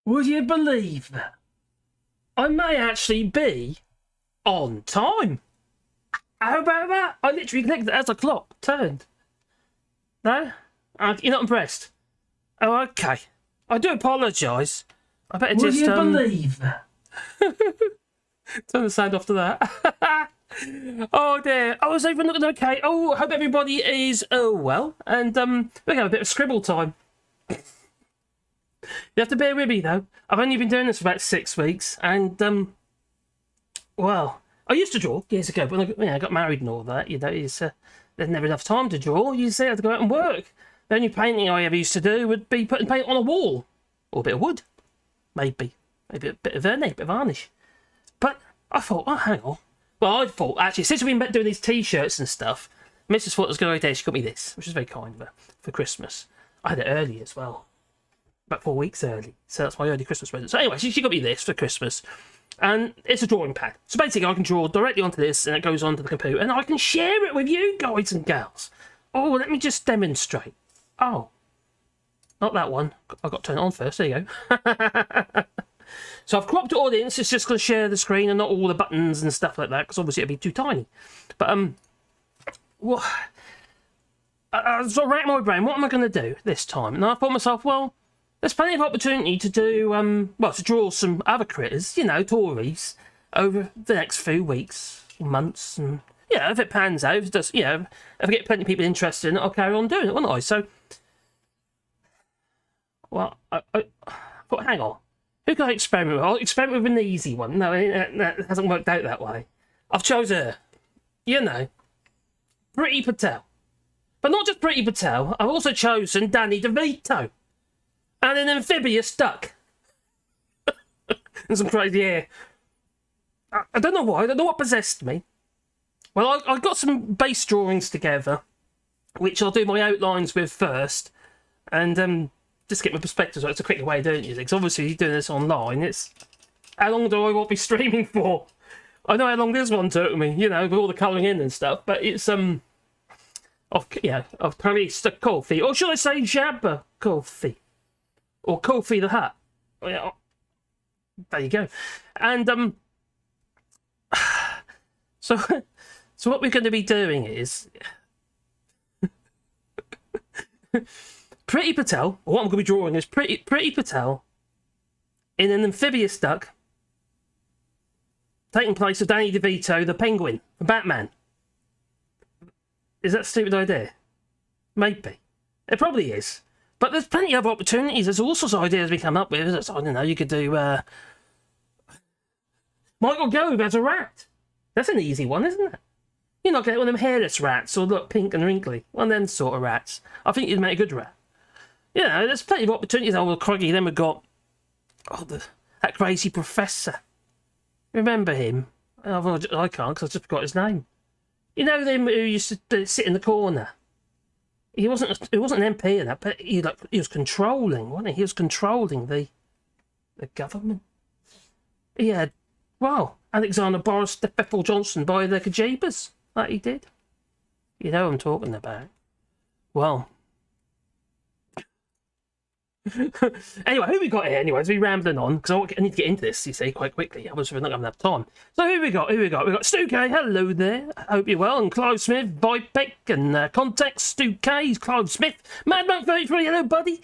Would you believe that? I may actually be on time. How about that? I literally clicked it as the clock turned. No? You're not impressed? Oh, okay. I do apologise. I better just... Would you believe that? Turn the sound off to that. Oh dear. I was even looking okay. Oh, I hope everybody is well. And we're going to have a bit of scribble time. You have to bear with me though. I've only been doing this for about 6 weeks, and well, I used to draw years ago when I got married and all that. You know, there's never enough time to draw. You just had to go out and work. The only painting I ever used to do would be putting paint on a wall or a bit of wood, maybe a bit of vernish, a bit of varnish. But I thought, oh, hang on. Well, I thought actually since we've been doing these T-shirts and stuff, Mrs. thought it was a good idea. She got me this, which is very kind of her, for Christmas. I had it early as well. About 4 weeks early, so that's my early Christmas present. So anyway, she got me this for Christmas, and it's a drawing pad. So basically, I can draw directly onto this, and it goes onto the computer, and I can share it with you guys and gals. Oh, let me just demonstrate. Oh, not that one. I've got to turn it on first. There you go. So I've cropped it all in. So it's just going to share the screen and not all the buttons and stuff like that, because obviously it'd be too tiny. But well, I sort of racked my brain. What am I going to do this time? And I thought to myself, well, there's plenty of opportunity to do, well, to draw some other critters, you know, Tories, over the next few weeks, months, and, yeah, if it pans out, if it does, you know, if I get plenty of people interested in it, I'll carry on doing it, won't I? So, well, I thought, hang on, who can I experiment with? I'll experiment with an easy one. No, that hasn't worked out that way. I've chosen her, you know, Priti Patel. But not just Priti Patel, I've also chosen Danny DeVito. And an amphibious duck. And some crazy hair. I don't know why. I don't know what possessed me. Well, I got some base drawings together, which I'll do my outlines with first. And just get my perspective. So it's a quicker way of doing it. Because obviously, you're doing this online. It's how long do I want to be streaming for? I know how long this one took me, you know, with all the colouring in and stuff. But it's of Paris the coffee, or should I say Jabba coffee? Or Kofi the Hut. There you go. And so what we're going to be doing is Priti Patel. What I'm going to be drawing is Priti Patel in an amphibious duck, taking place of Danny DeVito, the Penguin from Batman. Is that a stupid idea? Maybe. It probably is. But there's plenty of opportunities. There's all sorts of ideas we come up with. I don't know, you could do Michael Gove as a rat. That's an easy one, isn't it? You're not getting one of them hairless rats or look pink and wrinkly. One of them sort of rats. I think you'd make a good rat. You know, there's plenty of opportunities. Oh, well, crikey, then we've got that crazy professor. Remember him? Oh, I can't because I just forgot his name. You know them who used to sit in the corner? He wasn't an MP in that, but he was controlling, wasn't he? He was controlling the government. He had, well, Alexander Boris the Peffel Johnson by the Kajibas, like he did. You know what I'm talking about. Well. Anyway, who we got here anyways? We're rambling on, because I need to get into this, you see, quite quickly. Otherwise we're not going to have time. So who we got? We've got Stu K, hello there. I hope you're well. And Clive Smith, Bipec, and Context, Stu K, Clive Smith, Madman 33, hello buddy.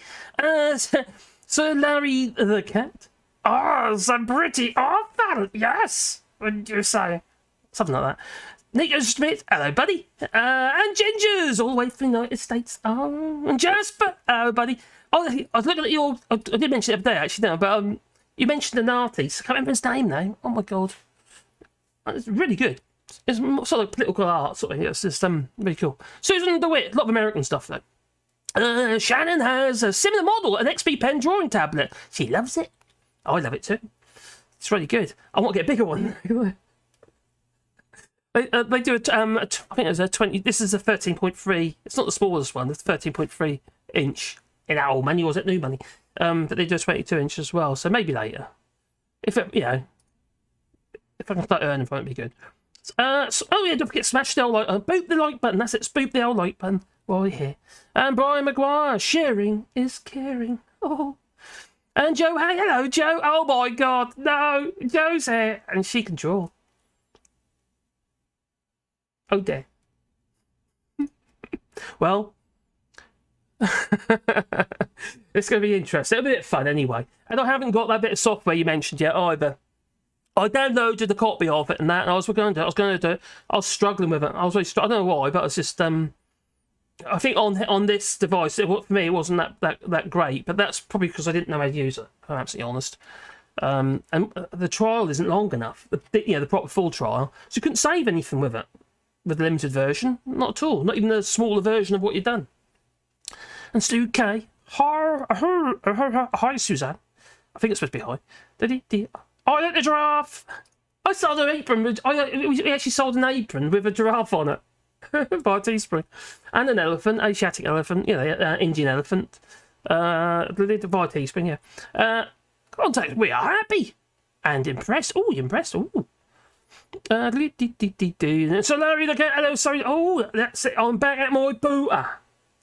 Sir Larry the Cat. Oh, some pretty awful, yes. Wouldn't you say? Something like that. Nico Smith, hello buddy. And Gingers, all the way from the United States. Oh, and Jasper, hello buddy. Oh, I was looking at your... I did mention it the other day, actually, no, but you mentioned an artist. I can't remember his name now. Oh, my God. It's really good. It's sort of like political art, sort of. It's just really cool. Susan DeWitt, a lot of American stuff, though. Shannon has a similar model, an XP pen drawing tablet. She loves it. I love it, too. It's really good. I want to get a bigger one. They do I think it was a 20... This is a 13.3. It's not the smallest one. It's 13.3 inch. In that old money, or was it new money? But they do a 22-inch as well, so maybe later. If I can start earning from it, it'd be good. Oh yeah, don't forget smash the old like button. Boop the like button. That's it. Spoop the old like button while you're here. And Brian Maguire, sharing is caring. Oh. And Joe, hey, hello, Joe. Oh my God, no, Joe's here, and she can draw. Oh dear. Well, it's going to be interesting. It'll be a bit fun anyway. And I haven't got that bit of software you mentioned yet either. I downloaded the copy of it and that, and I was going to do it. I was struggling with it. I don't know why, but I was just I think on this device, for me, it wasn't that great. But that's probably because I didn't know how to use it. If I'm absolutely honest. And the trial isn't long enough. The proper full trial, so you couldn't save anything with it. With the limited version, not at all. Not even a smaller version of what you've done. And Stu K, hi Suzanne. I think it's supposed to be hi. I like the giraffe. I sold an apron. We actually sold an apron with a giraffe on it by Teespring, and an elephant, Asiatic elephant, Indian elephant. By Teespring, yeah. Contact. We are happy and impressed. Oh, you impressed? Oh. So Larry, hello, sorry. Oh, that's it. I'm back at my booter.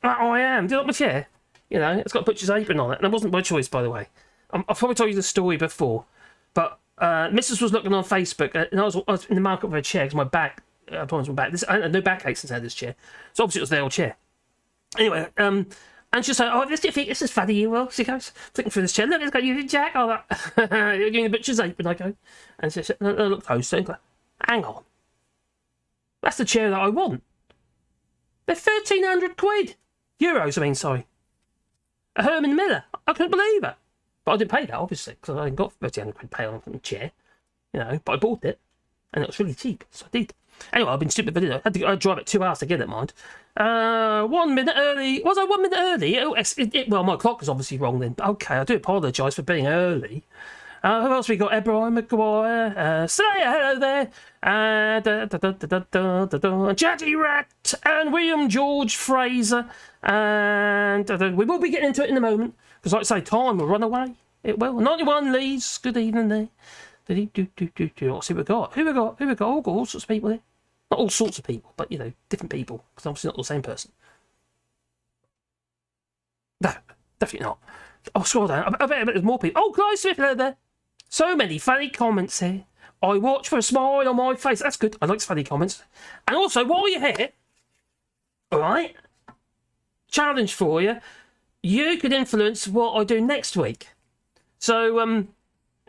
I am. Do you like my chair? It's got a butcher's apron on it, and it wasn't my choice, by the way. I've probably told you the story before, but Mrs. was looking on Facebook, and I was in the market for a chair because my back, problems with my back. I had no backache since I had this chair, so obviously it was the old chair. Anyway, and she's like, "Oh, do you think this is funny, you will?" She goes, flicking through this chair. Look, it's got you, Jack. Oh, that. You're doing the butcher's apron. I go, and she said, "I look closer." And go, hang on, that's the chair that I want. They're 1,300 quid. Euros, I mean, sorry. A Herman Miller. I couldn't believe it. But I didn't pay that, obviously, because I hadn't got 1,300 quid pay on the chair. But I bought it, and it was really cheap, so I did. Anyway, I've been stupid with it. I had to drive it 2 hours to get it, mind. 1 minute early. Was I 1 minute early? Well, my clock was obviously wrong then. Okay, I do apologise for being early. Who else we got? Brian Maguire. Say hello there. Chatty Rat and William George Fraser. And we will be getting into it in a moment. Because like I say, time will run away. It will. 91 Lees. Good evening there. Let's see what we got. Who we got? Oh, got all sorts of people there. Not all sorts of people, but, different people. Because obviously not the same person. No, definitely not. Oh, scroll down. I bet there's more people. Oh, Clive Smith, hello there. So many funny comments here. I watch for a smile on my face. That's good. I like funny comments. And also, while you're here, all right, challenge for you. You could influence what I do next week. So,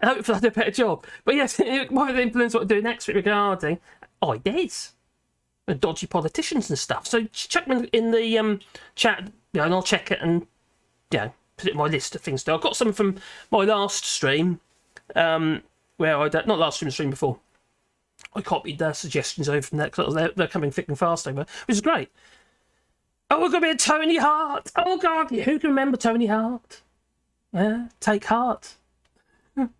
hopefully I'll do a better job. But yes, it might influence what I do next week regarding ideas and dodgy politicians and stuff. So check me in the chat, and I'll check it and, put it in my list of things to do. I've got some from my last stream. Where not last stream before. I copied their suggestions over from that because they're coming thick and fast over, which is great. Oh, we're going to be a Tony Hart. Oh God, who can remember Tony Hart? Yeah, Take HArt. I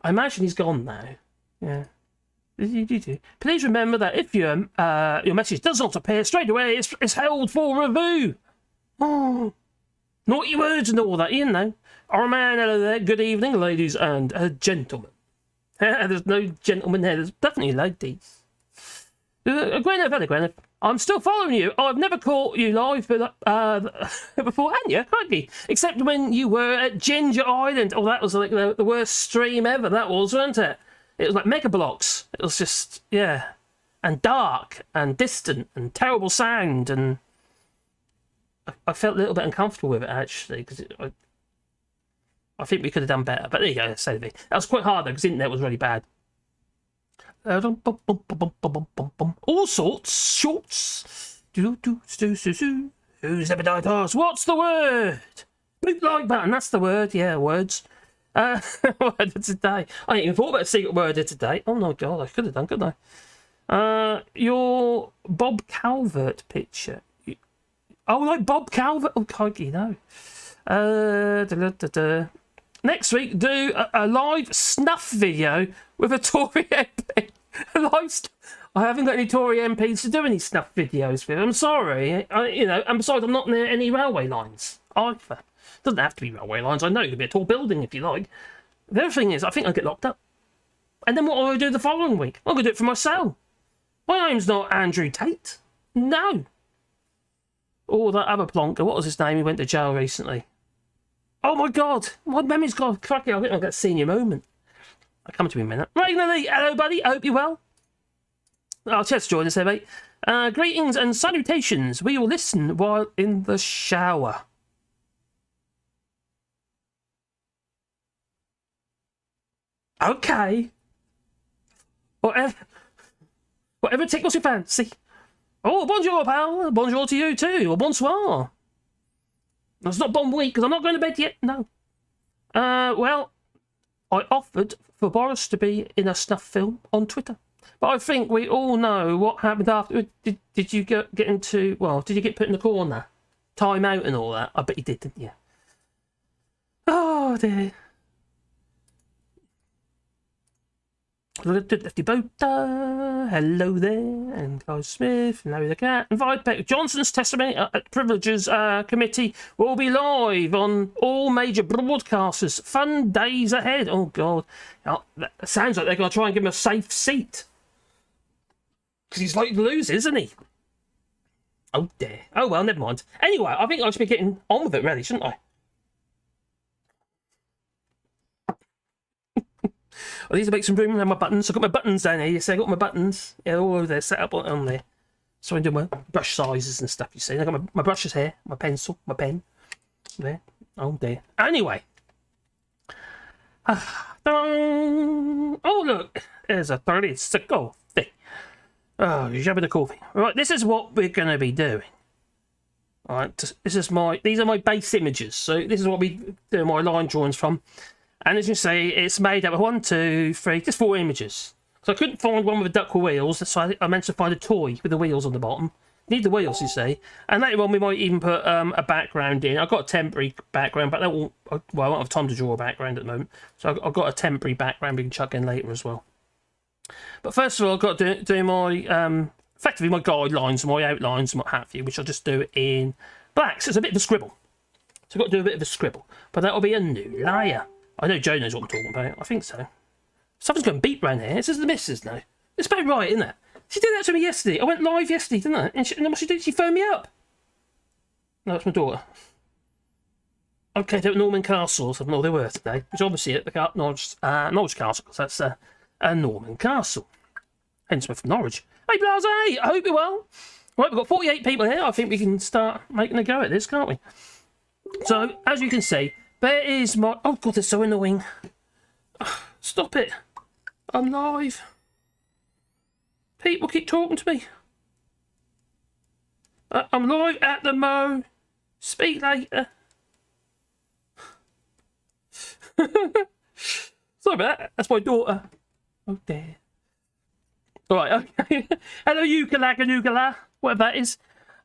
imagine he's gone now. Yeah. Please remember that if your message does not appear straight away, it's held for review. Oh, naughty words and all that, Our man, hello there. Good evening, ladies and gentlemen. There's no gentlemen there. There's definitely ladies. Gwyneth, I'm still following you. I've never caught you live before, hadn't you? Crikey. Except when you were at Ginger Island. Oh, that was like the worst stream ever. That was, wasn't it? It was like Mega Blocks. It was just, yeah. And dark and distant and terrible sound. And I felt a little bit uncomfortable with it, actually, because I think we could have done better. But there you go, say that was quite hard, though, because the internet was really bad. All sorts, shorts. Who's ever died asked, what's the word? Boot like button, that's the word. Yeah, words. Word of today. I ain't even thought about a secret word of today. Oh, my God, I could have done, couldn't I? Your Bob Calvert picture. Oh, like Bob Calvert? Oh, crikey, no. Next week, do a live snuff video with a Tory MP. I haven't got any Tory MPs to do any snuff videos with. I'm sorry. And besides, I'm not near any railway lines either. Doesn't have to be railway lines. I know it could be a tall building if you like. The other thing is, I think I'll get locked up. And then what will I do the following week? I'm going to do it for myself. My name's not Andrew Tate. No. Or that other plonker. What was his name? He went to jail recently. Oh my God, my memory's gone. Cracky, I think I've got a senior moment. I'll come to me in a minute. Right, hello, buddy. I hope you're well. Oh, cheers for joining us here, mate. Greetings and salutations. We will listen while in the shower. Okay. Whatever tickles your fancy. Oh, bonjour, pal. Bonjour to you too. Or bonsoir. It's not bon week because I'm not going to bed yet. No. Well, I offered for Boris to be in a snuff film on Twitter, but I think we all know what happened after. Did you get into? Well, did you get put in the corner, time out, and all that? I bet you did, didn't you? Oh dear. Lefty Boater, hello there, and Guy Smith, and Larry the Cat, and Vipeck. Johnson's testimony at Privileges Committee will be live on all major broadcasters. Fun days ahead. Oh, God. Oh, that sounds like they're going to try and give him a safe seat. Because he's likely to lose, isn't he? Oh, dear. Oh, well, never mind. Anyway, I think I should be getting on with it, really, shouldn't I? I need to make some room and my buttons. I've got my buttons down here. You see, I got my buttons. Yeah, all over there, set up on there. So I do my brush sizes and stuff, you see. I got my brushes here, my pencil, my pen. There. Oh, dear. Anyway. Oh, look. There's a 30 coffee. Oh, you're the coffee. Right, this is what we're going to be doing. All right, these are my base images. So this is what we do my line drawings from. And as you see, it's made up of 1, 2, 3, just 4 images. So I couldn't find one with a duck with wheels, so I managed to find a toy with the wheels on the bottom. Need the wheels, you see. And later on, we might even put a background in. I've got a temporary background, but that will, well, I won't have time to draw a background at the moment. So I've got a temporary background we can chuck in later as well. But first of all, I've got to do my, effectively my guidelines, my outlines, and what have you, which I'll just do in black. So it's a bit of a scribble. So I've got to do a bit of a scribble. But that'll be a new layer. I know Joe knows what I'm talking about. I think so. Something's going beep round here. This is the missus now. It's about right, isn't it? She did that to me yesterday. I went live yesterday, didn't I? And then what she did? She phoned me up. No, it's my daughter. Okay, they're at Norman Castle. So they were today. Which obviously at the Norwich Castle, because that's a Norman Castle. Hence we're from Norwich. Hey, Blase! I hope you're well. Right, we've got 48 people here. I think we can start making a go at this, can't we? So, as you can see, there is my... Oh, God, it's so annoying. Stop it. I'm live. People keep talking to me. I'm live at the Mo. Speak later. Sorry about that. That's my daughter. Oh, dear. All right, okay. Hello, Ukala, whatever that is.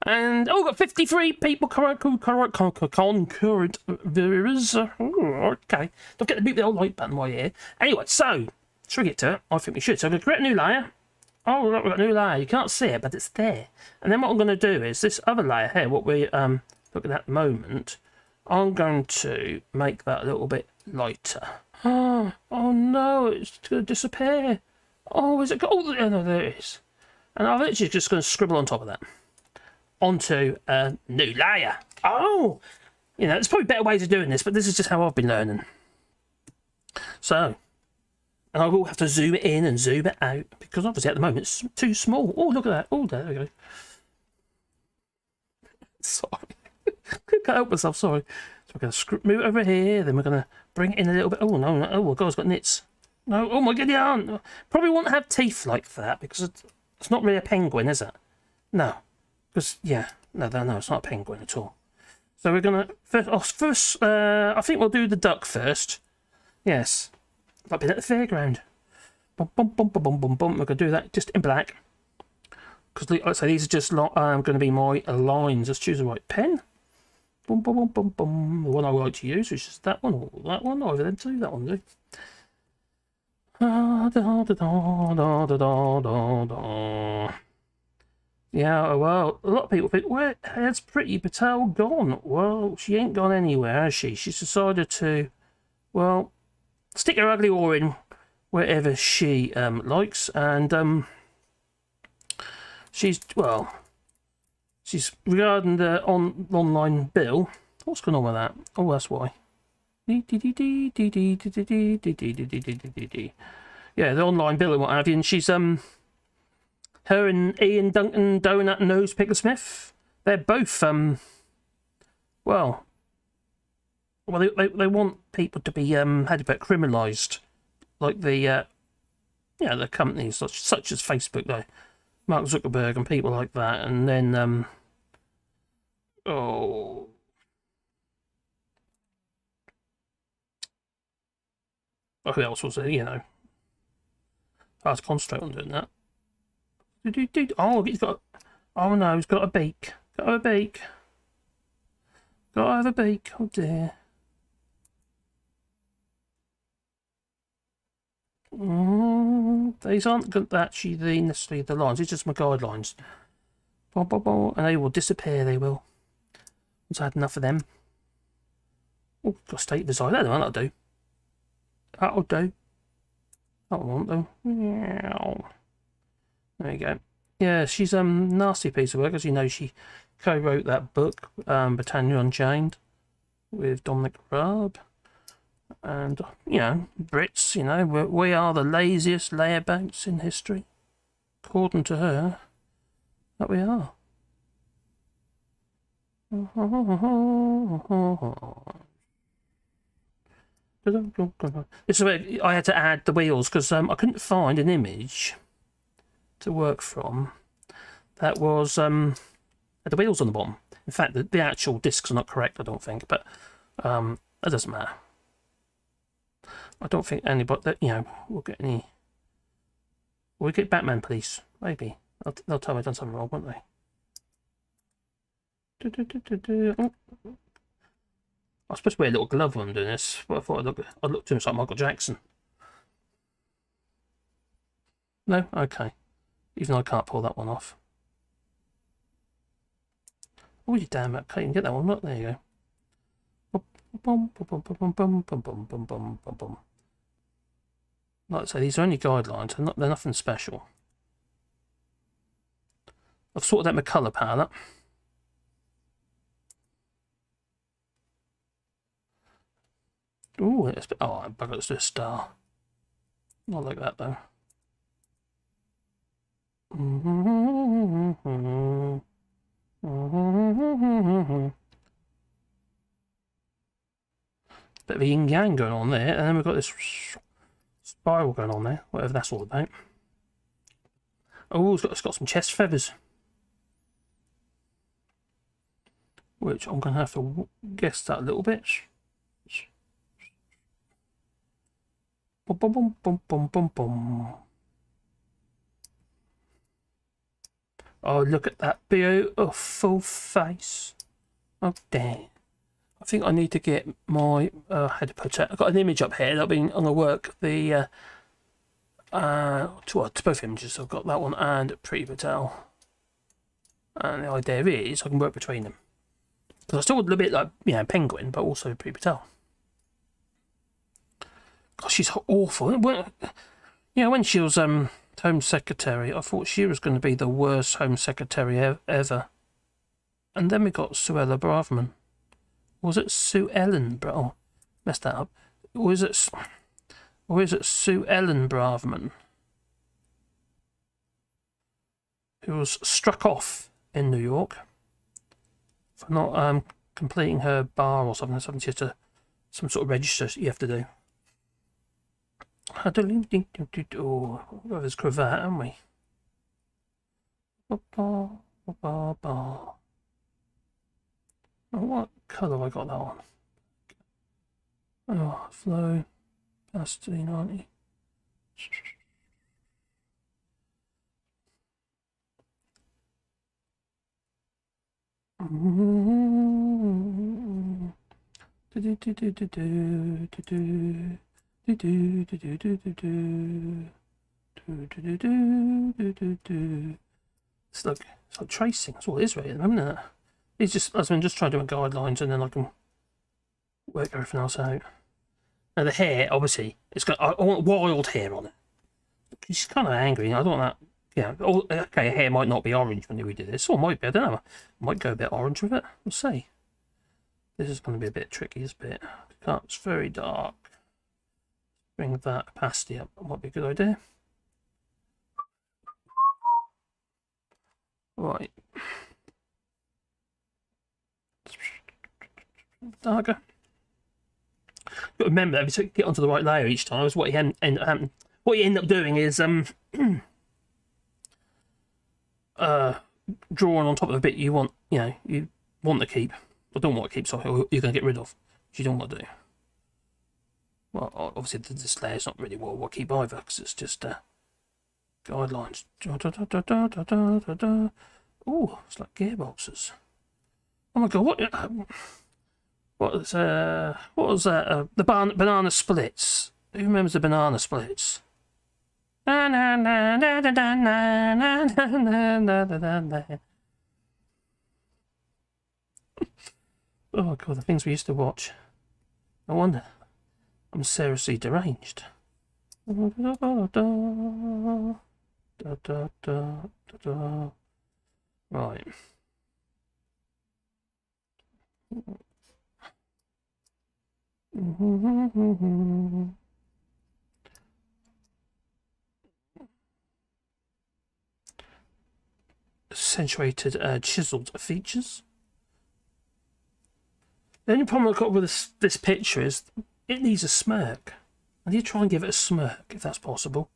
And, oh, got 53 people concurrent viewers. Okay. Don't get to beat the old like button while you're here. Anyway, so, should we get to it? I think we should. So I'm going to create a new layer. Oh, look, we've got a new layer. You can't see it, but it's there. And then what I'm going to do is this other layer here, what we're looking at the moment, I'm going to make that a little bit lighter. Oh no, it's going to disappear. Oh, is it? Oh, no, there it is. And I'm literally just going to scribble on top of that. Onto a new layer. Oh, you know, there's probably better ways of doing this, but this is just how I've been learning. So, and I will have to zoom it in and zoom it out because obviously at the moment it's too small. Oh, look at that. Oh, there we go. Sorry. Can't help myself, sorry. So we're going to move it over here, then we're going to bring it in a little bit. Oh, no. Oh, God, it's got nits. No, oh my God, yeah. Probably won't have teeth like that because it's not really a penguin, is it? No. Because, yeah, no, it's not a penguin at all. So we're going to, first, I think we'll do the duck first. Yes. Like being at the fairground. Bum, bum, bum, bum, bum, bum, bum. We're going to do that just in black. Because, like I say, these are just going to be my lines. Let's choose the right pen. Bum, bum, bum, bum, bum. The one I like to use, which is that one or that one. Either them two, that one do. Da, da, da, da, da, da, da, da. Yeah, well, a lot of people think, where has Priti Patel gone? Well, she ain't gone anywhere, has she? She's decided to, well, stick her ugly oar in wherever she likes, and she's regarding the online bill. What's going on with that? Oh, that's why. Yeah, the online bill and what have you, and she's her and Ian Duncan Donut Nose Picker Smith. They're both well, they want people to be how do you put it, criminalised, like the the companies such as Facebook, though, Mark Zuckerberg and people like that, and then who else was there? You know, I was concentrate on doing that. Oh, he's got. Oh no, he's got a beak. Got to have a beak. Got to have a beak. Oh dear. These aren't actually necessarily the lines. It's just my guidelines. And they will disappear. They will. Once I had enough of them. Oh, got state design. That'll do. That'll do. That won't do. There you go. Yeah, she's a nasty piece of work. As you know, she co-wrote that book, Britannia Unchained, with Dominic Raab. And, you know, Brits, you know, we are the laziest layabouts in history. According to her, that we are. This is where I had to add the wheels because I couldn't find an image to work from that was had the wheels on the bottom. In fact, the actual discs are not correct, I don't think, but that doesn't matter. I don't think anybody that will get any. Will we get Batman police? Maybe they'll tell me I've done something wrong, won't they? Oh. I was supposed to wear a little glove when I'm doing this, but I thought I'd look too much like Michael Jackson. No? Okay. Even though I can't pull that one off. Oh, you damn it. Can't even get that one. Look, there you go. Like I say, these are only guidelines. They're nothing special. I've sorted out my colour palette. Ooh, it's oh, bugger, let's do a star. Not like that though. Bit of a yin yang going on there, and then we've got this spiral going on there, whatever that's all about. Oh, it's got some chest feathers, which I'm going to have to guess that a little bit. Boom, boom, boom, boom, boom. Oh, look at that beautiful face. Oh, damn. I think I need to get my, how to put it, I've got an image up here that I'm going to work the, to both images. I've got that one and Pretty Patel. And the idea is I can work between them. Because I still want a bit like, Penguin, but also Pretty Patel. God, she's awful. When she was Home Secretary, I thought she was going to be the worst Home Secretary ever. And then we got Suella Braverman. Was it Sue Ellen? Oh, messed that up. Or is it Sue Ellen Braverman, who was struck off in New York for not completing her bar or something. Something she had to, some sort of register you have to do. Oh, we've got this cravat, haven't we? Oh, what colour have I got that on? Oh, flow, pastel 90. It's like tracing. That's all it is really at the moment, isn't it? It's just, I'm just trying to do my guidelines and then I can work everything else out. Now the hair, obviously, I want wild hair on it. She's kind of angry. I don't want that. Yeah. Okay, her hair might not be orange when we do this, or it might be. I don't know. I might go a bit orange with it. We'll see. This is going to be a bit tricky, this bit, up. It's very dark. Bring that opacity up. Might be a good idea. Right. Darker. Got to remember to get onto the right layer each time. Is what you end up doing is drawing on top of a bit you want, you want to keep, or don't want to keep. Sorry, or you're going to get rid of, which you don't want to do. Well, obviously this layer's not really what I want to keep either, because it's just guidelines. Oh, it's like gearboxes. Oh my god, what was that? The banana splits. Who remembers the banana splits? Oh god, the things we used to watch. No wonder I'm seriously deranged. Right. Accentuated, chiseled features. The only problem I've got with this picture is it needs a smirk. I need to try and give it a smirk, if that's possible.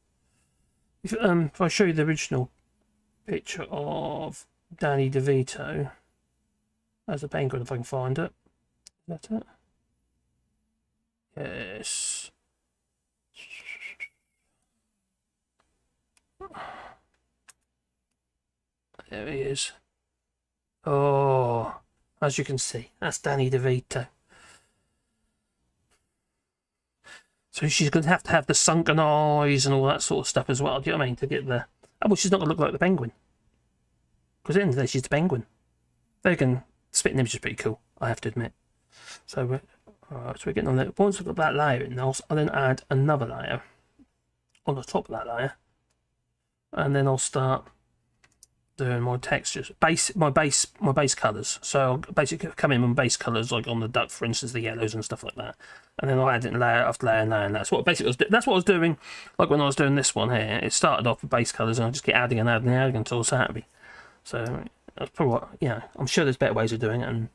If I show you the original picture of Danny DeVito as a penguin, if I can find it. Is that it? Yes. There he is. Oh, as you can see, that's Danny DeVito. So she's going to have the sunken eyes and all that sort of stuff as well. Do you know what I mean? To get the... Oh, well, she's not going to look like the penguin. Because at the end of the day, she's the penguin. They can... Spitting image is pretty cool, I have to admit. So, alright, so we're getting on there. Once we've got that layer in, I'll then add another layer on the top of that layer. And then I'll start doing my textures, my base colours. So I'll basically come in with base colours, like on the duck, for instance, the yellows and stuff like that, and then I'll add it layer after layer and layer. And that's what I was doing. Like when I was doing this one here, it started off with base colours, and I just keep adding and adding and adding until I was happy. So that's probably what, I'm sure there's better ways of doing it and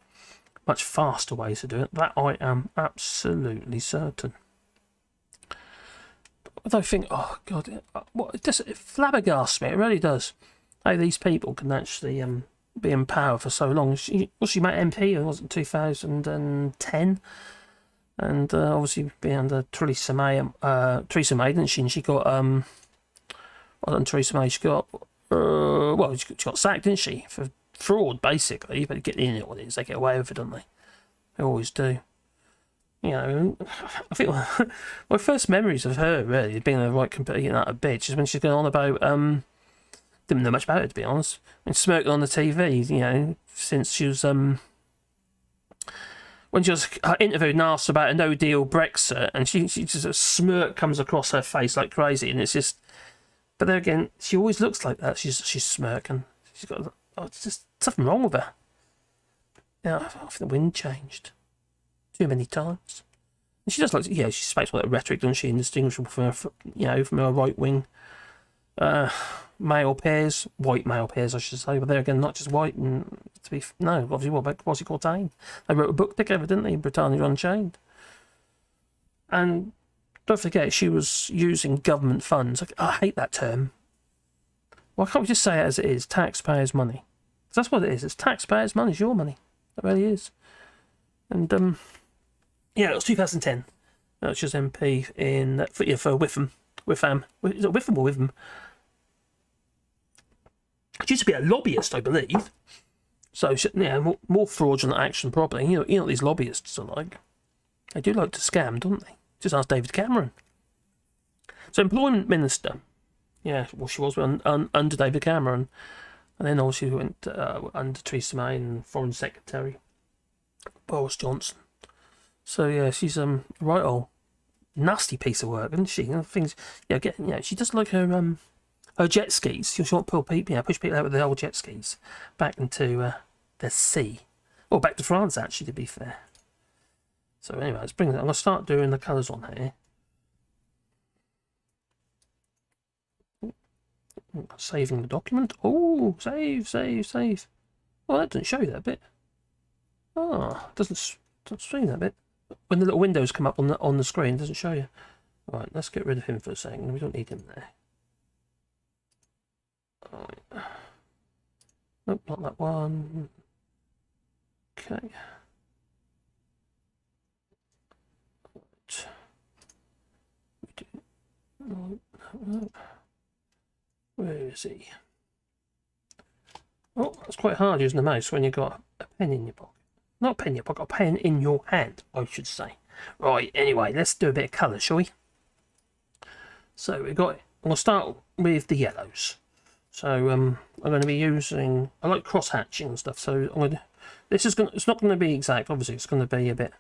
much faster ways to do it. That I am absolutely certain. But I think, oh god, it flabbergasts me. It really does. How these people can actually be in power for so long. She made MP, it was in 2010, and obviously being under Theresa May, didn't she? And she got Theresa May, she got she got sacked, didn't she, for fraud basically? But get in it, what it is, they get away with it, don't they? They always do. I think my first memories of her really being a right complete bitch is when she's going on about didn't know much about it, to be honest. I mean, smirking on the TV, since she was when she was interviewed and asked about a no-deal Brexit, and she just a smirk comes across her face like crazy, and it's just. But then again, she always looks like that. She's smirking. She's got it's just something wrong with her. I think the wind changed too many times. And she does like she speaks all that rhetoric, doesn't she? Indistinguishable from her, from her right wing. Male peers, white male peers, I should say, but there again, not just white. And obviously, what's he called? They wrote a book together, didn't they? Britannia Unchained. And don't forget, she was using government funds. I hate that term. Why can't we just say it as it is? Taxpayers' money. Because that's what it is. It's taxpayers' money. It's your money. It really is. And it was 2010. She was MP for Witham. Is it Witham or Witham? She used to be a lobbyist, I believe. So, more fraudulent action, probably. You know what these lobbyists are like. They do like to scam, don't they? Just ask David Cameron. So, Employment Minister. Yeah, well, she was under David Cameron. And then obviously went under Theresa May and Foreign Secretary Boris Johnson. So, yeah, she's right old nasty piece of work, isn't she? She does like her jet skis. She want to push people out with the old jet skis back into the sea. Or back to France, actually, to be fair. So anyway, let's bring that. I'm going to start doing the colours on here. Saving the document. Oh, save. Oh, that doesn't show you that bit. Oh, doesn't show you that bit. When the little windows come up on the screen, it doesn't show you. Right, let's get rid of him for a second. We don't need him there. Right. Nope, not that one. Okay. No. Where is he? Oh, that's quite hard using the mouse when you've got a pen in your pocket. Not a pen in your pocket, a pen in your hand, I should say. Right, anyway, let's do a bit of colour, shall we? So we've got, we'll start with the yellows. So I'm going to be using, I like cross hatching and stuff, so I'm going to, this is going to, it's not going to be exact, obviously it's going to be a bit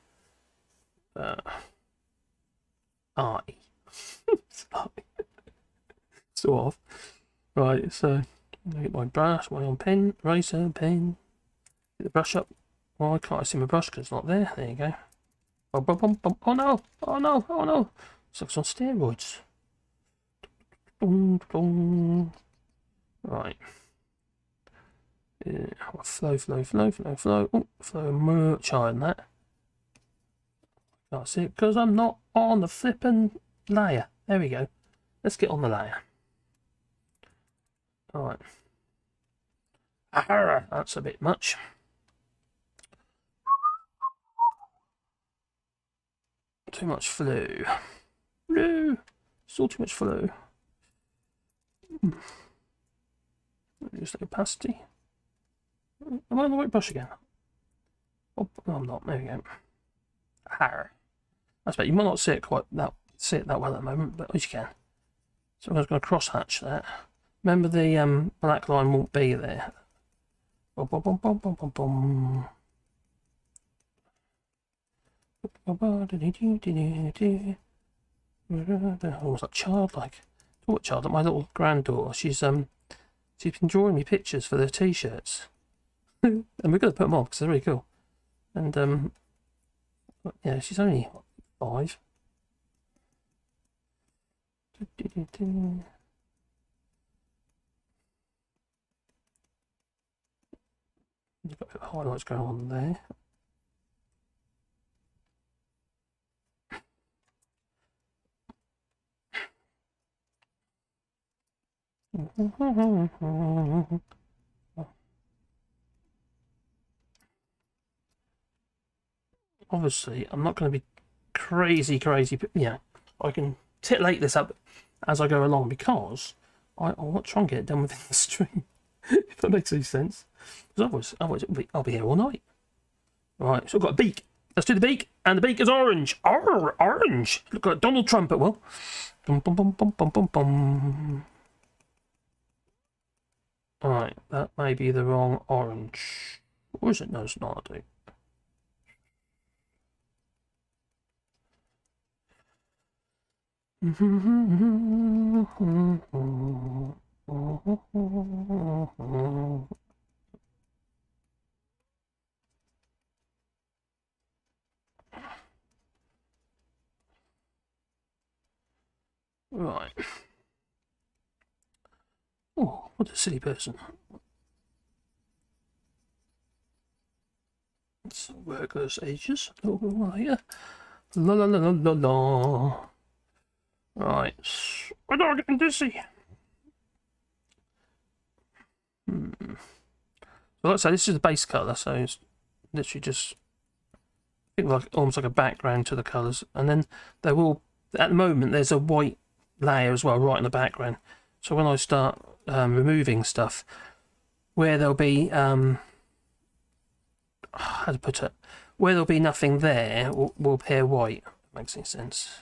arty. Sort of. Right, so I get my brush, my own pen, eraser, pen, get the brush up. Well, I can't see my brush because it's not there. There you go. Oh, oh no, oh no, oh no. It's like it's on steroids. Right. Yeah, flow. Oh, flow much higher than that. Can't see it because I'm not on the flipping layer. There we go. Let's get on the layer. Alright. That's a bit much. Too much flow. Still too much flow. Reduce the opacity. Am I on the right brush again? Oh, no, I'm not. There we go. That's better. You might not see it quite that well at the moment, but at least you can. So I'm just going to cross hatch that. Remember the black line won't be there. Almost like childlike. What child? My little granddaughter. She's been drawing me pictures for the t-shirts, and we're going to put them on because they're really cool. And yeah, she's only 5. You've got a bit of highlights going on there. Obviously, I'm not going to be crazy, but yeah, I can titillate this up as I go along because I want to try and get it done within the stream. If that makes any sense. Because otherwise I'll be here all night. Right, so I've got a beak. Let's do the beak, and the beak is orange. Orange! Look like Donald Trump, it will. Alright, that may be the wrong orange. Or is it? No, it's not, I do. Right. Oh, what a silly person. It's workers' ages. Oh, yeah. La la la la la la. Right. I'm not getting dizzy. So let's say this is the base colour, so it's literally just like almost like a background to the colours, and then there will, at the moment there's a white layer as well right in the background. So when I start removing stuff, where there'll be how to put it, where there'll be nothing there will appear white. Makes any sense.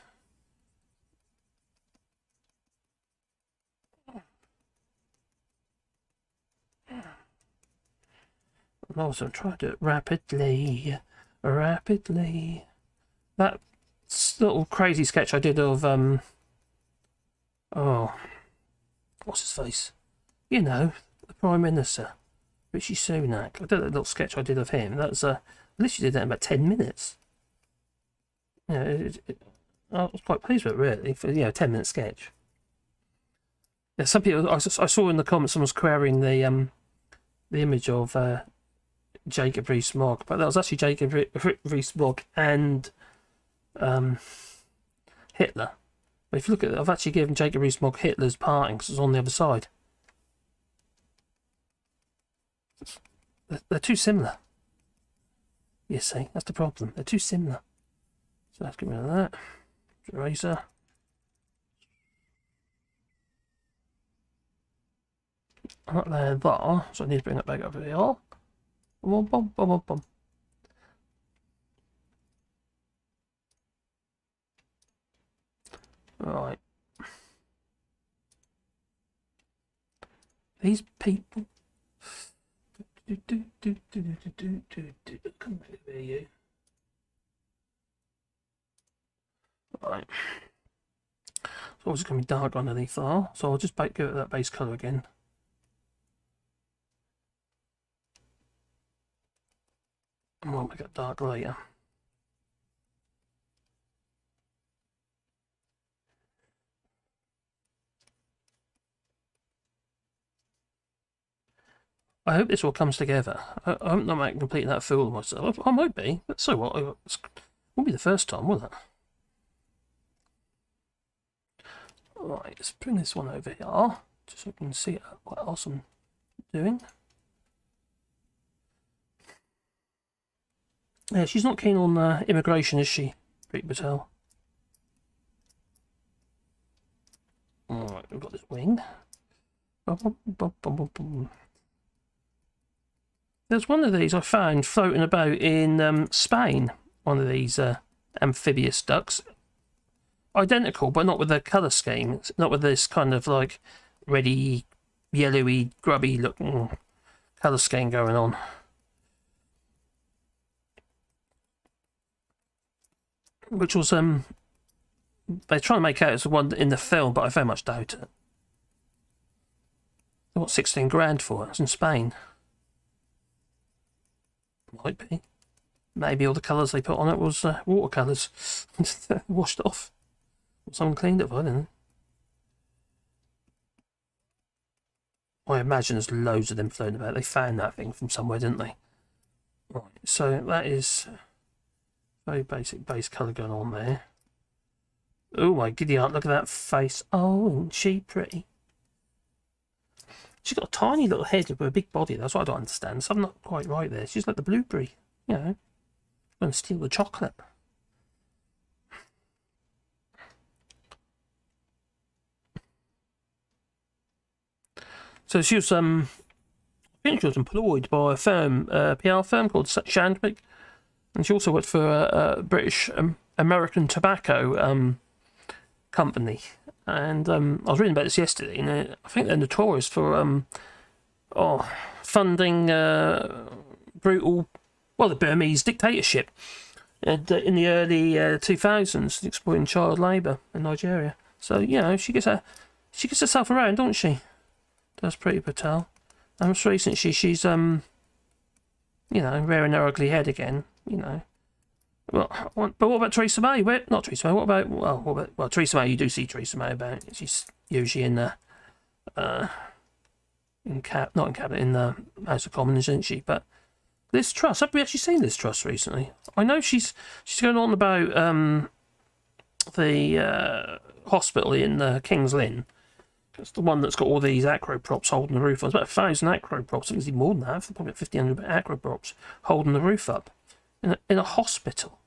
And also try to do it rapidly. That little crazy sketch I did of oh, what's his face? You know, the Prime Minister, Rishi Sunak. I did that little sketch I did of him. That was I literally did that in about 10 minutes. you know, I was quite pleased with it, really, for, you know, a 10-minute sketch. Yeah, some people, I saw in the comments someone was querying the image of Jacob Rees-Mogg, but that was actually Jacob Rees-Mogg and Hitler. But if you look at it, I've actually given Jacob Rees-Mogg Hitler's parting because it's on the other side. They're too similar. You see, that's the problem. They're too similar. So let's get rid of that. Eraser. I'm not there, so I need to bring that back over here. Boom, boom, boom, boom, boom. Right. These people. Come over here, you. Right. So it's going to be dark underneath there, so I'll just give it that base colour again. And we'll make it dark later. I hope this all comes together. I hope not making completely that fool of myself. I might be, but so what? It won't be the first time, will it? Right, let's bring this one over here, just so we can see what else I'm doing. Yeah, she's not keen on immigration, is she, Priti Patel? Alright, we've got this wing. There's one of these I found floating about in Spain, one of these amphibious ducks. Identical, but not with the colour scheme. Not with this kind of like reddy, yellowy, grubby looking colour scheme going on. Which was they're trying to make out as the one in the film, but I very much doubt it. They want 16 grand for it. It's in Spain. Might be. Maybe all the colours they put on it was watercolours. Washed off. Or someone cleaned it, I don't know. I imagine there's loads of them floating about. They found that thing from somewhere, didn't they? Right, so that is very basic base colour going on there. Oh my giddy aunt, look at that face. Oh, isn't she pretty? She's got a tiny little head with a big body. That's what I don't understand. Something not quite right there. She's like the blueberry, you know. Going to steal the chocolate. So she was, I think she was employed by a firm, PR firm called Shandwick, and she also worked for a British American tobacco company. And I was reading about this yesterday, and I think they're notorious for funding brutal, well, the Burmese dictatorship in the early 2000s, exploiting child labour in Nigeria. So you know, she gets herself around, don't she? Does Priti Patel. And most recently she's you know, rearing her ugly head again, you know. Well, but what about Theresa May? Not Theresa May. What about Theresa May? You do see Theresa May about. She's usually in the not in cabinet, in the House of Commons, isn't she? But Liz Truss, have we actually seen Liz Truss recently? I know she's going on about the hospital in King's Lynn. It's the one that's got all these acro props holding the roof on. It's about 1,000 acro props. I think it's even more than that. Probably 1,500 acro props holding the roof up in a hospital.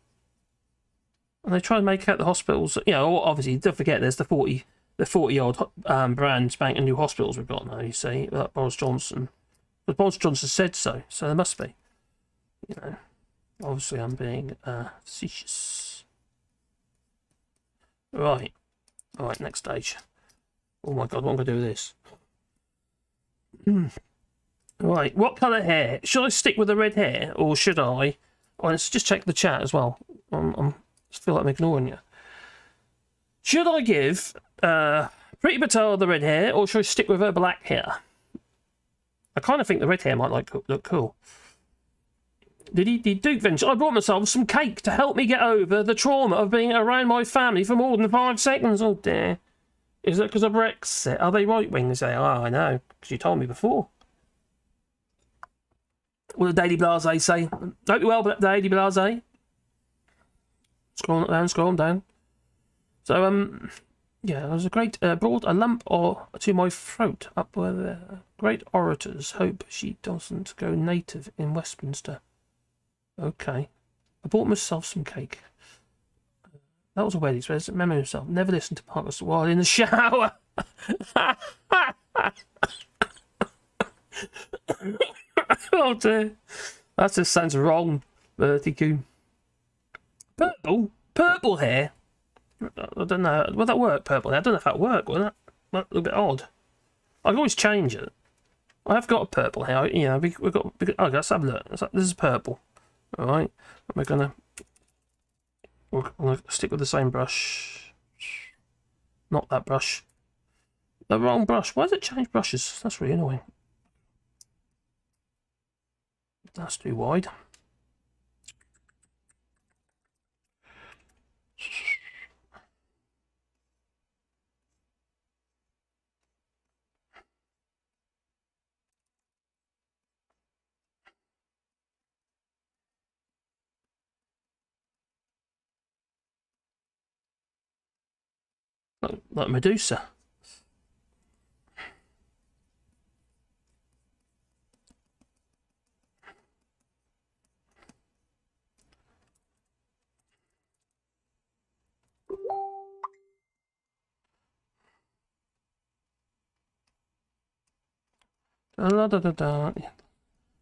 And they try and make out the hospitals. You know, obviously, don't forget there's the 40 odd brand spanking new hospitals we've got now. You see, Boris Johnson, but Boris Johnson said so, so there must be. You know, obviously I'm being facetious. Right, all right. Next stage. Oh my god, what am I going to do with this? Right, what colour hair? Should I stick with the red hair, or should I... Oh, let's just check the chat as well. I feel like I'm ignoring you. Should I give Priti Patel the red hair, or should I stick with her black hair? I kind of think the red hair might look cool. Duke Venture. I brought myself some cake to help me get over the trauma of being around my family for more than 5 seconds. Oh dear. Is it because of Brexit? Are they right-wing? Say, oh, I know, because you told me before. What did Daily Blase say? Hope you're well, Daily Blase. Scroll down. So, yeah, there was a great, brought a lump to my throat up where the great orators hope she doesn't go native in Westminster. Okay. I bought myself some cake. That was a wedding present. Remember himself. Never listen to partners while in the shower. Oh dear. That just sounds wrong, Bertie Coon. Purple hair? I don't know. Will that work, purple hair? I don't know if that work. Will that? That a little bit odd. I can always change it. I have got a purple hair. You know, we've got. Okay, let's have a look. This is purple. All right. We're gonna stick with the same brush. Not that brush. The wrong brush. Why does it change brushes? That's really annoying. That's too wide. Like Medusa. Da.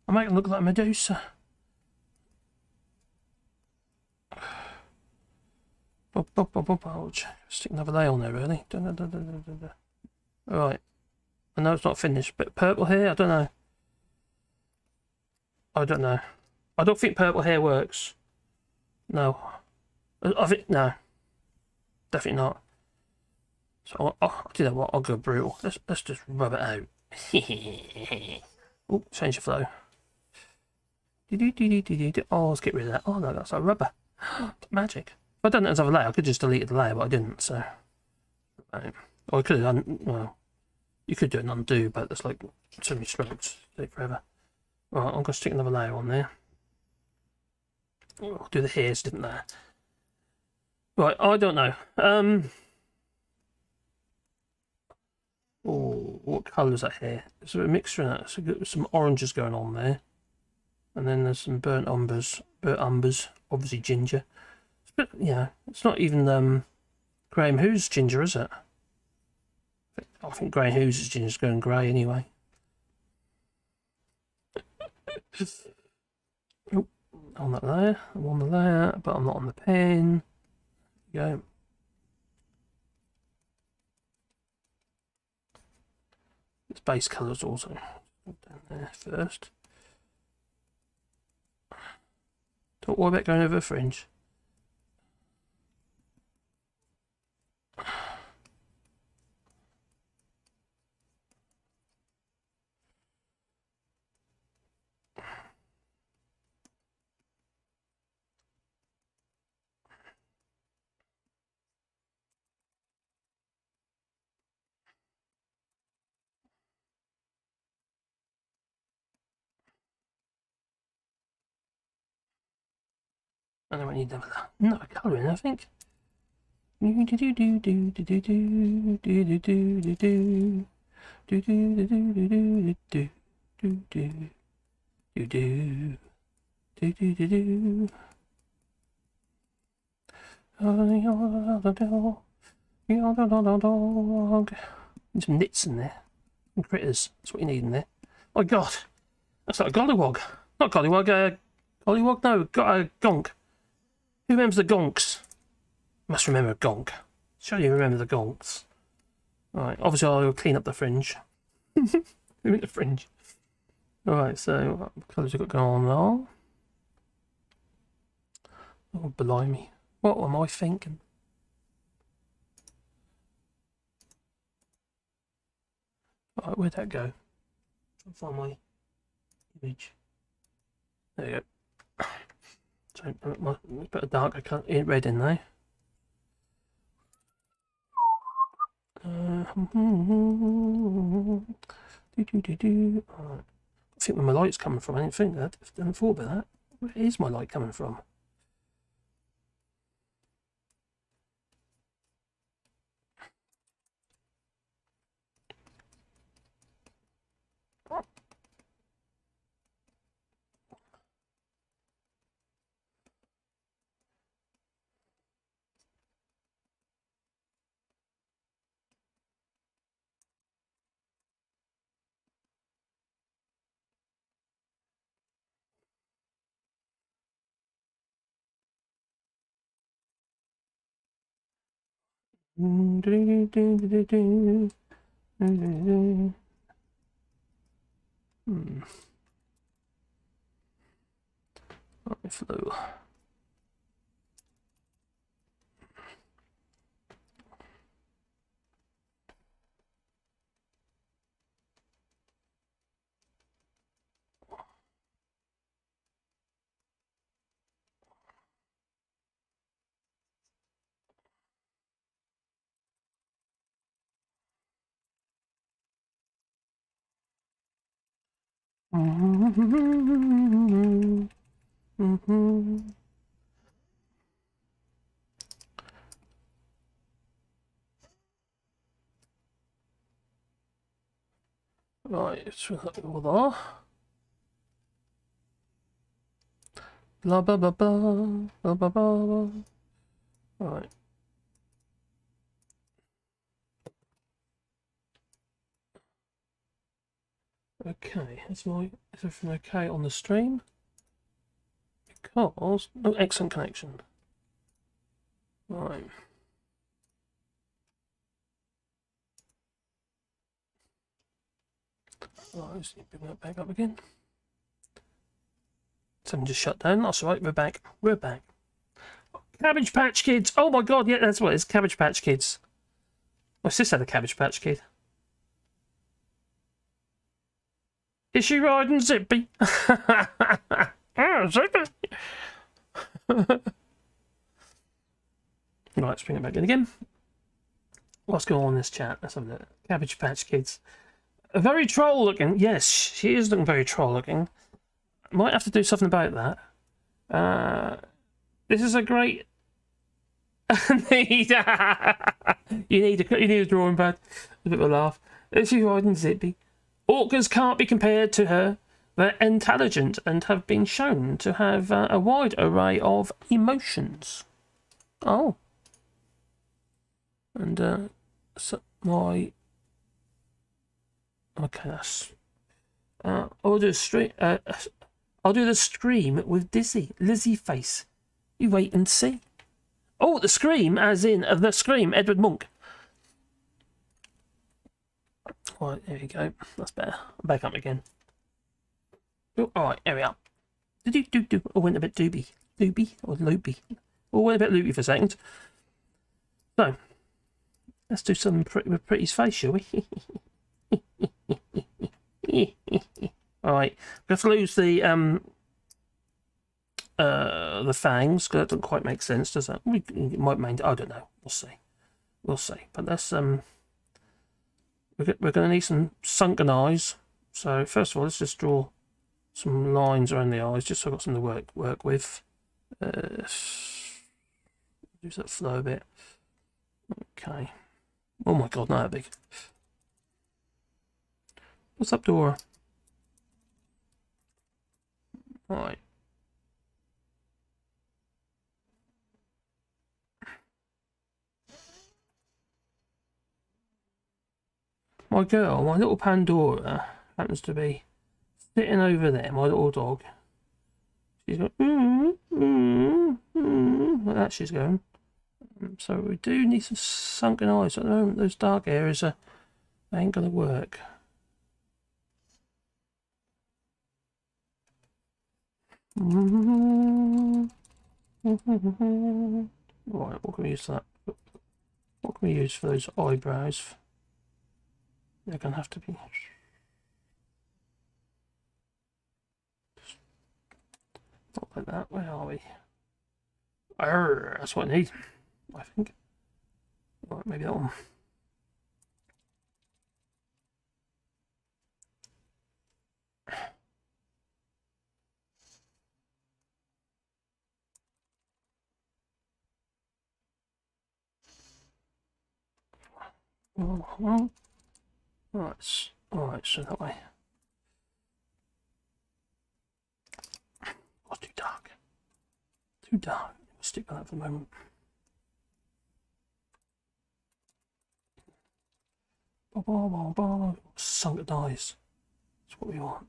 I make it look like Medusa. Stick another layer on there, really. Alright. I know it's not finished, but purple hair? I don't know. I don't think purple hair works. No. I think, no. Definitely not. So, I'll do that. What? I'll go brutal. Let's just rub it out. Oh, change the flow. Oh, let's get rid of that. Oh, no, that's like rubber. Magic. If I'd done that as a layer, I could just delete the layer, but I didn't, so. Or I could have done, well, you could do an undo, but there's like so many strokes. Take forever. Right, I'm going to stick another layer on there. I'll do the hairs, didn't I? Right, I don't know. Oh, what colour is that hair? There's a mixture in that. So got some oranges going on there. And then there's some burnt umbers, obviously ginger. But yeah, it's not even Graham Hughes ginger, is it? I think Graham Hughes' ginger is going grey anyway. Oh, on that layer, I'm on the layer, but I'm not on the pen. There you go. Its base colours also down there first. Don't worry about going over the fringe. I don't need another colour in, I think. Need some nits in there. Some critters. That's what you need in there. Oh god. That's like a gollywog. Not gollywog, gollywog? No, gonk. Who remembers the gonks? Must remember a gonk. Surely you remember the gonks. Alright, obviously I'll clean up the fringe. Moving the fringe. Alright, so what colours have got going on now? Oh, blimey. What am I thinking? Alright, where'd that go? Try to find my image. There you go. So put a darker colour, red in there. Right. I think where my light's coming from. I didn't think that. I didn't thought about that. Where is my light coming from? Right, flow. Right, so that all there. Blah blah blah blah blah blah blah. Right. Okay, is everything okay on the stream? Because excellent connection. Right. Right, let's bring that back up again. Something just shut down. That's right, we're back. We're back. Cabbage Patch Kids! Oh my god, yeah, that's what it is. Cabbage Patch Kids. My sister had a Cabbage Patch Kid. Is she riding Zippy? Oh, Zippy! Right, let's bring it back in again. What's going on in this chat? Let's have a look. Cabbage Patch Kids. Very troll looking. Yes, she is looking very troll looking. Might have to do something about that. This is a great. You need a drawing pad. A bit of a laugh. Is she riding Zippy? Orcas can't be compared to her. They're intelligent and have been shown to have a wide array of emotions. Oh. And so my. Okay, that's. I'll do the stream with Lizzie face. You wait and see. Oh, the scream, as in the scream, Edward Monk. Right, there we go. That's better. Back up again. Oh, all right, there we are. Do. I went a bit doobie or loopy. Oh, went a bit loopy for a second. So, let's do something with Pretty's face, shall we? Alright, we have to lose the fangs, because that doesn't quite make sense, does that? It might mean, I don't know. We'll see. But let's we're going to need some sunken eyes. So first of all, let's just draw some lines around the eyes, just so I've got something to work with. Use that flow a bit. Okay. Oh my god, not that big. What's up, Dora? Alright. My girl, my little Pandora, happens to be sitting over there, my little dog. She's going, like that she's going. So we do need some sunken eyes. At the moment, those dark areas ain't going to work. Right, what can we use for that? What can we use for those eyebrows? They're going to have to be... Not like that. Where are we? Arr, that's what I need, I think. Right, maybe that one. Right, so that way. Oh, too dark. Too dark. We'll stick with that for the moment. Sunk at eyes. That's what we want.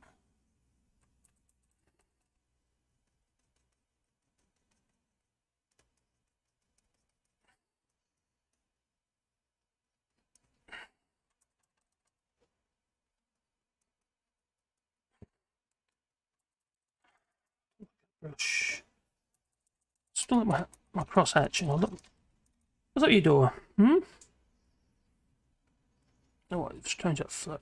Brush. Still like my cross hatching. I'll look. What's up, your door? Hmm? Oh, what? Let's change that flow.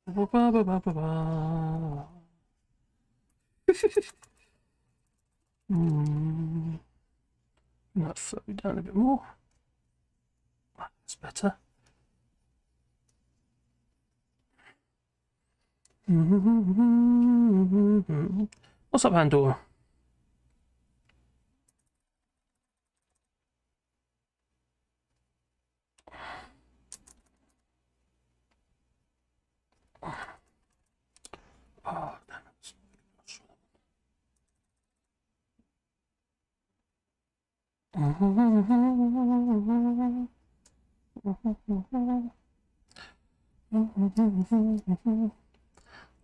That flow down a bit more. That's better. What's up, Pandora? Oh, damn it.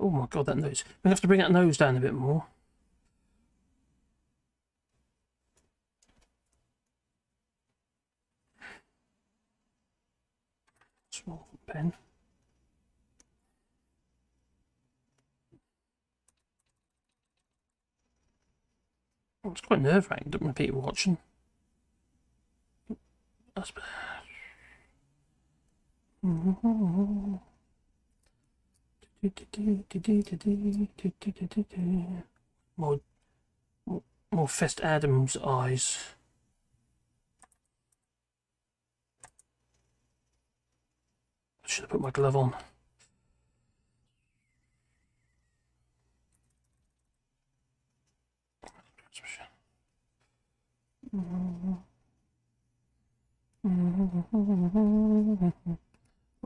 Oh my god, that nose. We have to bring that nose down a bit more. Small pen. Oh, it's quite nerve-wracking when people watching. That's bad. More Fest Adams eyes. I should have put my glove on.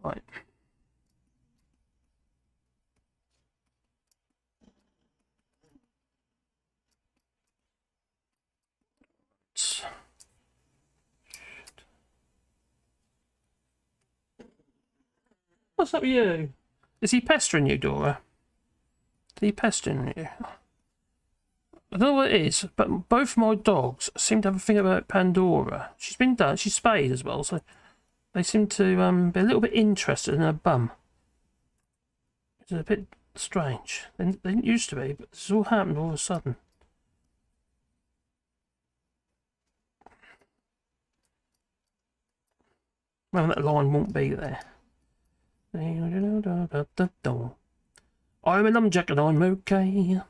Right. What's up with you? Is he pestering you, Dora? Is he pestering you? I don't know what it is, but both my dogs seem to have a thing about Pandora. She's been done. She's spayed as well, so they seem to be a little bit interested in her bum. It's a bit strange. They didn't used to be, but this all happened all of a sudden. Well, that line won't be there. I'm a lumberjack and I'm okay.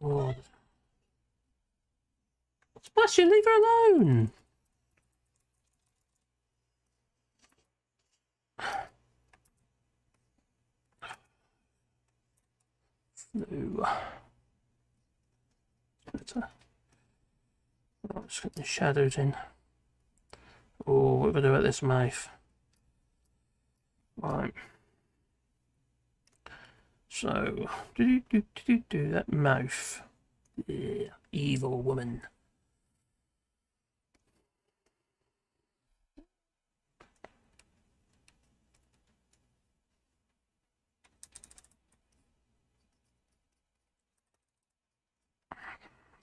Oh. Splash you, leave her alone. No. Better. Let's get the shadows in. Oh, what do I do about this mouth? Right. So, do that mouth. Yeah, evil woman.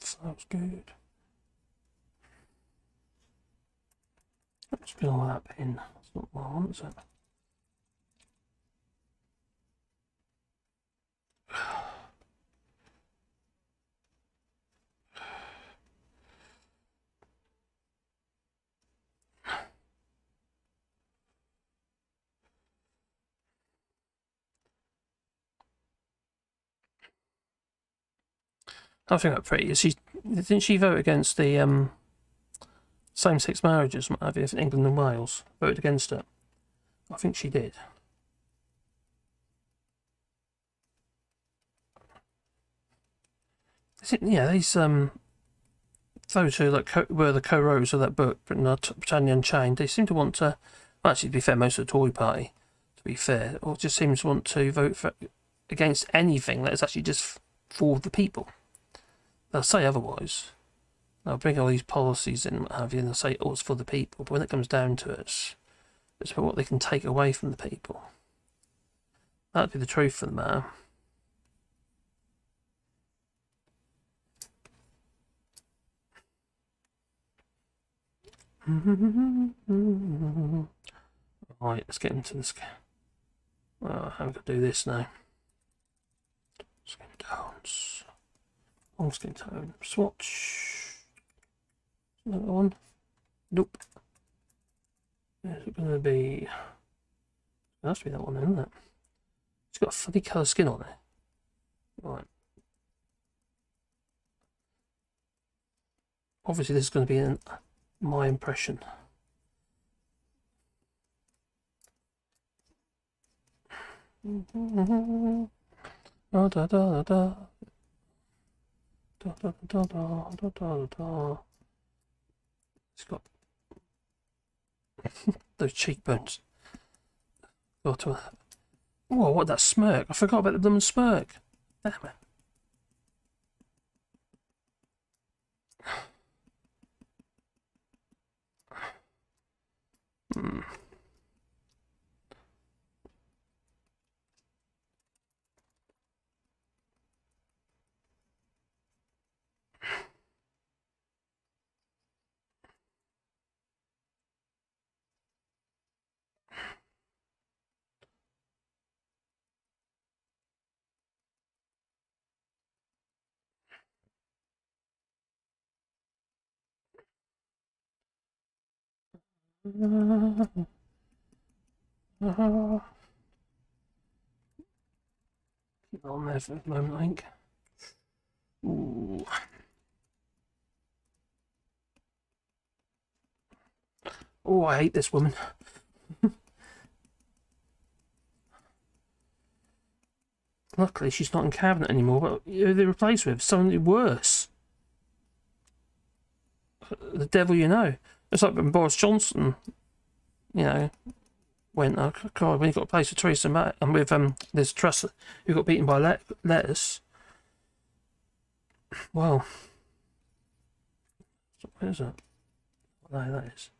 Sounds good. Let's fill that in. That's not what I want, is it? I think about Pretty. Didn't she vote against the same-sex marriages, what have you, in England and Wales? Voted against it. I think she did. Yeah, these those who were the co-writers of that book, Britannia Unchained, they seem to want to. Well, actually, to be fair, most of the Tory party, to be fair, or just seems to want to vote against anything that is actually just for the people. They'll say otherwise. They'll bring all these policies in, what have you, and they'll say, "Oh, it's for the people." But when it comes down to it, it's about what they can take away from the people. That'd be the truth of the matter. Right, let's get into this. I'm gonna do this now. Skin tones. All skin tone. Swatch. Another one. Nope. Is it gonna be? It has to be that one, isn't it? It's got a funny colour skin on it. Right. Obviously, this is going to be my impression. Da da da da da da da da da da da. It's got those cheekbones. Got to. Whoa! What that smirk? I forgot about the blooming smirk. Damn it. Keep on there for a moment, I think. Ooh. Oh, I hate this woman. Luckily, she's not in cabinet anymore, but who they replaced with? Somebody worse. The devil you know. It's like when Boris Johnson, you know, went, oh God, when he got replaced with Theresa May, and with this Truss who got beaten by lettuce. Well, what is it? No, that is.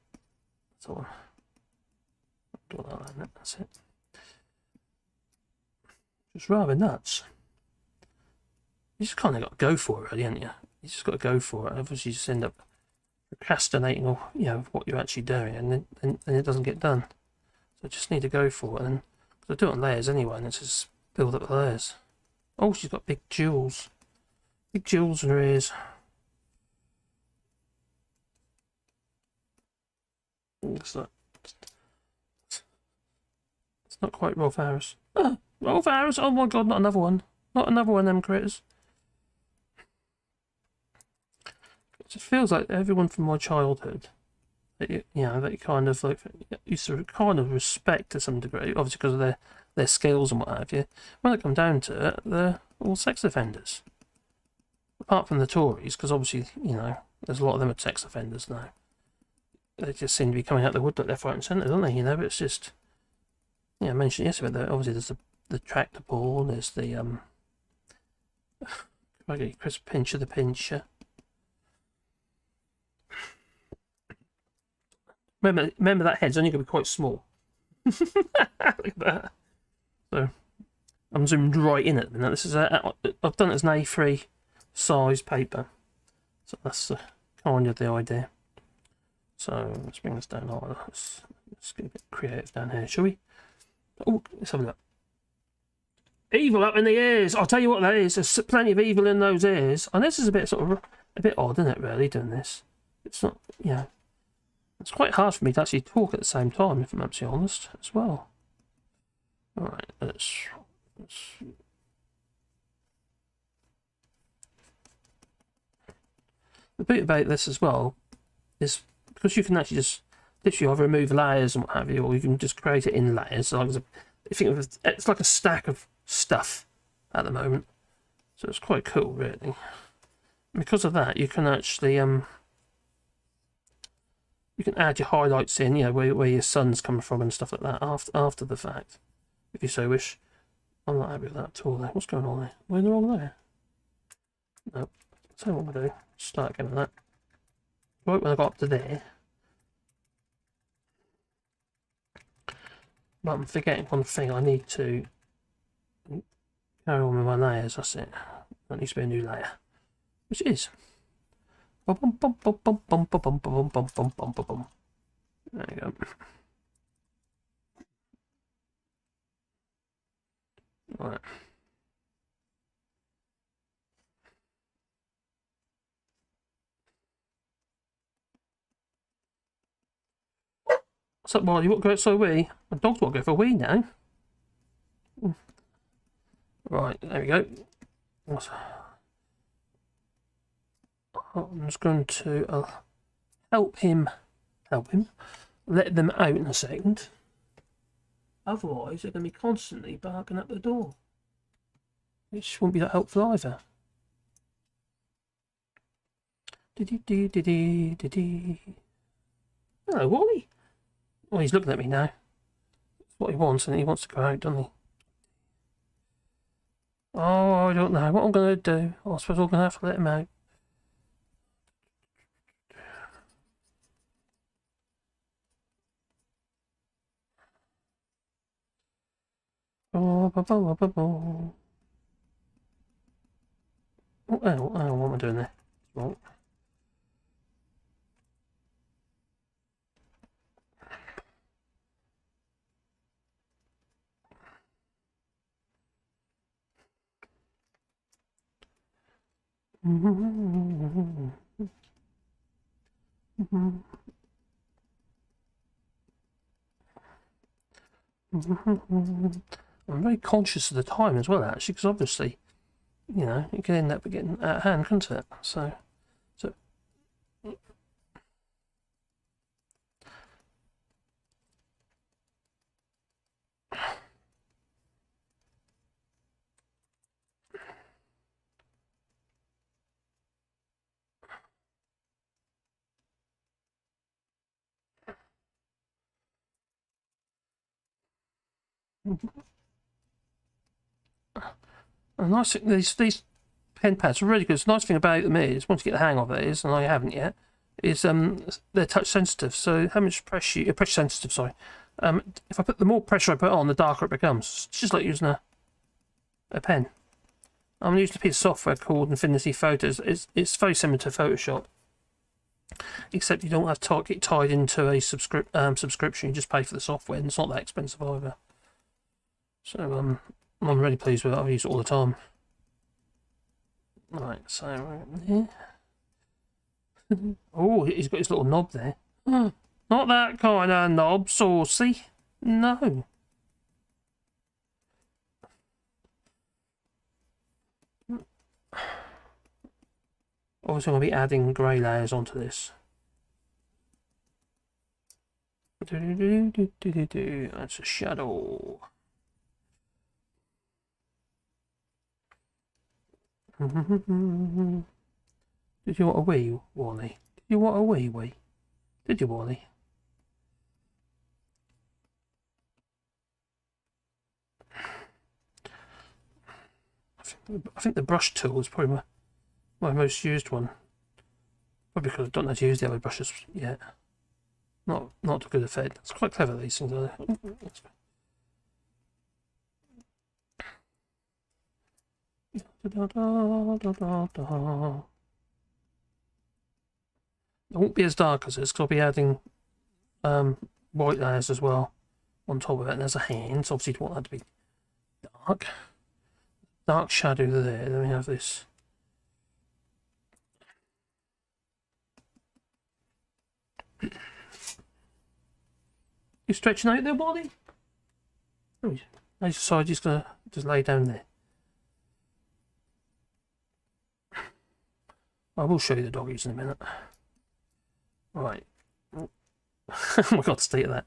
That's all. Do that, that's it. Just rather nuts. You just kind of got to go for it, really, haven't you? You just got to go for it. Otherwise, you just end up procrastinating, or you know, what you're actually doing, and then it doesn't get done. So just need to go for it, and I do it on layers anyway, and it's just build up the layers. Oh, she's got big jewels in her ears. It's not quite Rolf Harris. Ah, Rolf Harris! Oh my God, not another one! Not another one of them critters. It just feels like everyone from my childhood, that you know, that you kind of like used to kind of respect to some degree, obviously because of their skills and what have you. When it comes down to it, they're all sex offenders. Apart from the Tories, because obviously, you know, there's a lot of them are sex offenders now. They just seem to be coming out the woodwork left, right, and centre, don't they? You know, but it's just, yeah, I mentioned yesterday that obviously there's the tractor pull, there's the Chris Pincher the Pincher. Remember that head's only going to be quite small. Look at that. So I'm zoomed right in at the minute. This is I've done it as an A3 size paper, so that's kind of the idea. So let's bring this down. Let's get a bit creative down here, shall we? Oh, let's have a look. Evil up in the ears. I'll tell you what that is. There's plenty of evil in those ears. And this is a bit sort of a bit odd, isn't it? Really doing this. It's not, you know. It's quite hard for me to actually talk at the same time, if I'm absolutely honest, as well. Alright, let's The bit about this as well is because you can actually just literally either remove layers and what have you, or you can just create it in layers. So like it's like a stack of stuff at the moment, so it's quite cool, really. And because of that, you can actually you can add your highlights in, you know, where your sun's coming from and stuff like that after the fact, if you so wish. I'm not happy with that at all. There, what's going on there? Am I in the wrong there? No. So what I'm gonna do? Start again with that. Right when I got up to there. But I'm forgetting one thing. I need to carry on with my layers. That's it. That needs to be a new layer, which it is. There you go. Right. What's up, Molly? You want to go outside a wee? My dogs want to go for a wee now. Right, there we go. I'm just going to help him, let them out in a second. Otherwise, they're going to be constantly barking at the door, which won't be that helpful either. Hello, Wally. Oh, he's looking at me now. That's what he wants, and he wants to go out, doesn't he? Oh, I don't know what I'm going to do. I suppose I'm going to have to let him out. Oh, what am I doing there? Right. I'm very conscious of the time as well, actually, because obviously, you know, it can end up getting out of hand, can't it? So. A nice thing, these pen pads are really good. The nice thing about them is, once you get the hang of it, is, and I haven't yet, is they're touch sensitive. So how much pressure sensitive, sorry. If I put the more pressure I put on, the darker it becomes. It's just like using a pen. I'm using a piece of software called Infinity Photos. It's very similar to Photoshop, except you don't have to get tied into a subscription. You just pay for the software, and it's not that expensive either. So I'm really pleased with it. I use it all the time. Right, so right there. Oh, he's got his little knob there. Not that kind of knob, saucy. No. Obviously, I'm going to be adding grey layers onto this. That's a shadow. Did you want a wee, Wally? Did you want a wee? Did you, Wally? I think the brush tool is probably my most used one. Probably because I don't know how to use the other brushes yet. Not to good effect. It's quite clever, these things, are they? It won't be as dark as this because I'll be adding white layers as well on top of it. And there's a hand, so obviously you want that to be dark shadow there. Then we have this. You stretching out there, Wally? Oh, I decided just gonna just lay down there. I will show you the doggies in a minute. Right. Oh my god, stay at that.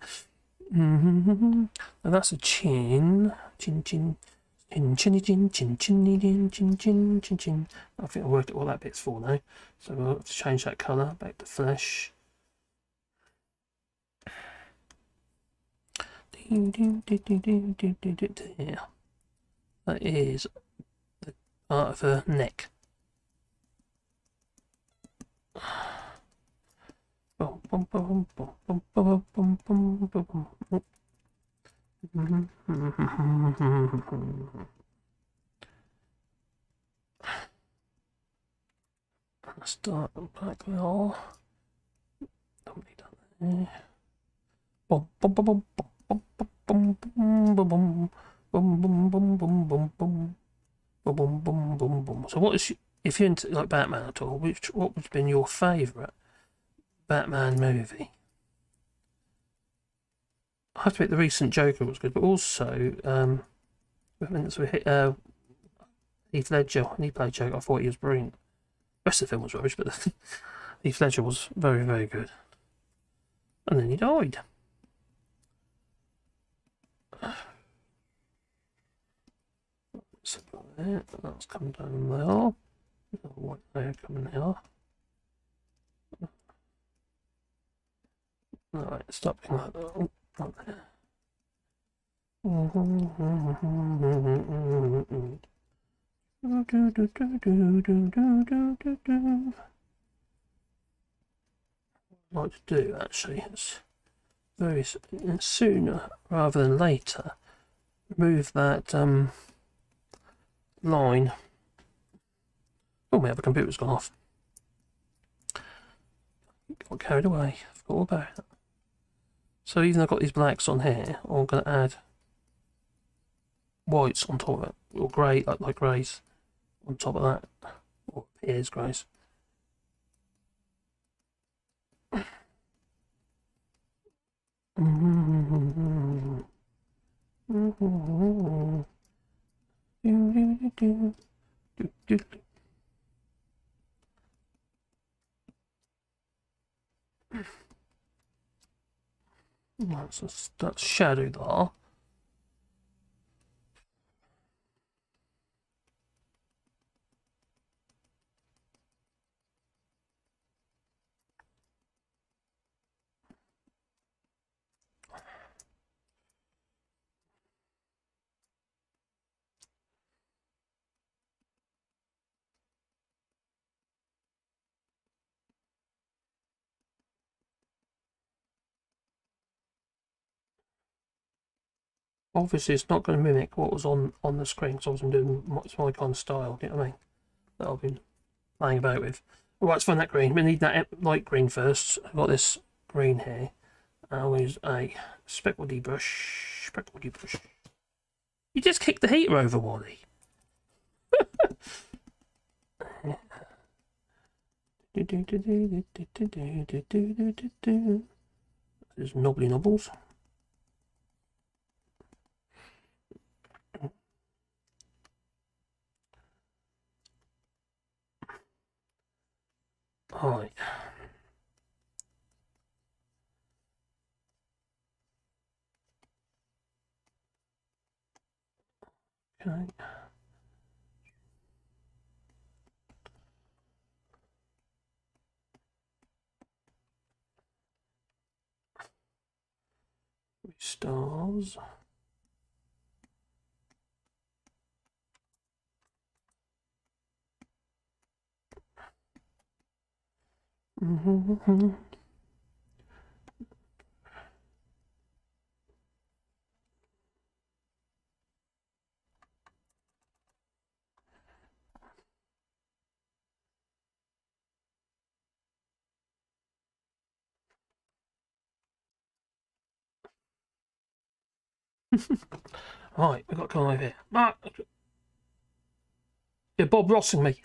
Now that's a chin. Chin, chin. Chin, chinny, chin, chin, chinny, chin, chin, chin, chin, chin. I think I worked out all that bit's for now. So we'll have to change that colour back to flesh. There. That is the part of her neck. Start back there. Don't need that there. Bum bum bum bum bum bum bum bum bum bum bum bum bum bum bum bum bum bum bum. So what is, if you're into like Batman at all, what would have been your favourite Batman movie? I have to admit the recent Joker was good, but also Heath Ledger, when he played Joker, I thought he was brilliant. The rest of the film was rubbish, but Heath Ledger was very, very good. And then he died. So there, that's come down there. White layer coming there. Alright, stop being like that. Oh, right there. What I'd like to do actually is very sooner rather than later remove that line. Oh, my other computer's gone off. Got carried away. I forgot all about it. So even though I've got these blacks on here, I'm going to add whites on top of it, or grey, like greys on top of that, or here's greys. That's shadow there. Obviously, it's not going to mimic what was on the screen because I wasn't doing it's my kind of style. You know what I mean? That I've been playing about with. All right, let's find that green. We need that light green first. I've got this green here. I'll use a speckledy brush. Speckledy brush. You just kicked the heater over, Wally. There's knobbly nobbles. Right. Okay. Stars. Right, we've got to come over here. Mark! You're Bob Rossing me.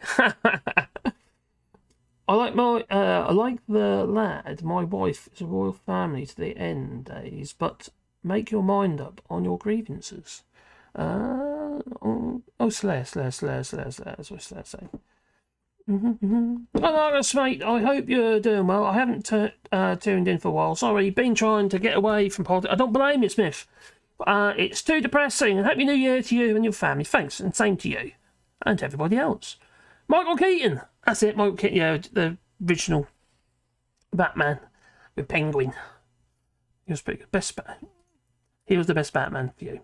I like the lad. My wife is a royal family to the end days, but make your mind up on your grievances. Slayer. That's what Slayer saying. Hello, mate. I hope you're doing well. I haven't tuned in for a while. Sorry, been trying to get away from politics. I don't blame you, Smith. It's too depressing. Happy New Year to you and your family. Thanks, and same to you. And to everybody else. Michael Keaton. That's it, Michael Keaton. Yeah, the original Batman with Penguin. He was pretty good. He was the best Batman for you.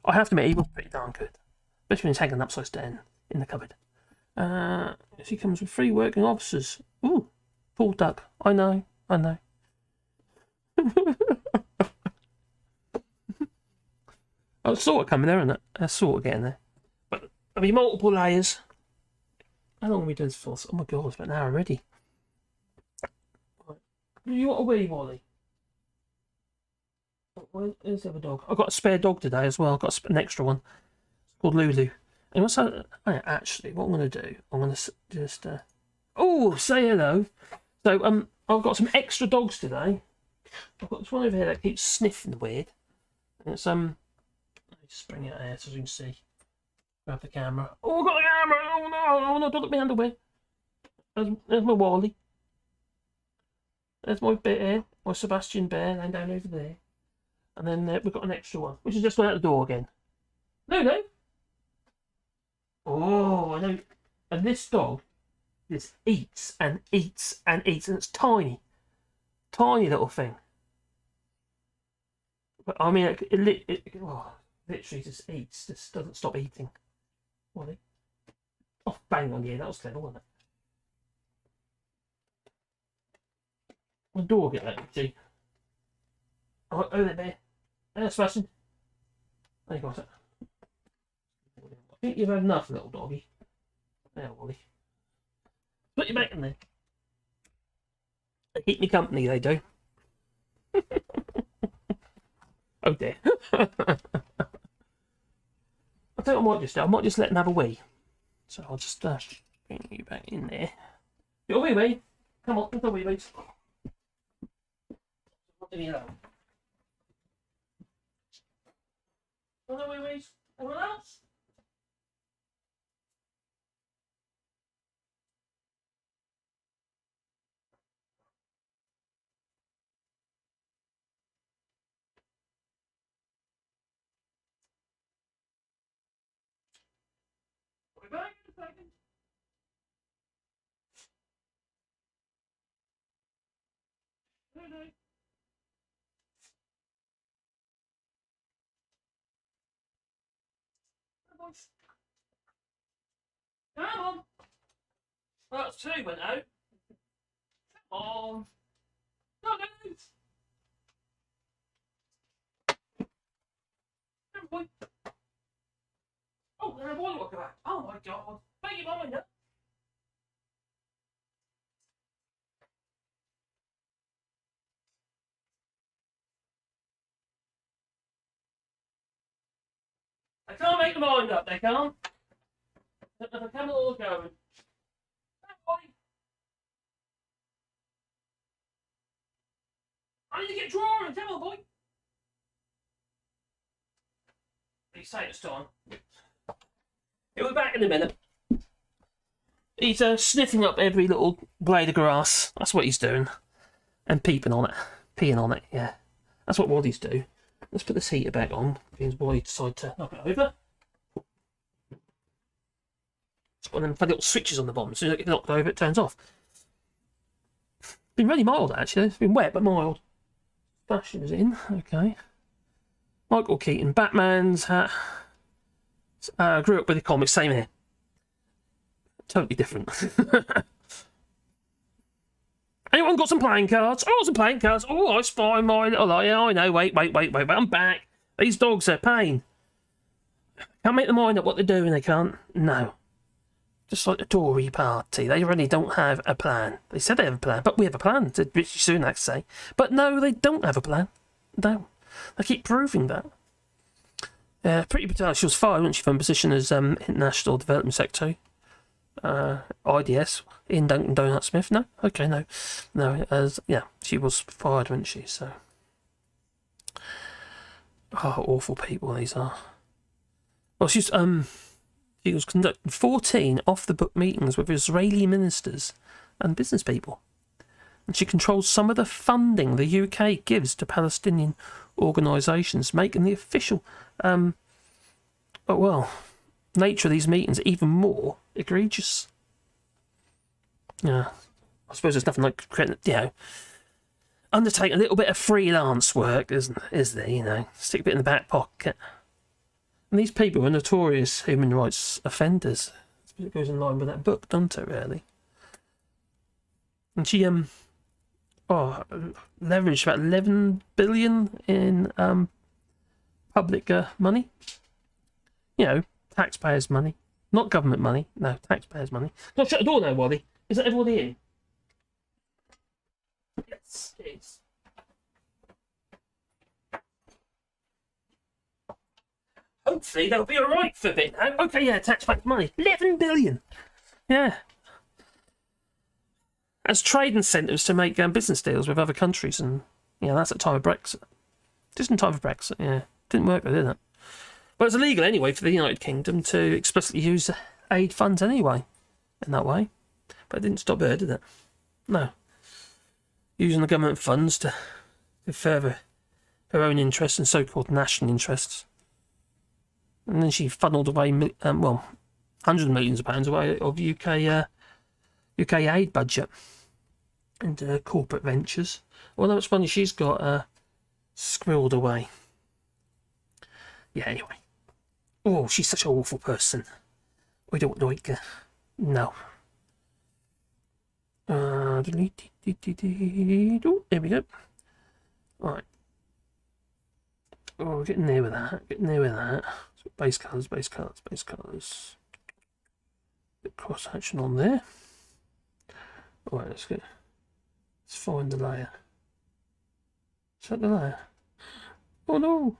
I have to admit, he was pretty darn good. Especially when he's hanging upside down in the cupboard. He comes with 3 working officers. Ooh, poor Duck. I know. I saw it coming there, isn't it? I saw it getting there. But, I mean, multiple layers. How long are we doing this for? Oh my god, it's about an hour already. Right. You want a wee, Wally? Where's the other dog? I've got a spare dog today as well. I've got an extra one. It's called Lulu. And what's that? Actually, what I'm going to do, I'm going to just... Oh, say hello. So, I've got some extra dogs today. I've got this one over here that keeps sniffing weird. And it's, let me just bring it out here so you can see. Grab the camera. Oh, I've got the camera! Oh no, don't look at my underwear. There's my Wally. There's my bear, my Sebastian bear, laying down over there. And then we've got an extra one, which is just went out the door again. No. Oh, I know. And this dog just eats and eats and eats, and it's tiny. Tiny little thing. But I mean, it literally just eats, just doesn't stop eating. Wally. Oh, bang on, yeah, that was clever, wasn't it? The door get let me see. Oh, there, bear. There's Sebastian. There you got it. I think you've had enough, little doggy. There, Wally. Put your back in there. They keep me company, they do. Oh dear. I think I might just let them have a wee. So I'll just bring you back in there. Your wee wee. Come on, let's have a wee wee. What do you know? Other wee wees? Anyone else? We're back in a second. No. Come on. Well, that's 2 went out. Come on. No. Come on, boy. Oh, there's a boy walking back. Oh my god. Make your mind up. They can't make their mind up, they can't. The camera all going. I need to get drawing, come on, boy. He's saying it's time. He'll be back in a minute. He's sniffing up every little blade of grass. That's what he's doing. And peeping on it. Peeing on it, yeah. That's what Waddies do. Let's put this heater back on. Because Waddy decided to knock it over. It's one of them funny little switches on the bottom. As soon as it gets knocked over, it turns off. It's been really mild, actually. It's been wet, but mild. Fashion is in. Okay. Michael Keaton. Batman's hat. Grew up with the comics. Same here. Totally different. Anyone got some playing cards? Oh, some playing cards. Oh, I spy my little eye. Yeah, I know. Wait. I'm back. These dogs are a pain. Can't make their mind up what they're doing. They can't. No. Just like the Tory party. They really don't have a plan. They said they have a plan, but we have a plan, did Rishi Sunak say. But no, they don't have a plan. No. They keep proving that. Priti Patel, she was fired, wasn't she, from position as International Development Secretary. IDS in Dunkin' Donut Smith. No, okay, no. Yeah, she was fired, wasn't she? So, awful people these are. Well, she's She was conducting 14 off-the-book meetings with Israeli ministers and business people. And she controls some of the funding the UK gives to Palestinian organisations, making the official, nature of these meetings even more egregious. Yeah, I suppose there's nothing like, undertake a little bit of freelance work, is there? Stick a bit in the back pocket. And these people are notorious human rights offenders. It goes in line with that book, doesn't it, really? And she leveraged about 11 billion in public money. Taxpayers' money. Not government money. No, taxpayers' money. Not shut the door now, Wally. Is that everybody in? Yes, it is. Hopefully they'll be alright for a bit now. Okay, yeah, taxpayers' money. 11 billion. Yeah. As trade incentives to make business deals with other countries, and that's at the time of Brexit. Just in time of Brexit, yeah. Didn't work, did it? But it's illegal anyway for the United Kingdom to explicitly use aid funds anyway, in that way. But it didn't stop her, did it? No. Using the government funds to further her own interests and so-called national interests. And then she funneled away, hundreds of millions of pounds away of UK aid budget into corporate ventures. Although it's funny, she's got squirreled away. Yeah, anyway. Oh, she's such an awful person. We don't like her. No. Oh, there we go. Right. Oh, getting there with that. So base colours. Bit cross action on there. Alright, let's find the layer. Is that the layer? Oh no!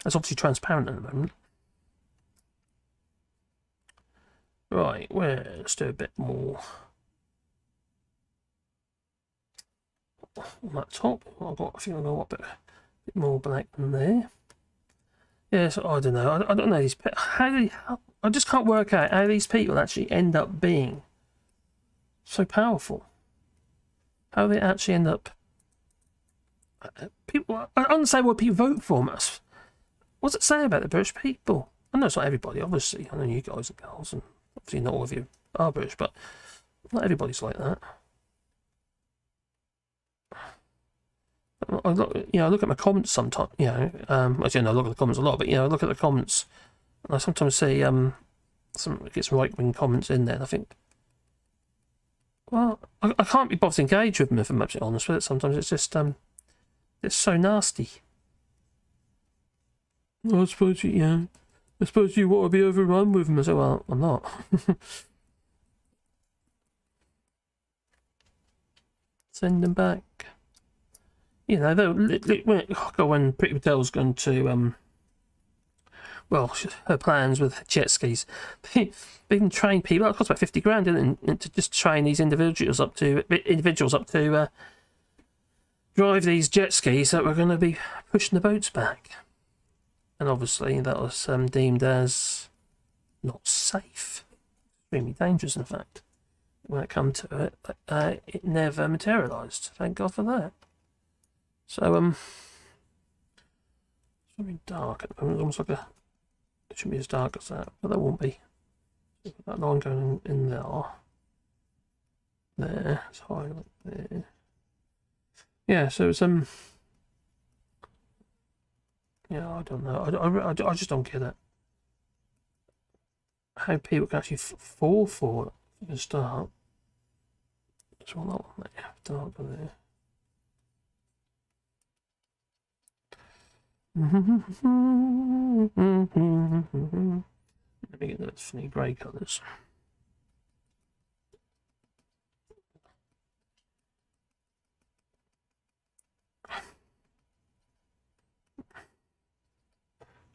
That's obviously transparent at the moment. Right, let's do a bit more on that top. I think I've got a bit more black than there. Yeah, so I don't know. I don't know these. I just can't work out how these people actually end up being so powerful. How they actually end up. People. I don't understand why people vote for them. What's it say about the British people? I know it's not everybody, obviously. I know you guys and girls, and obviously not all of you are British, but not everybody's like that. I look at my comments sometimes. Actually, I look at the comments a lot, but I look at the comments, and I sometimes see get some right-wing comments in there, and I think, well, I can't be bothered to engage with them if I'm absolutely honest with it. Sometimes it's just it's so nasty. I suppose you want to be overrun with them. I say, well, I'm not. Send them back. When Pretty Patel's going to, her plans with jet skis, they can train people. It costs about 50 grand, didn't it? To just train these individuals up to drive these jet skis that were going to be pushing the boats back. And obviously that was deemed as not safe, extremely dangerous, in fact. When it come to it, but it never materialised. Thank God for that. So it's very dark at the moment. Almost like it shouldn't be as dark as that, but that won't be. That line going in there. There, it's highlight there. Yeah, so it's I don't know. I just don't get it. How people can actually fall for it from the start. Just want that one there, darker there. Let me get those funny grey colours.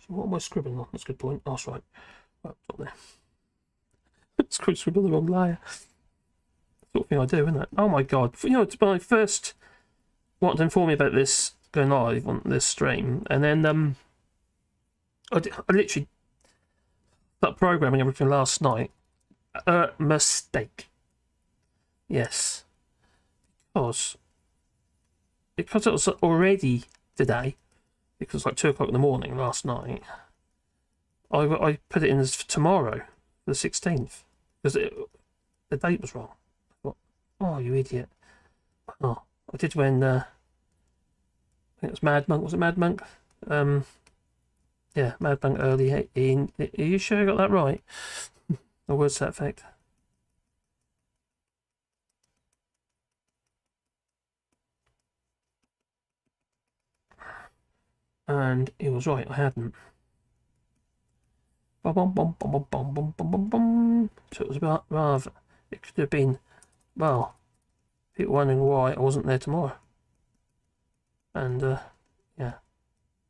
So what am I scribbling on? That's a good point. Oh, that's right. Right, it's not there. Scribble the wrong layer. Sort of thing I do, isn't it? Oh my god. It's my first wanted to inform me about this going live on this stream, and then I literally started programming everything last night. A mistake. Yes. Because it was already today, because it was like 2 o'clock in the morning last night, I put it in as for tomorrow, the 16th, because the date was wrong. What? Oh, you idiot. Oh, I did when, I think it was Mad Monk, was it Mad Monk? Yeah, Mad Monk early in. Are you sure I got that right? Or words to that effect? And he was right, I hadn't. So it was about rather. It could have been, well, people wondering why I wasn't there tomorrow. And yeah,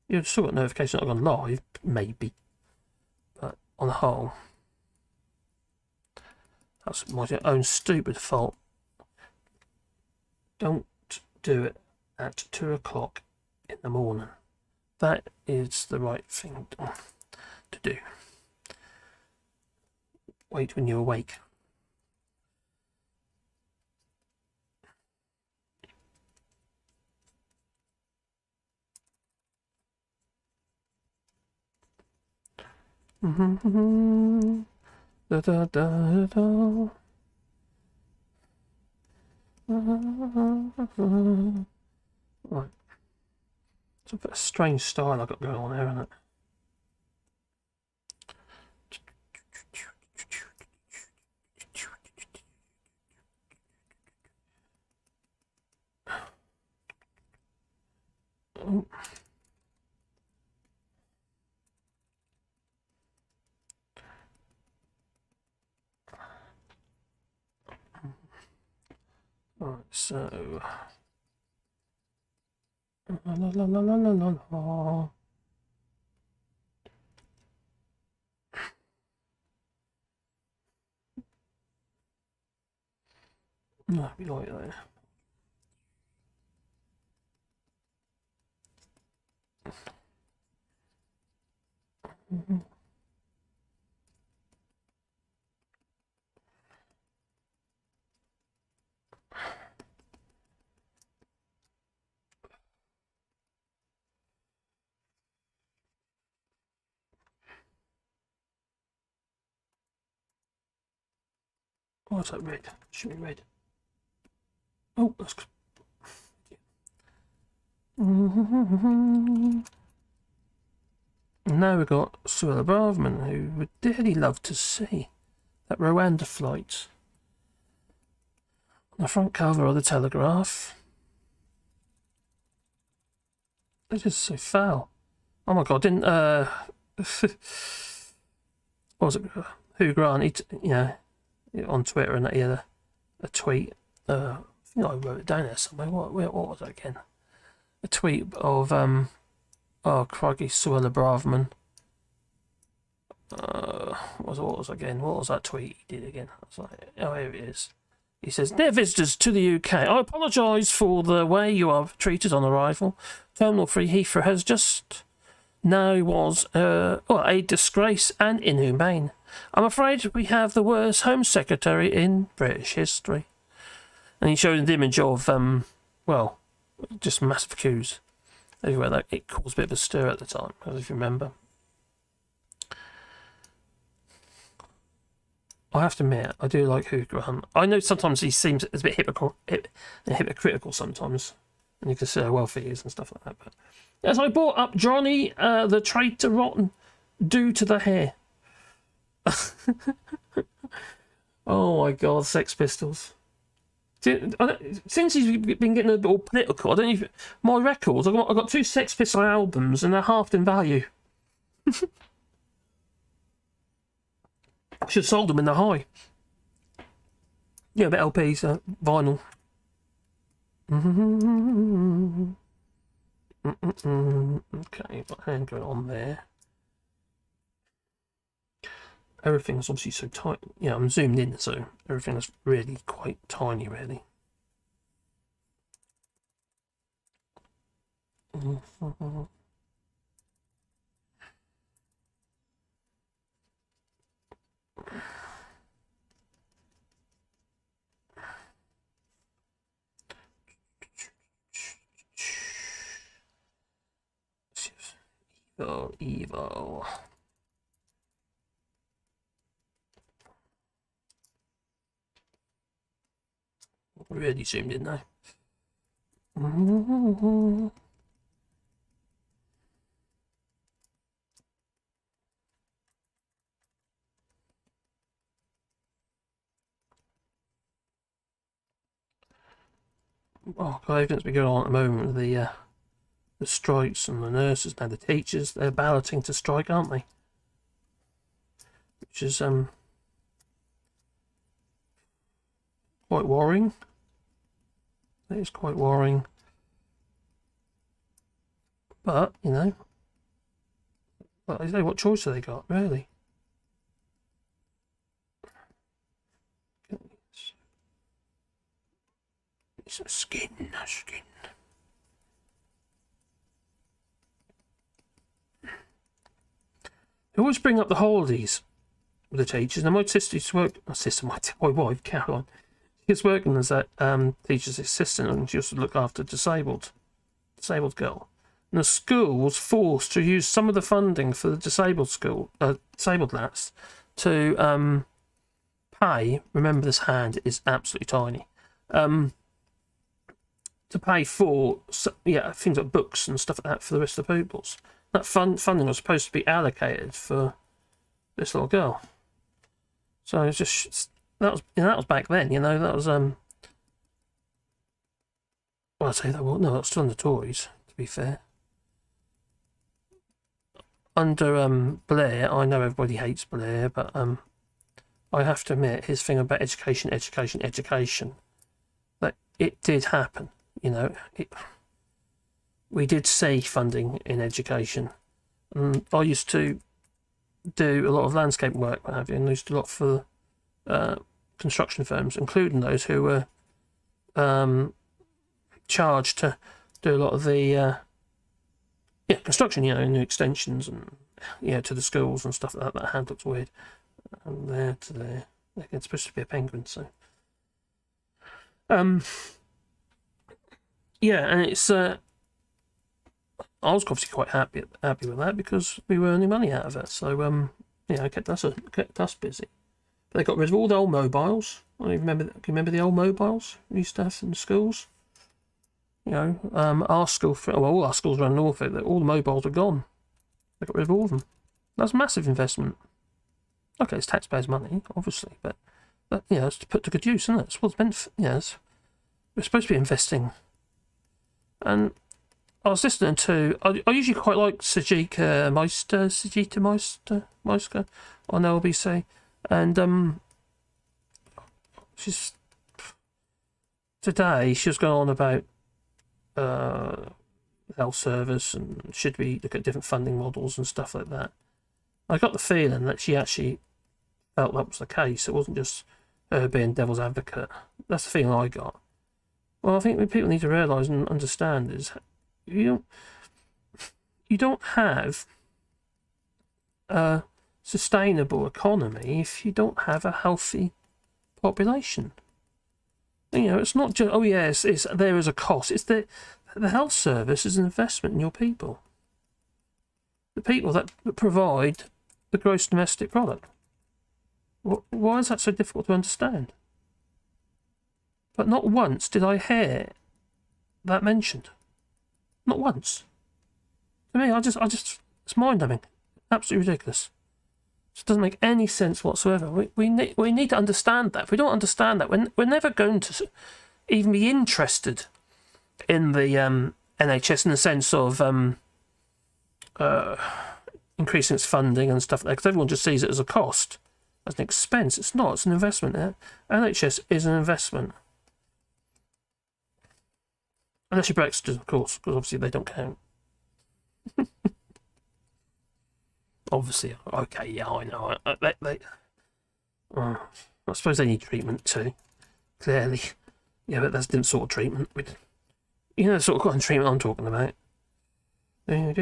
you've still got notification that I've gone live, maybe, but on the whole, that's my own stupid fault. Don't do it at 2 o'clock in the morning. That is the right thing to do. Wait when you're awake. Da, da, da, da. Right. It's a bit of strange style I've got going on there, isn't it? Right, so la la la la la la la. No, be like that. Oh, is that red? Should be red. Oh, that's good. Now we've got Suella Braverman, who would dearly love to see that Rwanda flight on the front cover of the Telegraph. They're just so foul. Oh my god, didn't what was it? Hugh Grant, on Twitter, and he had a tweet. I think I wrote it down there somewhere. What was it again? A tweet of oh crikey, Suella Braverman. What was that tweet he did again? I was like, oh, here it is. He says, "Dear visitors to the UK, I apologise for the way you are treated on arrival. Terminal 3 Heathrow has just now was a disgrace and inhumane. I'm afraid we have the worst Home Secretary in British history." And he showed an image of, well, just massive queues everywhere. That it caused a bit of a stir at the time, if you remember. I have to admit, I do like Hugh Grant. I know sometimes he seems a bit hypocritical sometimes, and you can see how wealthy he is and stuff like that. But as I brought up Johnny, the traitor rotten, due to the hair. Oh my God, Sex Pistols. Since he's been getting a bit all political, I don't even. My records, I've got 2 Sex Pistol albums, and they're halved in value. I should have sold them in the high. Yeah, but LPs, vinyl. Okay, got a hand going on there. Everything's obviously so tight. Yeah, I'm zoomed in, so everything's really quite tiny, really. Evil. Really zoomed in though. Oh, God, everything's been going on at the moment with the strikes and the nurses now, the teachers, they're balloting to strike, aren't they? Which is quite worrying. It is quite worrying. But, you know, like I say, what choice have they got, really? It's a skin. They always bring up the holidays with the teachers. Now, my sister used to work, my wife, Caroline, she was working as a teacher's assistant, and she used to look after disabled girl. And the school was forced to use some of the funding for the disabled lads to pay. Remember, this hand is absolutely tiny. To pay for things like books and stuff like that for the rest of the pupils. That funding was supposed to be allocated for this little girl. So it's just that was back then. You know, that was well, I say that. Well, no, that's still under Tories. To be fair, under Blair, I know everybody hates Blair, but I have to admit his thing about education, that it did happen. You know, we did see funding in education. I used to do a lot of landscape work, what have you, and I used to do a lot for construction firms, including those who were charged to do a lot of the construction, you know, new extensions and to the schools and stuff like that. That hand looks weird. And there to there. It's supposed to be a penguin, so and it's I was obviously quite happy with that because we were earning money out of it. So it kept us busy. But they got rid of all the old mobiles. I remember. Can you remember the old mobiles we used to have in the schools? You know, our school, all our schools around Norfolk, all the mobiles were gone. They got rid of all of them. That's a massive investment. Okay, it's taxpayers' money, obviously, but it's to put to good use, isn't it? It's what's meant for. We're supposed to be investing. And I was listening to. I usually quite like Sajika Meister on LBC, and she's today she was going on about health service and should we look at different funding models and stuff like that. I got the feeling that she actually felt that was the case. It wasn't just her being devil's advocate. That's the feeling I got. Well, I think what people need to realise and understand is you don't have a sustainable economy if you don't have a healthy population. It's not just it's there is a cost. It's the health service is an investment in your people. The people that provide the gross domestic product. Why is that so difficult to understand? But not once did I hear that mentioned. Not once. To me, I just it's mind-numbing. Absolutely ridiculous. It doesn't make any sense whatsoever. We need to understand that. If we don't understand that, we're never going to even be interested in the NHS in the sense of increasing its funding and stuff like that, because everyone just sees it as a cost, as an expense. It's not. It's an investment. NHS is an investment. Unless you're Brexit, of course, because obviously they don't count. Obviously, okay, yeah, I know. I suppose they need treatment too, clearly. Yeah, but that's different sort of treatment. The sort of kind of treatment I'm talking about. I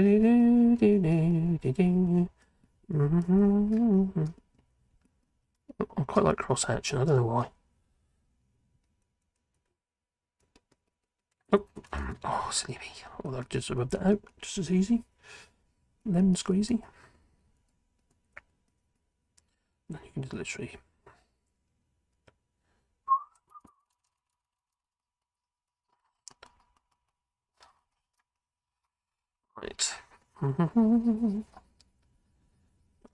quite like cross-hatching, I don't know why. Oh, silly me. Well, I've just rubbed that out just as easy. lemon squeezy. You can just literally. Right.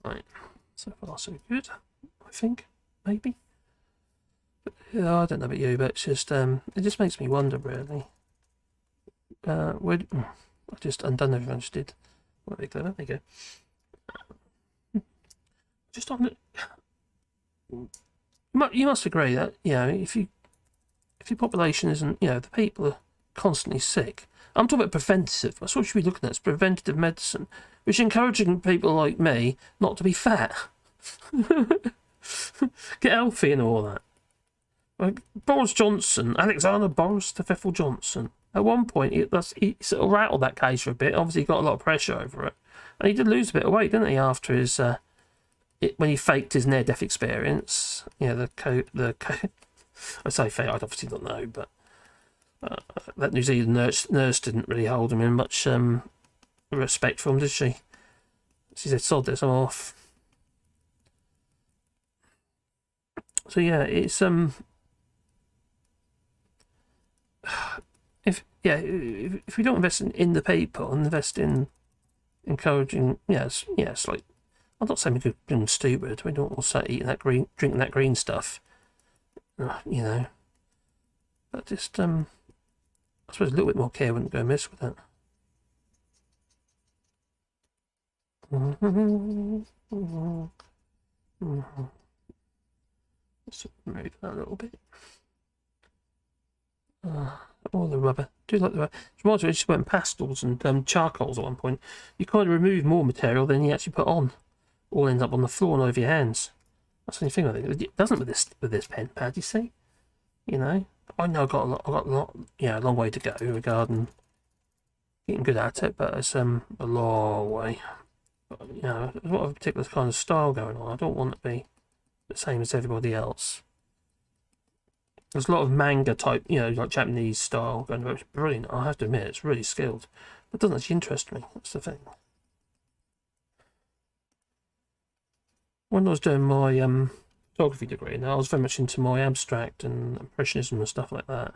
Right. So far, so good. I think, maybe. But, yeah, I don't know about you, but it's just it just makes me wonder, really. Where I just undone everything I just did. Well, there you go. Just on the. You must agree that if your population isn't, the people are constantly sick. I'm talking about preventative. That's what we should be looking at. It's preventative medicine, which is encouraging people like me not to be fat, get healthy, and all that. Like Boris Johnson, Alexander Boris the Feffel Johnson. At one point, he sort of rattled that case for a bit. Obviously, he got a lot of pressure over it, and he did lose a bit of weight, didn't he? After his when he faked his near-death experience, I say fake. I obviously don't know, but that New Zealand nurse didn't really hold him in much respect for him, did she? She said, "Sod this, I'm off." So yeah, it's if we don't invest in the people and invest in encouraging, yes, like, I'm not saying we're being stupid. We don't all start eating that green, drinking that green stuff, but just I suppose a little bit more care wouldn't go amiss with that. Let's move that a little bit. All the rubber. Do like the rubber. It reminds me, I just went pastels and charcoals at one point. You kind of remove more material than you actually put on. All ends up on the floor and over your hands. That's the only thing I think. It doesn't with this pen pad, you see. I know I've got a long way to go regarding getting good at it, but it's a long way. But, there's not a particular kind of style going on. I don't want to be the same as everybody else. There's a lot of manga type, like Japanese style going on. It's brilliant. I have to admit, it's really skilled. But it doesn't actually interest me. That's the thing. When I was doing my photography degree, now I was very much into my abstract and impressionism and stuff like that.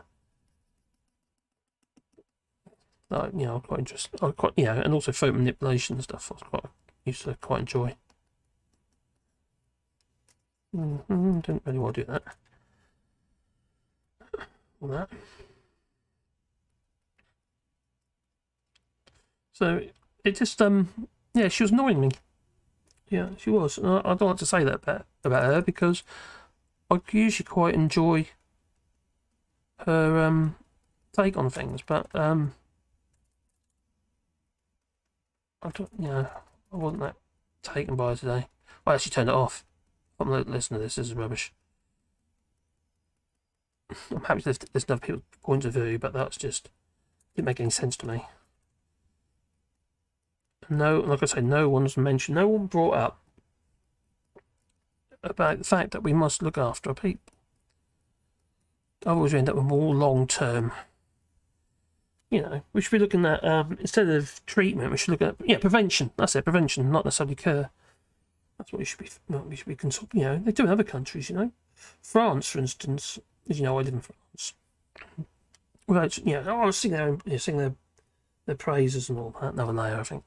I'm quite interested. And also photo manipulation and stuff. I used to quite enjoy. Don't really want to do that. All that. So it just she was annoying me. Yeah, she was. And I don't like to say that about her because I usually quite enjoy her take on things, but I don't. I wasn't that taken by her today. I actually turned it off. I'm not listening to this. This is rubbish. I'm happy to listen to other people's points of view, but that's just didn't make any sense to me. No, like I say, no one brought up about the fact that we must look after our people. Otherwise, we end up with more long-term. We should be looking at instead of treatment, we should look at prevention. That's it, prevention, not necessarily cure. That's what we should be consulting. They do in other countries. France, for instance. As you know, I live in France. Without, I sing their praises and all that. Another layer, I think.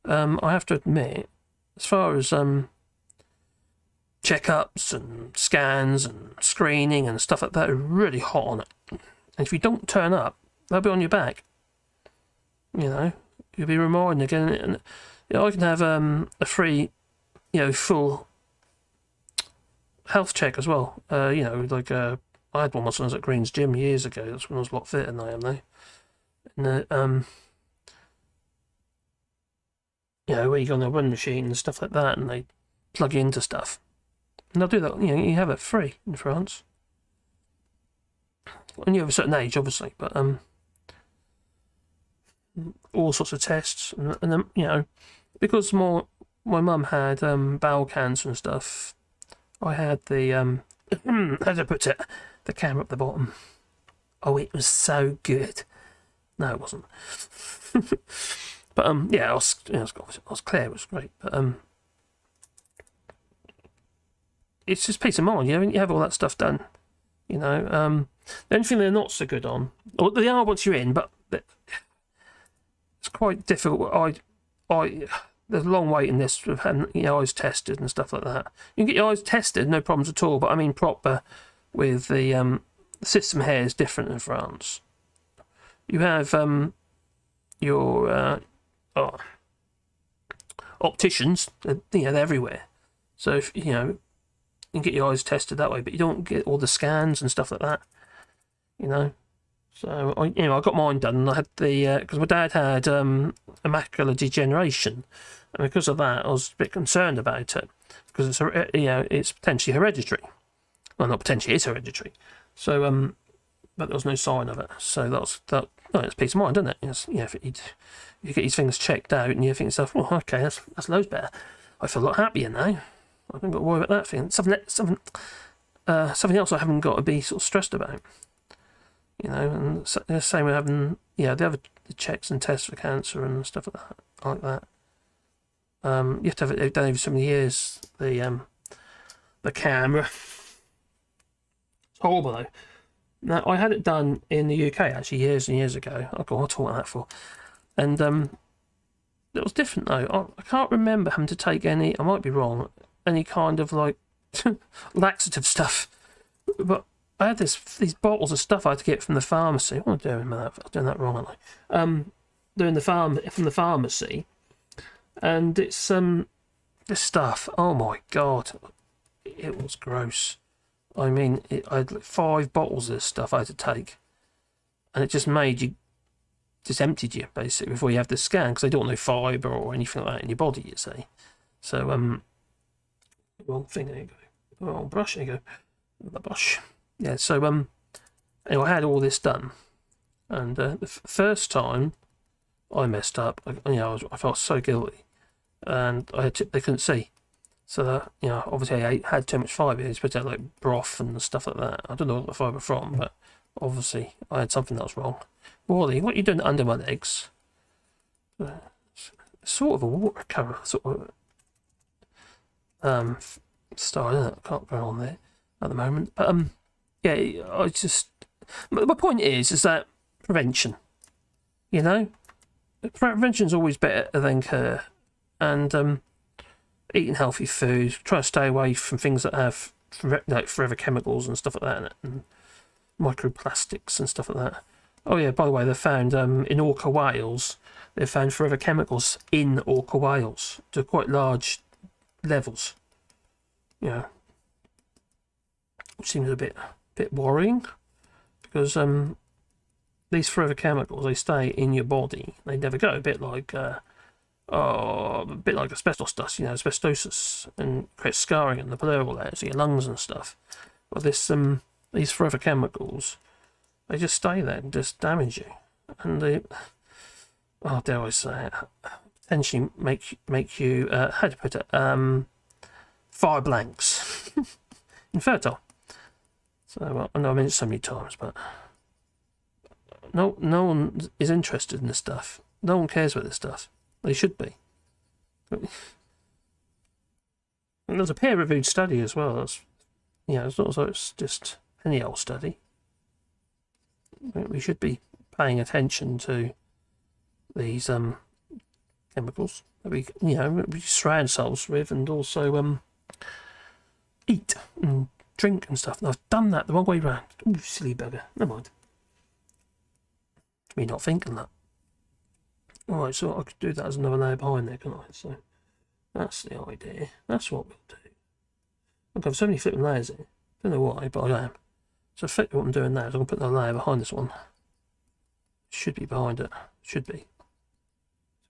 I have to admit, as far as checkups and scans and screening and stuff like that, are really hot on it. And if you don't turn up, they'll be on your back. You'll be reminded again. And I can have a free, full health check as well. I had one when I was at Green's Gym years ago. That's when I was a lot fitter than I am now. And where you go on the run machine and stuff like that, and they plug you into stuff. And they'll do that. You have it free in France. When you have a certain age, obviously, but all sorts of tests, and then because my mum had bowel cancer and stuff, I had the how do I put it? The camera up the bottom. Oh, it was so good. No, it wasn't. But yeah, I was clear. It was great. But it's just peace of mind. You know, you have all that stuff done. You know, the only thing they're not so good on, or they are once you're in, but it's quite difficult. There's a long wait in this with having your eyes tested and stuff like that. You can get your eyes tested, no problems at all. But I mean, proper with the system here is different in France. You have your opticians. They're everywhere. So if, you can get your eyes tested that way, but you don't get all the scans and stuff like that. You know. So I got mine done, and I had the because my dad had macular degeneration, and because of that, I was a bit concerned about it because it's potentially hereditary. Well, not potentially, it's hereditary. So but there was no sign of it. So that. Oh, it's peace of mind, isn't it? It's, if you get these things checked out, and you think to yourself, "Oh, okay, that's loads better. I feel a lot happier now. I haven't got to worry about that thing. Something else I haven't got to be sort of stressed about." You know, and the same with having, the other checks and tests for cancer and stuff like that. You have to have it done every so many years. The camera. It's horrible though. Now I had it done in the UK actually years and years ago. Oh God, I'll talk about that for. And it was different though. I can't remember having to take any. I might be wrong. Any kind of like laxative stuff, but I had these bottles of stuff I had to get from the pharmacy. What am I doing with that? I'm doing that wrong, aren't I? Doing from the pharmacy, and it's this stuff. Oh my God, it was gross. I mean, I had like 5 bottles of this stuff I had to take, and it just emptied you basically before you have the scan because they don't want no fibre or anything like that in your body. You see, so wrong thing. There you go. Wrong brush. There you go. The brush. Yeah, so anyway, I had all this done, and the first time I messed up, I felt so guilty, and they couldn't see, so obviously I had too much fibre. It's supposed to have like broth and stuff like that. I don't know what the fibre from, but obviously I had something that was wrong. Wally, what are you doing under my legs? Sort of a watercolour sort of style, isn't it? I can't go on there at the moment, but yeah, my point is that prevention, prevention's always better than cure, and eating healthy food, trying to stay away from things that have like forever chemicals and stuff like that, and microplastics and stuff like that. Oh yeah, by the way, they found in orca whales, they found forever chemicals in orca whales to quite large levels, which seems a bit worrying, because these forever chemicals, they stay in your body, they never go. A bit like asbestos dust, asbestosis, and creates scarring in the pleural layers of your lungs and stuff. But these forever chemicals, they just stay there and just damage you, and they, dare I say it, potentially make you how to put it, fire blanks, infertile. So I know I mentioned so many times, but no one is interested in this stuff. No one cares about this stuff. They should be. And there's a peer-reviewed study as well. It's not as though it's just any old study. We should be paying attention to these chemicals that we surround ourselves with, and also eat and drink and stuff. And I've done that the wrong way round. Ooh, silly bugger. Never mind. Me not thinking that. Alright, so I could do that as another layer behind there, can't I? So that's the idea. That's what we'll do. I've got so many flipping layers here. Don't know why, but I am. So effectively what I'm doing now is I'm going to put the layer behind this one. Should be behind it. Should be.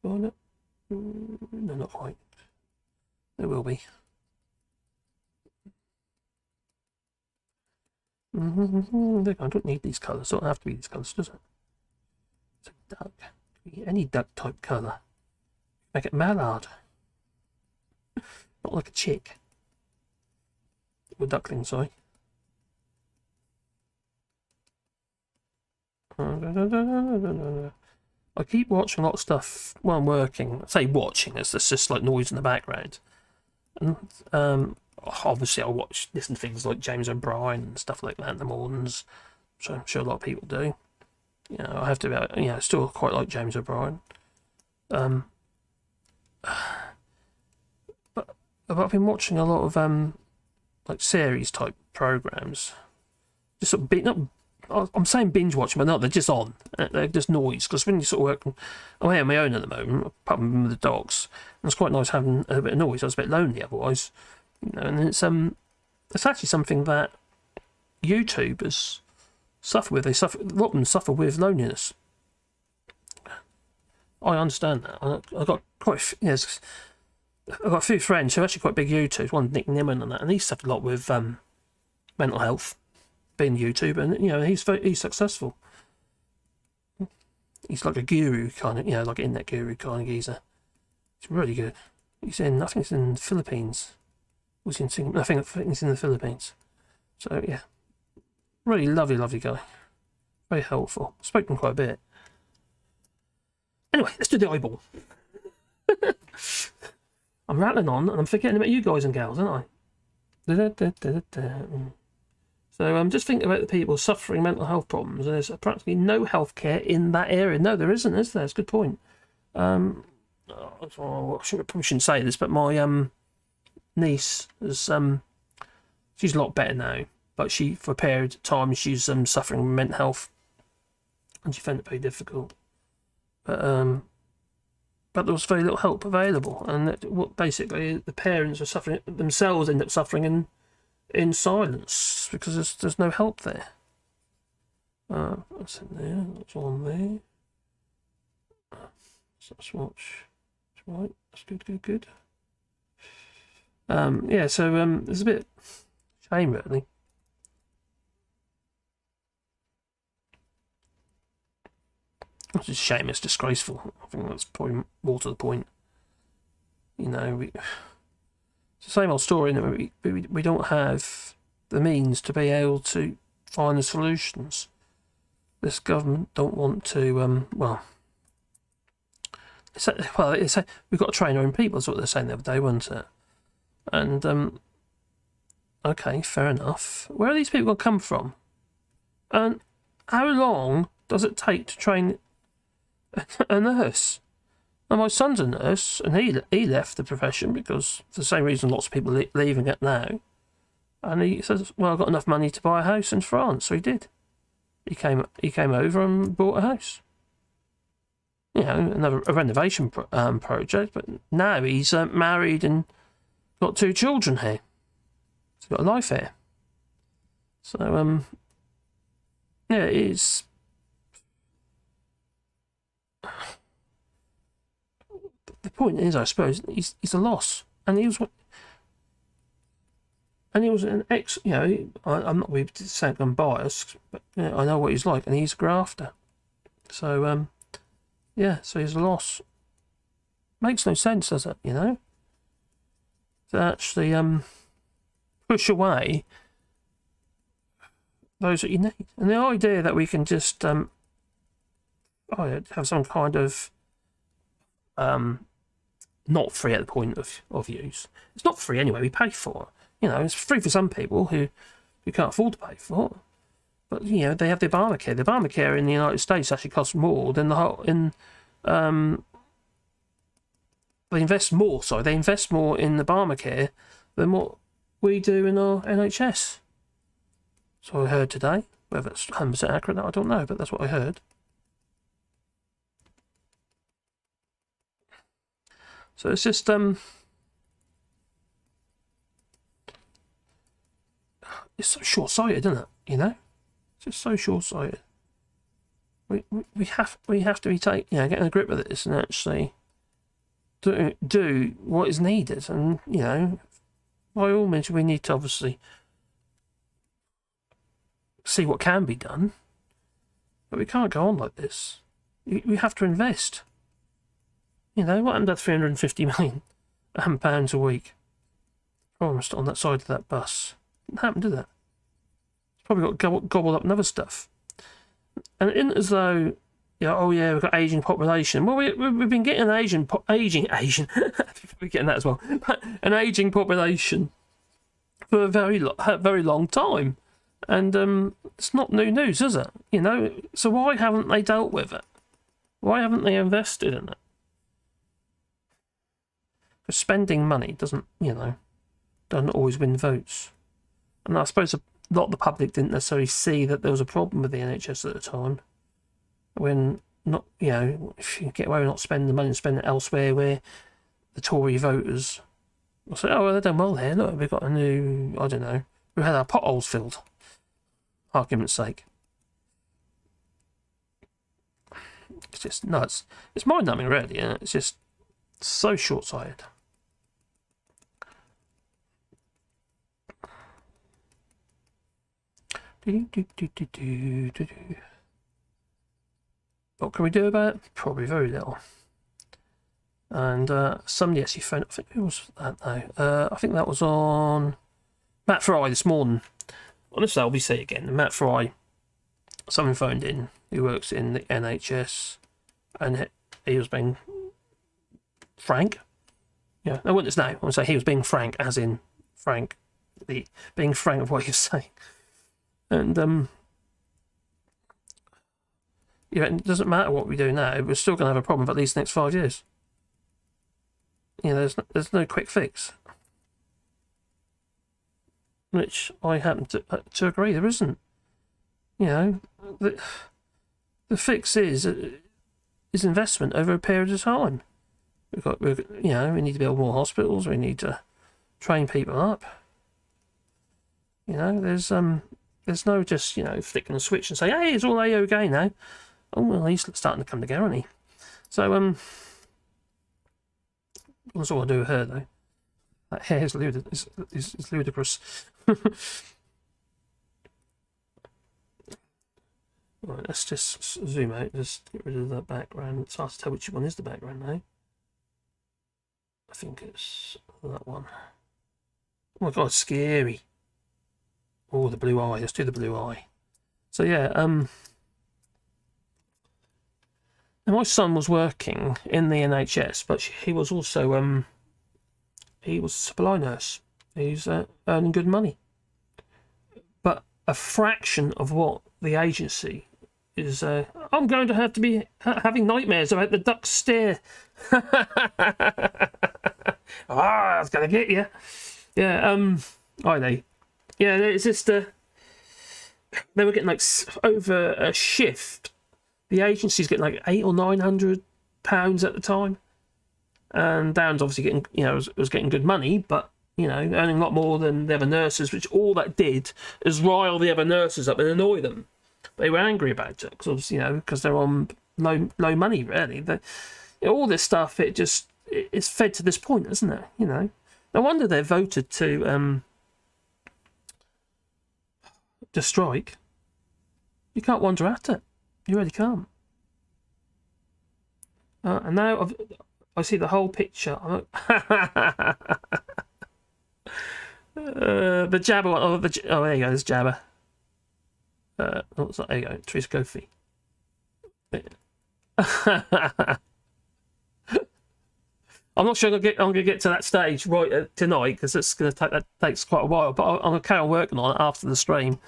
Behind it? No, not quite. There will be. I don't need these colours. It don't have to be these colours, does it? It's a duck. Any duck type colour. Make it mallard. Not like a chick. Or duckling, sorry. I keep watching a lot of stuff while I'm working. I say watching, it's just like noise in the background. And obviously I listen to things like James O'Brien and stuff like that in the mornings, which I'm sure a lot of people do. You know, I have to, you know, still quite like James O'Brien. But I've been watching a lot of like series type programs. Just sort of not, I'm saying binge watching, but no, they're just on. They're just noise, because when you sort of work, I'm here on my own at the moment, apart from with the dogs, and it's quite nice having a bit of noise. I was a bit lonely otherwise, you know. And it's actually something that YouTubers suffer with. A lot of them suffer with loneliness. I understand that. I've got quite I've got a few friends who are actually quite big YouTubers. One Nick Nimmin and that, and he suffered a lot with mental health, being a YouTuber, and you know he's successful. He's like a guru kind of, you know, like an internet guru kind of geezer. He's really good. I think he's in the Philippines. Was he in Singapore? I think he's in the Philippines. So yeah, really lovely guy. Very helpful. Spoke to him quite a bit. Anyway, let's do the eyeball. I'm rattling on and I'm forgetting about you guys and gals, aren't I? So I'm just thinking about the people suffering mental health problems. There's practically no healthcare in that area. No, there isn't, is there? It's a good point. I probably shouldn't say this, but my niece is she's a lot better now. But for a period of time, she's suffering from mental health, and she found it very difficult. But there was very little help available, and basically the parents are suffering themselves, end up suffering in silence because there's no help there. What's in there? What's on there? So let's watch. That's right. That's good. Yeah. So there's a bit shame really. It's a shame. It's disgraceful. I think that's probably more to the point. You know, it's the same old story. We don't have the means to be able to find the solutions. This government don't want to. We've got to train our own people. That's what they're saying the other day, wasn't it? And okay, fair enough. Where are these people going to come from? And how long does it take to train a nurse? And my son's a nurse, and he left the profession because for the same reason lots of people are leaving it now. And he says, "Well, I've got enough money to buy a house in France," so he did. He came over and bought a house. You know, a renovation project. But now he's married and got 2 children here. He's got a life here. So yeah, it is. The point is, I suppose, he's a loss, and he was an ex. You know, I'm not really saying I'm biased, but you know, I know what he's like, and he's a grafter. So yeah, so he's a loss. Makes no sense, does it? You know, to actually push away those that you need, and the idea that we can just have some kind of not free at the point of use. It's not free anyway. We pay for it. You know, it's free for some people who can't afford to pay for it. But you know, they have the Obamacare. The Obamacare in the United States actually costs more than the whole they invest more. Sorry, they invest more in the Obamacare than what we do in our NHS. So I heard today. Whether it's 100% accurate, I don't know, but that's what I heard. So it's just it's so short-sighted, isn't it? You know, it's just so short-sighted. We have to be getting a grip with this and actually do what is needed. And you know, by all means, we need to obviously see what can be done, but we can't go on like this. We have to invest. You know, what happened to £350 million pounds a week promised on that side of that bus? Didn't happen, did it? It's probably got gobbled up in other stuff. And it isn't as though Yeah, oh yeah, we've got aging population. Well, we've been getting an aging. We're getting that as well. An aging population for a very long time, and it's not new news, is it? You know, so why haven't they dealt with it? Why haven't they invested in it? Because spending money doesn't always win votes, and I suppose a lot of the public didn't necessarily see that there was a problem with the NHS at the time. When if you get away with not spending the money and spend it elsewhere, where the Tory voters will say, "Oh, well, they've done well here. Look, we've got a new, I don't know, we had our potholes filled." Argument's sake, it's just nuts. It's mind-numbing, really. Yeah? It's just so short-sighted. What can we do about it? Probably very little. And somebody actually phoned. I think it was that now. I think that was on Matt Fry this morning. Honestly, I'll be saying again. Matt Fry. Someone phoned in who works in the NHS, and he was being frank. Yeah, I wouldn't say. I want to say he was being frank, as in frank, being frank of what he was saying, and it doesn't matter what we do now. We're still going to have a problem for at least the next 5 years. There's no quick fix. Which I happen to agree there isn't. The fix is investment over a period of time. We need to build more hospitals. We need to train people up. There's no just flicking a switch and say, hey, it's all okay now. Oh, well, he's starting to come together, isn't he? So that's all I do with her though. That hair is ludicrous. Right, let's just zoom out, just get rid of that background. It's hard to tell which one is the background now. I think it's that one. Oh my god, scary. Oh, the blue eye. Let's do the blue eye. So yeah, and my son was working in the NHS, but he was also he was a supply nurse. He's earning good money, but a fraction of what the agency is. I'm going to have to be having nightmares about the duck stare. I was going to get you. Yeah. I know. Yeah, it's just they were getting like over a shift. The agency's getting like £800 or £900 at the time, and Down's obviously getting, was getting good money, but earning a lot more than the other nurses. Which all that did is rile the other nurses up and annoy them. They were angry about it because they're on low money. Really, all this stuff it's fed to this point, isn't it? No wonder they voted to strike. You can't wonder at it. You really can't. And now I see the whole picture. The Jabber one. Oh, there you go. There's Jabber. There you go. Teresa Kofi. I'm not sure I'm gonna get to that stage right tonight, because it's gonna that takes quite a while. But I'm gonna carry on working on it after the stream.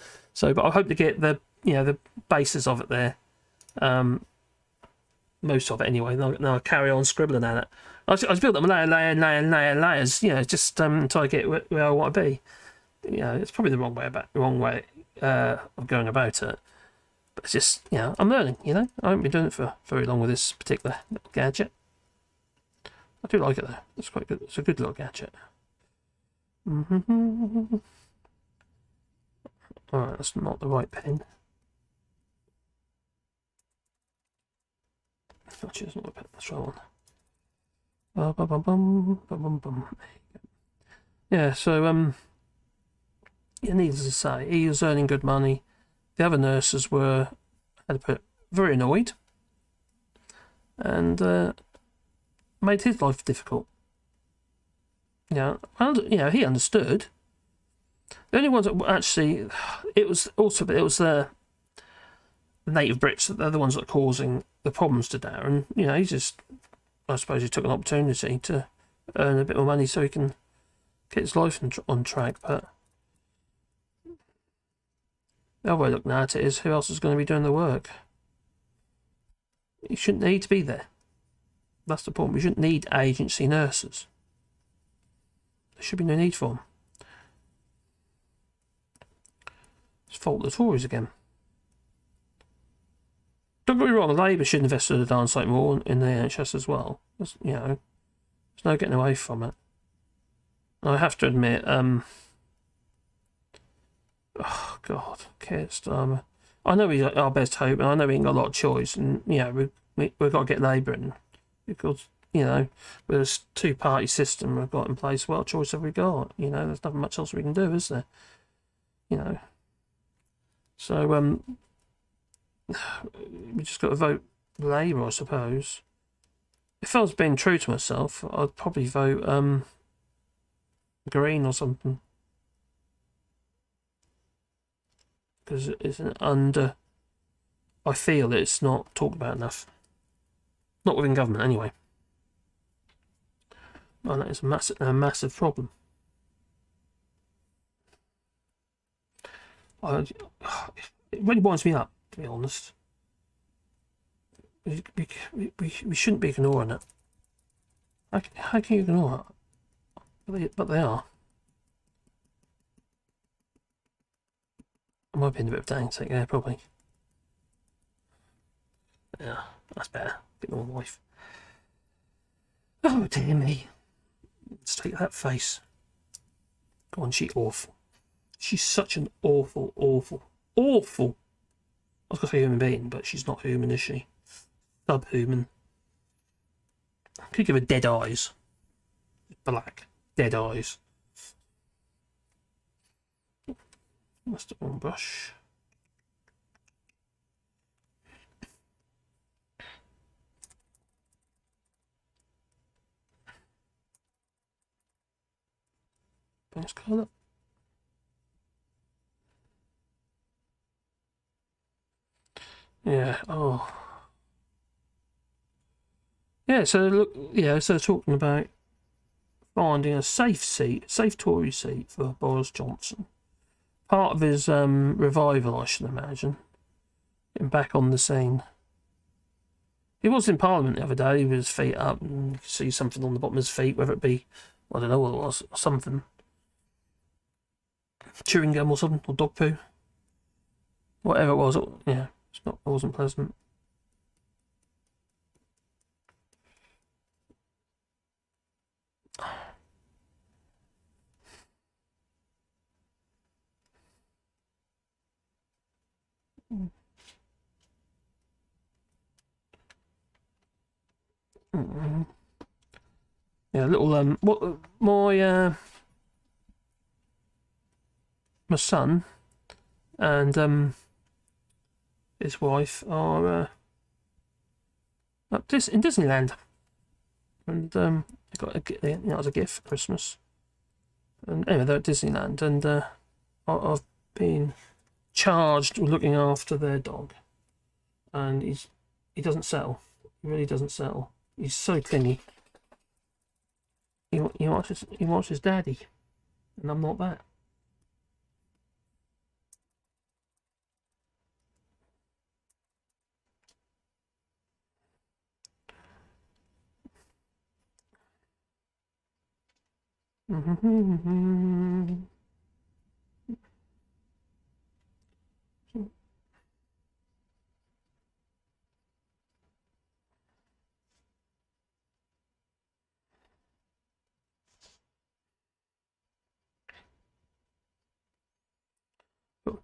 But I hope to get the the basis of it there. Most of it anyway. Now I carry on scribbling at it. I just build up layers. Just until I get where I want to be. It's probably the wrong way of going about it. But it's just I'm learning. I haven't been doing it for very long with this particular gadget. I do like it though. It's quite good. It's a good little gadget. Alright, that's not the right pen. Actually, that's not the pen. That's the right one. Yeah, so needless to say, he was earning good money. The other nurses had to put very annoyed, and made his life difficult. He understood. The only ones that actually, it was native Brits, they're the ones that are causing the problems to Darren. You know, he's just, I suppose he took an opportunity to earn a bit more money so he can get his life on track. But the other way of looking at it is, who else is going to be doing the work? He shouldn't need to be there. That's the problem. We shouldn't need agency nurses. There should be no need for them. It's fault of the Tories again. Don't get me wrong, Labour should invest in the darn sight more in the NHS as well. You know, there's no getting away from it. I have to admit, oh God, Keir Starmer. I know he's our best hope, and I know we ain't got a lot of choice, and you know we've got to get Labour in because you know with this two-party system we've got in place. What choice have we got? You know, there's nothing much else we can do, is there? You know, so we just got to vote Labour, I suppose. If I was being true to myself, I'd probably vote Green or something. Because it's under... I feel it's not talked about enough. Not within government, anyway. And that is a massive problem. It really winds me up, to be honest. We shouldn't be ignoring it. How can you ignore it? But they are. I might be in a bit of dang take there, probably. Yeah, that's better. A bit more life. Oh dear me. Let's take that face. Go on, she's awful. She's such an awful. I was going to say human being, but she's not human, is she? Subhuman. Could give her dead eyes. Black. Dead eyes. That's the one brush. Nice colour. Yeah, oh. Yeah, so look, yeah, so talking about finding a safe Tory seat for Boris Johnson. Part of his revival, I should imagine. Getting back on the scene. He was in Parliament the other day with his feet up, and you could see something on the bottom of his feet, whether it be, I don't know what it was, something. Chewing gum or something, or dog poo. Whatever it was, yeah, it wasn't pleasant. Yeah, little what my son and his wife are up in Disneyland, and they got as a gift for Christmas. And anyway, they're at Disneyland, and I've been charged with looking after their dog, and he doesn't settle. He really doesn't settle. He's so clingy. He wants his daddy, and I'm not that.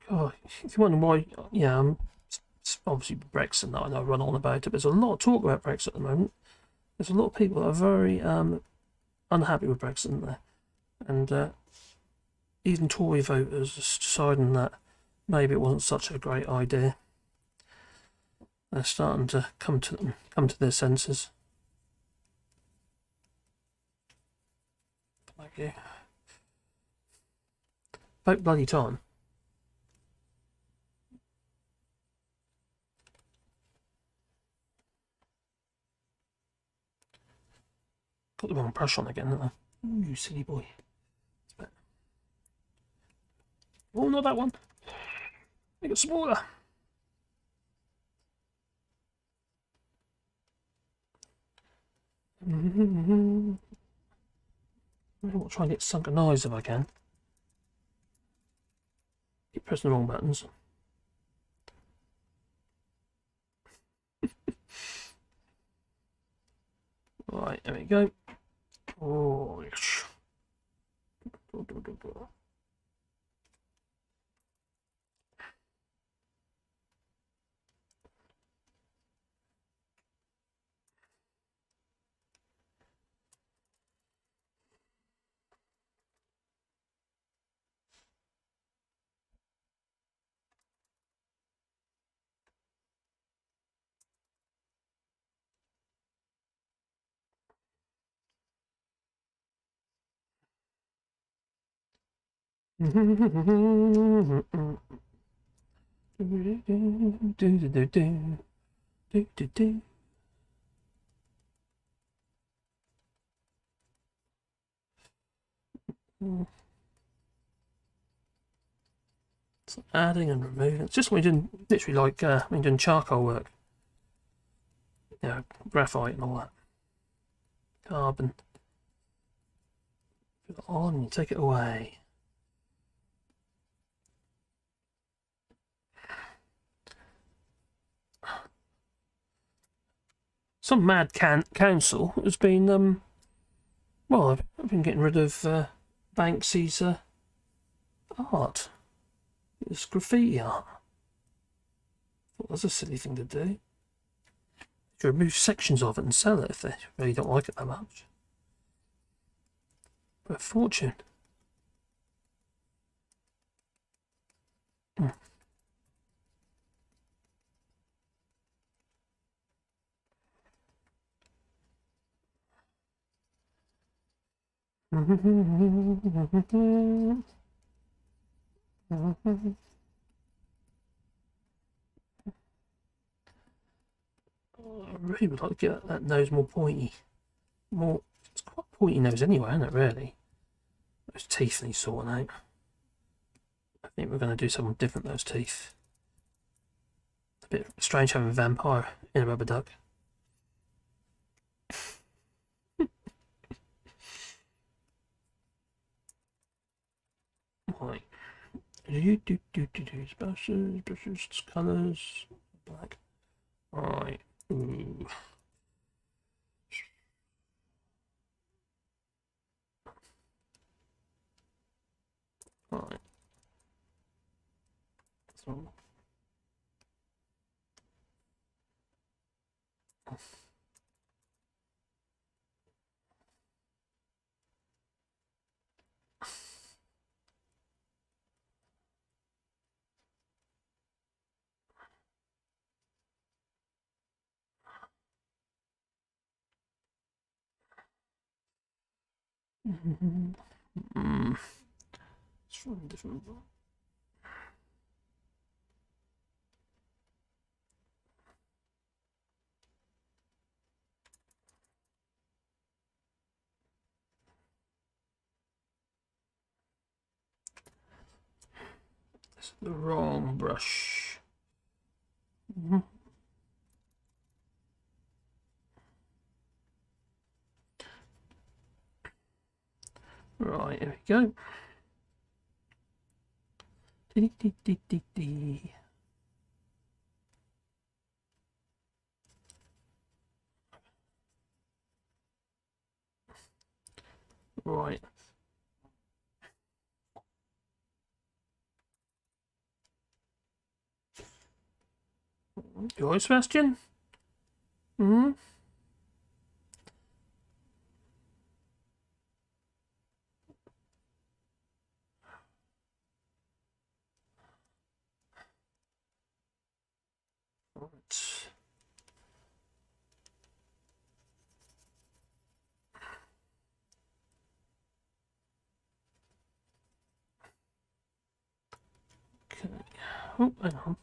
God, if you wonder why, yeah, it's obviously Brexit that I know I run on about it, but there's a lot of talk about Brexit at the moment. There's a lot of people that are very unhappy with Brexit, isn't there? And even Tory voters are deciding that maybe it wasn't such a great idea. They're starting to come to their senses. Thank you. About bloody time. Put the wrong brush on again, didn't I? Ooh, you silly boy. Oh, not that one. Make it smaller. I'll try and get sunken eyes if I can. Keep pressing the wrong buttons. Right, there we go. Oh, So adding and removing. It's just when you're doing, literally like when you're doing charcoal work. You know, graphite and all that. Carbon. Put it on, you take it away. Some mad council has been, well, I've been getting rid of Banksy's art. It's graffiti art. Well, that's a silly thing to do. To remove sections of it and sell it if they really don't like it that much. For a fortune. I really would like to get that nose more pointy. It's quite a pointy nose anyway, isn't it, really? Those teeth need sorting out. I think we're going to do something different with those teeth. A bit strange having a vampire in a rubber duck. Right. Brushes, colours, black. Right. Ooh. Right. So. It's from a different book. This is the wrong brush. Right, here we go. Right. You alright, Sebastian? Hmm? Right. Okay. Oh, hang on.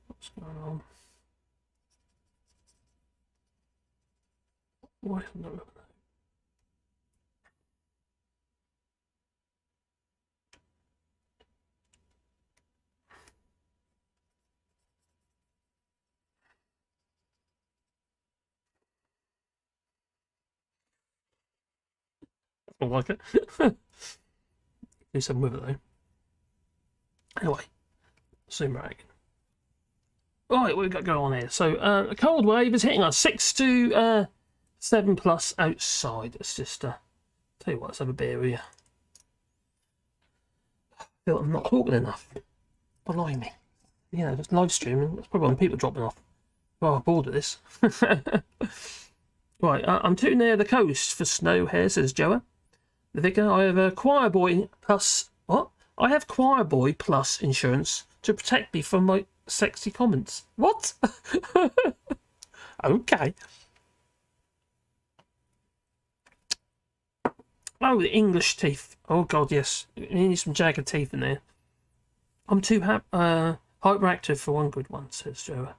What's going on? Why isn't that? I like it. Do something with it though. Anyway, zoom right again. Right, what we got going on here? So, a cold wave is hitting us 6 to 7 plus outside. Let's just tell you what, let's have a beer with you. I feel like I'm not talking enough. Blimey. Yeah, just live streaming. That's probably when people are dropping off. Well, I'm bored of this. Right, I'm too near the coast for snow here, says Joa. The vicar, I have a choir boy plus... What? I have choir boy plus insurance to protect me from my sexy comments. What? Okay. Oh, the English teeth. Oh, God, yes. You need some jagged teeth in there. I'm too hyperactive for one good one, says Joa.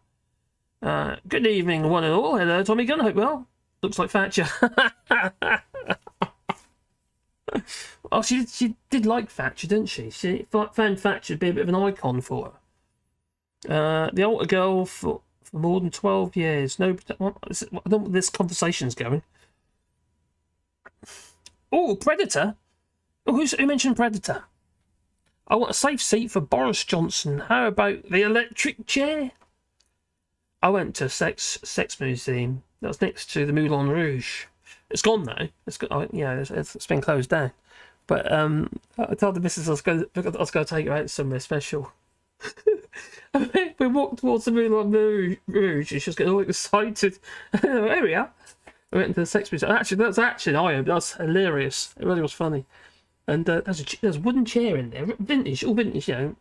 Good evening, one and all. Hello, Tommy Gunn. Hope well. Looks like Thatcher. Oh, she did like Thatcher, didn't she? She found Thatcher to be a bit of an icon for her. The altar girl for more than 12 years. No, I don't know where this conversation's going. Oh, Predator. Oh, who mentioned Predator? I want a safe seat for Boris Johnson. How about the electric chair? I went to a sex museum. That was next to the Moulin Rouge. It's gone now. It's been closed down. But I told the missus I was going to take her out somewhere special. We walked towards the Moulin Rouge and she was getting all excited. Here we are. I went into the sex museum. Actually, that's hilarious. It really was funny. And there's a wooden chair in there, vintage, all vintage,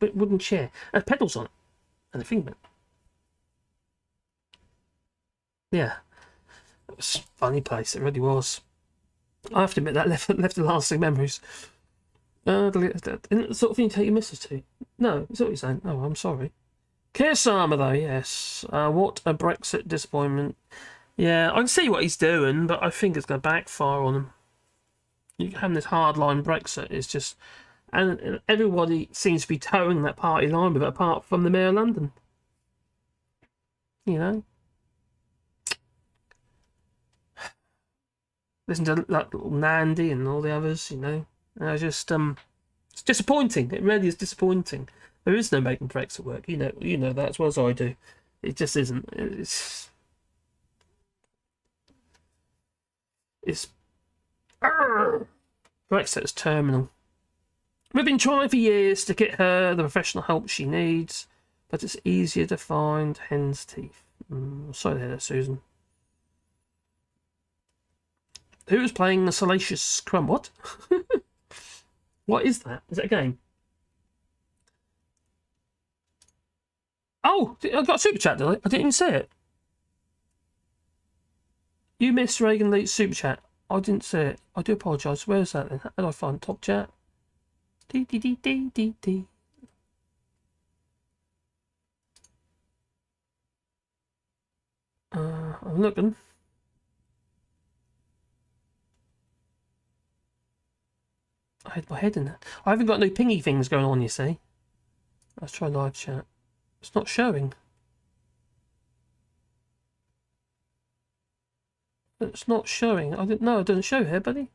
wooden chair. It had pedals on it, and a fingerman. Yeah, it was a funny place. It really was. I have to admit that left lasting memories. Isn't it the sort of thing you take your missus to? No, is that what you're saying? Oh, I'm sorry. Keir Starmer, though, yes. What a Brexit disappointment. Yeah, I can see what he's doing, but I think it's going to backfire on him. You having this hardline Brexit is just, and everybody seems to be towing that party line with it, apart from the Mayor of London. You know, listen to that little Nandy and all the others. You know, just it's disappointing. It really is disappointing. There is no making Brexit work. You know that as well as I do. It just isn't. It's. Brexit is terminal. We've been trying for years to get her the professional help she needs, but it's easier to find hen's teeth. Sorry to hear that, Susan. Who's playing the Salacious Crumb? What? What is that? Is it a game? Oh, I got a super chat, did I? I didn't even see it. You missed Reagan Lee's super chat. I didn't see it. I do apologise. Where is that then? How do I find top chat? D. I'm looking. I had my head in that. I haven't got no pingy things going on, you see. Let's try live chat. It's not showing. It's not showing. I didn't know it doesn't show here, buddy.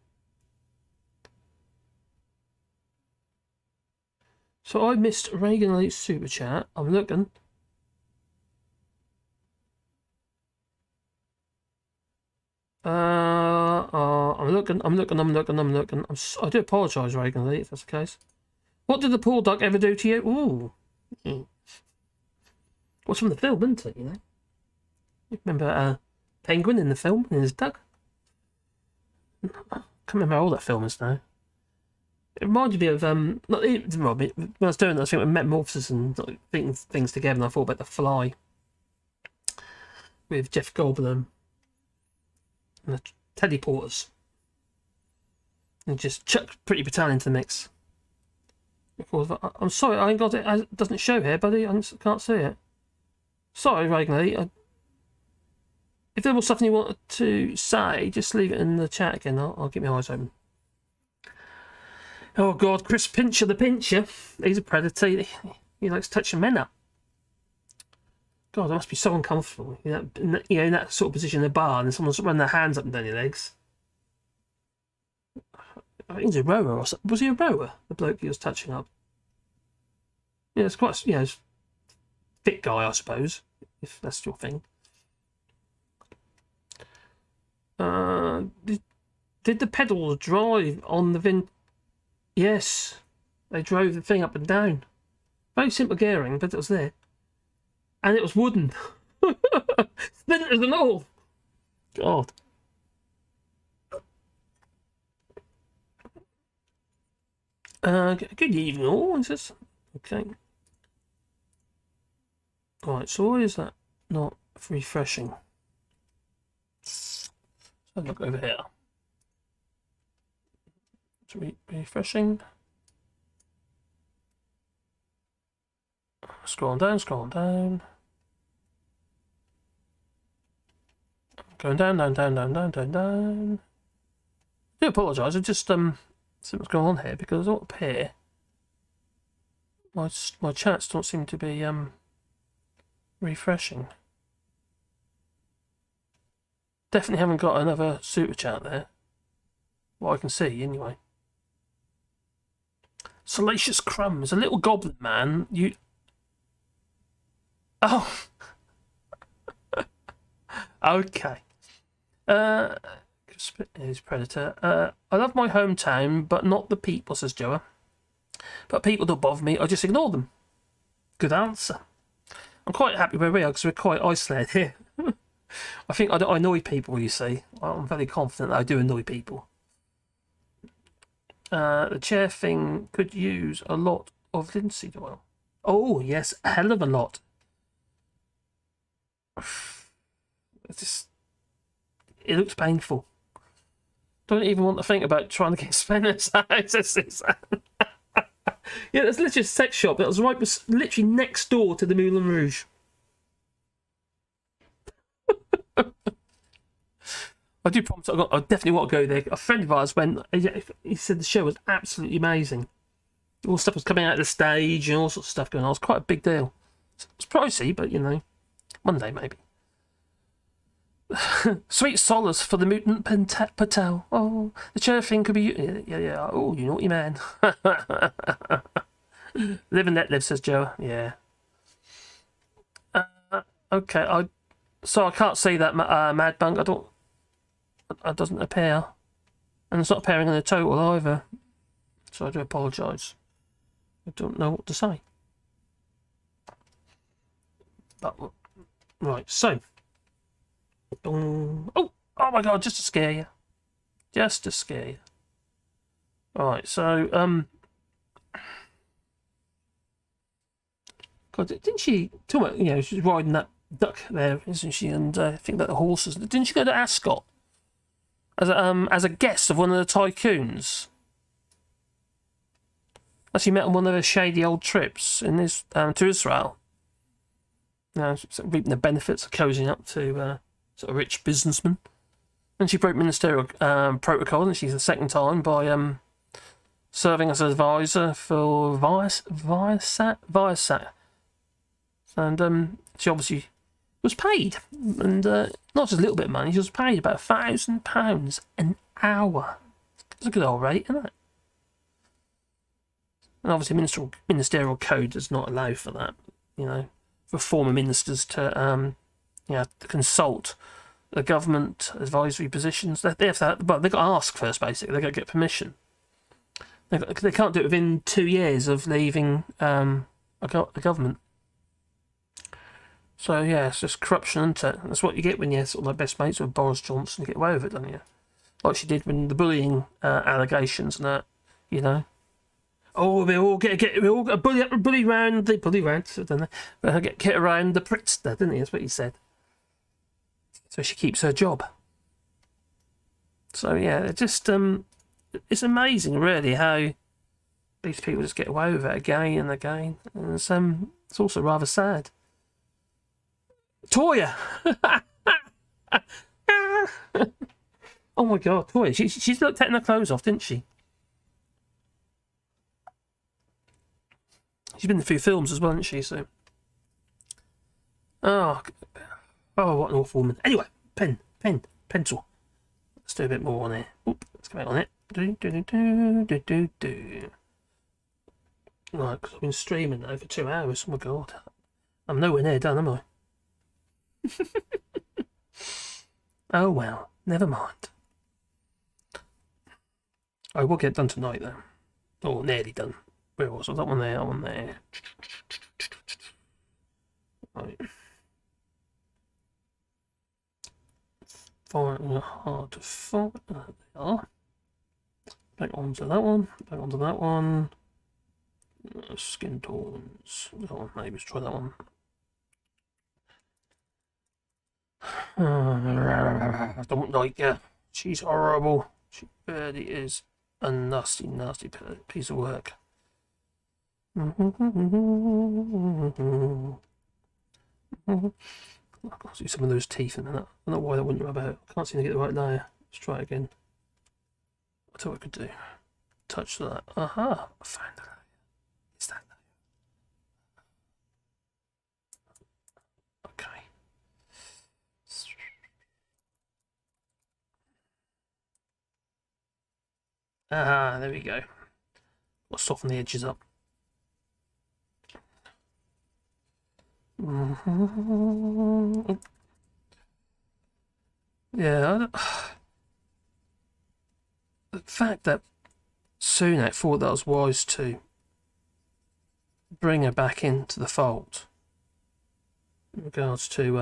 So I missed Reagan Elite's super chat. I'm looking. I'm looking. I do apologise, Reagan Elite, if that's the case. What did the poor duck ever do to you? Ooh. What's from the film, isn't it, you know? You remember Penguin in the film, in his duck? I can't remember how old that film is now. It reminded me of when I was doing that, I think with Metamorphosis and like, things together, and I thought about The Fly with Jeff Goldblum and the Teleporters, and just chuck Pretty Patel into the mix. I'm sorry, I ain't got it. It doesn't show here, buddy. I can't see it. Sorry, Reagan Lee. if there was something you wanted to say, just leave it in the chat again. I'll keep my eyes open. Oh God, Chris Pincher the Pincher. He's a predator. He likes touching men up. God, that must be so uncomfortable. In that sort of position in the bar, and someone's running their hands up and down your legs. I think he's a rower or something. Was he a rower? The bloke he was touching up. Yeah, it's quite, it's fit guy, I suppose, if that's your thing. Did the pedals drive on the Yes, they drove the thing up and down. Very simple gearing, but it was there. And it was wooden. Splinters and all. God. Good evening all, is this? Okay. Right, so why is that not refreshing? Let's have a look over here. It's refreshing. Scrolling down. Going down. I do apologise, I just see what's going on here, because up here my chats don't seem to be refreshing. Definitely haven't got another super chat there. What I can see anyway. Salacious Crumbs, a little goblin man. Oh. Okay. Is Predator. I love my hometown, but not the people, says Joa. But people don't bother me, I just ignore them. Good answer. I'm quite happy where we are, because we're quite isolated here. I think I don't annoy people, you see. I'm very confident that I do annoy people. The chair thing could use a lot of linseed oil. Oh, yes, a hell of a lot. It looks painful. Don't even want to think about trying to get spinners out. Yeah, there's literally a sex shop that was literally next door to the Moulin Rouge. I do promise I definitely want to go there. A friend of ours went, he said the show was absolutely amazing. All stuff was coming out of the stage and all sorts of stuff going on. It was quite a big deal. It's pricey, but one day maybe. Sweet solace for the mutant Patel. Oh, the chair thing could be... Yeah. Oh, you naughty man. Live and let live, says Joe. Yeah. Okay, so I can't see that Mad Bunk. It doesn't appear. And it's not appearing in the total either. So I do apologise. I don't know what to say. But, right, so... Oh my God, just to scare you. Just to scare you. Alright, so, God, didn't she... Talk about, she's riding that duck there, isn't she? And I think about the horses. Didn't she go to Ascot? As a guest of one of the tycoons? She met on one of her shady old trips in this to Israel. Reaping the benefits of cozying up to sort of rich businessmen. And she broke ministerial protocol, and she's the second time by serving as an advisor for Viasat. And she obviously was paid, and not just a little bit of money, she was paid about £1,000 an hour. It's a good old rate, isn't it? And obviously ministerial code does not allow for that, for former ministers to consult the government advisory positions. They have to, but they've got to ask first, basically. They've got to get permission. They can't do it within 2 years of leaving a government. So, yeah, it's just corruption, isn't it? That's what you get when you're sort of like best mates with Boris Johnson. You get away with it, don't you? Like she did when the bullying allegations and that, Oh, we all get a bully round, don't they? Get around the Pritzker, didn't he? That's what he said. So she keeps her job. So, yeah, it just, it's amazing, really, how these people just get away with it again and again. And it's also rather sad. Toya! Oh my god, Tory, she's taking her clothes off, didn't she? She's been in a few films as well, hasn't she? So, oh, what an awful woman. Anyway, pencil. Let's do a bit more on it. Oop, let's go back on it. Right, because I've been streaming now for 2 hours. Oh my god, I'm nowhere near done, am I? Oh well, never mind. I will get done tonight though. Oh, nearly done. Where was that one there? That one there. Right. Finding it hard to find. There they are. Back onto that one. Back onto that one. Skin tones. Oh, maybe let's try that one. I don't like her. She's horrible. She really is a nasty, nasty piece of work. I can't see some of those teeth in that. I don't know why that wouldn't rub out. I can't seem to get the right layer. Let's try it again. I'll tell you what I could do. Touch that. Aha! I found the layer. Is that layer? Okay. Ah, there we go. I'll soften the edges up. Yeah, the fact that Sunak thought that was wise to bring her back into the fold in regards to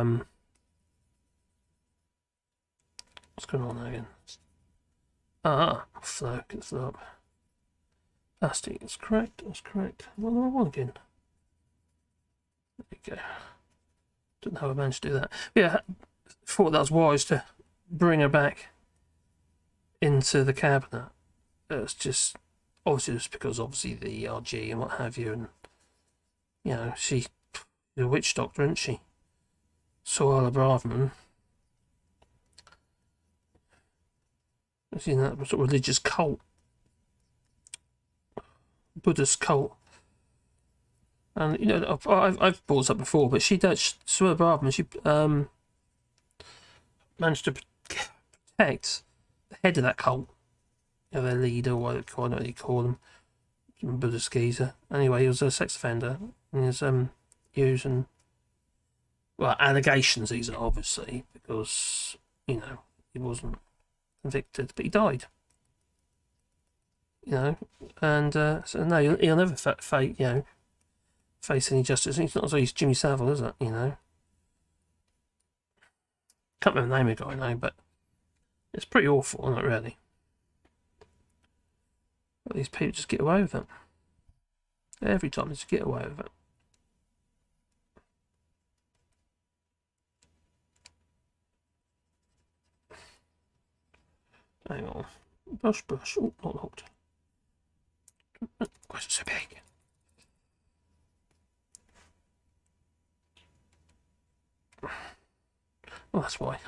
what's going on there again? Flow, get the flow up. Plastic, that's correct, that's correct. What do I want again? There you go. Don't know how I managed to do that. Yeah, thought that was wise to bring her back into the cabinet. It's just obviously just because obviously the ERG and what have you, and you know she's a witch doctor, isn't she? Suella Braverman. She's in that sort of religious cult, Buddhist cult. And you know, I've brought this up before, but Suella Braverman, she managed to protect the head of that cult, you know, their leader, or what you call them, some Buddhist geezer. Anyway, he was a sex offender, and he was using, well, allegations. These are obviously because you know he wasn't convicted, but he died. You know, and so no, he'll never face any justice. It's not as though he's Jimmy Savile, is it? You know, can't remember the name of the guy now, but it's pretty awful, isn't it? Really, but these people just get away with it. Every time they just get away with it. Hang on, brush. Oh, not hooked. Why is it so big? Oh, that's why.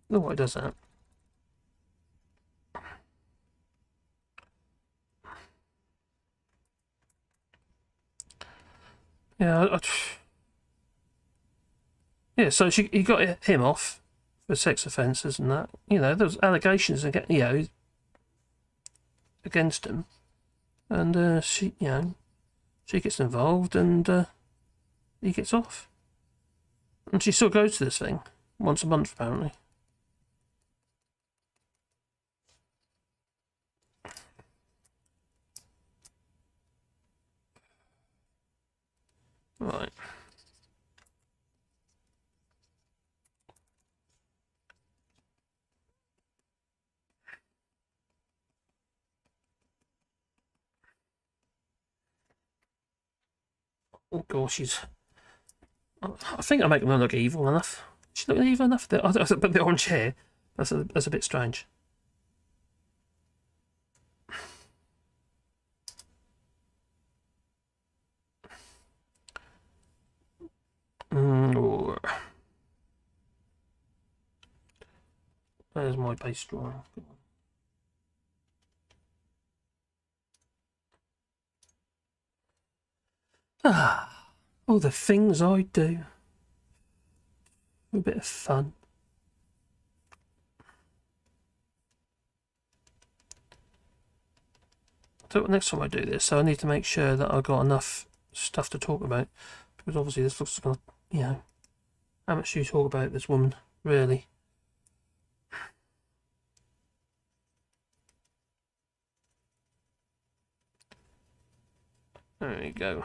No, why it does that. Yeah, yeah. So he got him off for sex offences and that. You know, there was allegations against, against him, and she gets involved and he gets off, and she still goes to this thing once a month apparently. Right. Oh gosh, I think I make them look evil enough. She look evil enough. But the orange hair, that's a bit strange. There's my base drawing. Ah, all the things I do. A bit of fun. So next time I do this, so I need to make sure that I've got enough stuff to talk about, because obviously this looks like, you know, how much do you talk about this woman, really? There you go.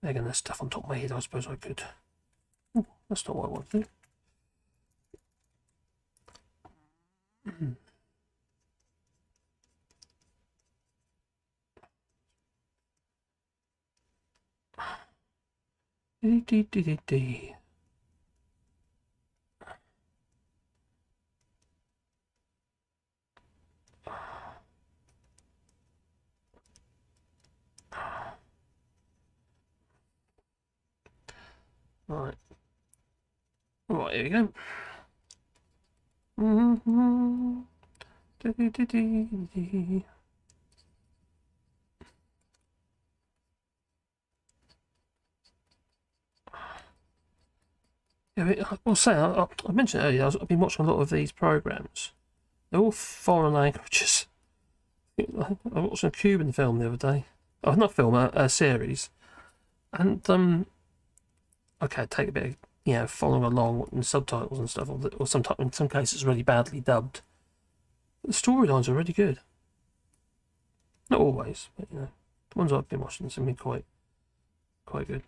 Again, there's stuff on top of my head. I suppose I could. Ooh, that's not what I want to do. Dee. Right. Right, here we go. Yeah, I'll say, I mentioned earlier, I've been watching a lot of these programs. They're all foreign languages. I watched a Cuban film the other day. Oh, not film, a series. And, okay, take a bit of, you know, following along and subtitles and stuff, or sometimes in some cases really badly dubbed. The storylines are really good. Not always, but you know, the ones I've been watching have been quite good.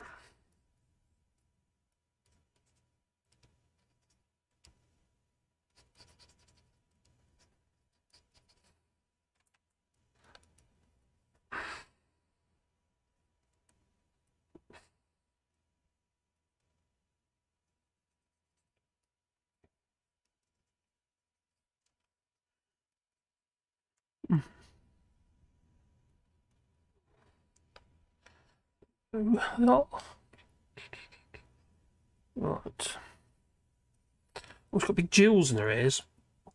Right. Oh, it's got big jewels in their ears.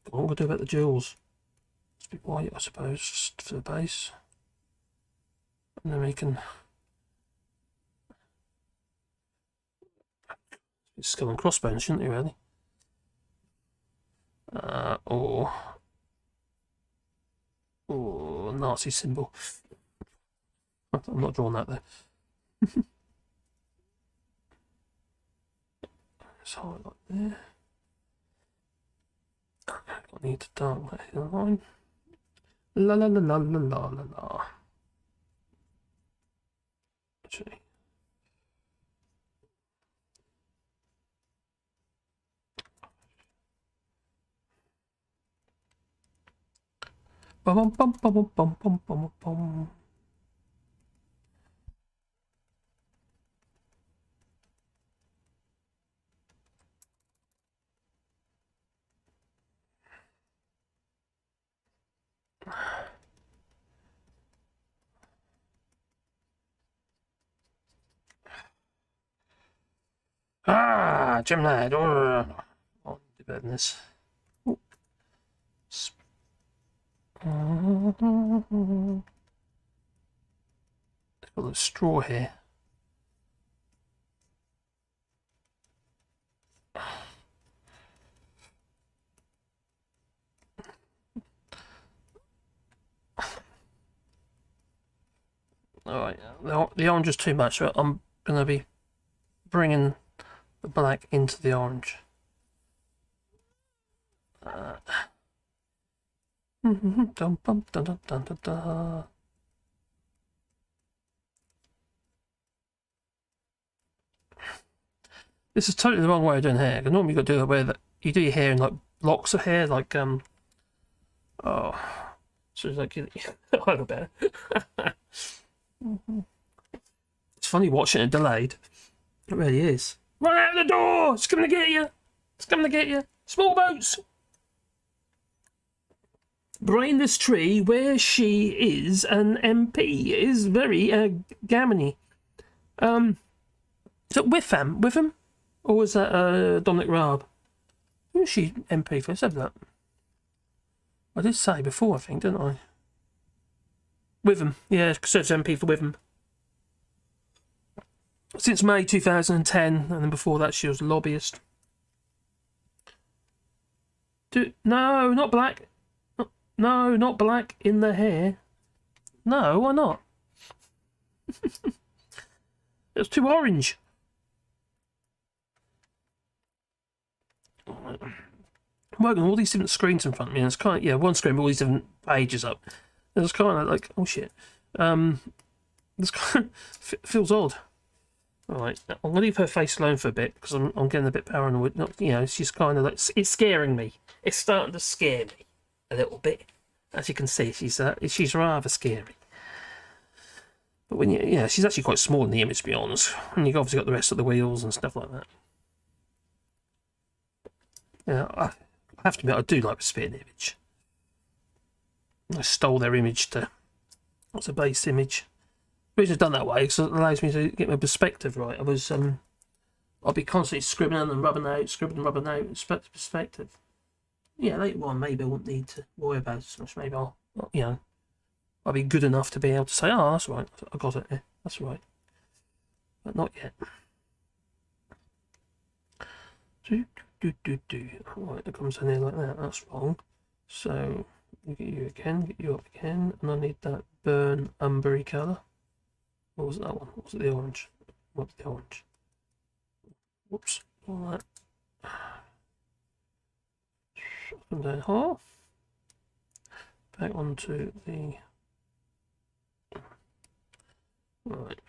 What am I going to do about the jewels? It's a bit white, I suppose, for the base. And then we can... It's skull and crossbones, shouldn't it, really? Or Nazi symbol. I'm not drawing that, though. It's hard like there. I need to dark that here line. La la la la la la la la. Actually. Bum bum bum bum bum bum bum bum. Gem lad. I'll do better than this. It's got a straw here. Alright, the orange is too much, so I'm going to be bringing the black into the orange. Dun, dun, dun, dun, dun, dun, dun. This is totally the wrong way of doing hair. Because normally you got to do it where you do your hair in like blocks of hair, like so it's like I look better. It's funny watching it delayed. It really is. Run out the door! It's coming to get you! It's coming to get you! Small boats! Brain this tree where she is an MP is very gammony. Is it Witham? Or was that Dominic Raab? Who is she MP for? Let's have that. I did say before, I think, didn't I? Witham, yeah, Conservative MP for Witham. Since May 2010, and then before that she was a lobbyist. No, not black. No, not black in the hair. No, why not? It's too orange. I'm working on all these different screens in front of me, and it's kind of, yeah, one screen with all these different pages up. And it's kind of like, oh shit. This kind of feels odd. Alright, I'm going to leave her face alone for a bit, because I'm getting a bit paranoid. Not, you know, she's kind of like, it's scaring me. It's starting to scare me a little bit. As you can see, she's rather scary. But when yeah, she's actually quite small in the image, to be honest. And you've obviously got the rest of the wheels and stuff like that. Yeah, I have to admit, I do like the spitting image. I stole their image to, what's a base image? The reason I've done that way because it allows me to get my perspective right. I'll be constantly scribbling and rubbing out, perspective. Yeah, later on maybe I won't need to worry about it so much. Maybe I'll be good enough to be able to say, oh, that's right, I got it, yeah, that's right. But not yet. Right, it comes in here like that, that's wrong. So, get you again, get you up again, and I need that burn umbery colour. What was that one? What was it, the orange? What's the orange? Whoops, all that. Up and down half. Back onto the... Right.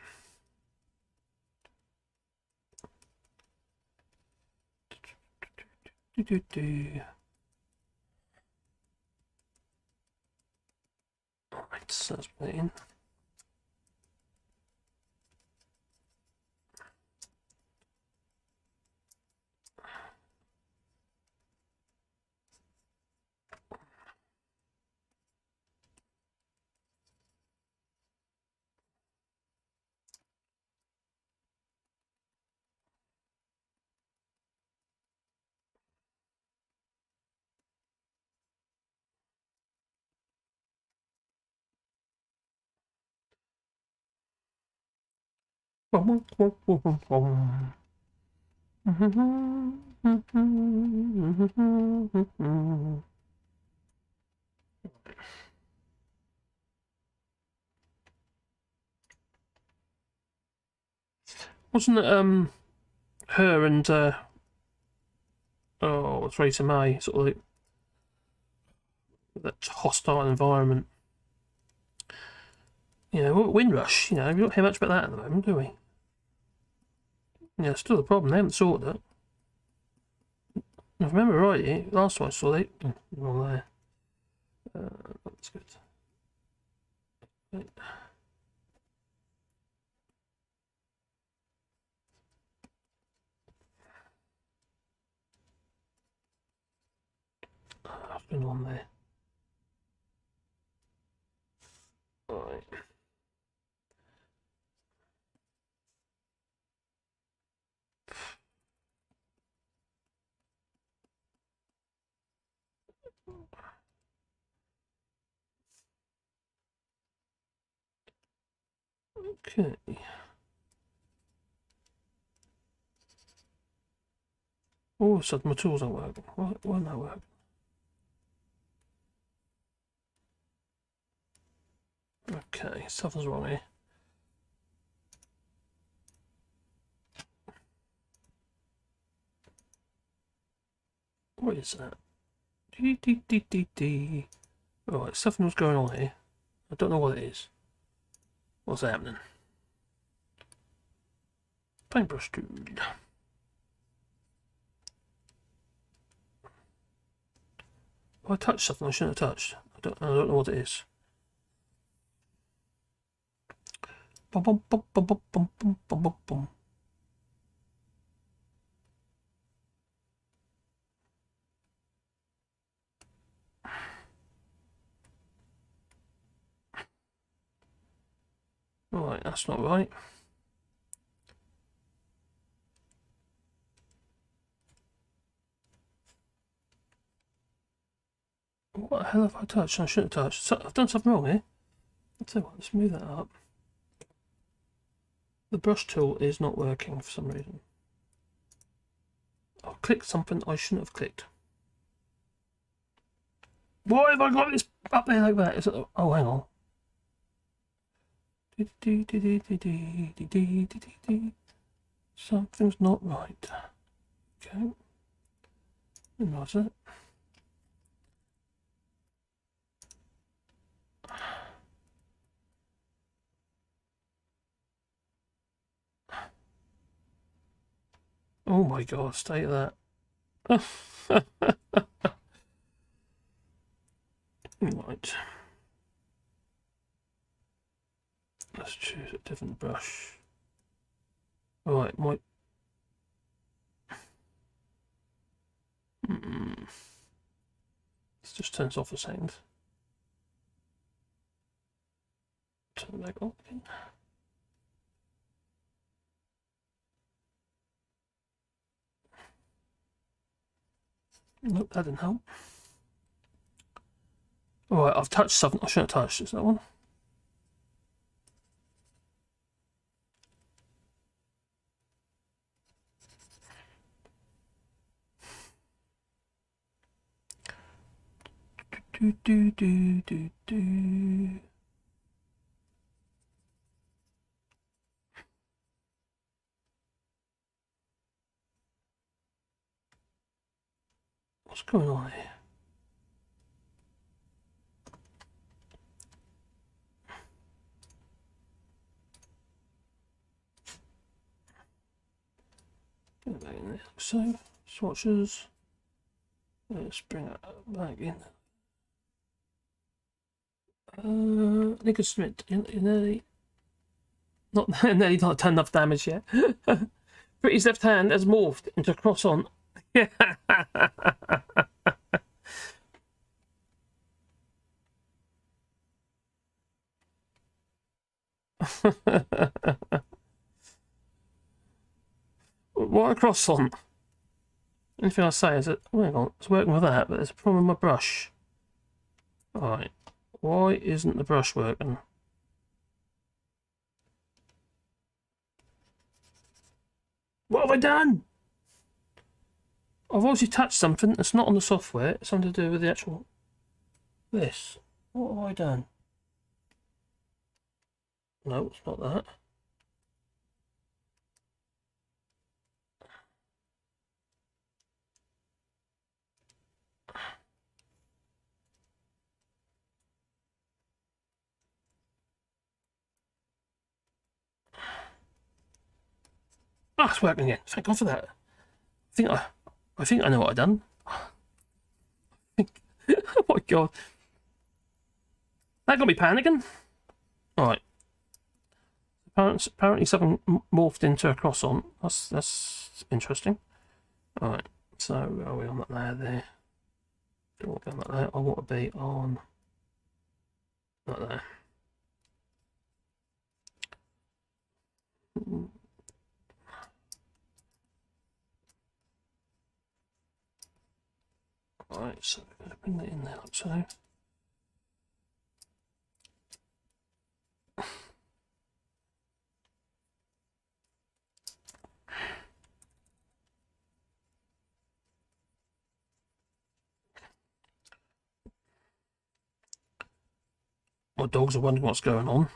Alright, so that's playing. Wasn't it her and Theresa May sort of like that hostile environment? You know, Windrush, you know, we don't hear much about that at the moment, do we? Yeah, still the problem, they haven't sorted it. If I remember right, last time I saw it, wrong there. That's good. Right. What's going on there? Alright. Okay. All of a sudden my tools aren't working. Why aren't they working? Okay, something's wrong here. What is that? Right, something was going on here. I don't know what it is. What's happening? Paintbrush tool. I touched something I shouldn't have touched. I don't know what it is. Bum, bum, bum, bum, bum, bum, bum, bum, bum. Right, that's not right. What the hell have I touched? I shouldn't have touched. So, I've done something wrong here. I'll tell you what, let's move that up. The brush tool is not working for some reason. I've clicked something I shouldn't have clicked. Why have I got this up there like that? Is it, oh, hang on. Something's not right. Okay. That's it. Oh my god, stay at that. Right. Let's choose a different brush. Alright, my... Let's just turn this off a second. Turn it back on again. Nope, that didn't help. Alright, I've touched something I shouldn't have touched. Is that one? Do. What's going on here? Get it back in there. So, swatches. Let's bring it back in. Nick Smith, nearly not done enough damage yet. Pretty's left hand has morphed into a cross on. Yeah. What a cross on? Anything I say is that, oh, hang on, it's working with that, but there's a problem with my brush. Alright, why isn't the brush working? What have I done? I've obviously touched something that's not on the software. It's something to do with the actual... this. What have I done? No, it's not that. Ah, it's working again. Thank God for that. I think I know what I've done. Oh my God. That got me panicking. Alright. Apparently something morphed into a cross on. That's interesting. Alright. So are we on that layer there? Don't want to be on that layer. I want to be on that there. Alright, so we're going to bring that in there like so. My dogs are wondering what's going on.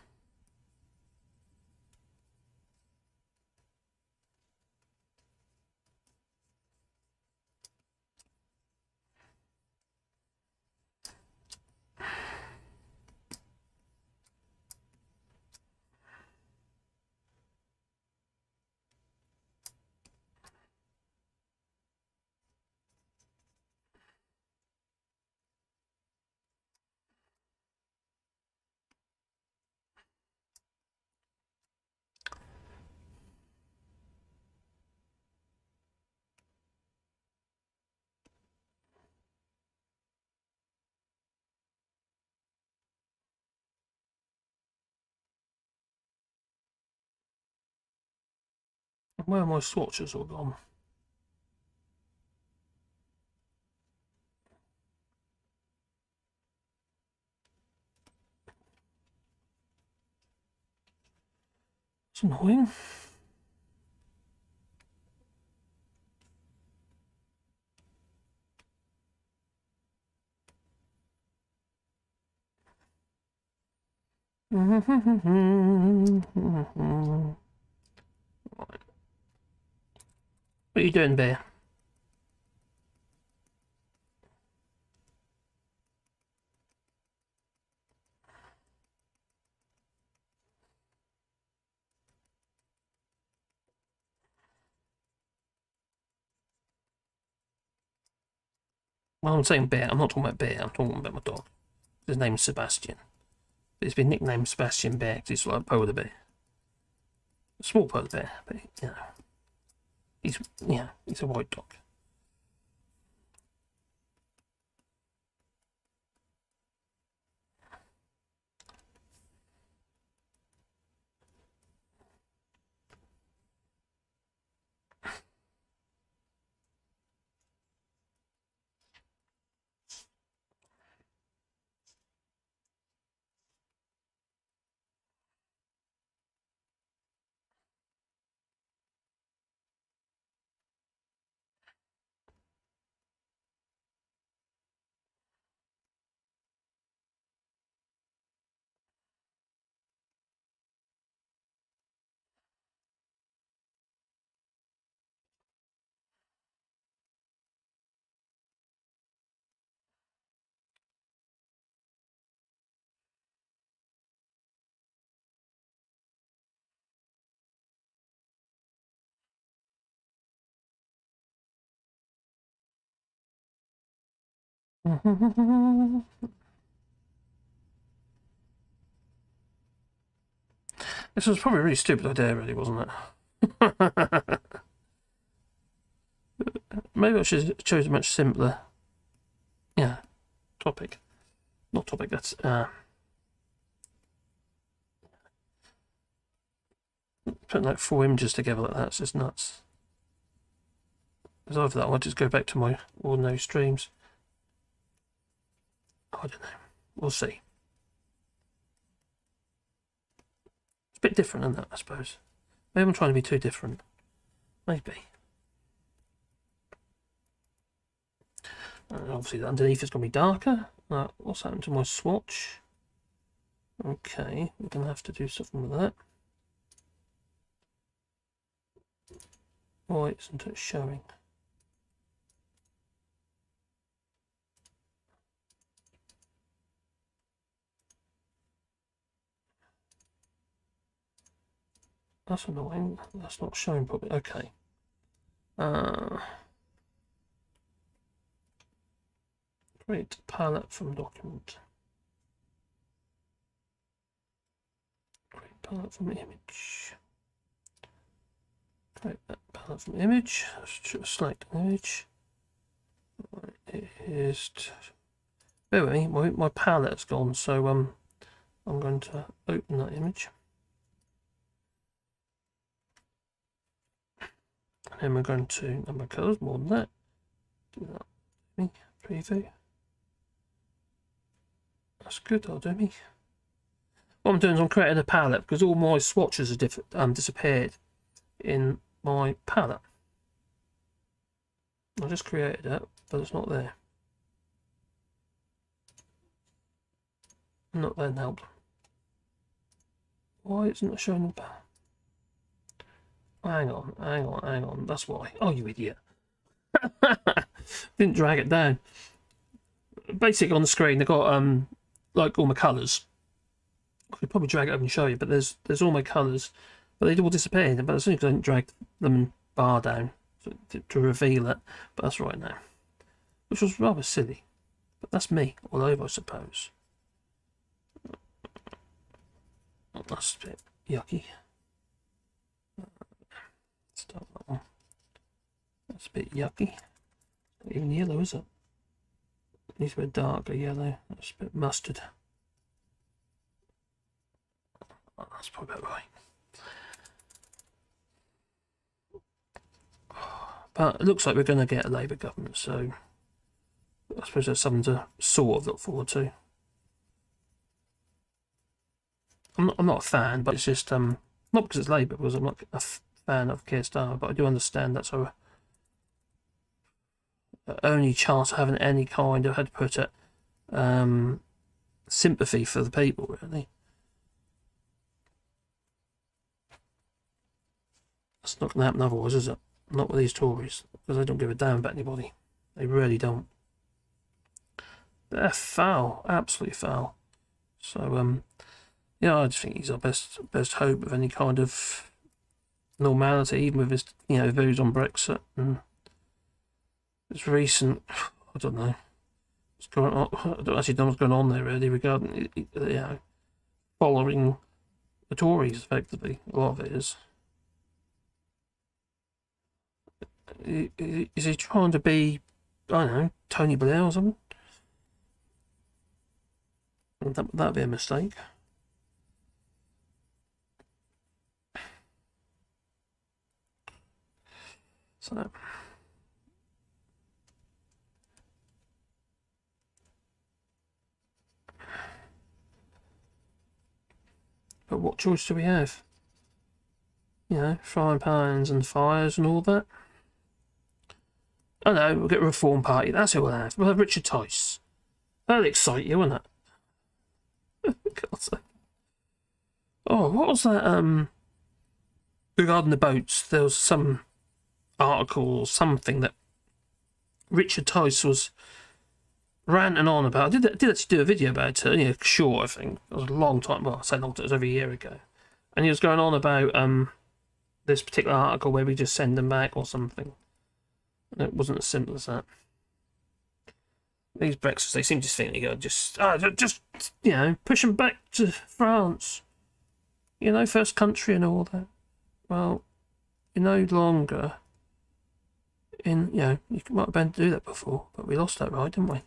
Where are my swatches all gone? It's annoying. What are you doing, Bear? Well, I'm saying Bear. I'm not talking about Bear. I'm talking about my dog. His name's Sebastian. It's been nicknamed Sebastian Bear because he's like a polar bear. A small polar bear, but you know, he's a white dog. This was probably a really stupid idea, really, wasn't it? Maybe I should have chosen a much simpler, topic. Not topic. That's putting like 4 images together like that's just nuts. Because either that, or I'll just go back to my ordinary streams. I don't know. We'll see. It's a bit different, isn't it, I suppose? Maybe I'm trying to be too different. Maybe. And obviously, underneath it's going to be darker. What's happened to my swatch? Okay, we're going to have to do something with that. Why isn't it showing? That's annoying. That's not showing properly. Okay. Create palette from document. Create palette from image. Create that palette from image. Select an image. It is. Bear with me. My palette's gone, so I'm going to open that image. And then we're going to number colours, more than that. Do that. Preview. That's good, that'll do me. What I'm doing is I'm creating a palette because all my swatches have disappeared in my palette. I just created it, but it's not there. Not there now. Why isn't it showing the palette? Hang on. That's why. Oh, you idiot. Didn't drag it down. Basically on the screen they've got like all my colours. I could probably drag it over and show you, but there's all my colours. But they all disappeared, but as soon as I didn't drag them bar down to reveal it. But that's right now. Which was rather silly. But that's me all over, I suppose. That's a bit yucky. Start that one. That's a bit yucky. Not even yellow, is it? It needs a bit darker yellow. That's a bit mustard. Oh, that's probably about right. But it looks like we're going to get a Labour government, so I suppose there's something to sort of look forward to. I'm not a fan, but it's just Not because it's Labour, because I'm not a fan of Keir Starmer, but I do understand that's our only chance of having any kind of, how to put it, sympathy for the people, really. That's not going to happen otherwise, is it? Not with these Tories, because they don't give a damn about anybody. They really don't. They're foul, absolutely foul. So, yeah, I just think he's our best hope of any kind of normality, even with his, views on Brexit and his recent, I don't know, what's going on. I don't actually know what's going on there really regarding, following the Tories effectively. A lot of it is. Is he trying to be, I don't know, Tony Blair or something? That'd be a mistake. So, but what choice do we have? Frying pans and fires and all that. I know, we'll get a Reform Party. That's who we'll have. We'll have Richard Tice. That'll excite you, won't it? God's sake. Oh, what was that? Regarding the boats, there was some article or something that Richard Tice was ranting on about. I did actually do a video about it. Short, I think. It was a long time. Well, I say long, it was over a year ago. And he was going on about this particular article where we just send them back or something. And it wasn't as simple as that. These Brexits, they seem to think they go just push them back to France. First country and all that. Well, you're no longer in. You might have been able to do that before, but we lost that right, didn't we?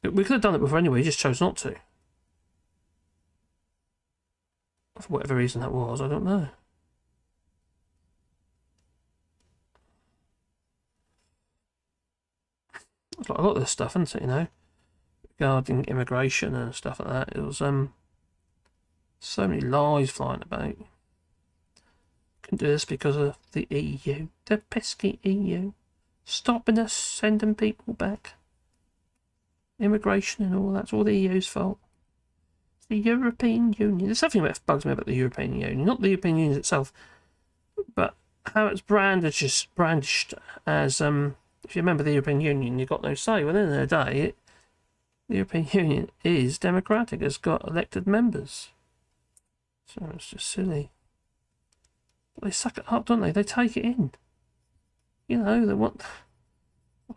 We could have done it before anyway. We just chose not to. For whatever reason that was, I don't know. It's like a lot of this stuff, isn't it? Regarding immigration and stuff like that. It was so many lies flying about. Can do this because of the EU, the pesky EU, stopping us sending people back. Immigration and all that's all the EU's fault. It's the European Union. There's something that bugs me about the European Union, not the European Union itself, but how it's brandished as if you remember the European Union, you've got no say. Well, at the end of the day, the European Union is democratic. It's got elected members. So it's just silly. But they suck it up, don't they? They take it in. They want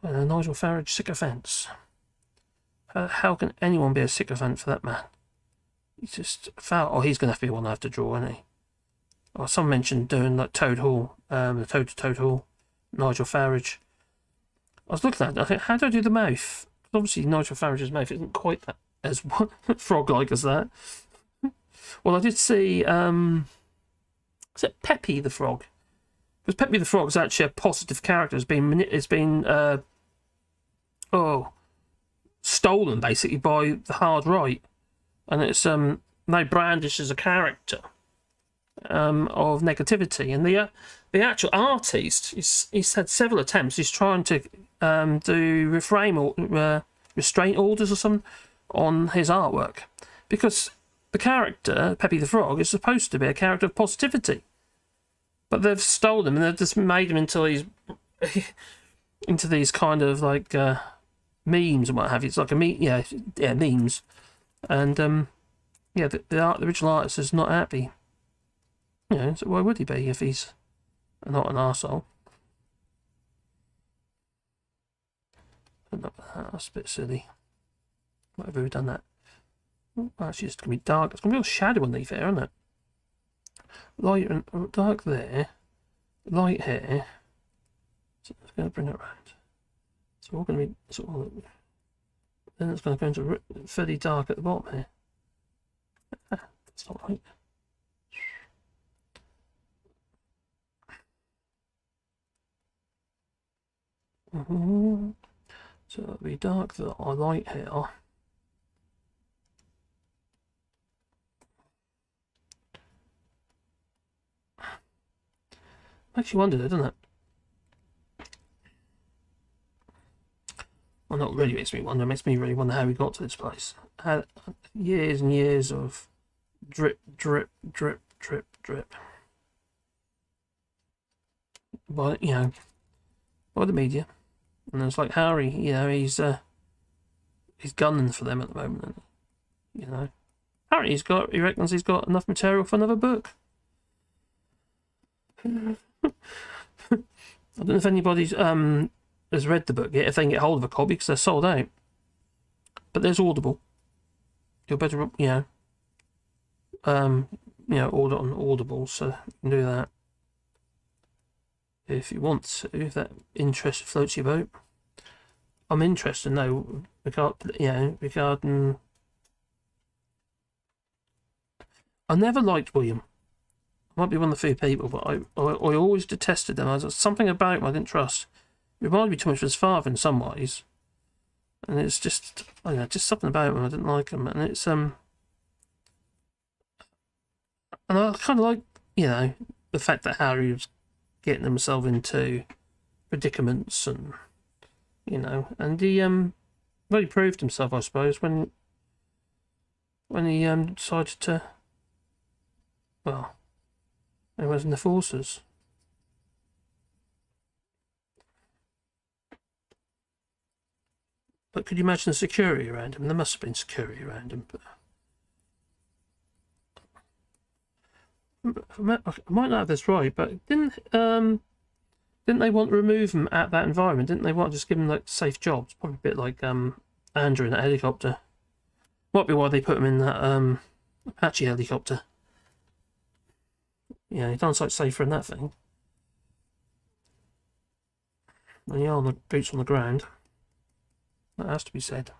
Nigel Farage sycophants. How can anyone be a sycophant for that man? He's just foul. Oh, he's going to have to be one I have to draw, isn't he? Or someone mentioned doing like Toad Hall, the Toad to Toad Hall, Nigel Farage. I was looking at it, I think, how do I do the mouth? Obviously, Nigel Farage's mouth isn't quite that as frog-like as that. Well, I did see, is it Peppy the Frog? Because Peppy the Frog is actually a positive character. It's been stolen, basically, by the hard right. And it's now brandished as a character of negativity. And the actual artist, he's had several attempts. He's trying to do restraint orders or something on his artwork, because the character Peppy the Frog is supposed to be a character of positivity, but they've stolen him and they've just made him into these kind of like memes and what have you. It's like memes, and the original artist is not happy. So why would he be if he's not an arsehole? That's a bit silly. Why have we done that? Oh, actually, it's going to be dark. It's going to be a shadow underneath there, isn't it? Light and dark there. Light here. So it's going to bring it around. So we're going to be sort of. Then it's going to go into fairly dark at the bottom here. That's not right. So it'll be dark that I light here. Makes you wonder, doesn't it? Well, not really makes me wonder. It makes me really wonder how we got to this place. Had years and years of drip, drip, drip, drip, drip. By by the media, and it's like Harry. He's gunning for them at the moment. Harry, he reckons he's got enough material for another book. I don't know if anybody's has read the book yet, if they can get hold of a copy, because they're sold out. But there's Audible. You'll better, order on Audible, so you can do that if you want to, if that interest floats your boat. I'm interested now regarding. I never liked William. I might be one of the few people, but I always detested them. There was something about him I didn't trust. He reminded me too much of his father in some ways, and it's just just something about him I didn't like him, and it's and I kind of like the fact that Harry was getting himself into predicaments, and and he really proved himself, I suppose, when he decided to, he was in the forces. But could you imagine the security around him? There must have been security around him. But I might not have this right, but didn't they want to remove him at that environment? Didn't they want to just give him like safe jobs? Probably a bit like Andrew in that helicopter. Might be why they put him in that Apache helicopter. He done so safer in that thing. And on the boots on the ground. That has to be said.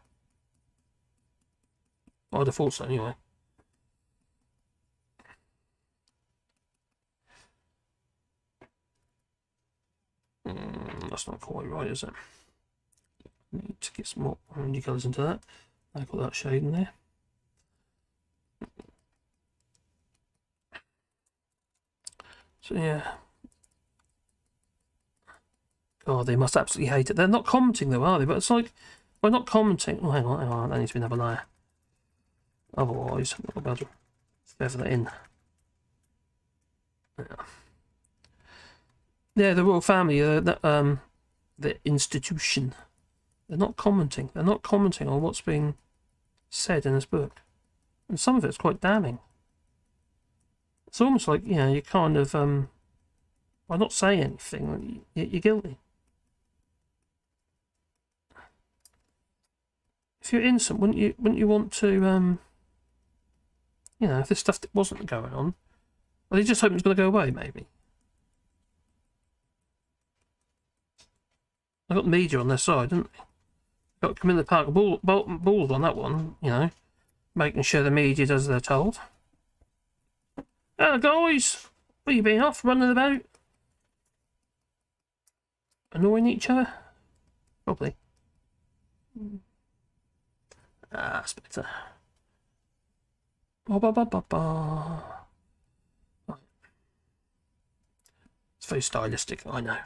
I'd have thought so anyway. That's not quite right, is it? Need to get some more orangey colours into that. I've got that shade in there. So yeah. God, they must absolutely hate it. They're not commenting though, are they? But it's like, we're not commenting. Oh, hang on, that needs to be another layer. Otherwise, I'm not about to feather that in. Yeah, the royal family, the institution. They're not commenting. They're not commenting on what's being said in this book, and some of it's quite damning. It's almost like you kind of by not saying anything, you're guilty. If you're innocent, wouldn't you want to if this stuff wasn't going on, well, they just hope it's going to go away, maybe. They got the media on their side, didn't they? Got to come in the park balls on that one, making sure the media does as they're told. Guys, what you been off running about? Annoying each other? Probably. That's better. It's very stylistic, I know.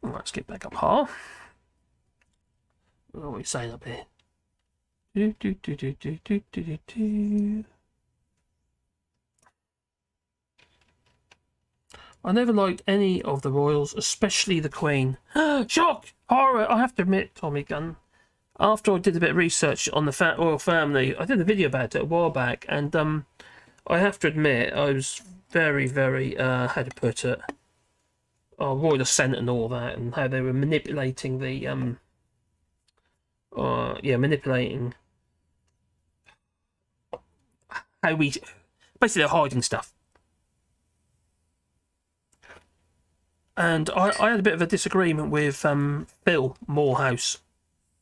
Let's get back up high. What are we saying up here? I never liked any of the royals, especially the Queen. Shock! Horror! I have to admit, Tommy Gunn, after I did a bit of research on the royal family, I did a video about it a while back, and I have to admit, I was very, very, how to put it, royal descent and all that, and how they were manipulating the, manipulating how we, basically they're hiding stuff. And I had a bit of a disagreement with Phil Morehouse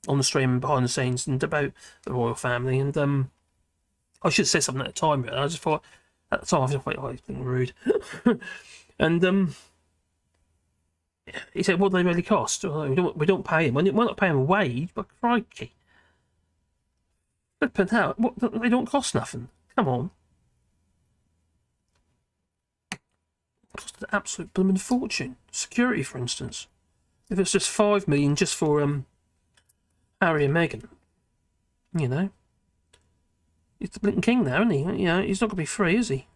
on the stream behind the scenes and about the royal family, and I should have said something at the time, but I just thought at the time I thought, oh, he's being rude. And he said, "What do they really cost? We don't pay him. We're not paying him a wage, but crikey, flipping out! What, they don't cost nothing. Come on." an absolute blooming fortune. Security, for instance. If it's just 5 million just for Harry and Meghan, you know, he's the blinking king now, isn't he? You know, he's not going to be free, is he?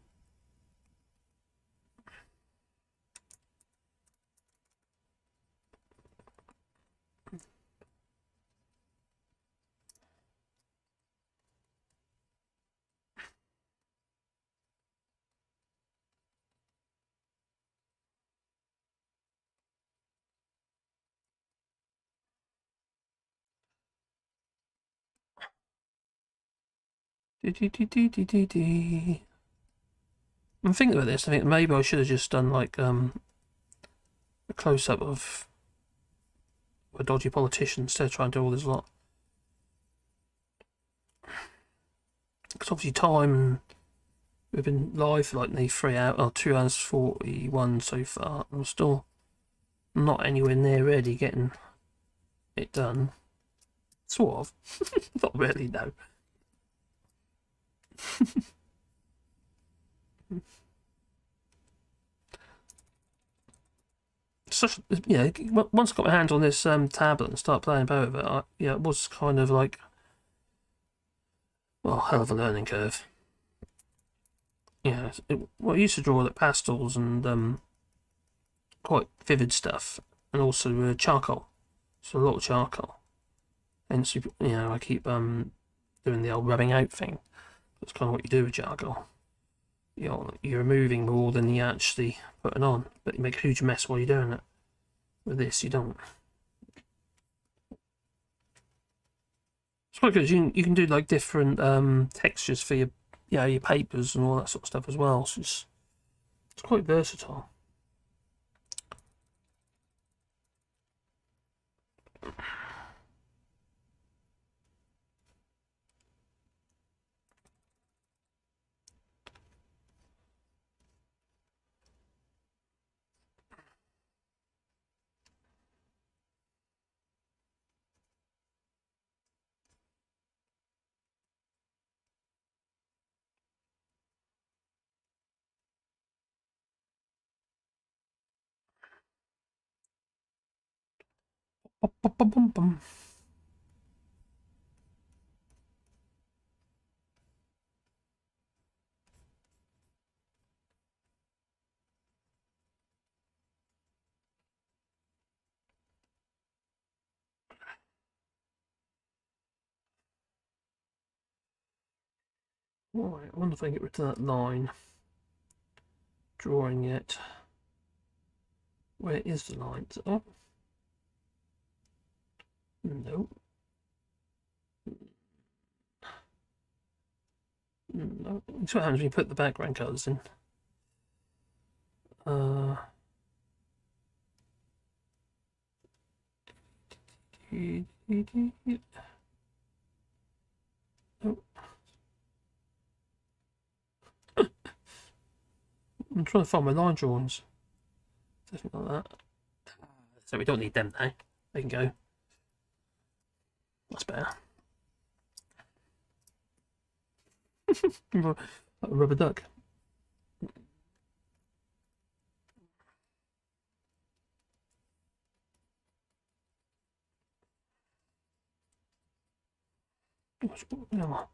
I'm thinking about this. I think maybe I should have just done like a close-up of a dodgy politician instead of trying to do all this lot. Because obviously time, we've been live for like nearly 3 hours, or 2 hours 41 so far. I'm still not anywhere near ready getting it done. Sort of. Not really, no. Such, yeah. Once I got my hands on this tablet and start playing about it, yeah, it was kind of like, well, hell of a learning curve. Yeah, well, I used to draw like pastels and quite vivid stuff, and also charcoal. So a lot of charcoal. Hence, you know, I keep doing the old rubbing out thing. That's kind of what you do with charcoal. You know, you're removing more than you're actually putting on, but you make a huge mess while you're doing it. With this, you don't. It's quite good. You can do like different textures for your, you know, your papers and all that sort of stuff as well. So it's quite versatile. Right, I wonder if I can get rid of that line. Drawing it. Where is the line? Oh. No. No. That's what happens when you put the background colours in. Oh. I'm trying to find my line drawings. Something like that. So we don't need them now. They can go. That's better. Like a rubber duck. Oh.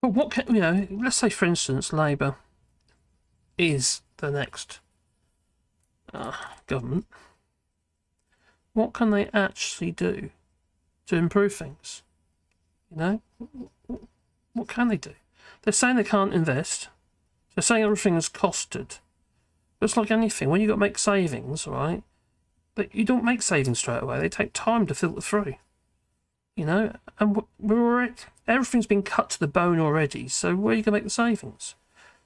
But what can, you know, let's say for instance Labour is the next government, what can they actually do to improve things? You know, what can they do? They're saying they can't invest. They're saying everything is costed. It's like anything. When you've got to make savings, right? But you don't make savings straight away. They take time to filter through. You know, and everything's been cut to the bone already. So where are you going to make the savings?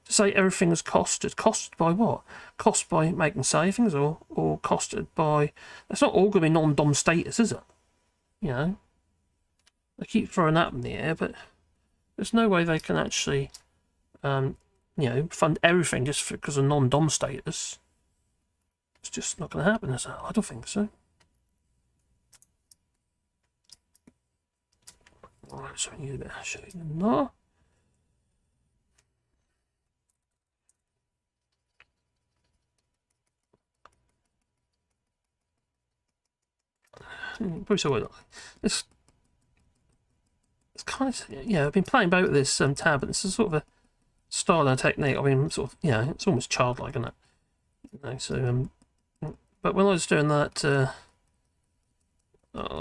To say everything is costed. Costed by what? Cost by making savings, or costed by... It's not all going to be non-dom status, is it? You know? They keep throwing that in the air, but there's no way they can actually, you know, fund everything just because of non-dom status. It's just not going to happen, is it? I don't think so. Alright, so we need a bit of shading in there. Probably so well. It's kind of, yeah, I've been playing about with this tab, and it's a sort of a style and technique. I mean, sort of, yeah, it's almost childlike, isn't it? You know, so, but when I was doing that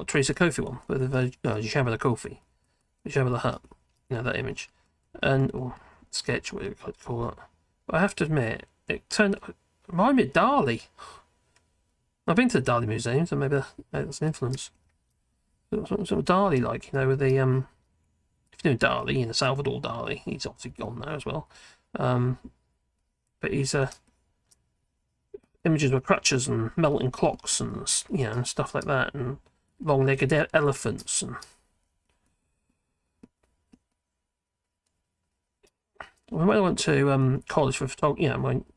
Teresa Kofi one, with the Jabba Kofi, Jabba Hutt, you know, that image, and or sketch, whatever you could call it. But I have to admit, it reminded me of Dali. I've been to the Dali Museum, so maybe that's an influence. Sort of Dali, like, you know, with the if you know Dali, you know, Salvador Dali, he's obviously gone now as well. But he's images with crutches and melting clocks and, you know, and stuff like that, and long-legged elephants and. When I went to college for photography,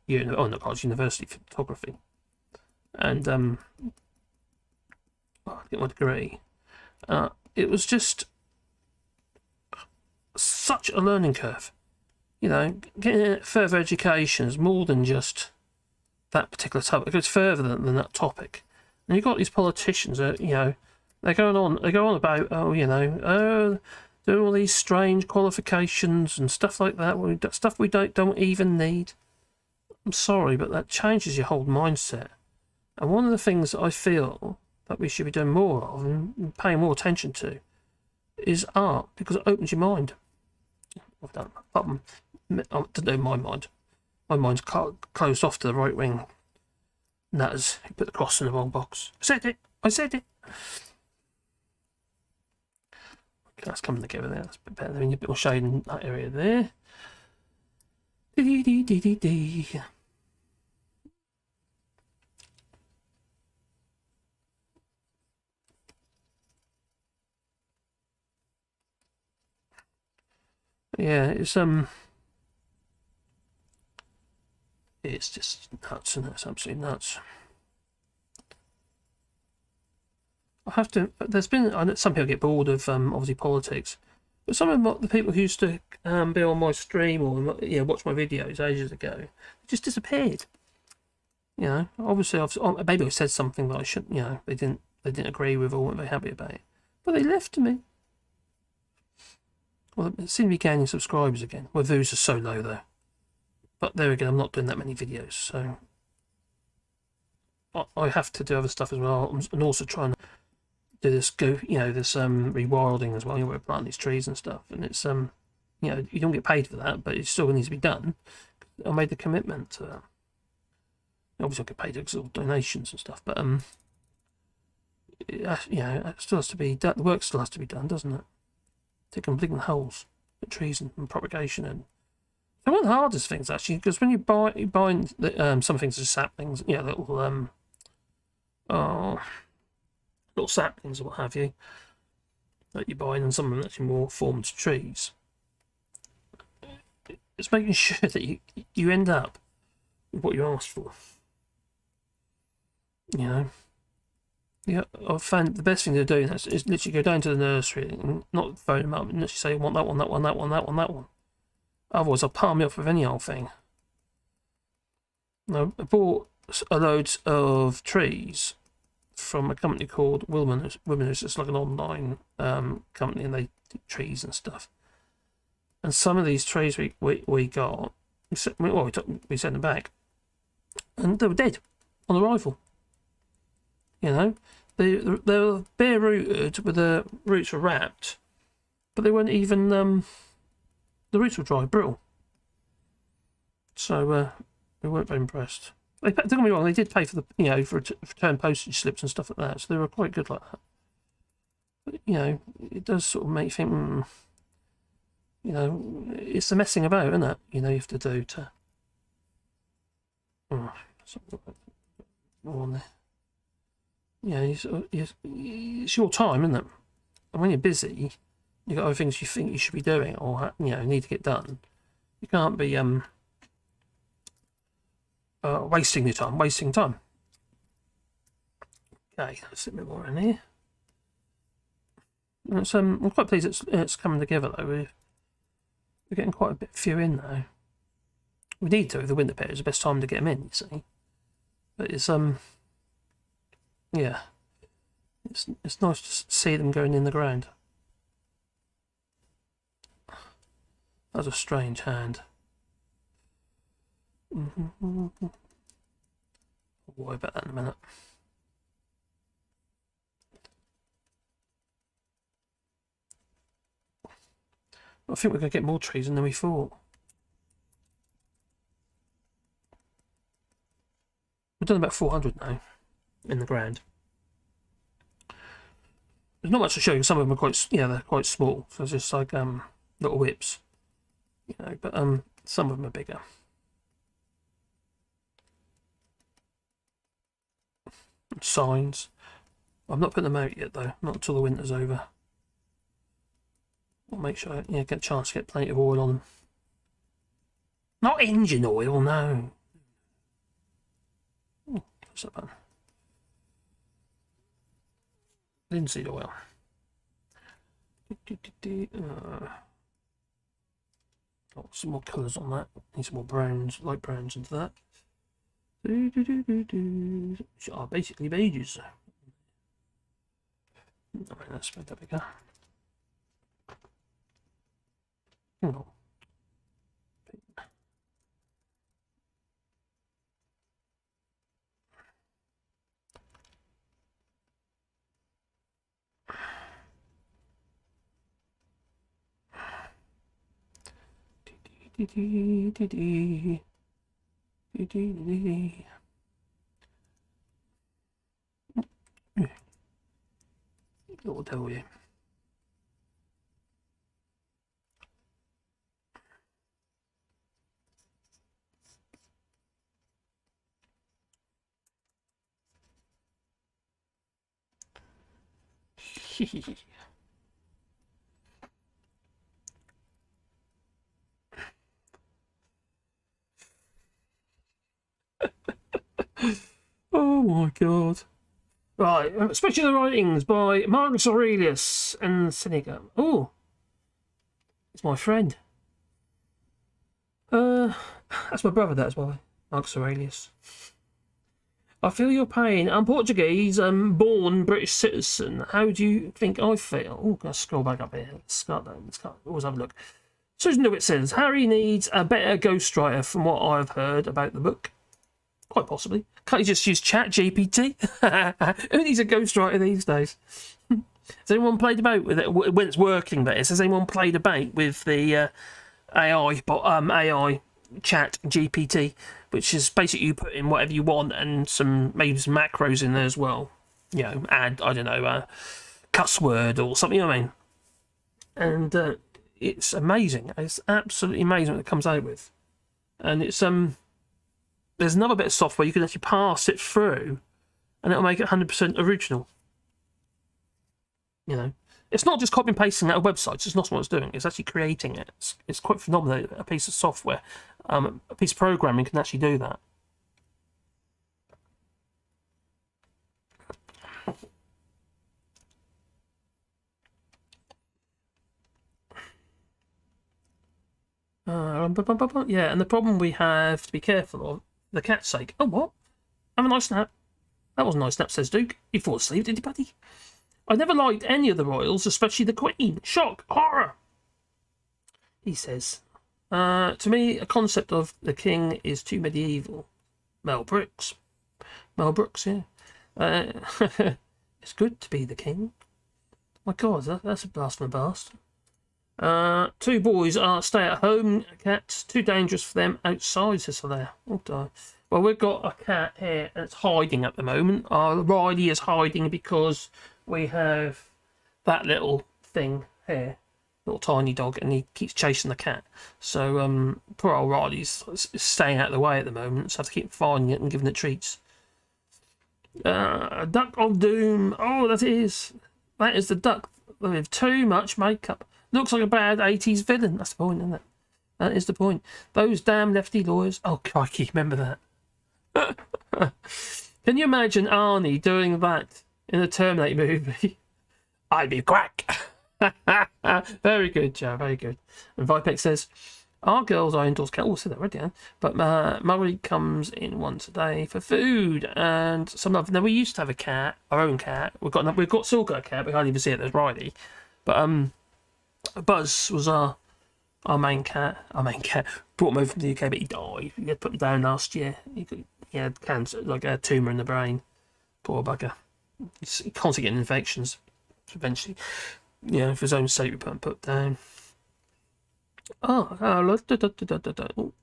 you know, not college, university for photography, and I get my degree. It was just such a learning curve. You know, getting further education is more than just that particular topic. It goes further than that topic. And you've got these politicians that, you know, they go on about, oh, you know, doing all these strange qualifications and stuff like that, stuff we don't even need. I'm sorry, but that changes your whole mindset. And one of the things that I feel that we should be doing more of and paying more attention to is art, because it opens your mind. I've done, I don't know my mind. My mind's closed off to the right wing nutters who put the cross in the wrong box. I said it. Okay, that's coming together there. That's a bit better. There, a bit more shade in that area there. Yeah, it's just nuts, and it's absolutely nuts. I have to. There's been, I know some people get bored of obviously politics, but some of the people who used to be on my stream or watch my videos ages ago just disappeared. You know, obviously maybe I said something that I shouldn't. You know, they didn't agree with or weren't very happy about it, but they left me. Well, it seemed to be gaining subscribers again. My views are so low though. But there again, I'm not doing that many videos, so I have to do other stuff as well, and also trying to do this rewilding as well. You know, we're planting these trees and stuff, and it's you know, you don't get paid for that, but it still needs to be done. I made the commitment to that. Obviously, I get paid because of donations and stuff, but it still has to be done. The work still has to be done, doesn't it? Taking digging holes, the trees and propagation, and they're one of the hardest things actually, because when you buy some things as saplings, you know, little saplings or what have you that you're buying, and some of them actually more formed trees. It's making sure that you end up with what you asked for. You know. Yeah, I've found the best thing to do is literally go down to the nursery and not phone them up and literally say, I want that one, that one, that one, that one, that one. Otherwise, I'll palm me off with any old thing. Now, I bought a load of trees from a company called Women. It's just like an online company, and they do trees and stuff. And some of these trees we got We sent them back, and they were dead on arrival. You know, they were bare rooted, with the roots were wrapped, but they weren't even the roots were dry, brittle. So they weren't very impressed. Don't get me wrong, they did pay for the for return postage slips and stuff like that, so they were quite good like that. But it does sort of make you think. It's the messing about, isn't it? You have to do to. Oh, more on there. It's your time, isn't it? And when you're busy, you've got other things you think you should be doing or need to get done. You can't be wasting your time. Okay, let's a bit more in here. It's, I'm quite pleased it's coming together though. We're getting quite a few in now. We need to. The winter period is the best time to get them in, you see. But it's yeah, it's nice to see them going in the ground. That's a strange hand. I'll worry about that in a minute. I think we're going to get more trees than we thought. We've done about 400 now in the ground. There's not much to show you. Some of them are quite, they're quite small. So it's just like little whips, But some of them are bigger. Signs. I'm not putting them out yet though. Not until the winter's over. I'll make sure I get a chance to get plenty of oil on them. Not engine oil, no. What's that button? Linseed oil. Got some more colours on that. Need some more browns, light browns into that. Which are basically beiges. Alright, let's make that bigger. No. Little devil, you. Oh my god. Right, especially the writings by Marcus Aurelius and Seneca. Oh, it's my friend. That's my brother, that's why. Marcus Aurelius. I feel your pain. I'm Portuguese, born British citizen. How do you think I feel? Oh, can I scroll back up here? Let's always have a look. Susan Dewitt says, Harry needs a better ghostwriter from what I've heard about the book. Quite possibly. Can't you just use Chat GPT? Who needs a ghostwriter these days? Has anyone played about with it when it's working? That is, has anyone played about with the AI Chat GPT, which is basically you put in whatever you want and maybe some macros in there as well. Add cuss word or something. I mean, and it's amazing. It's absolutely amazing what it comes out with, and it's There's another bit of software you can actually pass it through, and it'll make it 100% original. It's not just copy and pasting out of websites. It's not what it's doing. It's actually creating it. It's quite phenomenal. A piece of software, a piece of programming can actually do that. Yeah, and the problem we have to be careful of, the cat's sake. Oh, what? Have a nice nap. That was a nice nap, says Duke. You fall asleep, did you, buddy? I never liked any of the royals, especially the Queen. Shock! Horror! He says. To me, a concept of the king is too medieval. Mel Brooks. Mel Brooks, yeah. It's good to be the king. My God, that's a blast from the past. Two boys are stay-at-home cats. Too dangerous for them outside, says there. Oh, dear. Well, we've got a cat here that's hiding at the moment. Riley is hiding because we have that little thing here, little tiny dog, and he keeps chasing the cat. So poor old Riley's staying out of the way at the moment, so I have to keep finding it and giving it treats. Duck of Doom. Oh, that is the duck with too much makeup. Looks like a bad 80s villain. That's the point, isn't it? That is the point. Those damn lefty lawyers. Oh, crikey, remember that. Can you imagine Arnie doing that in a Terminator movie? I'd be quack. Very good, Joe, very good. And Vipex says, our girls are indoors cat. Oh, I said that already, but Murray comes in once a day for food and some of. Now we used to have a cat, our own cat. We've still got a cat. We can't even see it. There's Riley, but Buzz was our main cat. Our main cat brought him over from the UK, but he died. We had put him down last year. He had cancer, like a tumour in the brain. Poor bugger. He constantly getting infections. Eventually, for his own sake, we put down.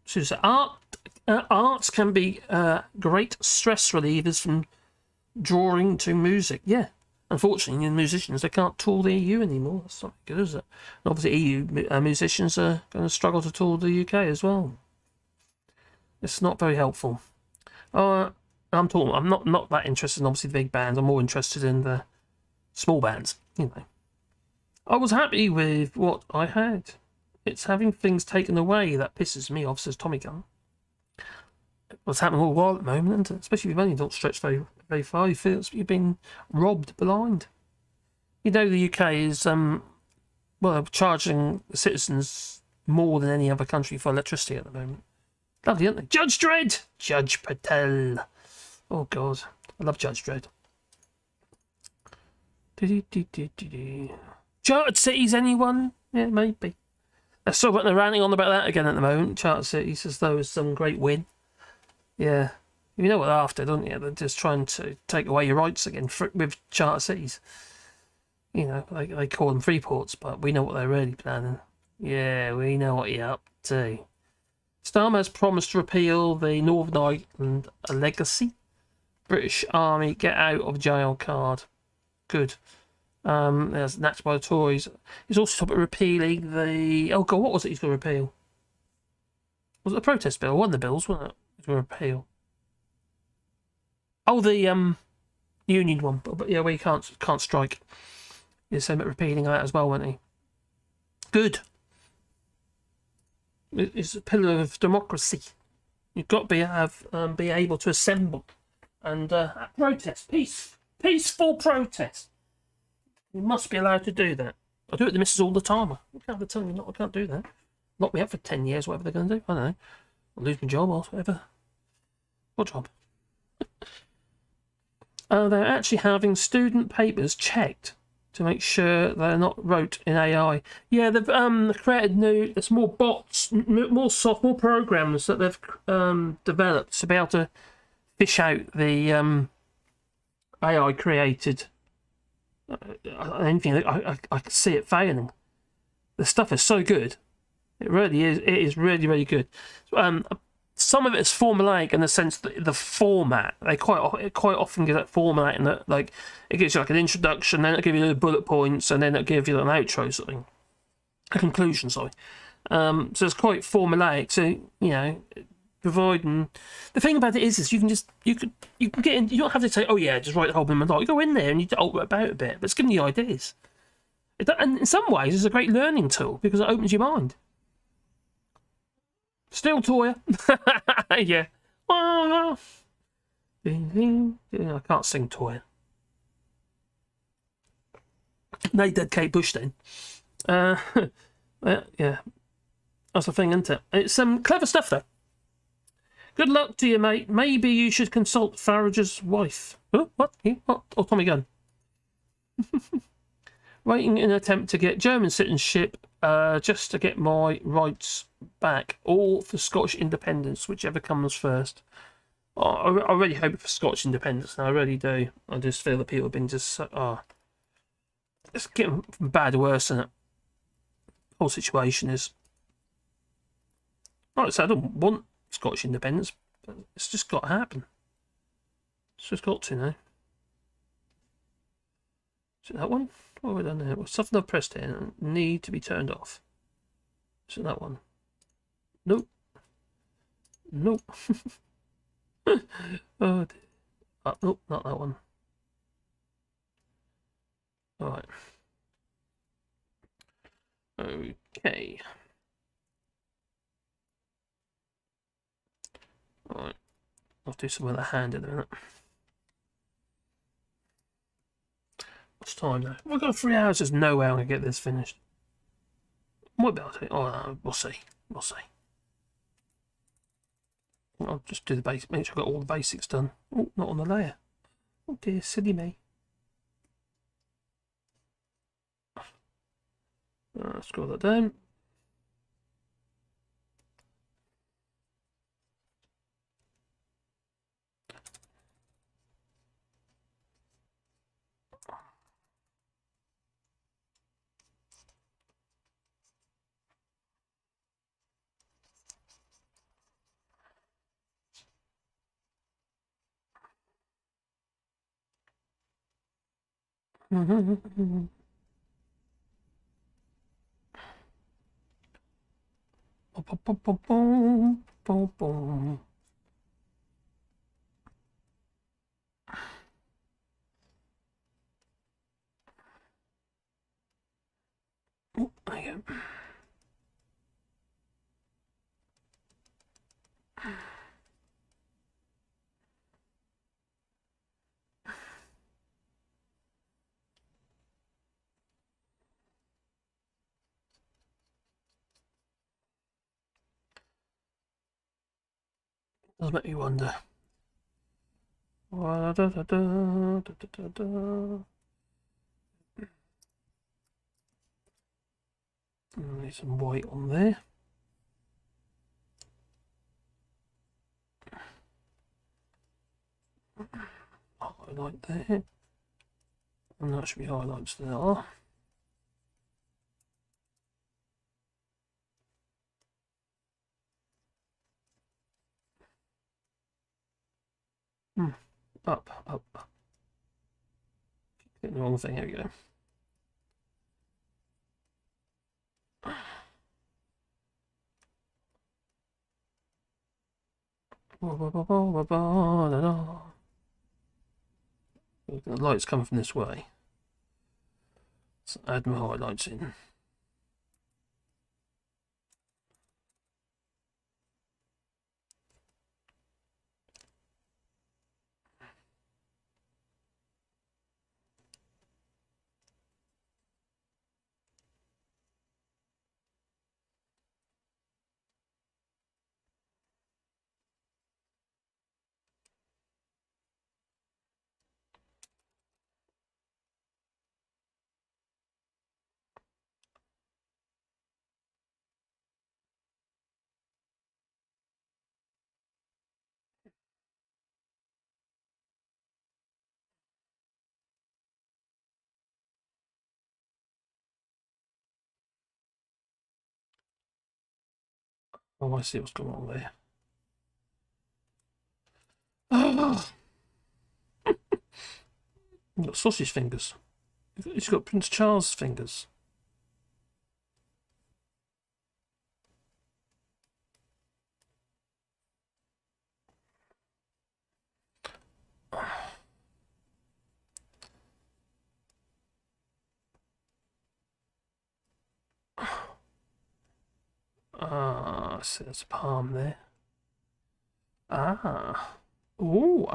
Susan, arts can be great stress relievers from drawing to music. Yeah, unfortunately, musicians, they can't tour the EU anymore. That's not good, is it? And obviously, EU musicians are going to struggle to tour the UK as well. It's not very helpful. I'm not that interested in obviously the big bands. I'm more interested in the small bands. I was happy with what I had. It's having things taken away that pisses me off, says Tommy Gunn. What's happening all the while at the moment, isn't it? Especially if money don't stretch very, very far. You feel you've been robbed blind. The UK is charging the citizens more than any other country for electricity at the moment. Lovely, aren't they? Judge Dredd! Judge Patel. Oh, God. I love Judge Dredd. Chartered cities, anyone? Yeah, maybe. They're ranting on about that again at the moment. Chartered cities, as though it's some great win. Yeah. You know what they're after, don't you? They're just trying to take away your rights again with chartered cities. They call them free ports, but we know what they're really planning. Yeah, we know what you're up to. Starmer has promised to repeal the Northern Ireland legacy. British Army get out of jail card. Good. There's Natched by the Tories. He's also talking about repealing the... Oh, God, what was it he's going to repeal? Was it the protest bill? One of the bills, wasn't it? He's going to repeal. Oh, the union one. But yeah, we can't strike. He's saying about repealing that as well, wasn't he? Good. It's a pillar of democracy. You've got to be able to assemble and protest. Peaceful protest. You must be allowed to do that. I do it to the missus all the time. I can't tell you I can't do that. Lock me up for 10 years, whatever they're going to do. I don't know. I'll lose my job or whatever. What job? They're actually having student papers checked to make sure they're not wrote in AI. Yeah, they've created there's more bots, more programs that they've developed to be able to fish out the AI created anything. I can see it failing. The stuff is so good. It really is. It is really, really good. Some of it is formulaic in the sense that the format, they quite often get that format in that, like, it gives you like an introduction, then it'll give you the bullet points, and then it'll give you an outro, something, a conclusion. Sorry. So it's quite formulaic. So providing the thing about it is you can get in. You don't have to say, oh yeah, just write the whole monologue. You go in there and you alter about a bit, but it's giving you ideas. And in some ways, it's a great learning tool because it opens your mind. Still Toya. Yeah. I can't sing Toya. They did Kate Bush then. Yeah. That's the thing, isn't it? It's some clever stuff, though. Good luck to you, mate. Maybe you should consult Farage's wife. Oh, what? What? Tommy Gunn. Waiting in an attempt to get German citizenship just to get my rights back, or for Scottish independence, whichever comes first. I really hope for Scottish independence now, I really do. I just feel that people have been just it's getting from bad to worse, and the whole situation is. Like I said, I don't want Scottish independence, but it's just got to happen. It's just got to now. Is it that one? What have I done there? Well, something I've pressed here need to be turned off. Is it that one? Nope. Nope. Oh dear. Nope, not that one. Alright. Okay. Alright. I'll do some with the hand in a minute. What's time now? We've got 3 hours. There's no way I'm going to get this finished. Might be able to. Oh, no, we'll see. We'll see. I'll just do the basic. Make sure I've got all the basics done. Oh, not on the layer. Oh dear, silly me. Scroll that down. Oh, there you go. Does make me wonder. Need some white on there. Highlight there. And that should be highlights there. Up, up. Getting the wrong thing, here we go. The light's coming from this way. Let's add more highlights in. Oh, I see what's going on there. Oh. You've got sausage fingers. He's got Prince Charles fingers. So there's a palm there. Ooh,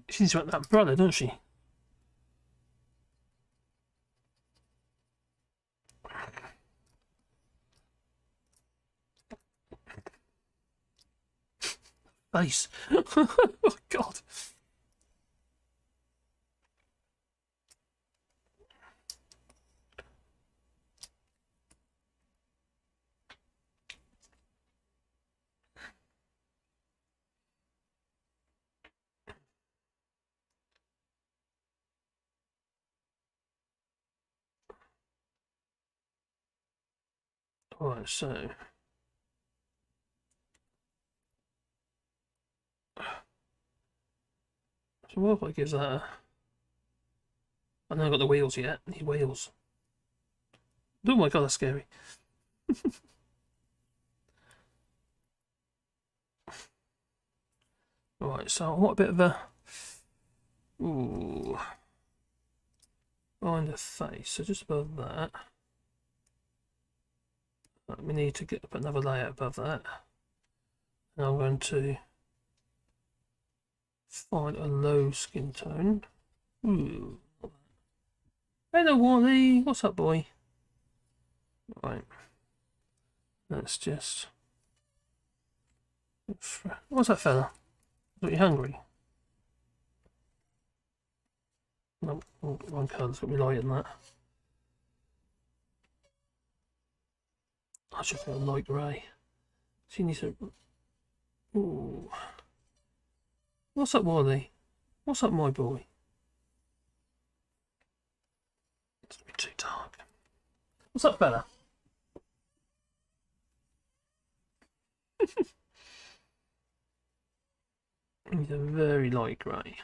She's got that brother, doesn't she? Face. Oh, God. Alright, so what if I give that a... I haven't got the wheels yet. I need wheels. Oh my God, that's scary. Right, so I want a bit of a... Ooh. Behind the face, so just above that. We need to get up another layer above that. And I'm going to find a low skin tone. Ooh. Hello, Wally. What's up, boy? Right. Let's just... What's that fella? Are you hungry? No, one colour's got me light in that. I should feel light grey. She needs to... Ooh. What's up, Wally? What's up, my boy? It's gonna be too dark. What's up, fella? He's a very light grey.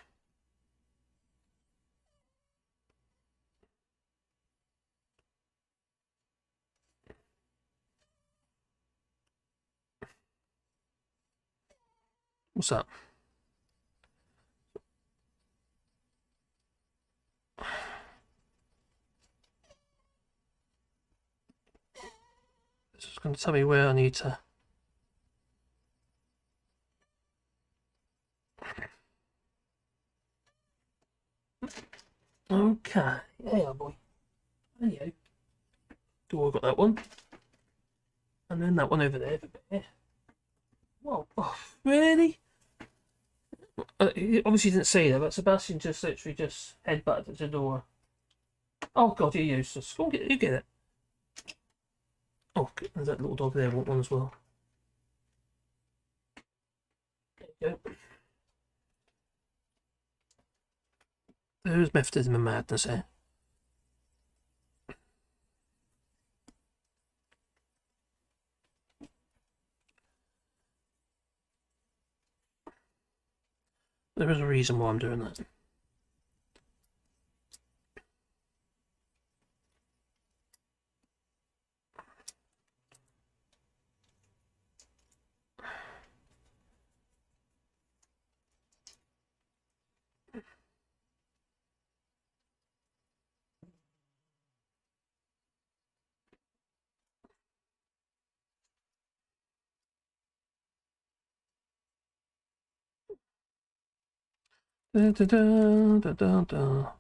What's up? This is going to tell me where I need to... Okay. Hey, boy. Hello. Oh, I've got that one. And then that one over there. Whoa. Oh, really? He obviously didn't see that, but Sebastian just literally just headbutted at the door. Oh, God, you're useless. Go on, you get it. Oh, there's that little dog there. I want one as well. There you go. There's methodism and madness here. There is a reason why I'm doing that. Da, da, da, da, da, da.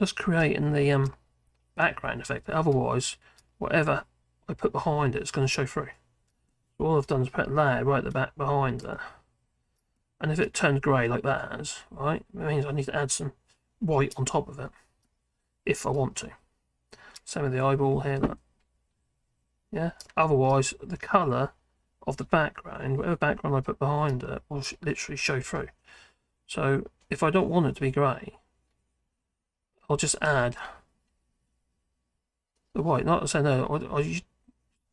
Just creating the background effect. Otherwise, whatever I put behind it is going to show through. So all I've done is put a layer right at the back behind it. And if it turns grey like that, right, it means I need to add some white on top of it, if I want to. Same with the eyeball here, look. Yeah. Otherwise, the colour of the background, whatever background I put behind it, will literally show through. So if I don't want it to be grey, I'll just add the white. Not to say no,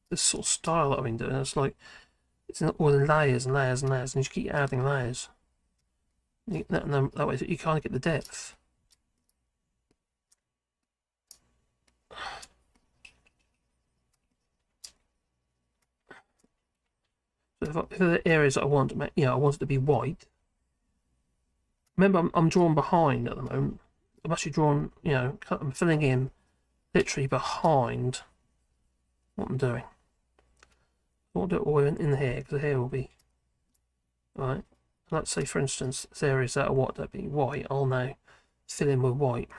this sort of style that I've been doing. It's like it's all in layers and layers and layers, and you just keep adding layers. That way you kind of get the depth. So if there are areas that I want, I want it to be white. Remember, I'm drawn behind at the moment. I'm actually drawn, I'm filling in literally behind what I'm doing. I want to do it all in here, because the hair will be right. Let's say, for instance, there's areas that are that be white. I'll now fill in with white.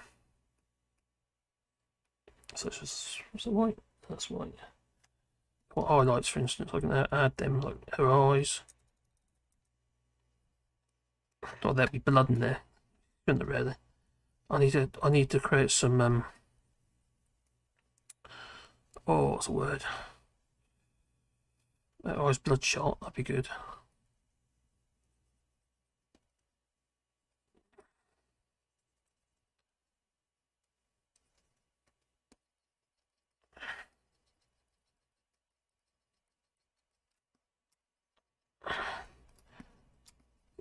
So it's just, what's the white? That's white. What highlights, for instance, I can add them, like her eyes. Oh, there'd be blood in there. Shouldn't it really? I need to create some oh, what's the word? Her eyes bloodshot, that'd be good.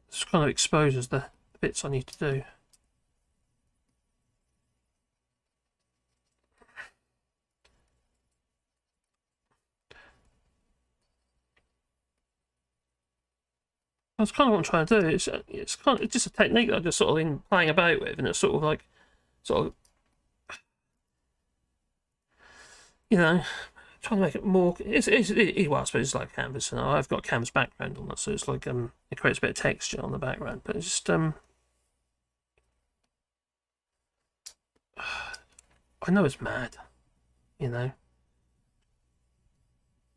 This kind of exposes the bits I need to do. That's kind of what I'm trying to do. It's kind of just a technique that I've just sort of been playing about with, and it's sort of like, trying to make it more. Well, I suppose it's like canvas, and I've got a canvas background on that, so it's like it creates a bit of texture on the background, but it's just I know it's mad, and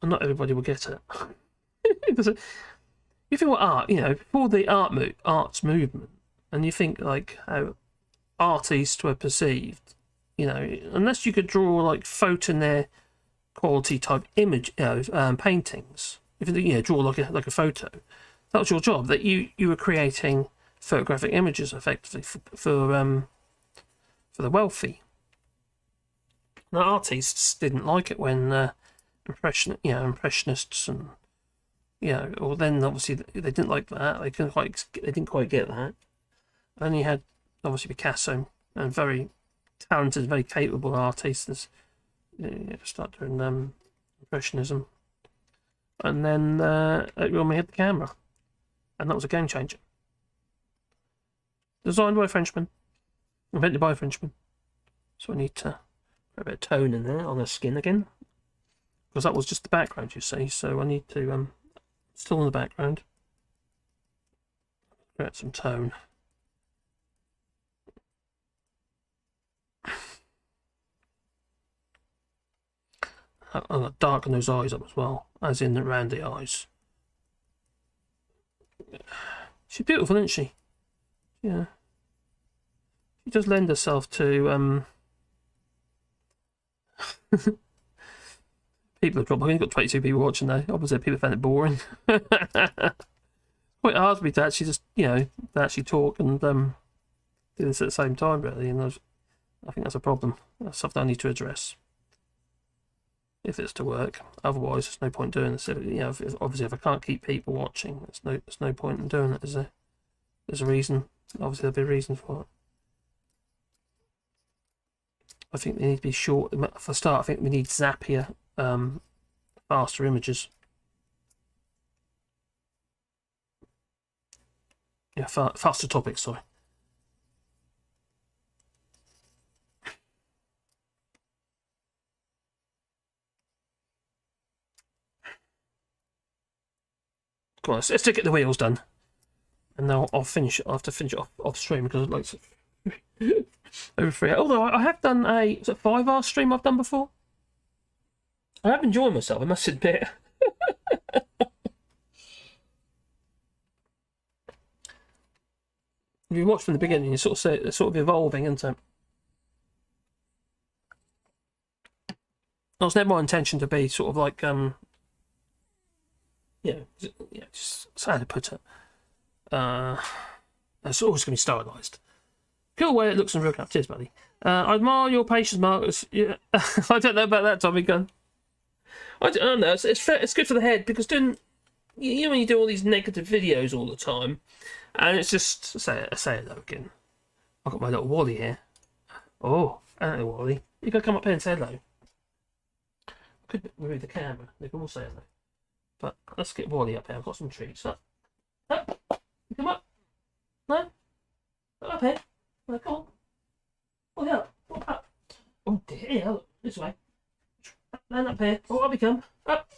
not everybody will get it. You think what art, before the arts movement, and you think like how artists were perceived, unless you could draw like photonear quality type image, paintings. If you draw like a photo, that was your job. That you were creating photographic images effectively for the wealthy. Now, artists didn't like it when impressionists and or then obviously they didn't like that. They didn't quite get that. And you had obviously Picasso and very talented, very capable artists. Start doing impressionism, and then when we had the camera, and that was a game changer. Designed by a Frenchman, invented by a Frenchman. So I need to put a bit of tone in there on the skin again, because that was just the background, you see. So I need to still in the background, create some tone. I'm going to darken those eyes up as well, as in around the eyes. She's beautiful, isn't she? Yeah. She does lend herself to people have dropped. I've only got 22 people watching now. Obviously, people found it boring. Quite hard for me to actually just, to actually talk and do this at the same time, really. And I think that's a problem. That's something I need to address if it's to work. Otherwise, there's no point doing this. Obviously, if I can't keep people watching, there's no point in doing it, is there? There's a reason. Obviously, there'll be a reason for it. I think they need to be short. For a start, I think we need zappier, faster images. Yeah, faster topics, sorry. Come on, let's get the wheels done. And now I'll finish it. I have to finish it off stream because I'd like to over 3 hours. Although I have done a 5-hour stream I've done before. I have enjoyed myself, I must admit. If you watch from the beginning, you sort of see it's sort of evolving, isn't it? It was never my intention to be sort of like just how to put it. It's always going to be stylised. Cool way it looks in real life. Cheers, buddy. I admire your patience, Marcus. Yeah. I don't know about that, Tommy Gunn. I don't know. It's good for the head because doing, you know, when you do all these negative videos all the time, and it's just say hello again. I've got my little Wally here. Oh, hello Wally. You gotta come up here and say hello. Could move the camera. They can all say hello. But let's get Wally up here. I've got some treats. Up. Come up. No. Up here. No, come on. Wally up. Up. Oh dear. Yeah, look this way. Land up here. Oh, up we come. Up.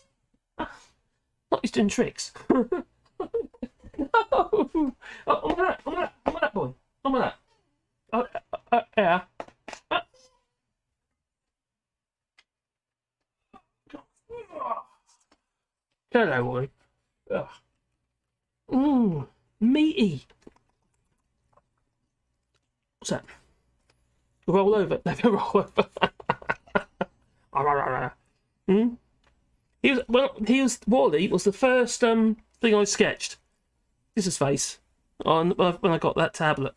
Not he's doing tricks. No. Oh, on that boy. On that. Yeah. Hello, Wally. Meaty. What's that? Roll over. Never roll over. Wally was the first thing I sketched. This is his face on when I got that tablet.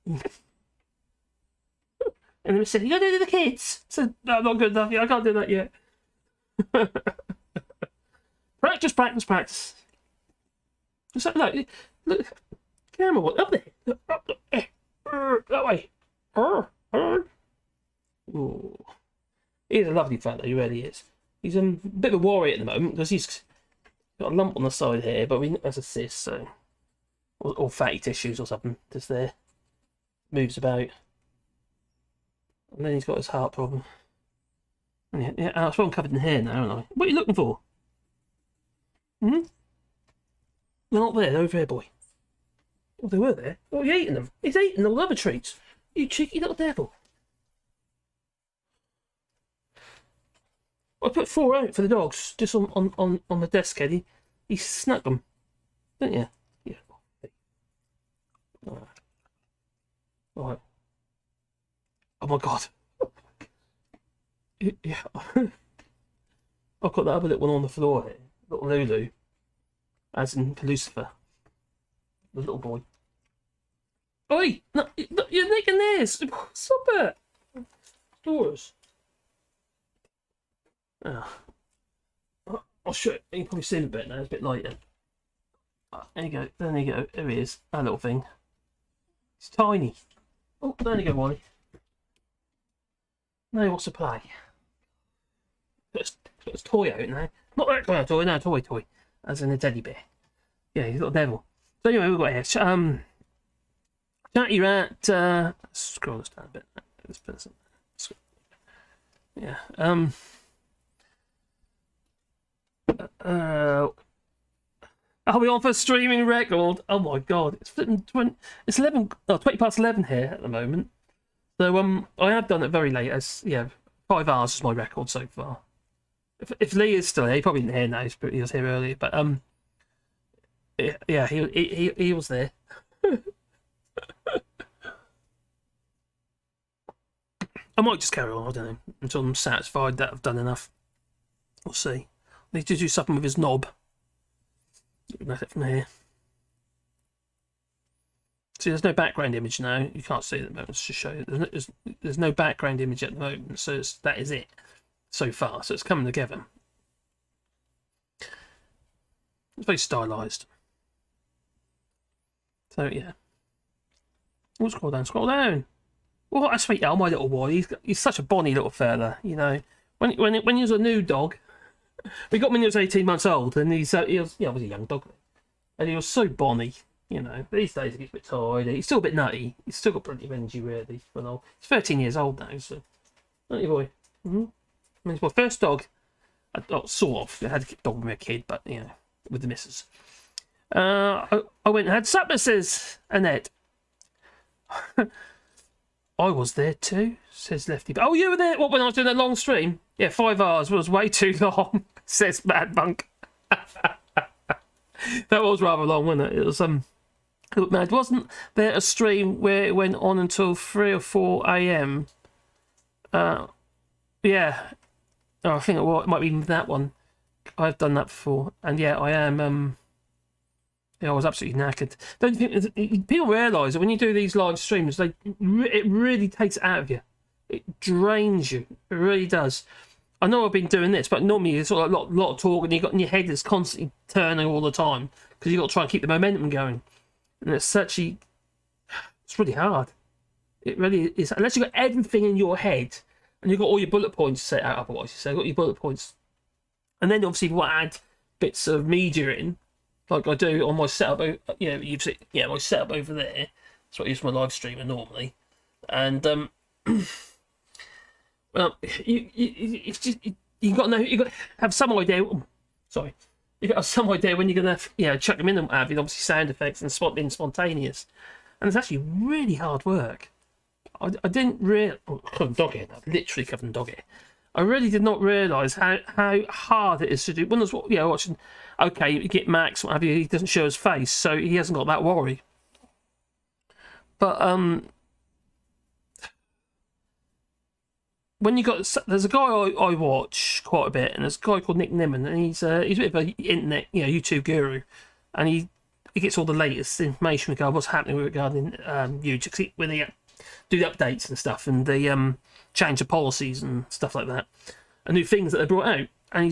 And then said, "You gotta do the kids." I said, "No, I'm not good enough yet. I can't do that yet." Practice. So, look, camera, what up there? That way. Ooh. He's a lovely fellow, he really is. He's a bit of a worry at the moment because he's got a lump on the side here, but that's a cyst, so. Or fatty tissues or something, just there. Moves about. And then he's got his heart problem. Yeah, I'm covered in hair now, aren't I? What are you looking for? They're not there, they're over here, boy. Oh, they were there. Oh, you're eating them. He's eating all the other treats. You cheeky little devil. I put 4 out for the dogs, just on the desk, Eddie. He snuck them. Didn't you? Yeah. Alright. Oh my god. Yeah. I've got that other little one on the floor here. Little Lulu. As in Lucifer. The little boy. Oi! No, you're making this! Stop it! Doors. I'll show it. You can probably see him a bit now, it's a bit lighter. There you go, there you go. There he is. That little thing. It's tiny. Oh, there you go, Wally. Now he wants to play. Put his toy out now. Not that kind of toy, no, toy. As in a teddy bear. Yeah, he's a little devil. So anyway, we've got here. Take HArt. Scroll this down a bit. This person. Yeah. Are we on for a streaming record? Oh my god, it's 20 past 11 here at the moment. So I have done it very late. As 5 hours is my record so far. If Lee is still here, he probably didn't hear now. He was here earlier, but yeah, he was there. I might just carry on. I don't know until I'm satisfied that I've done enough. We'll see. I need to do something with his knob. That's it from here. See, there's no background image now. You can't see it at the moment. Let's just show you. There's no background image at the moment, so that is it so far. So it's coming together. It's very stylised. So yeah. Oh, scroll down. Oh, what a sweet owl, my little boy. He's such a bonny little fella, you know. When he was a new dog, we got him when he was 18 months old, and he was a young dog, and he was so bonny, you know. These days he gets a bit tired. He's still a bit nutty. He's still got plenty of energy, really. But he's 13 years old now, so aren't you, boy? I mean, it's my first dog. Sort of. I had a dog with a kid, but you know, with the missus. I went and had supper, says Annette. I was there too, says Lefty. Oh, you were there? What, when I was doing that long stream? Yeah, 5 hours was way too long, says Mad Monk. That was rather long, wasn't it? It was mad. Wasn't there a stream where it went on until 3 or 4 a.m? Yeah. Oh, I think it might be that one. I've done that before, and yeah, I am. Yeah, I was absolutely knackered. Don't you think people realise that when you do these live streams, it really takes it out of you. It drains you. It really does. I know I've been doing this, but normally it's sort of a lot of talk, and your head is constantly turning all the time because you've got to try and keep the momentum going, and it's really hard. It really is, unless you've got everything in your head and you've got all your bullet points set out. Otherwise, you say, I've got your bullet points, and then obviously if you want to add bits of media in, like I do on my setup. My setup over there. That's what I use for my live streamer normally, and well, you got to have some idea. Sorry, you got to have some idea when you're gonna chuck them in and have obviously sound effects and being spontaneous, and it's actually really hard work. I didn't really covered dog ear. I've literally covered in dog ear. I really did not realise how hard it is to do. When I was watching, okay, you get Max, what have you, he doesn't show his face, so he hasn't got that worry. But when there's a guy I watch quite a bit, and there's a guy called Nick Nimmin, and he's a bit of an internet YouTube guru, and he gets all the latest information regarding what's happening regarding YouTube when they do the updates and stuff, and they change the policies and stuff like that, and new things that they brought out. And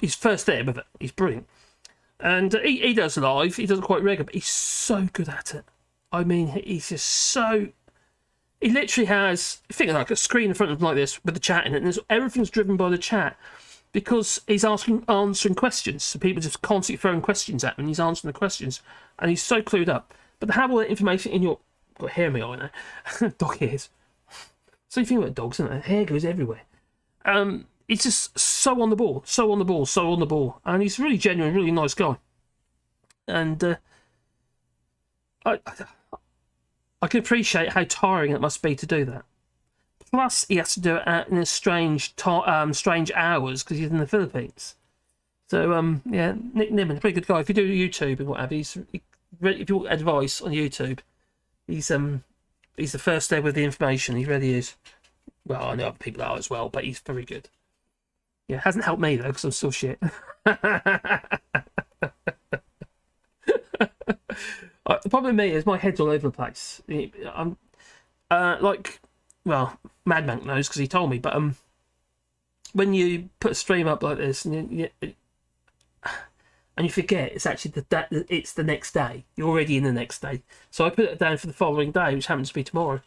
he's first there with it. He's brilliant, and he does live. He does it quite regular, but he's so good at it. I mean, he's just so. He literally has, think like a screen in front of him like this with the chat in it, and everything's driven by the chat because he's answering questions. So people just constantly throwing questions at him, and he's answering the questions, and he's so clued up. But to have all that information in your got hair in my eye now, dog ears. So you think about dogs, isn't it? Hair goes everywhere. He's just so on the ball, and he's really genuine, really nice guy. And I can appreciate how tiring it must be to do that. Plus, he has to do it in a strange hours because he's in the Philippines. So, Nick Nimmin, pretty good guy. If you do YouTube and whatever, if you want advice on YouTube, he's the first there with the information. He really is. Well, I know other people are as well, but he's very good. Yeah, hasn't helped me though because I'm still shit. The problem with me is my head's all over the place. I'm Madman knows because he told me. But when you put a stream up like this and you forget it's actually it's the next day, you're already in the next day. So I put it down for the following day, which happens to be tomorrow.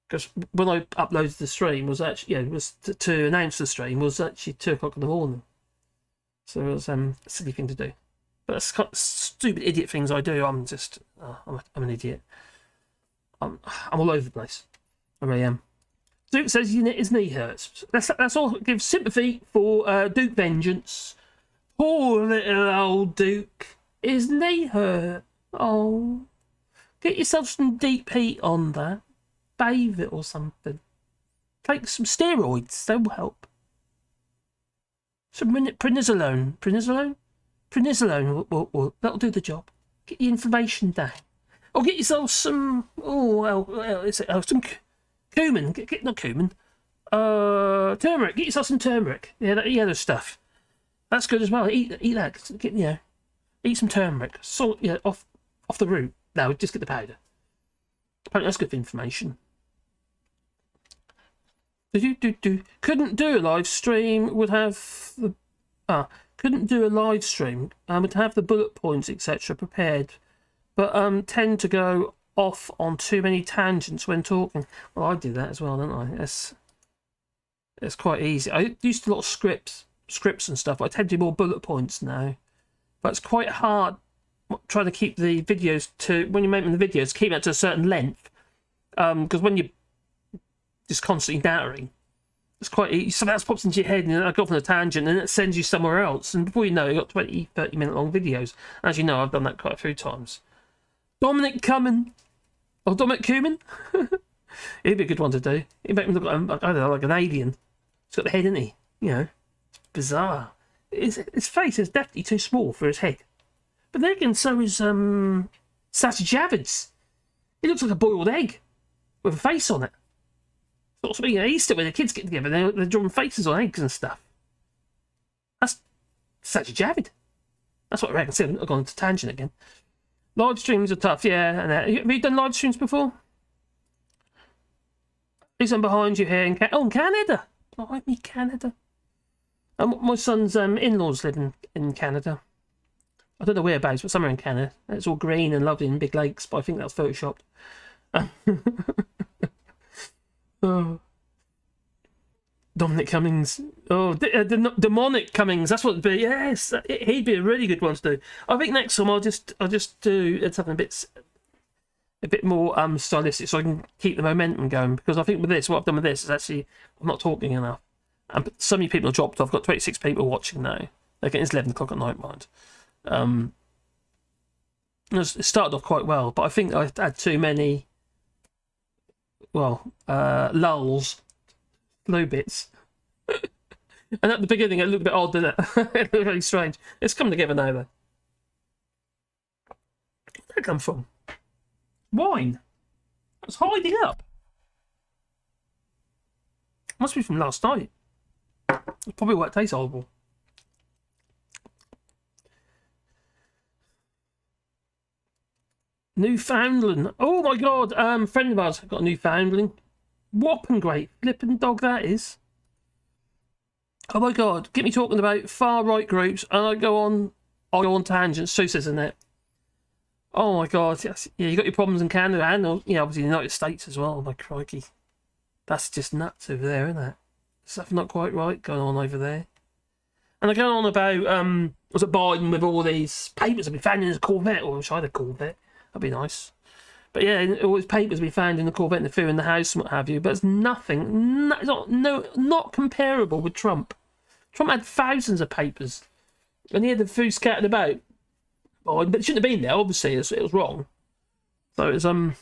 Because when I uploaded the stream, was actually to announce the stream was actually 2:00 in the morning. So it was a silly thing to do. But that's kind of stupid idiot things I do. I'm just I'm an idiot. I'm all over the place. I really am. Duke says his knee hurts. That's all. Give sympathy for Duke Vengeance. Poor little old Duke. His knee hurt. Oh, get yourself some deep heat on that. Bathe it or something. Take some steroids. They'll help. Some prednisolone. Prednisolone will that'll do the job. Get your inflammation down. Or get yourself some some cumin. Not cumin. Turmeric. Get yourself some turmeric. Yeah, that yellow stuff. That's good as well. Eat that. Eat some turmeric. Salt off the root. No, just get the powder. Apparently that's good for inflammation. Couldn't do a live stream. Would have the couldn't do a live stream. Would have the bullet points etc. prepared, but tend to go off on too many tangents when talking. Well, I do that as well, don't I? It's quite easy. I used to do a lot of scripts and stuff. I tend to do more bullet points now, but it's quite hard trying to keep the videos when you're making the videos, keep it to a certain length. Because when you're just constantly nattering, it's quite easy. So that pops into your head and I go off on a tangent and it sends you somewhere else. And before you know it, you've got 20, 30 minute long videos. As you know, I've done that quite a few times. Dominic Cumming. Or Dominic Cumin. He'd be a good one to do. He'd make him look like, I don't know, like an alien. He's got the head, isn't he? It's bizarre. His face is definitely too small for his head. But then again, so is Sassy Javid's. He looks like a boiled egg with a face on it. Sort of, Easter when the kids get together, they're drawing faces on eggs and stuff. That's Sassy Javid. That's what I reckon. See, I've gone into tangent again. Live streams are tough, yeah. And have you done live streams before? Who's on behind you here in Canada? Oh, me Canada. And my son's in-laws live in Canada. I don't know whereabouts, but somewhere in Canada. It's all green and lovely and big lakes, but I think that's photoshopped. Oh. Dominic Cummings. Oh, demonic Cummings. That's what it'd be. Yes, he'd be a really good one to do. I think next time I'll just do something a bit more stylistic, so I can keep the momentum going. Because I think with this, what I've done with this is actually I'm not talking enough, and so many people have dropped off. I've got 26 people watching now. Again, it's 11 o'clock at night, mind. It started off quite well, but I think I had too many. Well, lulls. Low bits. And at the beginning it looked a bit odd, didn't it? It looked really strange. It's coming together now, though. Where did that come from? Wine. It's hiding up. Must be from last night. It's probably why it tastes horrible. Newfoundland. Oh my god, friend of ours got a Newfoundland. Whopping great flipping dog that is. Oh my god, get me talking about far right groups and I'll go on tangents. Sue says in it. Oh my god, yes. Yeah, you got your problems in Canada and obviously the United States as well. Oh my crikey. That's just nuts over there, isn't it? Stuff not quite right going on over there. And they're going on about was it Biden with all these papers have been found in his Corvette, or wish I had a Corvette. That'd be nice. But yeah, all his papers have been found in the Corvette and the fear in the house and what have you. But it's nothing, not comparable with Trump. Trump had thousands of papers, and he had the food scattered about. Oh, but it shouldn't have been there. Obviously, it was wrong. So it's Oh,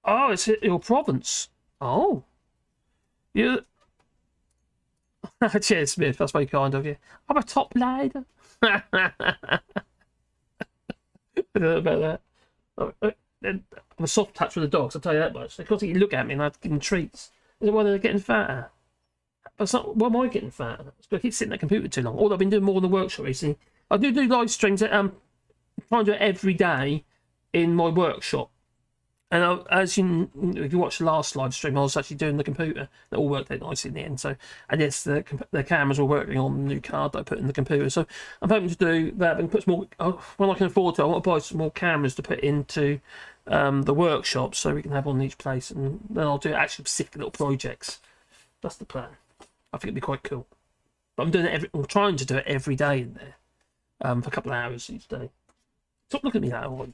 it's your province. Oh, you. Cheers, Smith. That's very kind of you. I'm a top lad. I don't know about that. I'm a soft touch with the dogs, I'll tell you that much. They constantly look at me and I give them treats. Is it why they're getting fatter? But it's not, why am I getting fatter? It's because I keep sitting at the computer too long. Although I've been doing more in the workshop recently. I do live streams that trying to do it every day in my workshop. And if you watch the last live stream, I was actually doing the computer. It all worked out nicely in the end. So, and yes, the cameras were working on the new card that I put in the computer. So I'm hoping to do that and put some more. When I can afford to, I want to buy some more cameras to put into the workshop, so we can have one in each place, and then I'll do actually specific little projects. That's the plan. I think it'd be quite cool. But I'm trying to do it every day in there, for a couple of hours each day. Stop looking at me that way.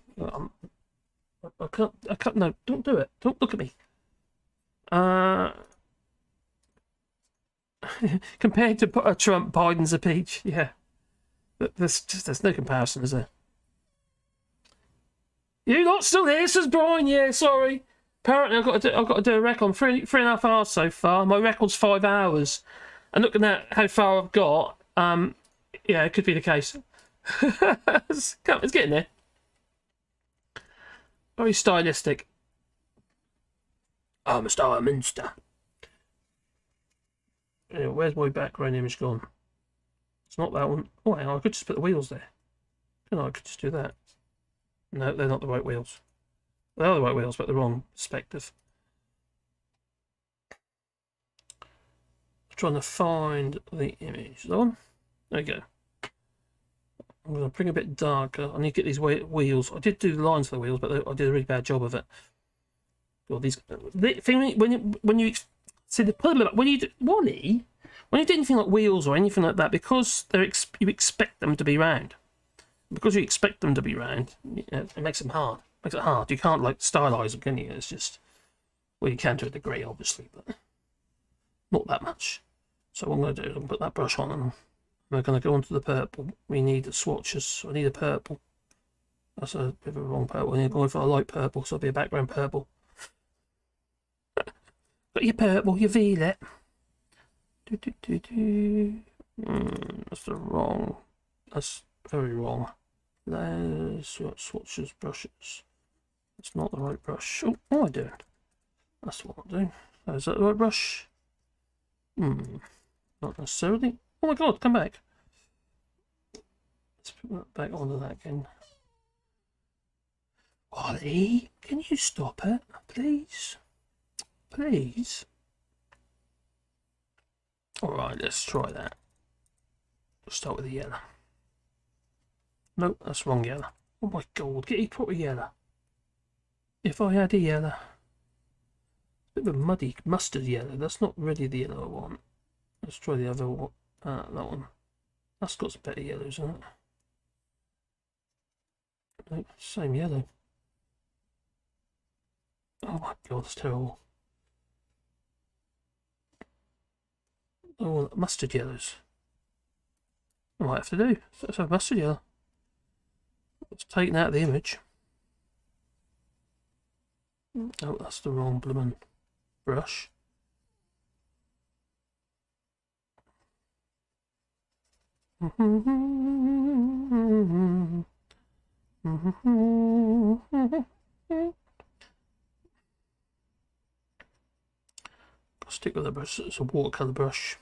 I can't, no, don't do it. Don't look at me. Compared to Trump, Biden's a peach. Yeah. There's no comparison, is there? You lot still here, says Brian. Yeah, sorry. Apparently I've got to do a record on 3.5 hours so far. My record's 5 hours. And looking at how far I've got, yeah, it could be the case. It's getting there. Very stylistic. I'm a star Minster. Yeah, where's my background image gone? It's not that one. Oh, hang on, I could just put the wheels there. No, I could just do that. No, they're not the right wheels. They are the right wheels, but the wrong perspective. I'm trying to find the image. That one? There we go. I'm going to bring a bit darker. I need to get these wheels. I did do the lines for the wheels, but I did a really bad job of it. God, the thing when you see the when you do, Wally, when you do anything like wheels or anything like that, because you expect them to be round. Because you expect them to be round, it makes them hard. Makes it hard. You can't like stylize them, can you? It's just, well, you can to a degree, obviously, but not that much. So what I'm going to do is I'm put that brush on and we're going to go on to the purple. We need the swatches. I need a purple. That's a bit of a wrong purple. I need to go for a light purple, so it'll be a background purple. Got your purple, your violet. That's the wrong. That's very wrong. There's swatches, brushes. That's not the right brush. Oh, what am I doing? That's what I'm doing. Is that the right brush? Not necessarily. Oh my god, come back. Let's put that back onto that again. Ollie, can you stop it, please? Please? Alright, let's try that. Let's start with the yellow. Nope, that's wrong yellow. Oh my god, get a proper yellow. If I had a yellow. Bit of a muddy mustard yellow. That's not really the yellow I want. Let's try the other one. That one. That's got some better yellows on it. Nope, same yellow. Oh my god, that's terrible. Oh, mustard yellows. I might have to do. So let's have mustard yellow. Let's take that out of the image. Oh, that's the wrong bloomin' brush. Stick with the brush. It's a watercolour brush.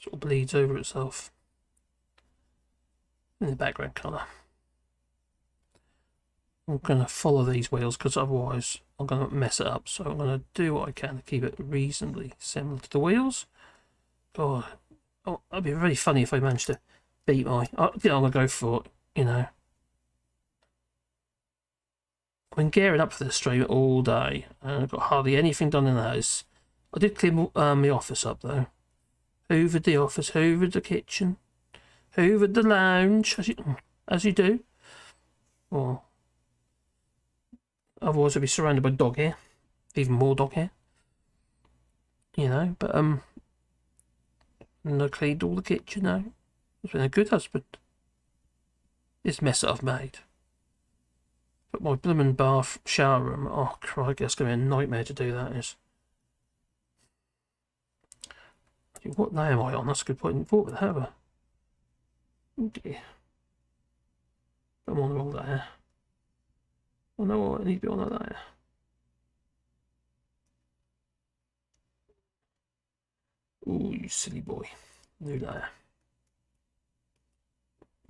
Sort of bleeds over itself in the background colour. I'm going to follow these wheels because otherwise I'm going to mess it up. So I'm going to do what I can to keep it reasonably similar to the wheels. God, oh, that'd be really funny if I managed to beat my... I'm going to go for it, you know. I've been gearing up for this stream all day and I've got hardly anything done in the house. I did clean my office up though. Hoovered the office, hoovered the kitchen, hoovered the lounge, as you do. Or otherwise I'd be surrounded by dog hair. Even more dog hair. You know, but and I cleaned all the kitchen now. I've been a good husband. This mess that I've made. But my blooming bath shower room, oh crikey, that's going to be a nightmare to do that is. What layer am I on? That's a good point. I thought with have a. Oh dear. I'm on the wrong layer. Oh no, I need to be on that layer. Ooh, you silly boy. New layer.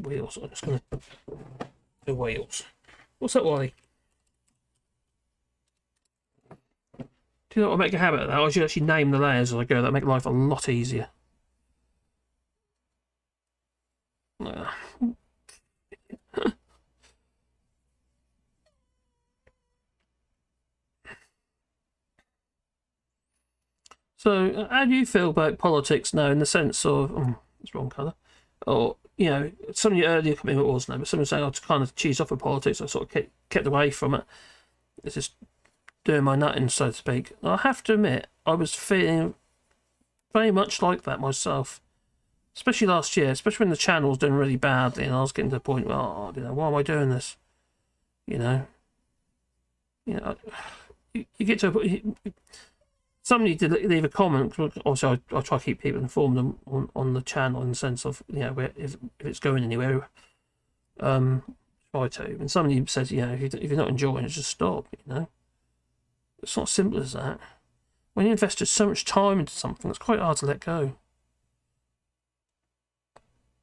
Wheels. I'm just going to do wheels. What's that, Wally? Do you know what, I'll make a habit of that? I should actually name the layers as I go. That'll make life a lot easier. So, how do you feel about politics now in the sense of... it's wrong colour. Or, you know, some of your earlier comment was no, but someone saying I to kind of cheese off of politics. I sort of kept away from it. It's just doing my nutting, so to speak. I have to admit, I was feeling very much like that myself. Especially last year, especially when the channel was doing really badly and I was getting to the point where, oh, you know, why am I doing this? You know, you get to a point... Somebody did leave a comment. Also, I try to keep people informed on the channel in the sense of, you know, if it's going anywhere. Try to. And somebody says, you know, if you're not enjoying it, just stop. You know, it's not as simple as that. When you invested so much time into something, it's quite hard to let go.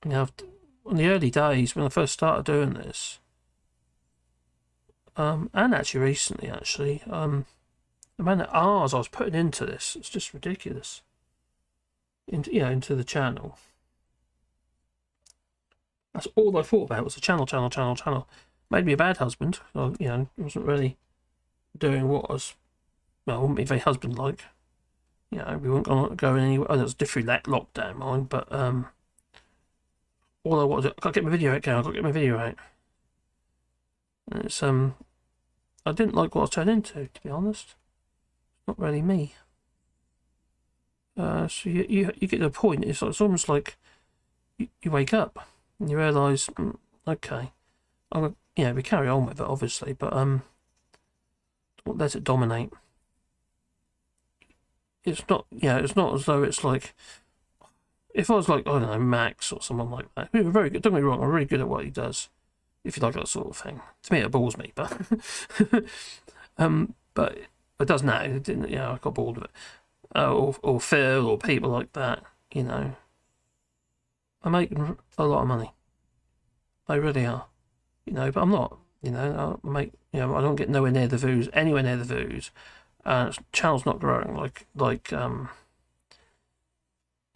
You know, in the early days when I first started doing this, and actually recently, the amount of hours I was putting into this, it's just ridiculous. Into the channel. That's all I thought about was the channel. Made me a bad husband. I, you know, wasn't really doing what I was. Well, I wouldn't be very husband-like. You know, we weren't going to go anywhere. Oh, there was different lockdown, mind, but all I wanted, I got to get my video out, I've got to get my video out. And it's I didn't like what I was turning into, to be honest. Not really me. So you get to a point. It's almost like you wake up and you realise, okay, we carry on with it obviously, but don't let it dominate. It's not, it's not as though it's like if I was like, I don't know, Max or someone like that. Who are very good. Don't get me wrong, I'm really good at what he does. If you like that sort of thing, to me it bores me, but but. It does now. It didn't, I got bored of it. Or Phil or people like that, you know. I make a lot of money. They really are, But I'm not, I make, I don't get anywhere near the views, and channel's not growing like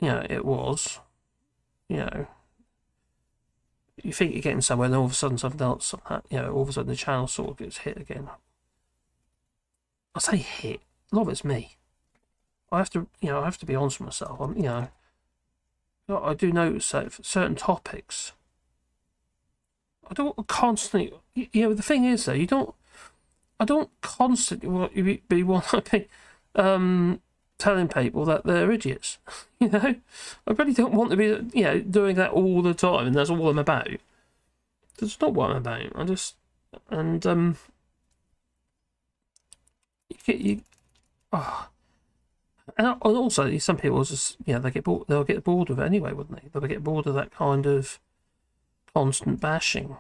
it was, you think you're getting somewhere, and all of a sudden something else, all of a sudden the channel sort of gets hit again. I say hit, a lot of it's me. I have to be honest with myself. I do notice that for certain topics, I don't constantly. The thing is though, I don't constantly want to be telling people that they're idiots. I really don't want to be doing that all the time, and that's all I'm about. That's not what I'm about. And also some people just they'll get bored of it anyway, wouldn't they? They'll get bored of that kind of constant bashing.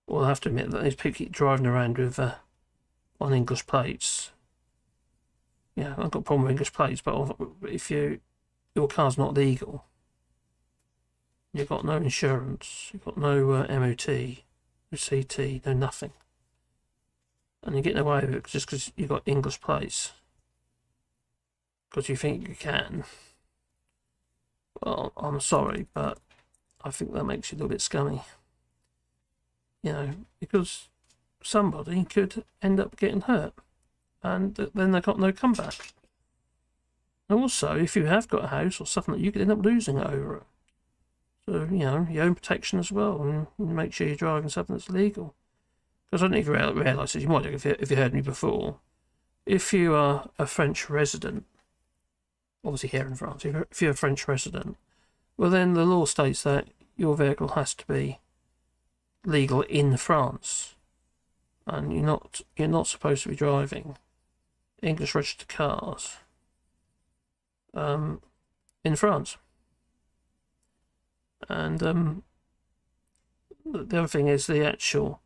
Well, I have to admit that these people keep driving around with on English plates. Yeah, I've got a problem with English plates, but if your car's not legal, you've got no insurance, you've got no MOT, no CET, no nothing, and you're getting away with it just because you've got English plates, because you think you can. Well, I'm sorry, but I think that makes you a little bit scummy. Because somebody could end up getting hurt, and then they got no comeback. Also, if you have got a house or something, you could end up losing it over it. So, your own protection as well, and make sure you're driving something that's legal. Because I don't even realise this, you might have if you heard me before. If you are a French resident, obviously here in France, if you're a French resident, well then the law states that your vehicle has to be legal in France, and you're not supposed to be driving English registered cars in France. And the other thing is the actual.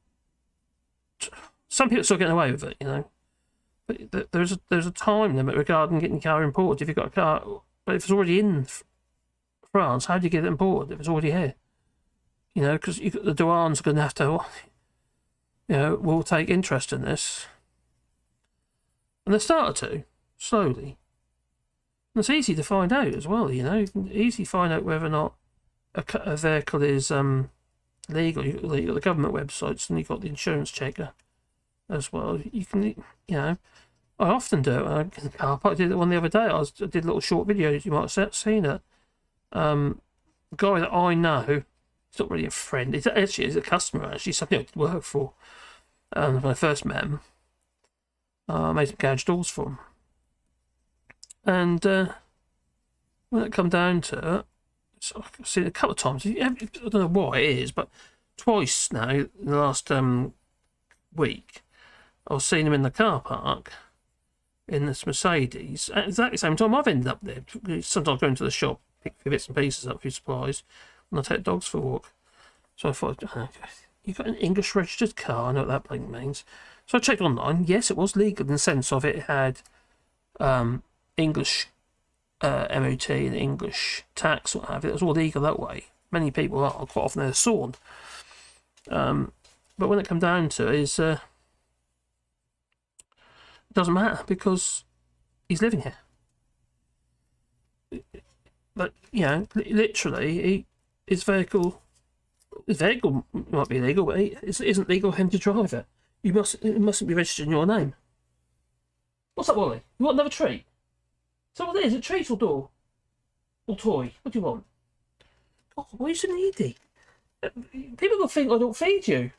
Some people are still getting away with it, But there's a time limit regarding getting your car imported. If you've got a car, but if it's already in France, how do you get it imported if it's already here? Because the douanes are going to have to, will take interest in this. And they started to, slowly. And it's easy to find out as well, You can easily find out whether or not a vehicle is legal. You've got the government websites, and you've got the insurance checker as well. You can, I often do it in the car park. I did it one the other day. I did little short videos. You might have seen it. A guy that I know, he's not really a friend. He's a customer, actually, something I did work for. When I first met him, I made some garage doors for him. And when it come down to it, I've seen it a couple of times. I don't know why it is, but twice now in the last week, I've seen him in the car park in this Mercedes at exactly the same time I've ended up there. Sometimes I go into the shop, pick a few bits and pieces up, a few supplies, and I take dogs for a walk. So I thought, you've got an English registered car, I know what that blank means. So I checked online. Yes, it was legal in the sense of it had English MOT and English tax, what have you. It was all legal that way. Many people are quite often they're sworn. But when it comes down to it, it doesn't matter because he's living here. But literally, his vehicle might be illegal, but it isn't legal for him to drive it. It mustn't be registered in your name. What's up, Wally? You want another treat? So what is it? Treat or door? Or toy? What do you want? Oh, why are you so needy? People will think I don't feed you.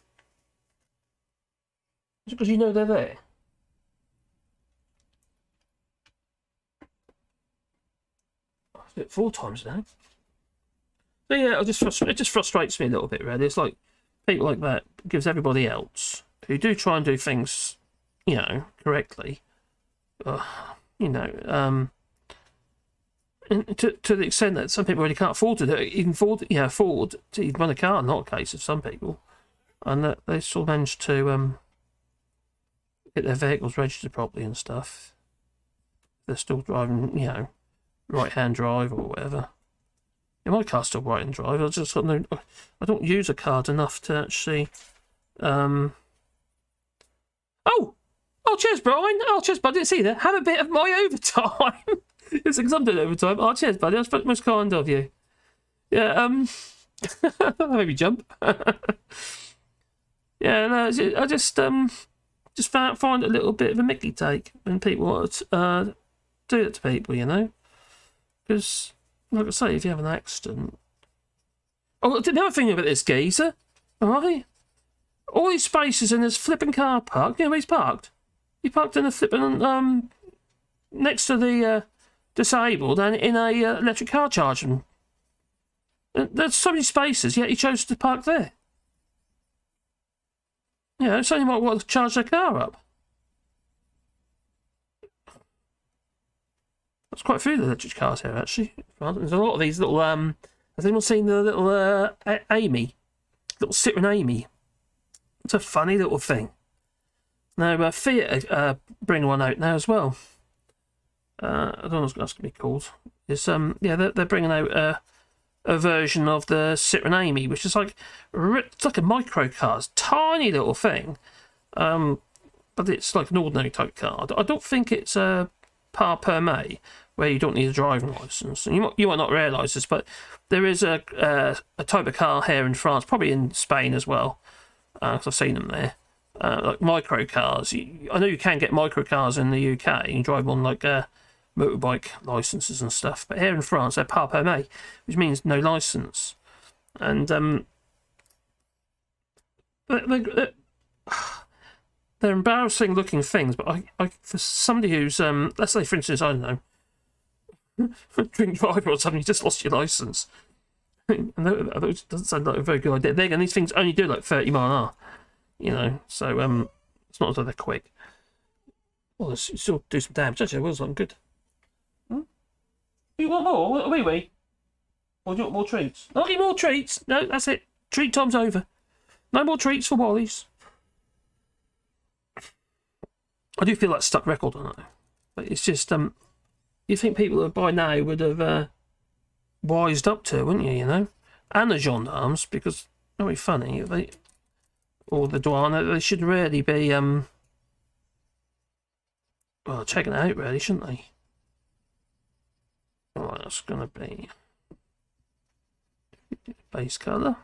Is it because you know they're there? I do it 4 times now. So yeah, it just frustrates me a little bit, really. It's like people like that gives everybody else who do try and do things, correctly. And to the extent that some people really can't afford to do it, afford to even run a car. Not a case of some people, and that they still manage to get their vehicles registered properly and stuff. They're still driving, right-hand drive or whatever. Yeah, my car's still right-hand drive. I don't use a card enough to actually. Oh, Oh, cheers, Brian. Oh, cheers, bud. I didn't see you there. Have a bit of my overtime. It's because I'm doing overtime. Oh, cheers, buddy. That's very most kind of you. Yeah, maybe jump. Yeah, no, I just find it a little bit of a mickey take when people want to do it to people, you know? Because, like I say, if you have an accident... Oh, the other thing about this geezer, alright? All these spaces in this flipping car park, you know where he's parked? He parked in a flipping, next to the disabled and in a electric car charging. There's so many spaces, yet he chose to park there. You know, so you might want to charge their car up. There's quite a few electric cars here, actually. There's a lot of these little, has anyone seen the little Amy? Little Citroen Amy. It's a funny little thing. Now, Fiat bring one out now as well. I don't know what that's going to be called. It's, yeah, they're bringing out a version of the Citroen Amy, which is like, it's like a microcar. It's a tiny little thing. But it's like an ordinary type car. I don't think it's a par permis, where you don't need a driving licence. And you might not realise this, but there is a type of car here in France, probably in Spain as well, because I've seen them there. Like micro cars. I know you can get micro cars in the UK. You can drive on like motorbike licences and stuff. But here in France, they're par permis, which means no licence. And they're embarrassing looking things. But I for somebody who's let's say, for instance, I don't know, drink driver or something, you just lost your licence. And that doesn't sound like a very good idea. And these things only do like 30 mile an hour. You know, so it's not as though they're quick. Well, you still do some damage. Actually, it was looking good. You want more? Wee? Or do you want more treats? Not any more treats. No, that's it. Treat time's over. No more treats for Wally's. I do feel like stuck record on it, but it's just you think people by now would have wised up to it, wouldn't you? You know, and the gendarmes, because very funny or the douane, they should really be well, checking it out, really, shouldn't they? Right, that's gonna be base colour.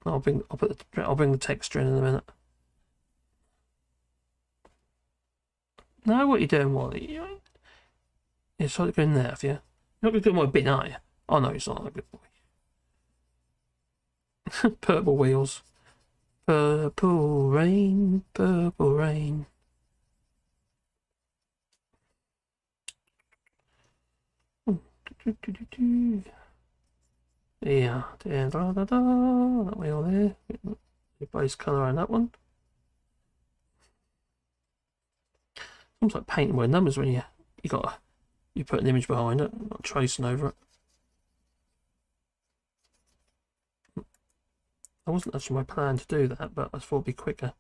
I'll bring the texture in a minute. Now what are you doing, Wally? You're trying to go in there, have you? You're not going to do my bin, are you? Oh no, he's not a good boy. Purple wheels. Purple rain, purple rain. Yeah, that wheel there. The base colour on that one. Almost like painting with numbers when you put an image behind it, not tracing over it. That wasn't actually my plan to do that, but I thought it'd be quicker.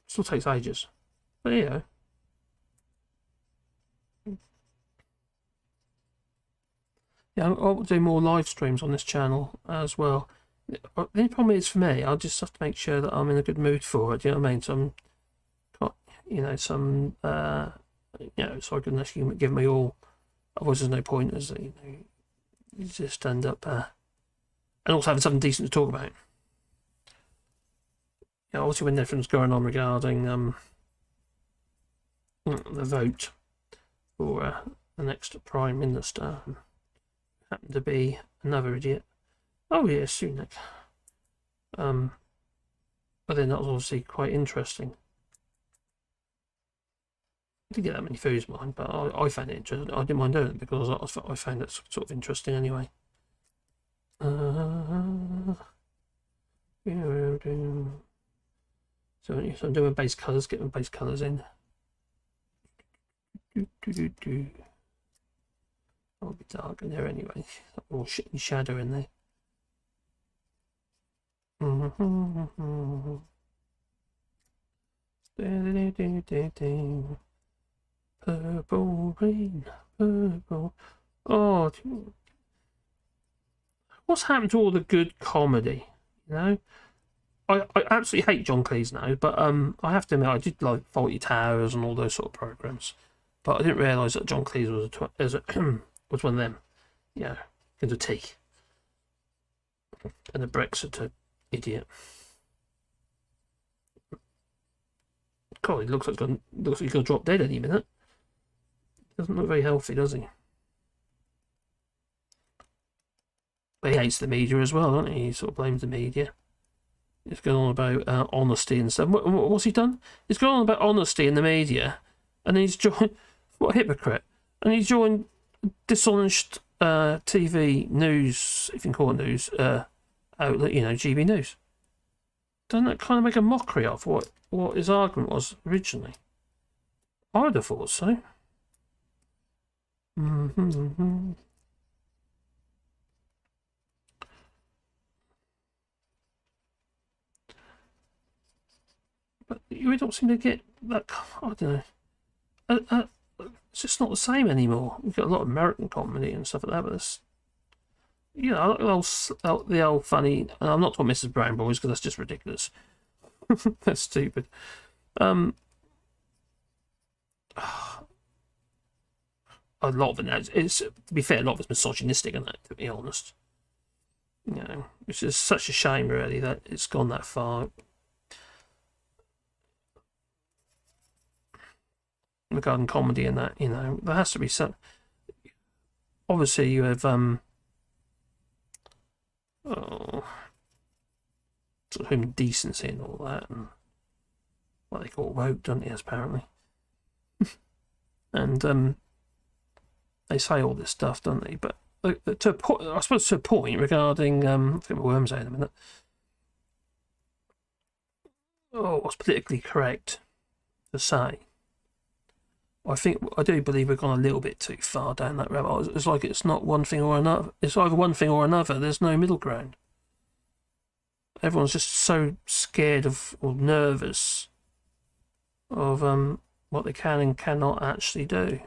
Still takes ages, but you know. Yeah, I'll do more live streams on this channel as well. The only problem is for me, I'll just have to make sure that I'm in a good mood for it. Do you know what I mean? So so I can actually give me all. Otherwise, there's no point, as you know, you just end up and also having something decent to talk about. Yeah, obviously when everything's going on regarding the vote for the next Prime Minister, happened to be another idiot. Oh yeah, Sunak. But then that was obviously quite interesting. I didn't get that many views, mind, but I found it interesting. I didn't mind doing it because I found it sort of interesting anyway. So I'm doing base colours, getting base colours in. I'll be dark in there anyway. All shadow in there. Purple rain, purple. Oh, what's happened to all the good comedy? You know, I absolutely hate John Cleese now, but I have to admit I did like Fawlty Towers and all those sort of programs, but I didn't realise that John Cleese was one of them. Yeah, into tea and a Brexit idiot. God, he looks like he's gonna drop dead any minute. Doesn't look very healthy, does he? But he hates the media as well, doesn't he? He sort of blames the media. He's going on about honesty and stuff. What's he done? He's going on about honesty in the media, and he's joined. What a hypocrite! And he's joined dishonest TV news, if you can call it news, outlet. You know, GB News. Doesn't that kind of make a mockery of what his argument was originally? I'd have thought so. But you don't seem to get that. I don't know. It's just not the same anymore. We've got a lot of American comedy and stuff like that, but it's, you know, I like the old funny. And I'm not talking Mrs. Brown Boys because that's just ridiculous. That's stupid. A lot of it, it's to be fair, a lot of it's misogynistic, and that, to be honest. You know, which is such a shame, really, that it's gone that far. Regarding comedy and that, you know, there has to be some. Obviously, you have sort of human decency and all that, and what they call woke, don't they? Apparently, and they say all this stuff, don't they? But to a point, I suppose, to a point regarding I think my worms out in a minute. Oh, what's politically correct to say? I do believe we've gone a little bit too far down that rabbit hole. It's like it's not one thing or another. It's either one thing or another. There's no middle ground. Everyone's just so scared of or nervous of what they can and cannot actually do.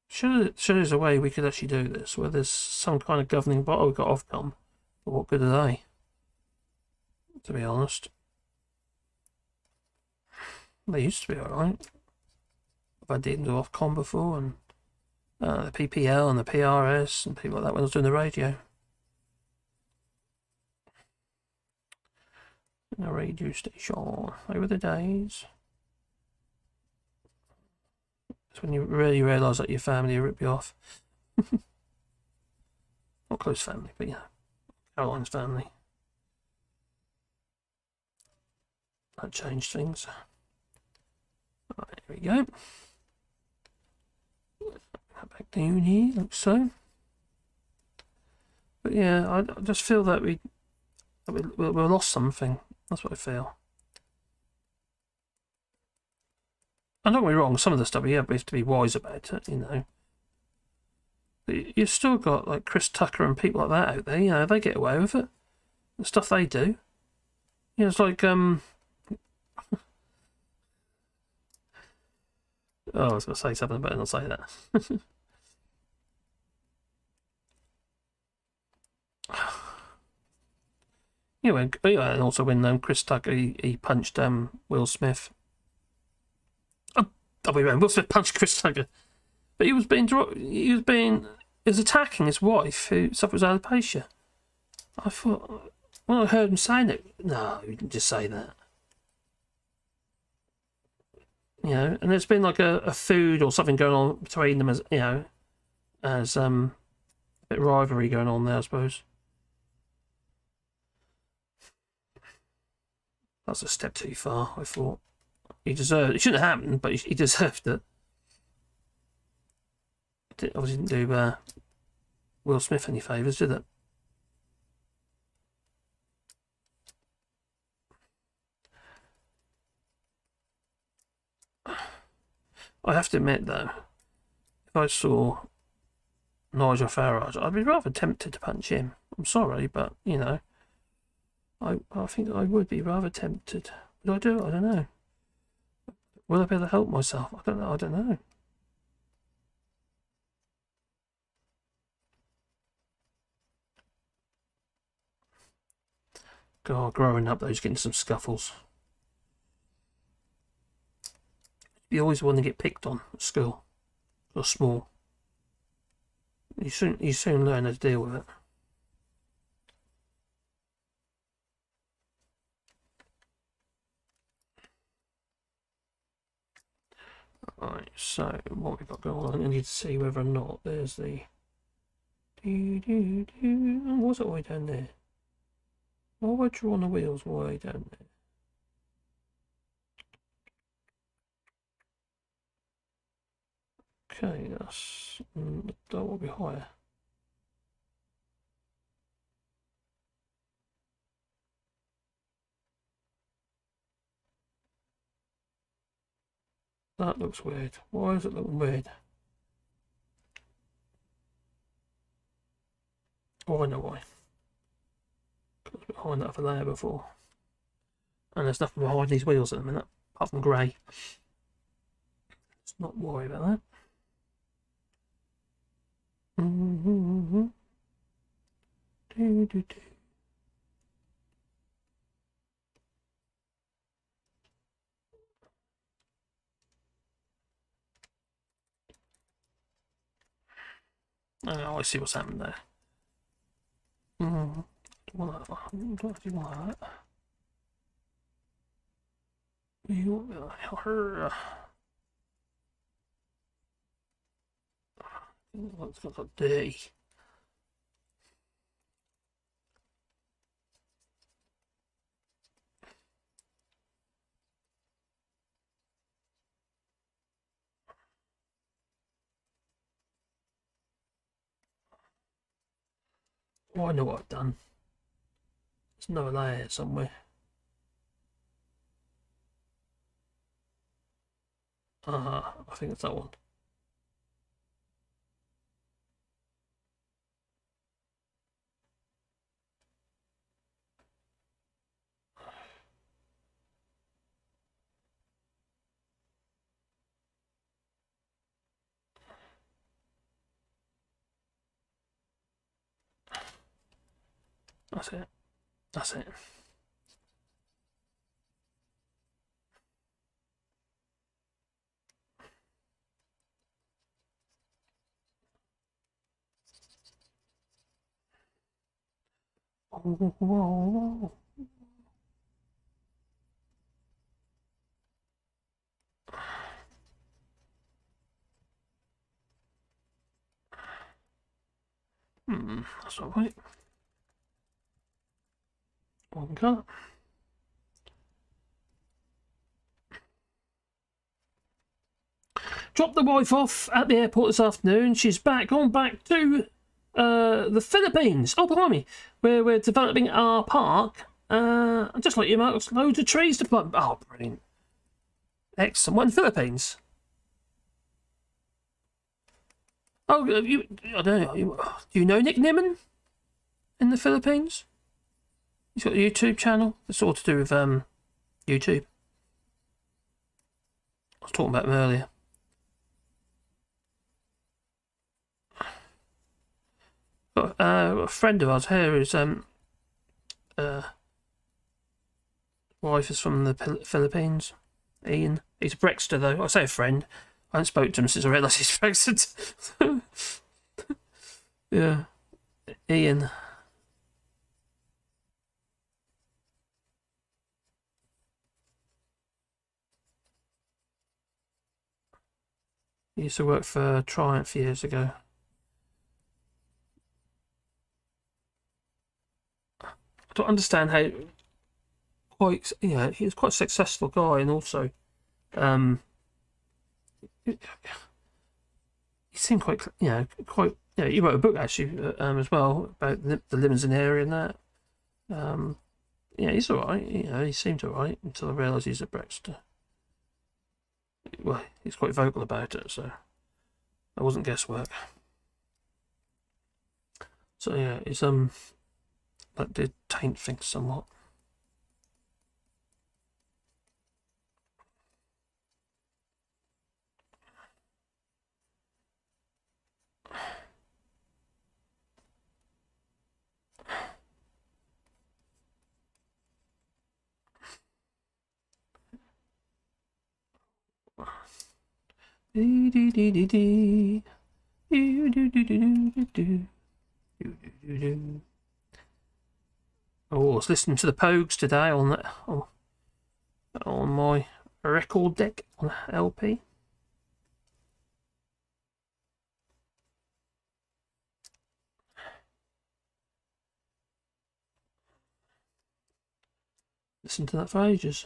Sure, there's a way we could actually do this, where there's some kind of governing body. We've got Ofcom, but what good are they? To be honest. They used to be alright. I've had dealings with Ofcom before, and the PPL and the PRS and people like that when I was doing the radio. In a radio station over the days. It's when you really realise that your family will rip you off. Not close family, but yeah, Caroline's family. That changed things. Right, here we go. Back down here, like so. But yeah, I just feel that we lost something. That's what I feel. And don't get me wrong, some of the stuff we have to be wise about it, you know. But you've still got like Chris Tucker and people like that out there, you know, they get away with it. The stuff they do. You know, it's like oh, I was going to say something, but I'll say that. And also when Chris Tucker he punched Will Smith. Will Smith punched Chris Tucker, but he was attacking his wife who suffers alopecia. I thought, when I heard him saying it, no, he didn't just say that. You know, and there's been like a food or something going on between them, as you know, as a bit of rivalry going on there, I suppose. That's a step too far, I thought. He deserved it. It shouldn't have happened, but he deserved it. Obviously didn't do Will Smith any favours, did it? I have to admit, though, if I saw Nigel Farage, I'd be rather tempted to punch him. I'm sorry, but, you know, I think I would be rather tempted. Would I do it? I don't know. Will I be able to help myself? I don't know. I don't know. God, growing up, those getting some scuffles. You always want to get picked on at school, or small. You soon learn how to deal with it. Right, so what we've got going on, I need to see whether or not there's the what's it way down there? Why would I draw on the wheels way down there? Okay, that will be higher. That looks weird. Why is it looking weird? Oh, I know why. It's behind that for layer before. And there's nothing behind these wheels at the minute, apart from grey. Let's not worry about that. Oh, I see what's happened there. Don't actually want that. It's got dirty. Oh, I know what I've done. There's another layer somewhere. I think it's that one. That's it. That's it. Oh. That's not right. One colour. Dropped the wife off at the airport this afternoon. She's gone back to the Philippines. Oh, blimey, where we're developing our park. Just like you, Mark, loads of trees to plant. Oh, brilliant. Excellent. What, in the Philippines? Oh, I don't know. Do you know Nick Nimmin in the Philippines? He's got a YouTube channel. It's all to do with YouTube. I was talking about him earlier. Got a friend of ours here whose wife is from the Philippines. Ian. He's a Brexter though. I say a friend. I haven't spoken to him since I realised he's Brexit. Yeah. Ian. He used to work for Triumph years ago. I don't understand how he was quite a successful guy, and also he seemed quite he wrote a book actually as well about the Limousin area and that. He's alright, he seemed alright until I realised he's a Brexter. Well, he's quite vocal about it, so that wasn't guesswork. So yeah, it's that did taint things somewhat. Oh, I was listening to the Pogues today on my record deck on LP. Listen to that for ages.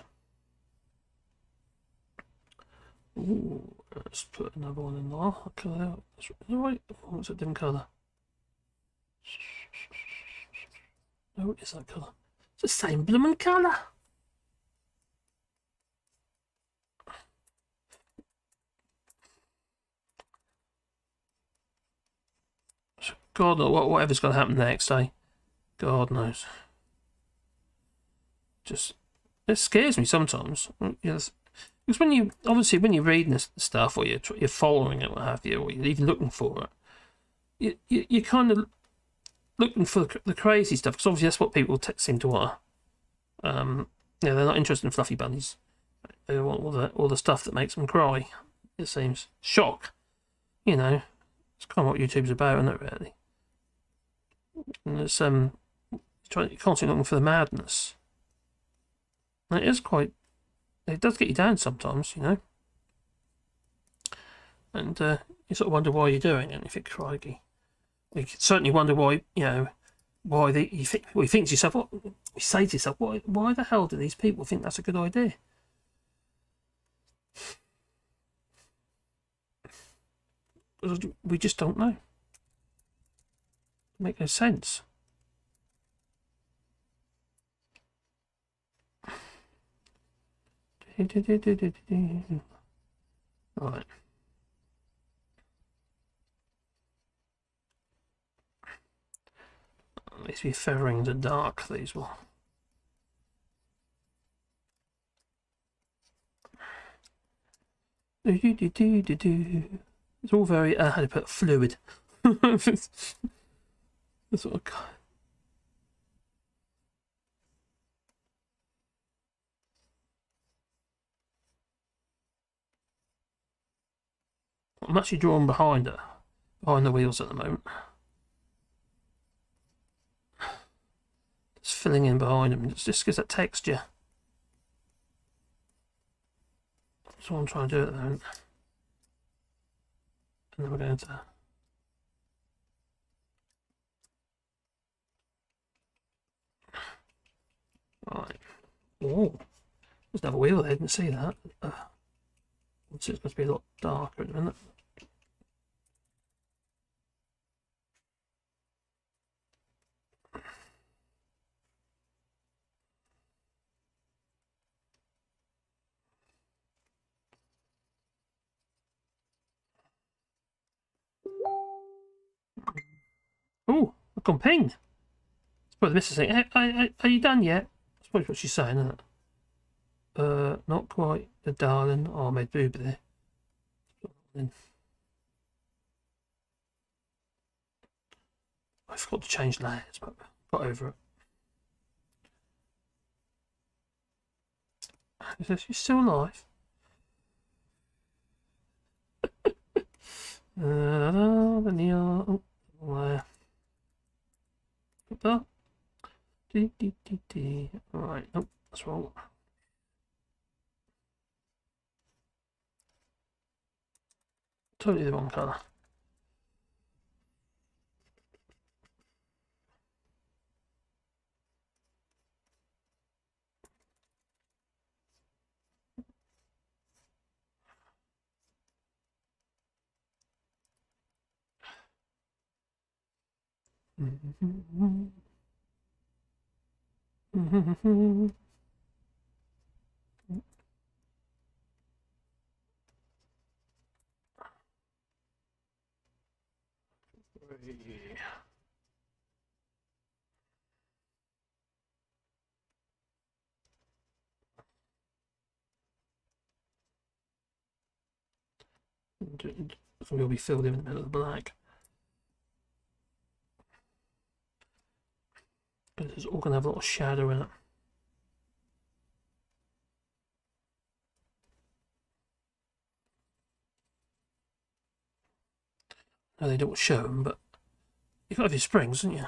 Ooh, let's put another one in there. Colour. Is that right? Oh, it's a different colour. No, it is that colour. It's the same blooming colour. God knows whatever's going to happen next, eh? God knows. Just, it scares me sometimes. Yes, because when you're reading this stuff, or you're following it, what have you, or you're even looking for it, you're kind of looking for the crazy stuff. Because obviously that's what people seem to want. They're not interested in fluffy bunnies. They want all the stuff that makes them cry. It seems shock. It's kind of what YouTube's about, isn't it? Really. And it's you're constantly looking for the madness. And it does get you down sometimes, and you sort of wonder why you're doing it. And you think, crikey, you certainly wonder why, you think to yourself, you say to yourself, why the hell do these people think that's a good idea? Because we just don't know. Make no sense. Right. At least be feathering the dark, these will. It's all very, how to put fluid. Sort of. I'm actually drawing behind the wheels at the moment. Just filling in behind them, just gives that texture. That's what I'm trying to do at the moment. And then we're going to... Right. Oh, there's another wheel there, I didn't see that. It's going to be a lot darker in a minute. Oh, I've gone ping. It's probably Mrs. saying, are you done yet? That's probably what she's saying, isn't it? Not quite, the darling. Oh, I made boob there. I forgot to change layers, but got over it. Is she still alive? Oh, Alright, nope, that's wrong. Totally the wrong colour. We'll be filled in the middle of the black. But it's all going to have a lot of shadow in it. No, they don't show them, but you've got to have your springs, haven't you?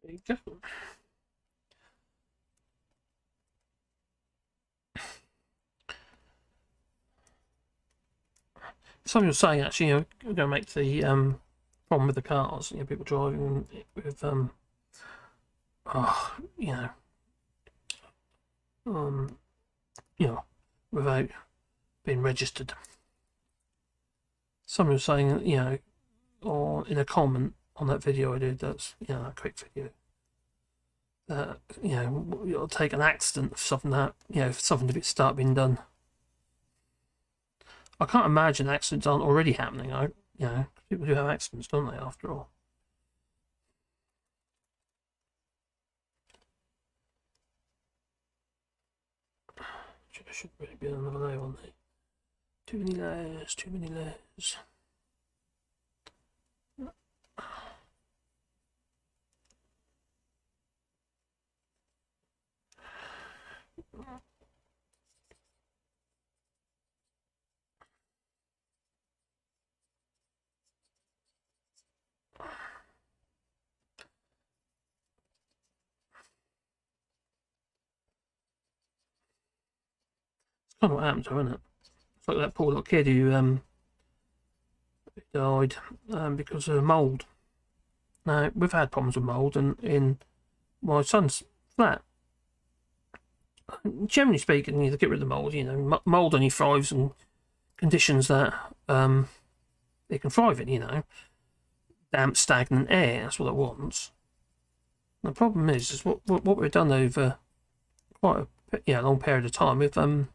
There you go. Someone was saying actually, we're going to make the problem with the cars, people driving with without being registered. Someone was saying, or in a comment on that video I did, that's that quick video, that it'll take an accident for something for something to start being done. I can't imagine accidents aren't already happening. People do have accidents, don't they, after all? I should really be on another layer on there. Too many layers, too many layers. Kind of what happened to her, isn't it? It's like that poor little kid who died because of mould. Now, we've had problems with mould in my son's flat. Generally speaking, you get rid of the mould. Mould only thrives in conditions that it can thrive in. Damp, stagnant air. That's what it wants. The problem is what we've done over quite a long period of time. We've been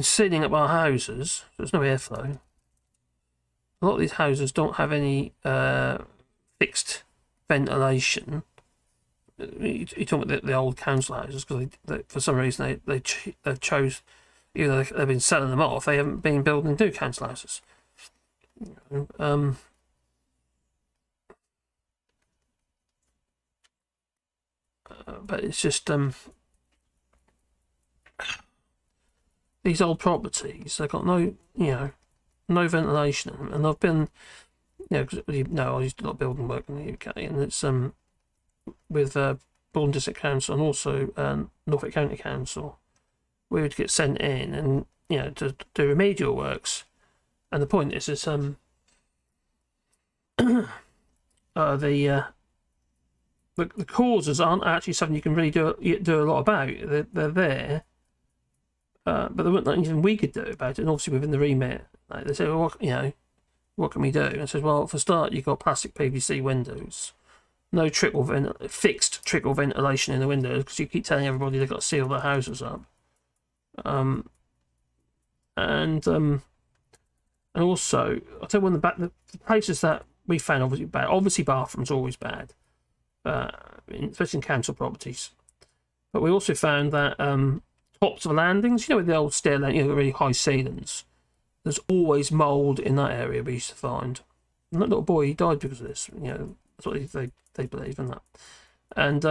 sealing up our houses, so there's no airflow. A lot of these houses don't have any fixed ventilation. You talk about the old council houses because they, for some reason they chose, they've been selling them off. They haven't been building new council houses. But it's just these old properties. They've got no ventilation in them, and I've been, I used to do a lot of building work in the UK, and it's with Borden District Council and also Norfolk County Council, we would get sent in and to do remedial works, and the point is the causes aren't actually something you can really do a lot about. They're there, but there wasn't anything we could do about it. And obviously within the remit, they say, well, what can we do? And I said, well, for a start, you've got plastic PVC windows, no fixed trickle ventilation in the windows, because you keep telling everybody they've got to seal their houses up. And also, I'll tell you the places that we found obviously bad. Obviously, bathrooms are always bad, especially in council properties. But we also found that tops of landings, with the old stair landing, the really high ceilings, there's always mould in that area. We used to find. And that little boy, he died because of this. That's what they believe in that. And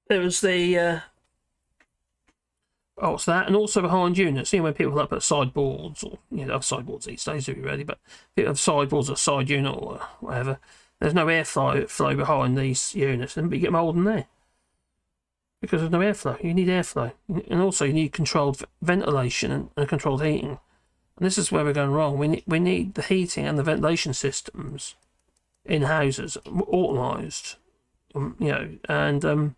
there was the it's that, and also behind units. When people have put sideboards, or have sideboards these days, to be ready, but people have sideboards or side unit or whatever. There's no airflow behind these units, and you get mould in there because there's no airflow. You need airflow, and also you need controlled ventilation and controlled heating. And this is where we're going wrong. We need the heating and the ventilation systems in houses automatised, and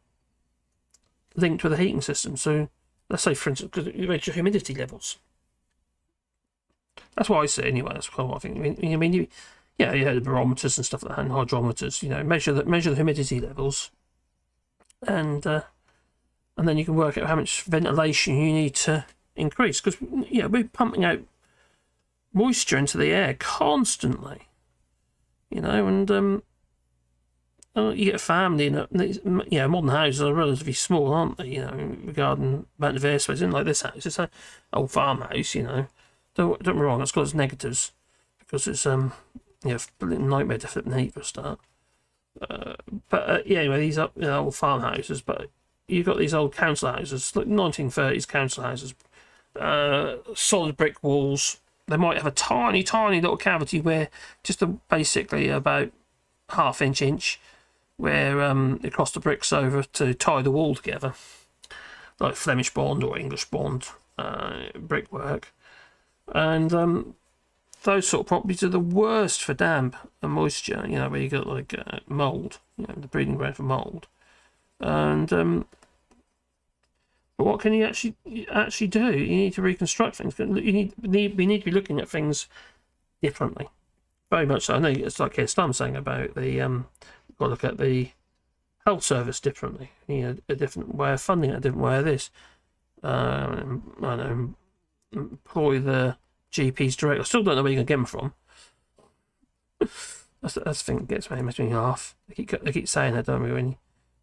linked with the heating system. So let's say, for instance, because it makes your humidity levels. That's what I say anyway. That's what I think. You heard the barometers and stuff like that, and hydrometers. Measure the humidity levels, and then you can work out how much ventilation you need to increase. Because we're pumping out moisture into the air constantly. And you get a family, and modern houses are relatively small, aren't they? Regarding amount of airspace. Isn't like this house. It's an old farmhouse. Don't get me wrong. It's got its negatives because it's a nightmare to flip and heat for a start. Anyway, these are old farmhouses, but you've got these old council houses, like 1930s council houses, solid brick walls. They might have a tiny, tiny little cavity where basically about half-inch, where across the bricks over to tie the wall together, like Flemish bond or English bond brickwork. And those sort of properties are the worst for damp and moisture, where you got like mould, the breeding ground for mould. And but what can you actually do? You need to reconstruct things. We need to be looking at things differently. Very much so. I know it's like Keir saying about the you've got to look at the health service differently. A different way of funding it, a different way of this. Employ the GPs direct. I still don't know where you can get them from. That's the thing that gets me laugh. They keep saying that, don't we? When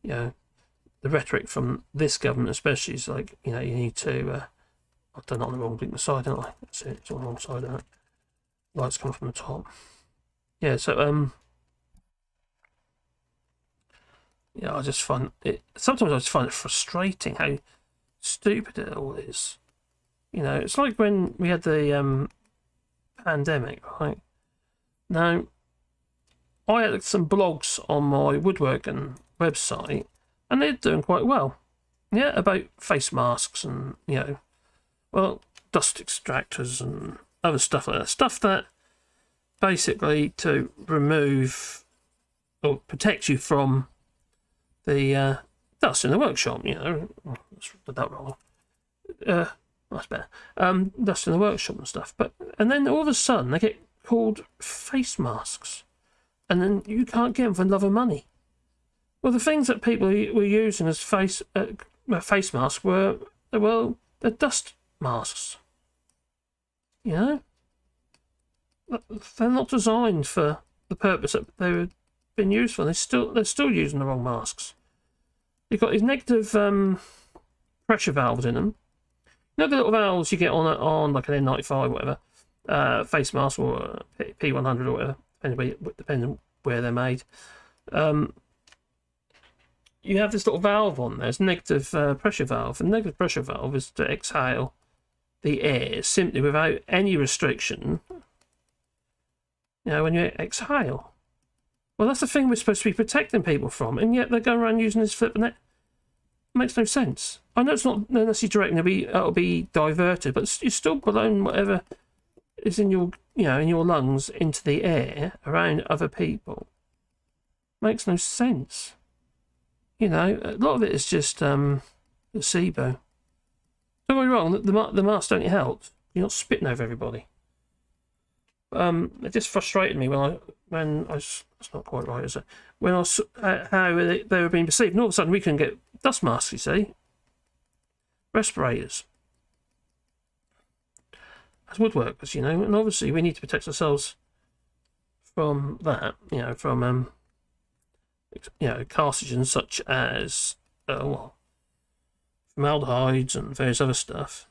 the rhetoric from this government, especially, is like you need to. I've done it on the wrong side, haven't I? That's it. It's on the wrong side of it. Lights come from the top. Yeah. So I just find it. Sometimes I just find it frustrating how stupid it all is. It's like when we had the pandemic, right? Now, I had some blogs on my woodworking website, and they're doing quite well. Yeah, about face masks and, dust extractors and other stuff like that. Stuff that basically to remove or protect you from the dust in the workshop, Let's put that wrong. That's better. Dust in the workshop and stuff. And then all of a sudden they get called face masks. And then you can't get them for love of money. Well, the things that people were using as face masks were, they're dust masks. They're not designed for the purpose that they've been used for. They're still using the wrong masks. You've got these negative pressure valves in them. The little valves you get on like an N95 or whatever, face mask or P100 or whatever, depending on where they're made. You have this little valve on there. It's a negative pressure valve. And negative pressure valve is to exhale the air simply without any restriction. When you exhale. Well, that's the thing we're supposed to be protecting people from, and yet they're going around using this flip and that. Makes no sense. I know it's not necessarily direct, it'll be diverted, but you're still blowing whatever is in your lungs into the air around other people. Makes no sense. A lot of it is just placebo. Don't get me wrong, the masks don't help. You're not spitting over everybody. It just frustrated me when that's not quite right, is it? When I saw how they were being perceived, and all of a sudden we can get dust masks, you see, respirators, as woodworkers, and obviously we need to protect ourselves from that, from carcinogens such as formaldehydes and various other stuff.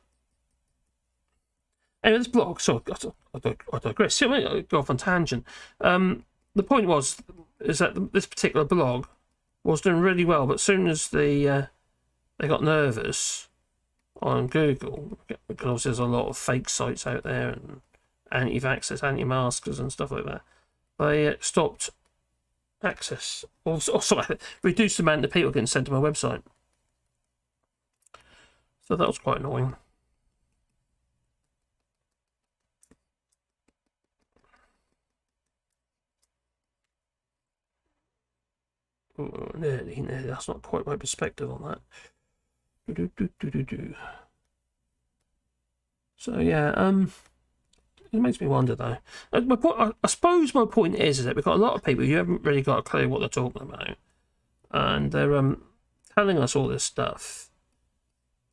Anyway, this blog, so I digress. See, I go off on tangent. The point is that this particular blog was doing really well, but as soon as they got nervous on Google, because there's a lot of fake sites out there and anti-vaxxers, anti-maskers and stuff like that, they stopped access, or reduced the amount of people getting sent to my website. So that was quite annoying. Nearly. That's not quite my perspective on that. So yeah, it makes me wonder though. My point, I suppose my point is that we've got a lot of people who haven't really got a clue what they're talking about, and they're telling us all this stuff,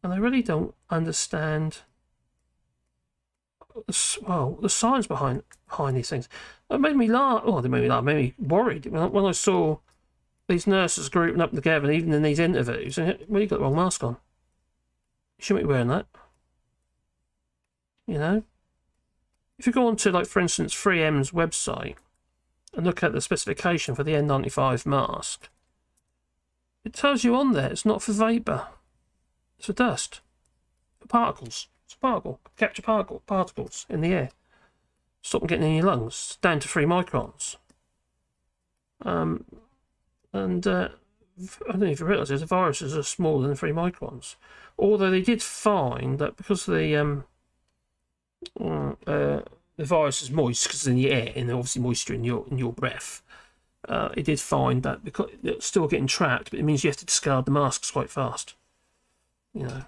and they really don't understand. Well, the science behind these things. It made me laugh. Oh, they made me laugh. Made me worried when I saw these nurses grouping up together, and even in these interviews. And well, you got the wrong mask on. You shouldn't be wearing that. You know, if you go on to, like, for instance, 3M's website and look at the specification for the N95 mask, it tells you on there it's not for vapour. It's for dust, for particles. It's a particle, capture particles in the air. Stop them getting in your lungs, down to 3 microns. And I don't know if you realise this, the viruses are smaller than 3 microns. Although they did find that because the virus is moist because it's in the air, and obviously moisture in your breath, it did find that because it's still getting trapped, but it means you have to discard the masks quite fast. You know.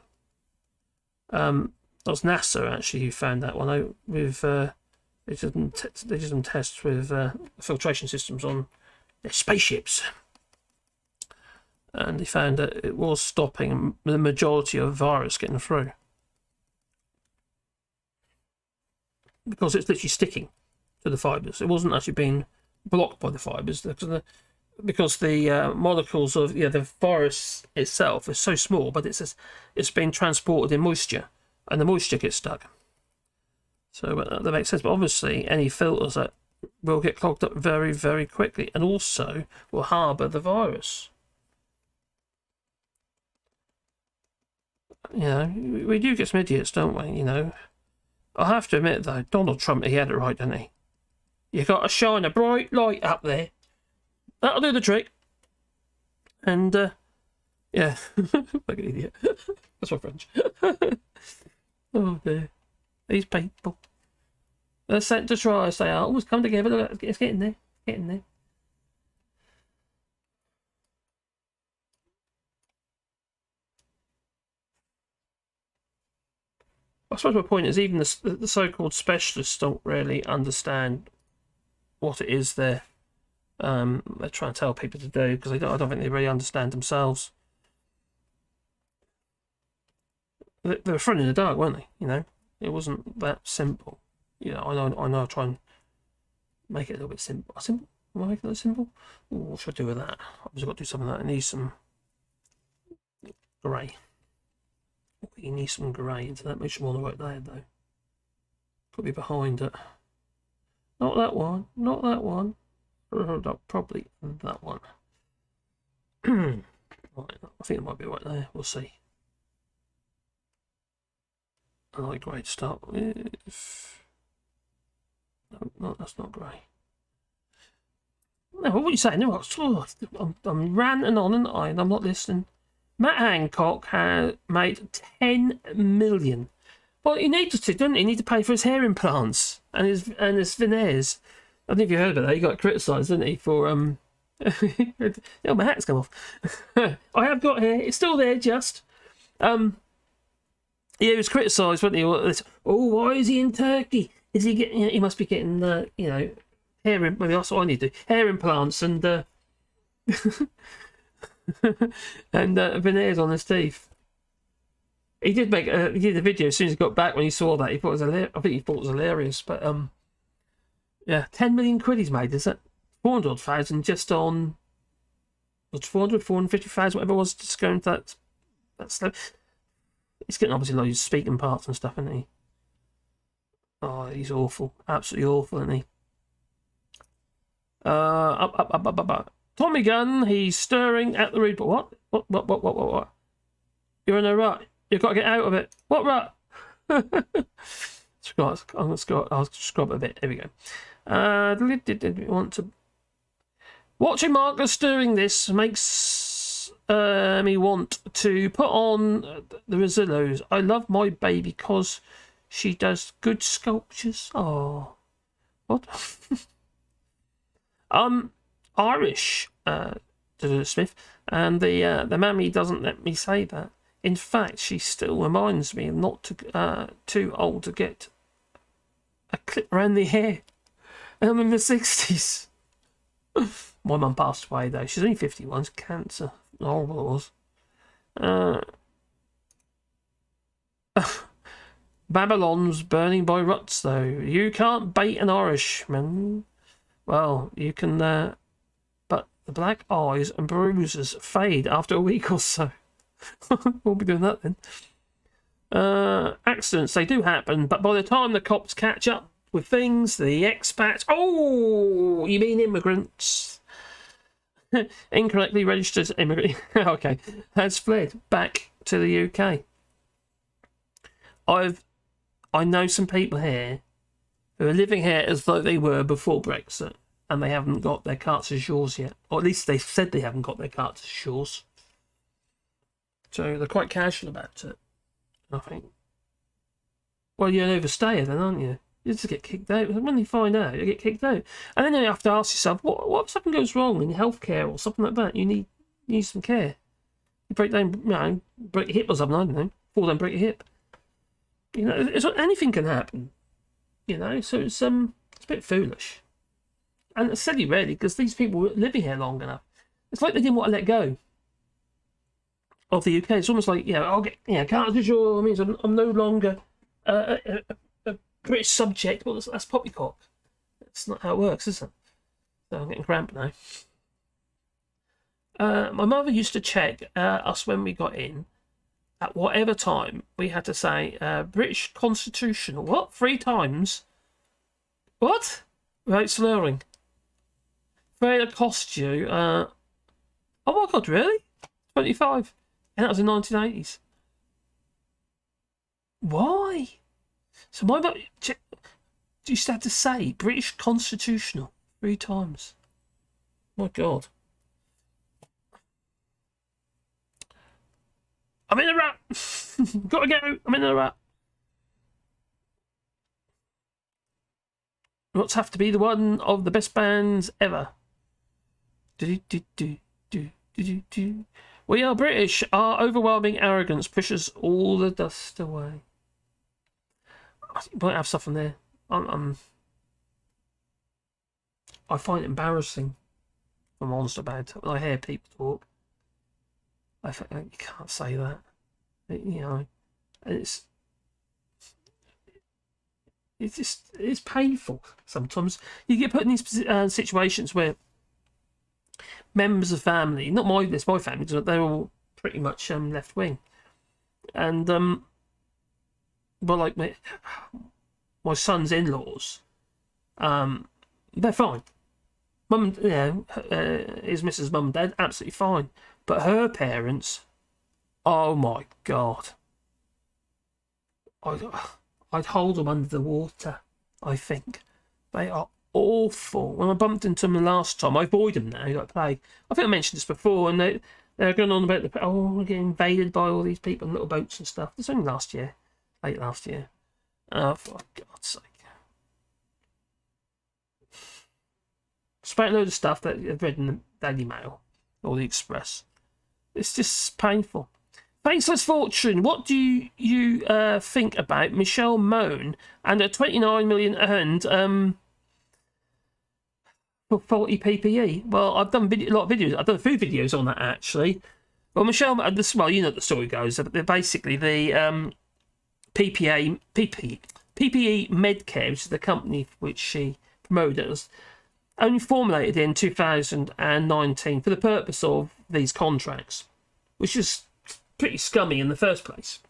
That was NASA actually who found that one out with they did some tests with filtration systems on their spaceships, and they found that it was stopping the majority of virus getting through because it's literally sticking to the fibres. It wasn't actually being blocked by the fibres because the molecules of the virus itself is so small, but it's being transported in moisture. And the moisture gets stuck. So that makes sense. But obviously, any filters that will get clogged up very, very quickly, and also will harbour the virus. You know, we do get some idiots, don't we? You know, I have to admit though, Donald Trump, he had it right, didn't he? You got to shine a bright light up there. That'll do the trick. And yeah, like an idiot. That's my French. Oh dear. These people. They're sent to try, they are. Always come together. Look, it's getting there. Getting there. I suppose my point is even the so-called specialists don't really understand what it is they're trying to tell people to do, because I don't think they really understand themselves. They were thrown in the dark, weren't they? You know, it wasn't that simple. You know, I know. I try and make it a little bit simple. Simple? Am I making it simple? Ooh, what should I do with that? I've just got to do something like that. I need some grey. You need some grey into that. Make sure I'm on the right there, though. Could be behind it. Not that one. Not that one. Probably that one. Right, I think it might be right there. We'll see. I like grey to start with. No, that's not grey. No, what are you saying? No, I'm ranting on and on. I'm not listening. Matt Hancock has made 10 million. Well, he needs to, doesn't he? He needs to pay for his hair implants and his veneers. I don't know if you heard about that. He got criticised, didn't he, for oh, my hat's come off. I have got hair. It's still there, just. Yeah, he was criticised, wasn't he? Oh, why is he in Turkey? Is he getting? He must be getting, hair. Maybe that's what I need to do. Hair implants and and veneers on his teeth. He did he did a video as soon as he got back when he saw that. He thought it was I think he thought it was hilarious. But yeah, 10 million quid he's made. Is that 400,000 just on? Was 450,000, whatever it was, just going to that stuff. He's getting obviously loads of speaking parts and stuff, isn't he? Oh, he's awful. Absolutely awful, isn't he? Up. Tommy Gunn, he's stirring at the root. But what? You're in a rut. You've got to get out of it. What rut? I'll scrub a bit. Here we go. Did we want to... Watching Marcus doing this makes me want to put on the Rosillos. I love my baby because she does good sculptures. Oh, what? Irish Smith, and the mammy doesn't let me say that. In fact, she still reminds me not to too old to get a clip around the hair. And I'm in the 60s. My mum passed away though. She's only 51. It's cancer. Horrible it was. Babylon's burning by ruts though. You can't bait an Irishman. Well, you can, but the black eyes and bruises fade after a week or so. We'll be doing that then. Accidents, they do happen, but by the time the cops catch up with things, the expats... Oh, you mean immigrants? Incorrectly registered immigrant... Okay, has fled back to the UK. I know some people here who are living here as though they were before Brexit, and they haven't got their carte séjour yet. Or at least they said they haven't got their carte séjour. So they're quite casual about it, I think. Well, you're an overstayer then, aren't you? You just get kicked out. When you find out, you get kicked out. And then you have to ask yourself, what if something goes wrong in healthcare or something like that? You need some care. You break down, break your hip or something, I don't know. Fall down, break your hip. Anything can happen. So it's a bit foolish. And it's silly, really, because these people were living here long enough. It's like they didn't want to let go of the UK. It's almost like, I'll get, carte séjour means I'm no longer a British subject. Well, that's poppycock. That's not how it works, is it? So I'm getting cramped now. My mother used to check us when we got in. At whatever time, we had to say British constitutional. What? 3 times? What? Without slurring. Afraid it cost you. Oh my God, really? 25. And that was in the 1980s. Why? So my mum used to have to say British constitutional 3 times. My God. I'm in a rut. Gotta go. I'm in a rut. What's have to be the one of the best bands ever? We are British. Our overwhelming arrogance pushes all the dust away. I might have stuff in there. I find it embarrassing, if I'm honest about it, when I hear people talk. I think you can't say that. It's painful sometimes. You get put in these situations where members of family, not my family, but they're all pretty much left wing, and well, like my son's in-laws, they're fine. Mum, his Mrs. Mum and Dad, absolutely fine. But her parents, oh my God. I'd hold them under the water, I think. They are awful. When I bumped into them the last time, I avoid them now, like plague. I think I mentioned this before, and they're going on about we're getting invaded by all these people on little boats and stuff. It's only late last year. For God's sake. Despite a load of stuff that I've read in the Daily Mail or the Express. It's just painful. Faceless Fortune, what do you think about Michelle Mone and her 29 million earned for faulty PPE? Well, I've done a lot of videos. I've done a few videos on that, actually. Well, Michelle, well, you know the story goes. Basically, the PPE Medcare, which is the company which she promoted, only formulated in 2019 for the purpose of these contracts, which is pretty scummy in the first place.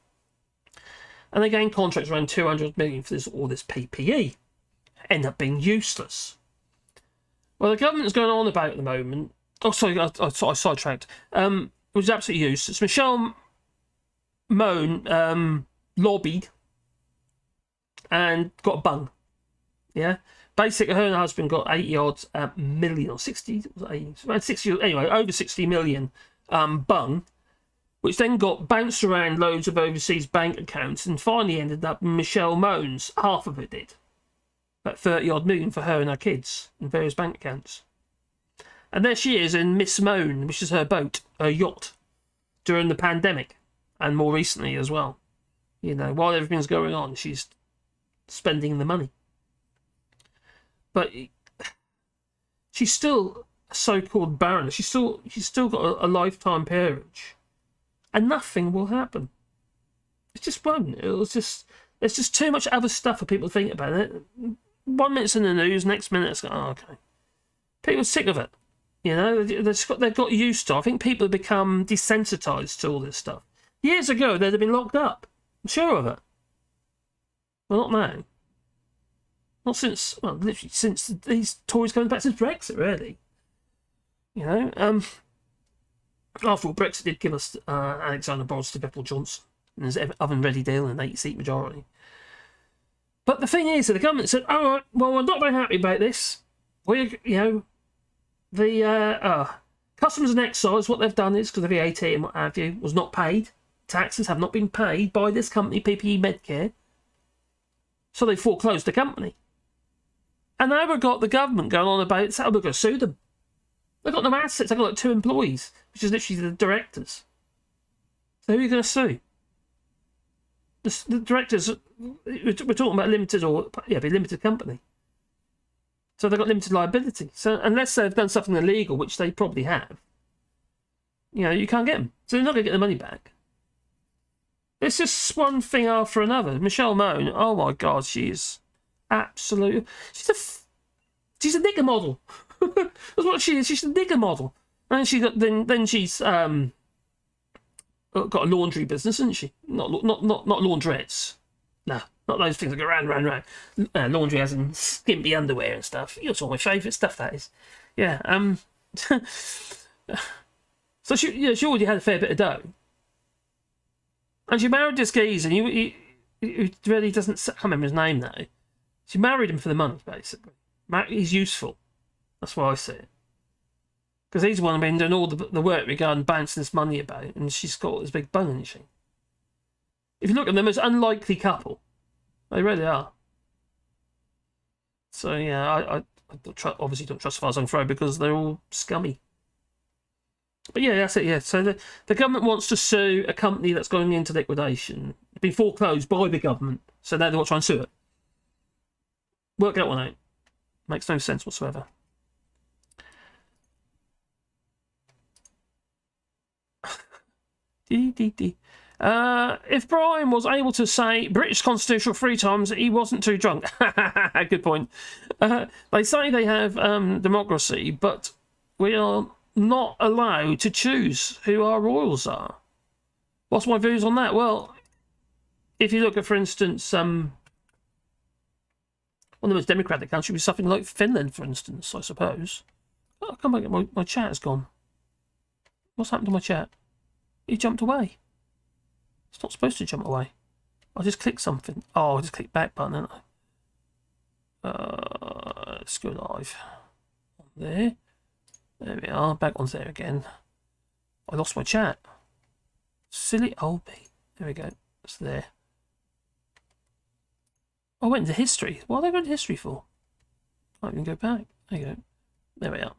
And they gained contracts around 200 million for all this PPE. End up being useless. Well, the government's going on about at the moment. Oh, sorry, I sidetracked. Which is absolutely useless. Michelle Mone lobbied and got a bung. Yeah. Basically, her and her husband got 80 odd million, or 60, around 60, anyway, over 60 million bung, which then got bounced around loads of overseas bank accounts and finally ended up in Michelle Mone's. Half of it did. About 30 odd million for her and her kids in various bank accounts. And there she is in Miss Moan, which is her boat, her yacht, during the pandemic, and more recently as well. You know, while everything's going on, she's spending the money. But she's still a so-called baroness. She's still got a lifetime peerage, and nothing will happen. It just won't. There's just too much other stuff for people to think about it. 1 minute's in the news, next minute it's okay. People are sick of it. You know, they've got used to it. I think people have become desensitised to all this stuff. Years ago, they'd have been locked up. I'm sure of it. Well, not now. Not since, well, literally since these Tories coming back since Brexit, really. You know, after all, Brexit did give us Alexander Boris to Bepple Johnson and his oven-ready deal and an 8-seat majority. But the thing is that the government said, all right, well, we're not very happy about this. The customs and excise, what they've done is, because the VAT and what have you, was not paid. Taxes have not been paid by this company, PPE Medcare. So they foreclosed the company. And now we've got the government going on about, so we're going to sue them. They've got no assets. They've got like 2 employees, which is literally the directors. So who are you going to sue? The directors, we're talking about limited company. So they've got limited liability. So unless they've done something illegal, which they probably have, you know, you can't get them. So they're not going to get the money back. It's just one thing after another. Michelle Mone, oh my God, she is absolute. She's a nigger model. That's what she is. She's a nigger model. And she's got got a laundry business, isn't she? Not laundrettes. No, not those things that go round. Laundry as in skimpy underwear and stuff. It's all my favourite stuff, that is. Yeah. So she already had a fair bit of dough. And she married this geezer, and he really doesn't... I can't remember his name now. She married him for the money, basically. He's useful. That's why I see it. Because he's the one who's been doing all the work regarding bouncing this money about, and she's got this big bun, isn't she? If you look at them, it's an unlikely couple. They really are. So, yeah, I obviously don't trust Fars on Throw because they're all scummy. But yeah, that's it, yeah. So the government wants to sue a company that's going into liquidation. It's been foreclosed by the government, so now they want to try and sue it. Work that one out. Makes no sense whatsoever. If Brian was able to say British Constitution 3 times, he wasn't too drunk. Good point. They say they have democracy, but we are not allowed to choose who our royals are. What's my views on that? Well, if you look at, for instance, one of the most democratic countries would be something like Finland, for instance, I suppose. Oh, come back, my chat has gone. What's happened to my chat? He jumped away. It's not supposed to jump away. I just clicked something. Oh, I just clicked back button, didn't I? Let's go live. There. There we are. Back on there again. I lost my chat. Silly old me. There we go. It's there. I went into history. What are they going to history for? Can't even go back. There you go. There we are.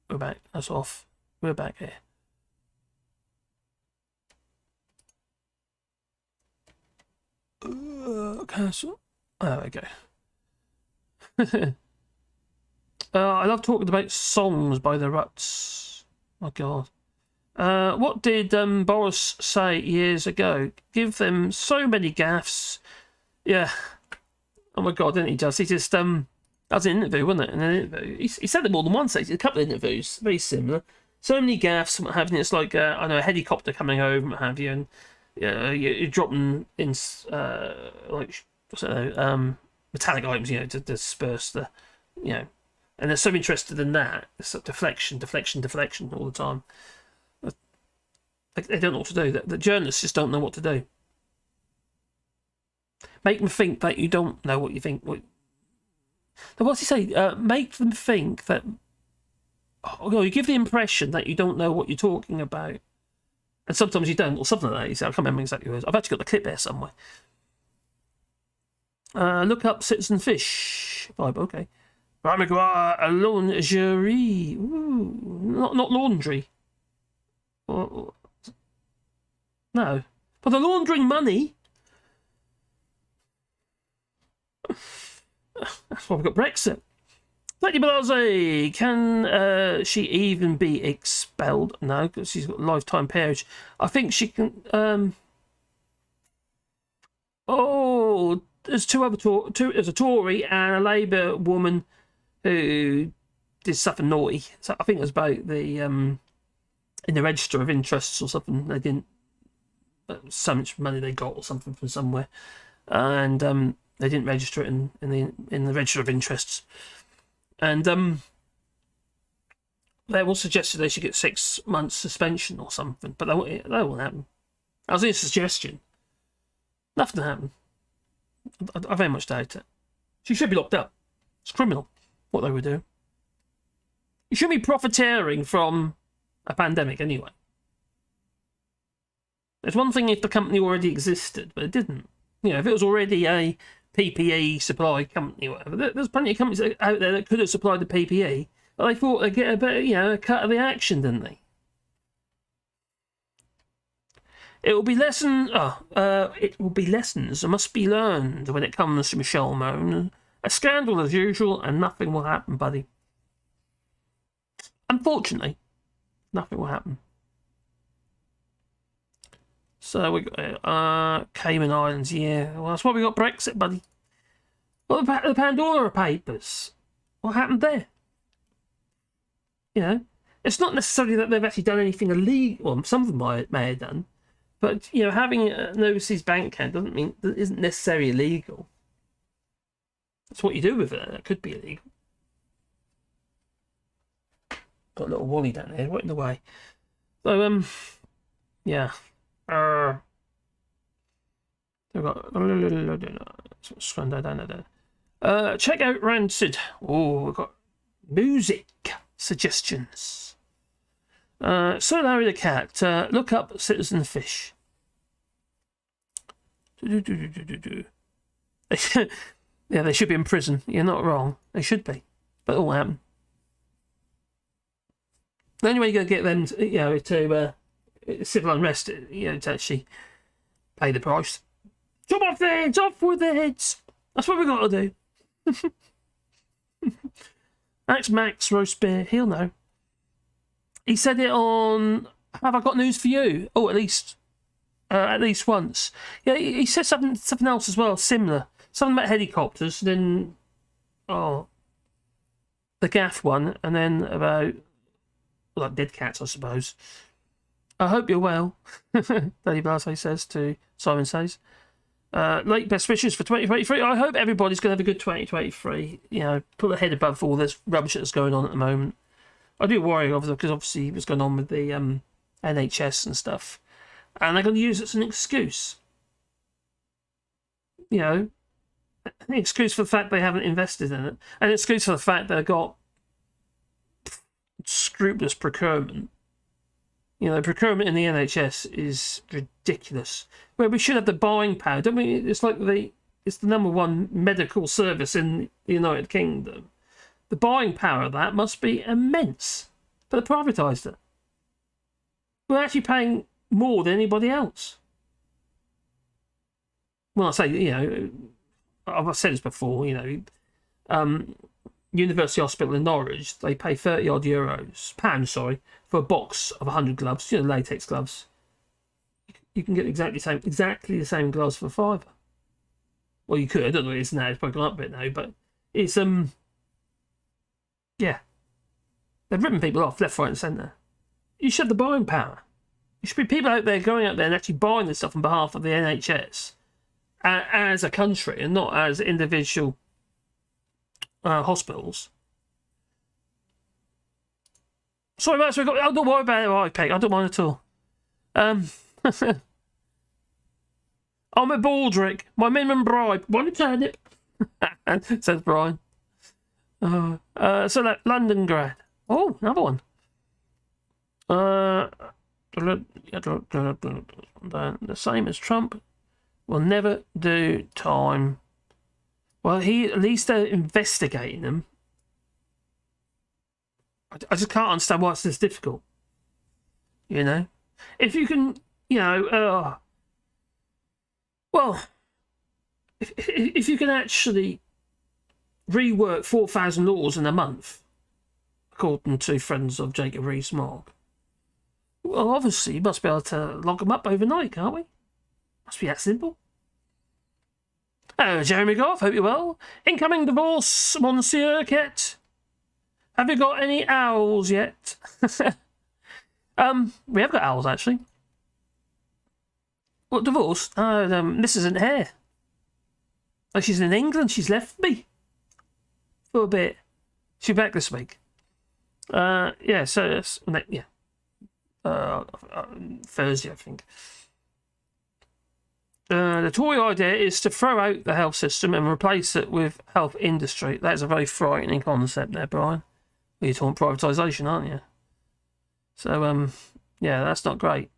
We're back. That's off. We're back here. Cancel. There we go. I love talking about songs by the Ruts. My God. What did Boris say years ago? Give them so many gaffes. Yeah. Oh my God, didn't he just? He just, that was an interview, wasn't it? In an interview. He said it more than once. He did a couple of interviews. Very similar. So many gaffes, what have you. It's like, I know, a helicopter coming over, what have you, and you're dropping in, like, what's it, metallic items, you know, to disperse the, you know. And they're so interested in that. It's like deflection all the time. They don't know what to do. The journalists just don't know what to do. Make them think that you don't know what you think. What's he say? Make them think that... Oh, you give the impression that you don't know what you're talking about. And sometimes you don't, or something like that. You say, I can't remember exactly what it is. I've actually got the clip there somewhere. Look up Citizen Fish. Vibe, okay. Right, McGuire, a lingerie. Ooh, not laundry. No. But the laundering money. That's why we've got Brexit. Lady Blase, can she even be expelled? No, because she's got lifetime peerage. I think she can. There's there's a Tory and a Labour woman who did something naughty. So I think it was about the in the register of interests or something. They didn't so much money they got or something from somewhere, and they didn't register it in the register of interests. And they all suggested they should get 6 months suspension or something, but that won't happen. That was a suggestion. Nothing happened. I very much doubt it. She should be locked up. It's criminal what they were doing. You shouldn't be profiteering from a pandemic anyway. There's one thing if the company already existed, but it didn't. You know, if it was already a PPE supply company or whatever, there's plenty of companies out there that could have supplied the PPE, but they thought they'd get a bit, a cut of the action, didn't they? It will be lessons that must be learned when it comes to Michelle Mone. A scandal as usual, and nothing will happen, buddy. Unfortunately, nothing will happen. So we got Cayman Islands, yeah. Well, that's why we got Brexit, buddy. Well, the Pandora Papers. What happened there? You know, it's not necessarily that they've actually done anything illegal. Well, some of them may have done. But, having an overseas bank account doesn't mean that isn't necessarily illegal. That's what you do with it. That could be illegal. Got a little Wally down there, right in the way. So, yeah. We've got... check out Rancid. Oh, we've got music suggestions. So Larry the Cat, look up Citizen Fish. Yeah, they should be in prison. You're not wrong. They should be. But it will happen. The only way you're going to get them, to civil unrest, to actually pay the price. Chop off their heads, off with their heads. That's what we've got to do. Max roast beer, he'll know. He said it on Have I Got News for You? Oh, at least once. Yeah, he said something else as well, similar. Something about helicopters, then the gaff one, and then about dead cats, I suppose. I hope you're well, David Blase says to Simon Says. Late best wishes for 2023. I hope everybody's going to have a good 2023. Put a head above all this rubbish that's going on at the moment. I do worry, because obviously what's going on with the NHS and stuff. And they're going to use it as an excuse. An excuse for the fact they haven't invested in it. An excuse for the fact they've got scrupulous procurement. Procurement in the NHS is ridiculous. Where we should have the buying power. Don't we? It's like it's the number one medical service in the United Kingdom. The buying power of that must be immense. But they privatised it. We're actually paying more than anybody else. Well, I say, I've said this before, University Hospital in Norwich, they pay 30 odd pounds, for a box of 100 gloves, latex gloves. You can get exactly the same gloves for £5. Well, you could. I don't know what it is now. It's probably gone up a bit now, but it's yeah. They've ripping people off left, right, and centre. You should have the buying power. There should be people out there going out there and actually buying this stuff on behalf of the NHS as a country and not as individual hospitals. Sorry, Max, don't worry about it, right, Peg. I don't mind at all. I'm a Baldrick. My minimum bribe. One turnip, says Brian. So that London grad. Oh, another one. The same as Trump will never do time. Well, at least they're investigating them. I just can't understand why it's this difficult. You know, if you can, you know, well, if you can actually rework 4,000 laws in a month, according to friends of Jacob Rees-Mogg, well, obviously you must be able to log them up overnight, can't we? Must be that simple. Oh, Jeremy Goff, hope you're well. Incoming divorce, Monsieur Kit. Have you got any owls yet? We have got owls, actually. What, divorce? This isn't here. Oh, she's in England. She's left me for a bit. She's back this week. Yeah, so, yeah. Thursday, I think. The Tory idea is to throw out the health system and replace it with health industry. That's a very frightening concept there, Brian. You're talking privatisation, aren't you? So, yeah, that's not great.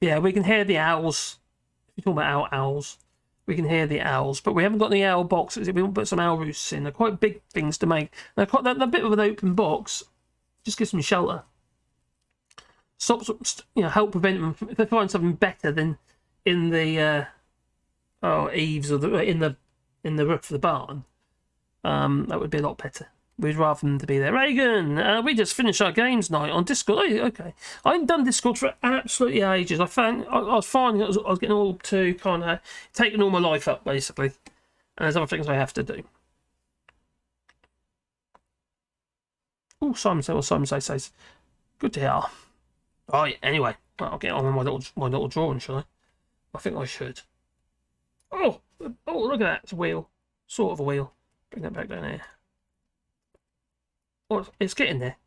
Yeah, we can hear the owls. You're talking about owls. We can hear the owls, but we haven't got any owl boxes. We want to put some owl roosts in. They're quite big things to make. They're bit of an open box. Just gives them shelter. Stops, help prevent them if they find something better than in the eaves or in the roof of the barn. That would be a lot better. We'd rather them to be there. Reagan, we just finished our games night on Discord. Oh, okay, I haven't done Discord for absolutely ages. I was finding I was getting all too kind of taking all my life up basically, and there's other things I have to do. Oh, Simon says, good to hear. Right, anyway, I'll get on with my little drawing, shall I? I think I should. Oh, look at that! It's a wheel, sort of a wheel. Bring that back down here. Oh, it's getting there.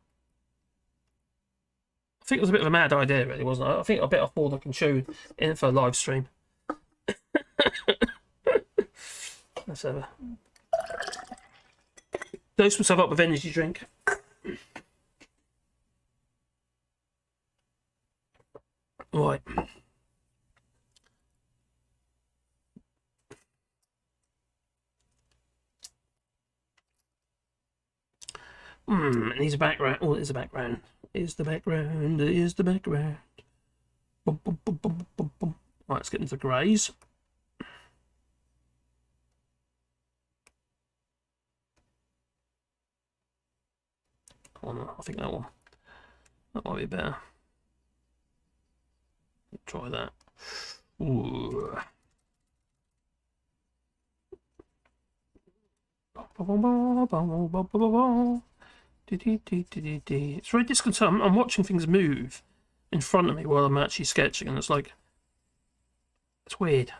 I think it was a bit of a mad idea, really, wasn't it? I think I bit off more than I can chew in for a live stream. Let's have a dose myself up with energy drink. Right. It needs a background. Oh, there's a background. Is the background. Is the background. Boom, boom, boom, boom, boom, boom. Right, let's get into the greys. Come on, I think that one. That might be better. Try that. Ooh. It's very disconcerting. I'm watching things move in front of me while I'm actually sketching, and it's like, it's weird.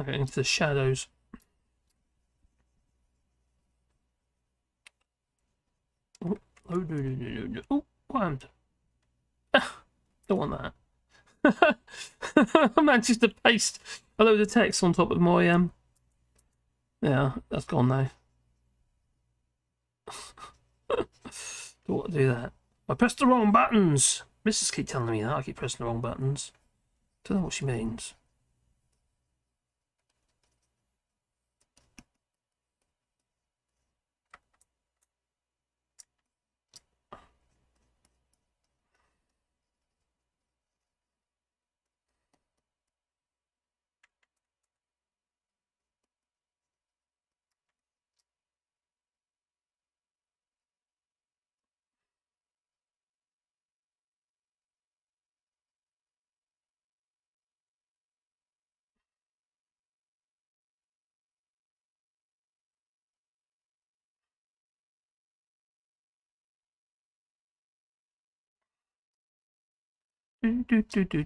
Okay, into the shadows. Oh, no. Oh, what happened? Don't want that. I managed to paste a load of text on top of my yeah, that's gone now. Don't want to do that. I pressed the wrong buttons. Mrs. keep telling me that I keep pressing the wrong buttons. Don't know what she means.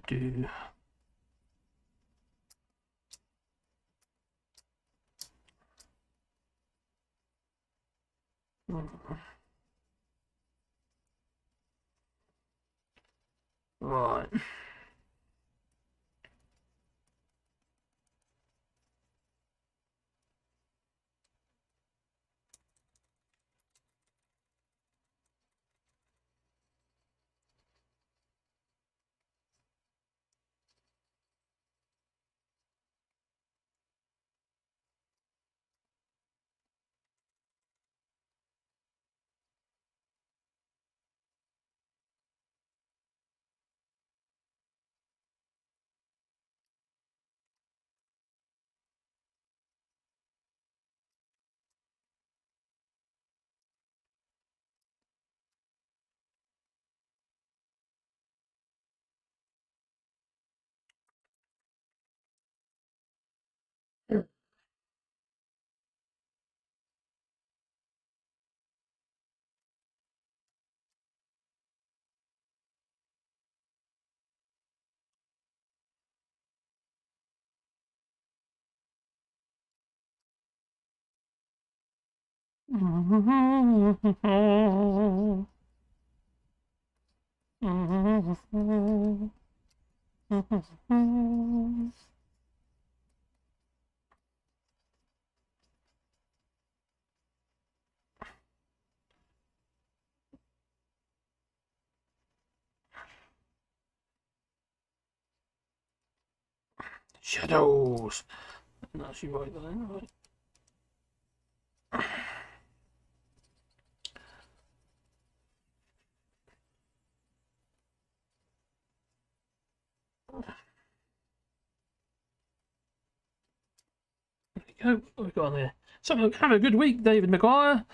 Do. Right. Shadows. And that's you right there, right? There we go. What have we got on there? So have a good week, David Maguire.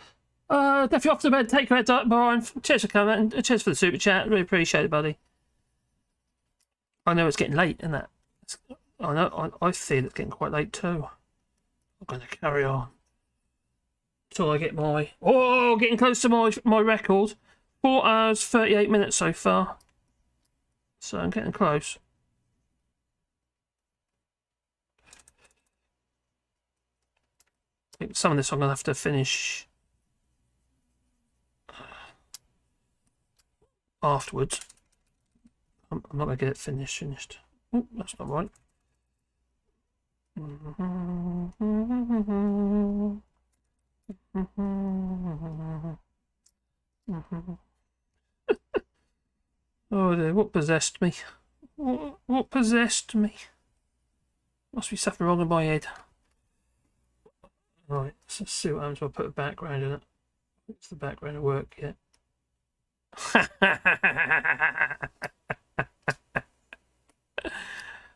Definitely off to bed. Take HArt, Brian. Cheers for coming. And cheers for the super chat. Really appreciate it, buddy. I know it's getting late, isn't it? I know. I feel it's getting quite late too. I'm going to carry on till I get my. Oh, getting close to my record. 4 hours 38 minutes so far. So I'm getting close. I think some of this I'm going to have to finish afterwards. I'm not going to get it finished. Oh, that's not right. Oh dear, what possessed me? What possessed me? Must be something wrong in my head. Right, let's see what happens if I put a background in it. It's the background at work yet.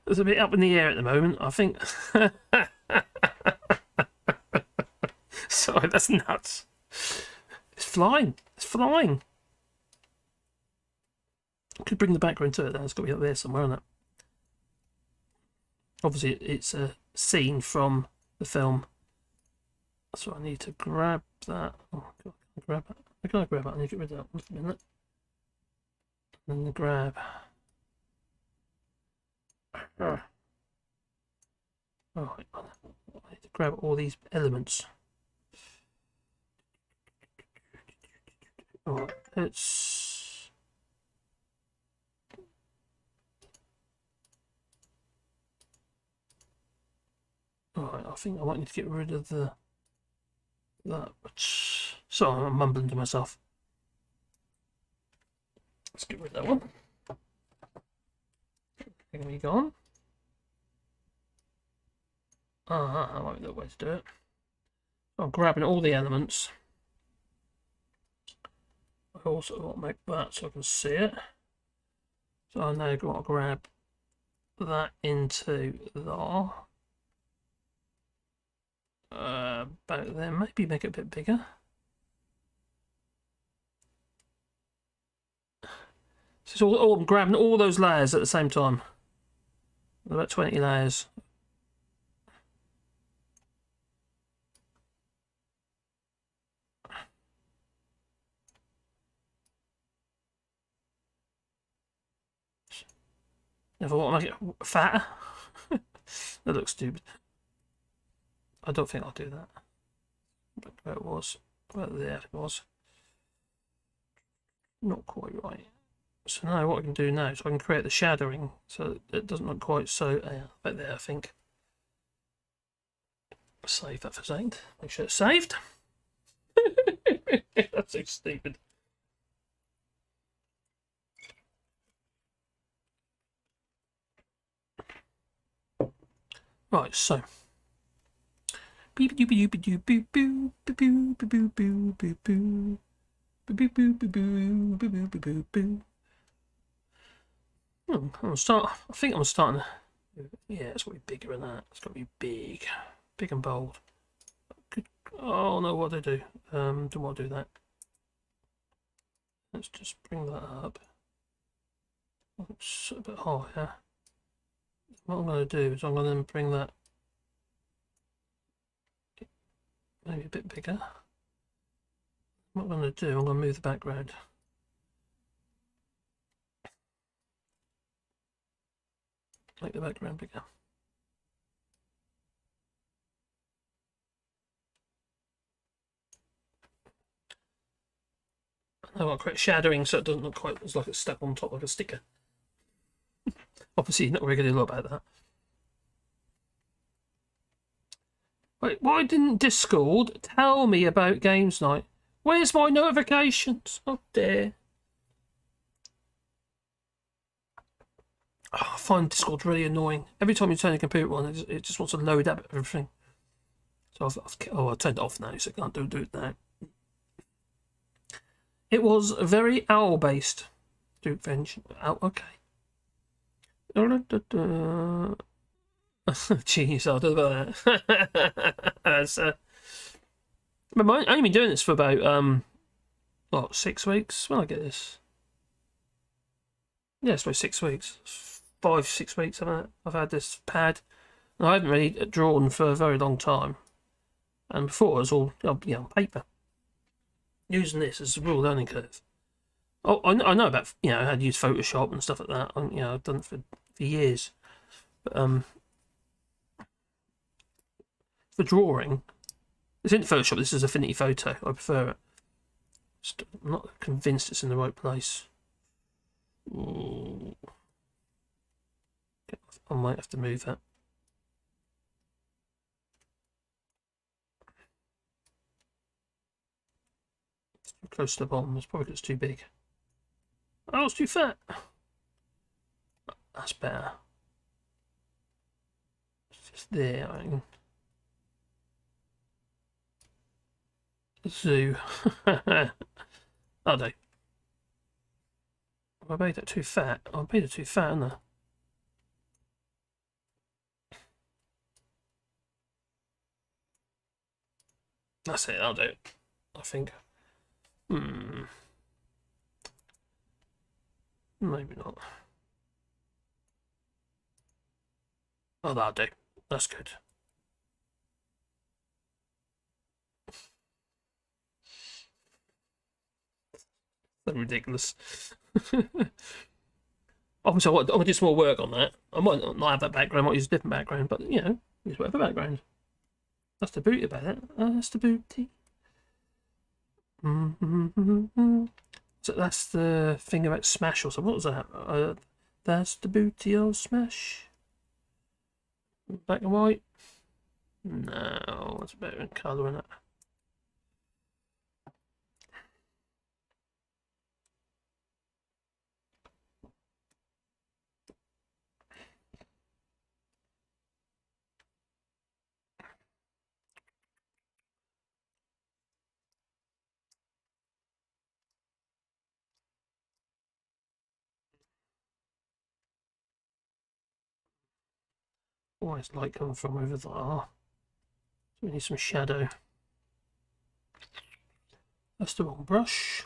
It's a bit up in the air at the moment, I think. Sorry, that's nuts. It's flying. It's flying. I could bring the background to it. It's got to be up there somewhere, isn't it? Obviously, it's a scene from the film. So I need to grab that. Oh, God, I grab it. I can't grab it. I need to get rid of that. Just a minute. And then the grab. Oh, I need to grab all these elements. Alright, it's. Alright, I think I might need to get rid of that. Sorry, I'm mumbling to myself. Let's get rid of that one. Can we go on? I might be the way to do it. I'm grabbing all the elements. I also want to make that so I can see it. So I now got to grab that into there. About there, maybe make it a bit bigger. So I'm grabbing all those layers at the same time. About 20 layers. If I want to make it fatter, that looks stupid. I don't think I'll do that. But where it was, about there it was. Not quite right. So now what I can do now is I can create the shadowing so it doesn't look quite so. About there, I think. Save that for saved. Make sure it's saved. That's so stupid. Right, so. I'm start. I think I'm starting. Yeah, it's got to be bigger than that. It's got to be big, big and bold. Oh no, what do I do? Don't want to do that. Let's just bring that up. It's a bit higher. What I'm going to do is I'm going to bring that maybe a bit bigger. What I'm going to do, I'm going to move the background. Make the background bigger. I want to create shadowing so it doesn't look quite as like it's stuck on top like a sticker. Obviously, you're not really going to know about that. Wait, why didn't Discord tell me about games night? Where's my notifications? Oh dear. Oh, I find Discord really annoying. Every time you turn the computer on, it just wants to load up everything. So I turned it off now, so I can't do it now. It was very owl based. Duke Venge. Oh, okay. Jeez, I don't know about that. That's, I've only been doing this for about what, 6 weeks? When I get this? Yeah, it's about 6 weeks. 5, 6 weeks. I've had this pad. And I haven't really drawn for a very long time. And before it was all on paper. Using this as a real learning curve. Oh, I know about how to use Photoshop and stuff like that. I've done it for years. But for drawing, it's in Photoshop. This is Affinity Photo. I prefer it. I'm not convinced it's in the right place. Ooh. I might have to move that. It's too close to the bottom. It's probably because it's too big. Oh, it's too fat. That's better. It's just there. I can zoo. Oh no. I made it too fat. I made it too fat, isn't I? That's it. I'll do it. I think. Maybe not. Oh, that'll do. That's good. That's ridiculous. Obviously, I'm going to do some more work on that. I might not have that background. I might use a different background, but use whatever background. That's the beauty about it. That's the beauty. So that's the thing about Smash or something. What was that? That's the beauty of Smash. Black and white. No, that's better in colour, isn't it? Why is light coming from over there? So we need some shadow. That's the wrong brush.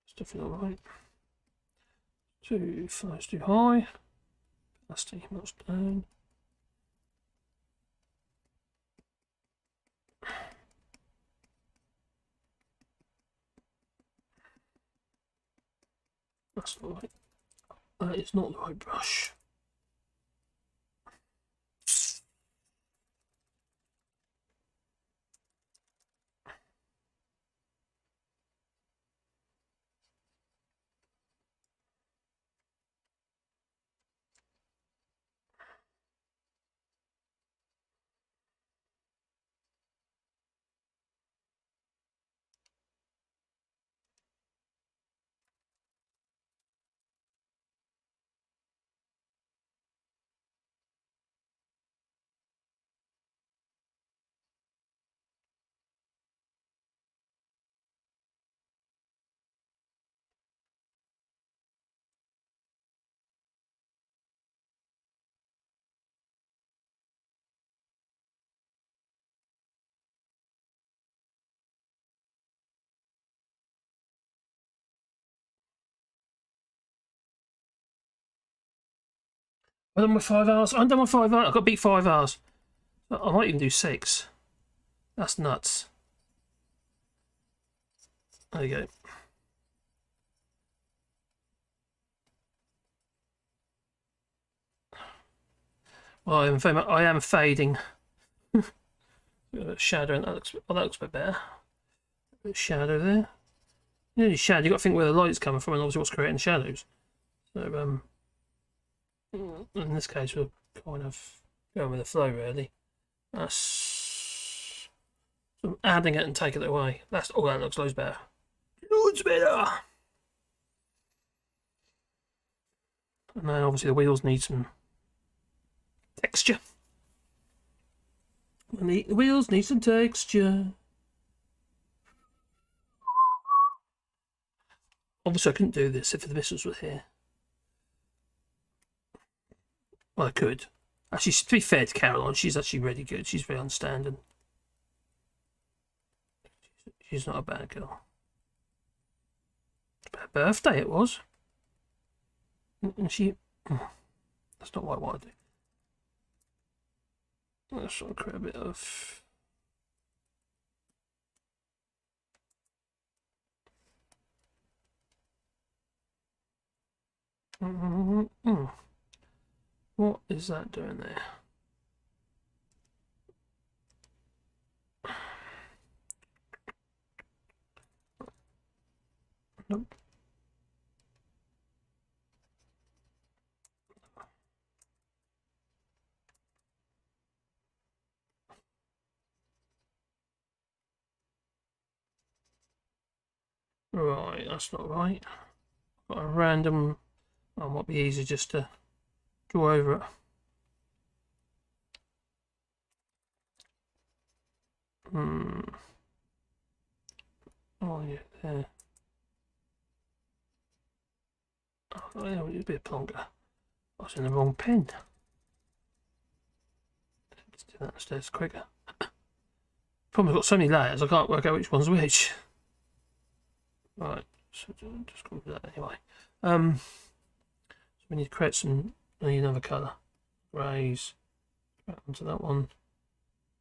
It's definitely alright. Too fast, too high. That's too much down. That's not right. That is not the right brush. I've done my 5 hours. I've done my 5 hours. I've got to beat 5 hours. I might even do 6. That's nuts. There you go. Well, I am fading. Shadow, and that looks a bit better. A bit of shadow there. Yeah, shadow. You got to think where the light's coming from, and obviously what's creating shadows. So, in this case, we're kind of going with the flow, really. That's so I'm adding it and taking it away. That's that looks loads better. Loads better. And then obviously the wheels need some texture. The wheels need some texture. Obviously, I couldn't do this if the missiles were here. Well, I could. Actually, to be fair to Caroline, she's actually really good. She's very understanding. She's not a bad girl. Her birthday it was. And she... That's not what I want to do. Let's try and create a bit of... What is that doing there? Nope. Right, that's not right. Got a random... Oh, might be easier just to draw over it. Oh, yeah, there. Oh, yeah, it's a bit plonker. I was in the wrong pen. Let's do that instead, quicker. Problem, I've got so many layers, I can't work out which one's which. Right, so just go with that anyway. So we need to create some, I need another colour. Greys, onto that one.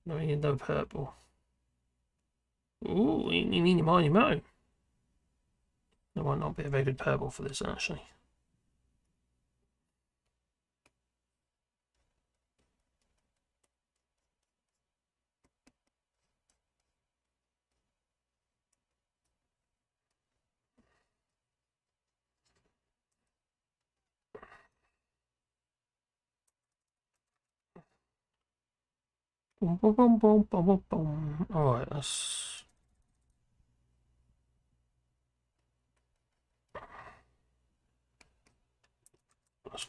No, we need no purple. Ooh, you mean your money mo. There might not be a very good purple for this actually. Boom, boom, boom, boom, boom, boom, boom. Alright, that's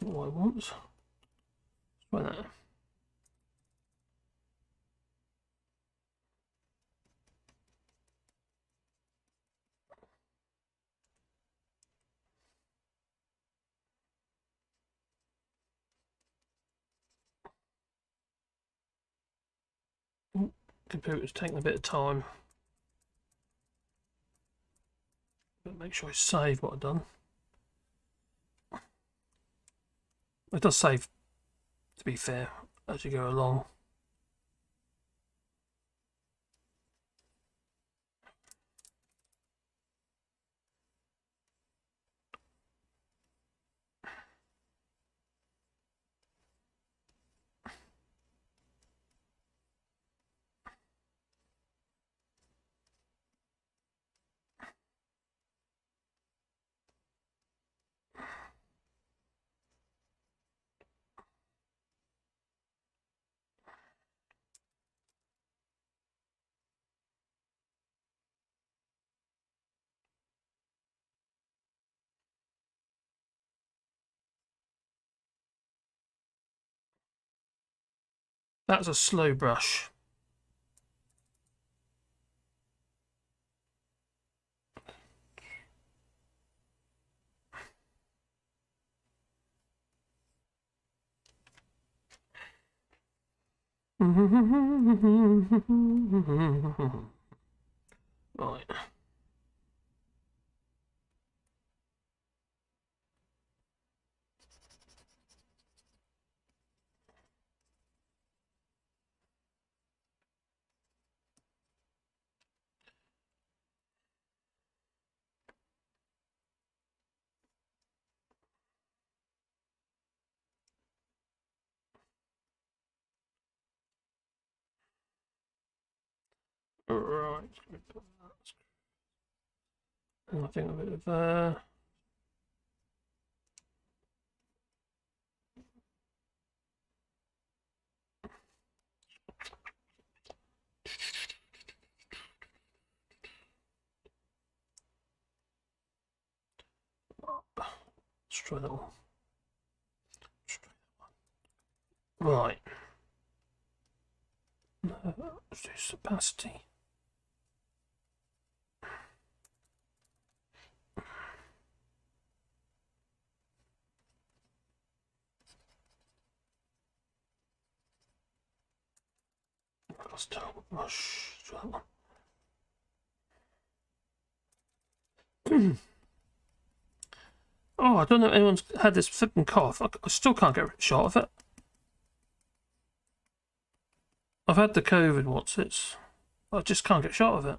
not what I want. Let's try that. Computer's taking a bit of time. But make sure I save what I've done. It does save, to be fair, as you go along. That's a slow brush. Right. Right. I think a bit of let's try that one. Right. Let's do opacity. Let's do brush. Try that one. Oh, I don't know if anyone's had this flipping cough. I still can't get a shot of it. I've had the COVID once. I just can't get a shot of it.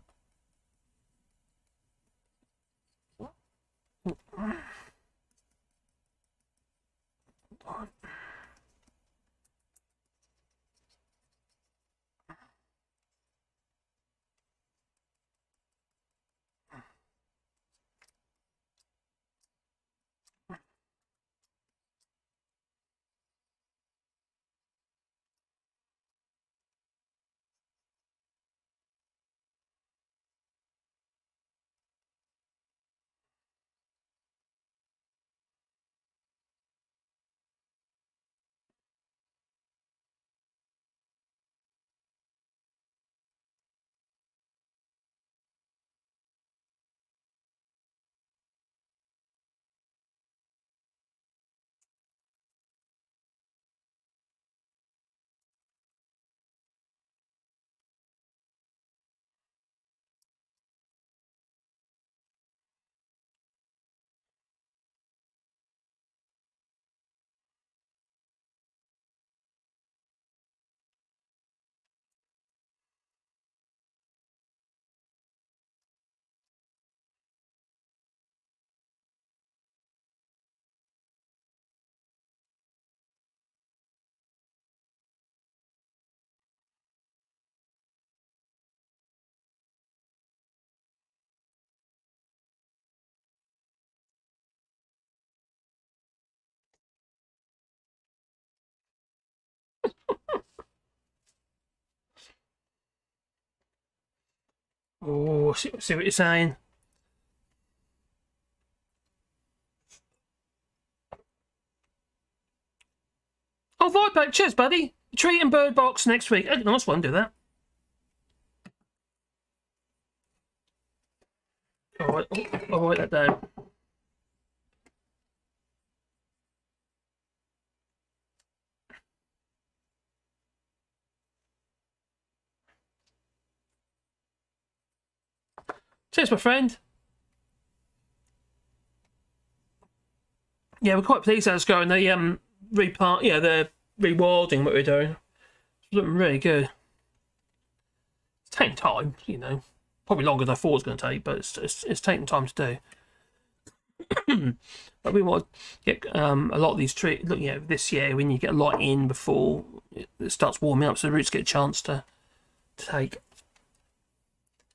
Oh, see what you're saying. Oh, Vipeback, cheers, buddy. Treat and Bird Box next week. Oh, nice one, do that. Alright, I'll write that down. Cheers, my friend. Yeah, we're quite pleased how it's going. They they're rewarding what we're doing. It's looking really good. It's taking time, you know. Probably longer than I thought it was going to take, but it's taking time to do. But we want to get a lot of these trees. Looking at this year, when you get a lot in before it starts warming up, so the roots get a chance to take.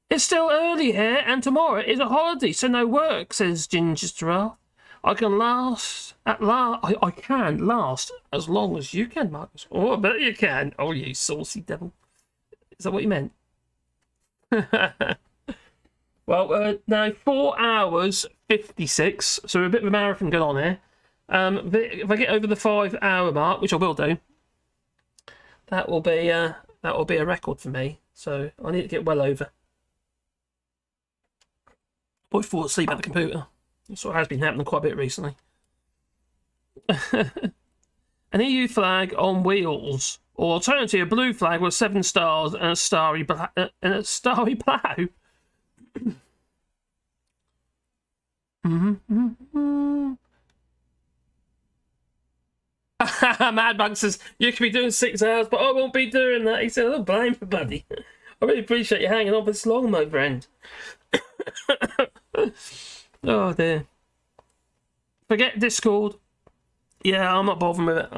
It's still early here, and tomorrow is a holiday, so no work, says Ginger Giraffe. I can last I can last as long as you can, Marcus. Oh, I bet you can. Oh, you saucy devil. Is that what you meant? Well, now 4 hours 56, so a bit of a marathon going on here. If I get over the 5 hour mark, which I will do, that will be a record for me. So I need to get well over. Boy, fall asleep at the computer. That's what has been happening quite a bit recently. An EU flag on wheels, or alternatively a blue flag with 7 stars and a starry plough. Mad Bug says, you could be doing 6 hours, but I won't be doing that. He said, I don't blame you, buddy. I really appreciate you hanging on this long, my friend. Oh, dear. Forget Discord. Yeah, I'm not bothering with it.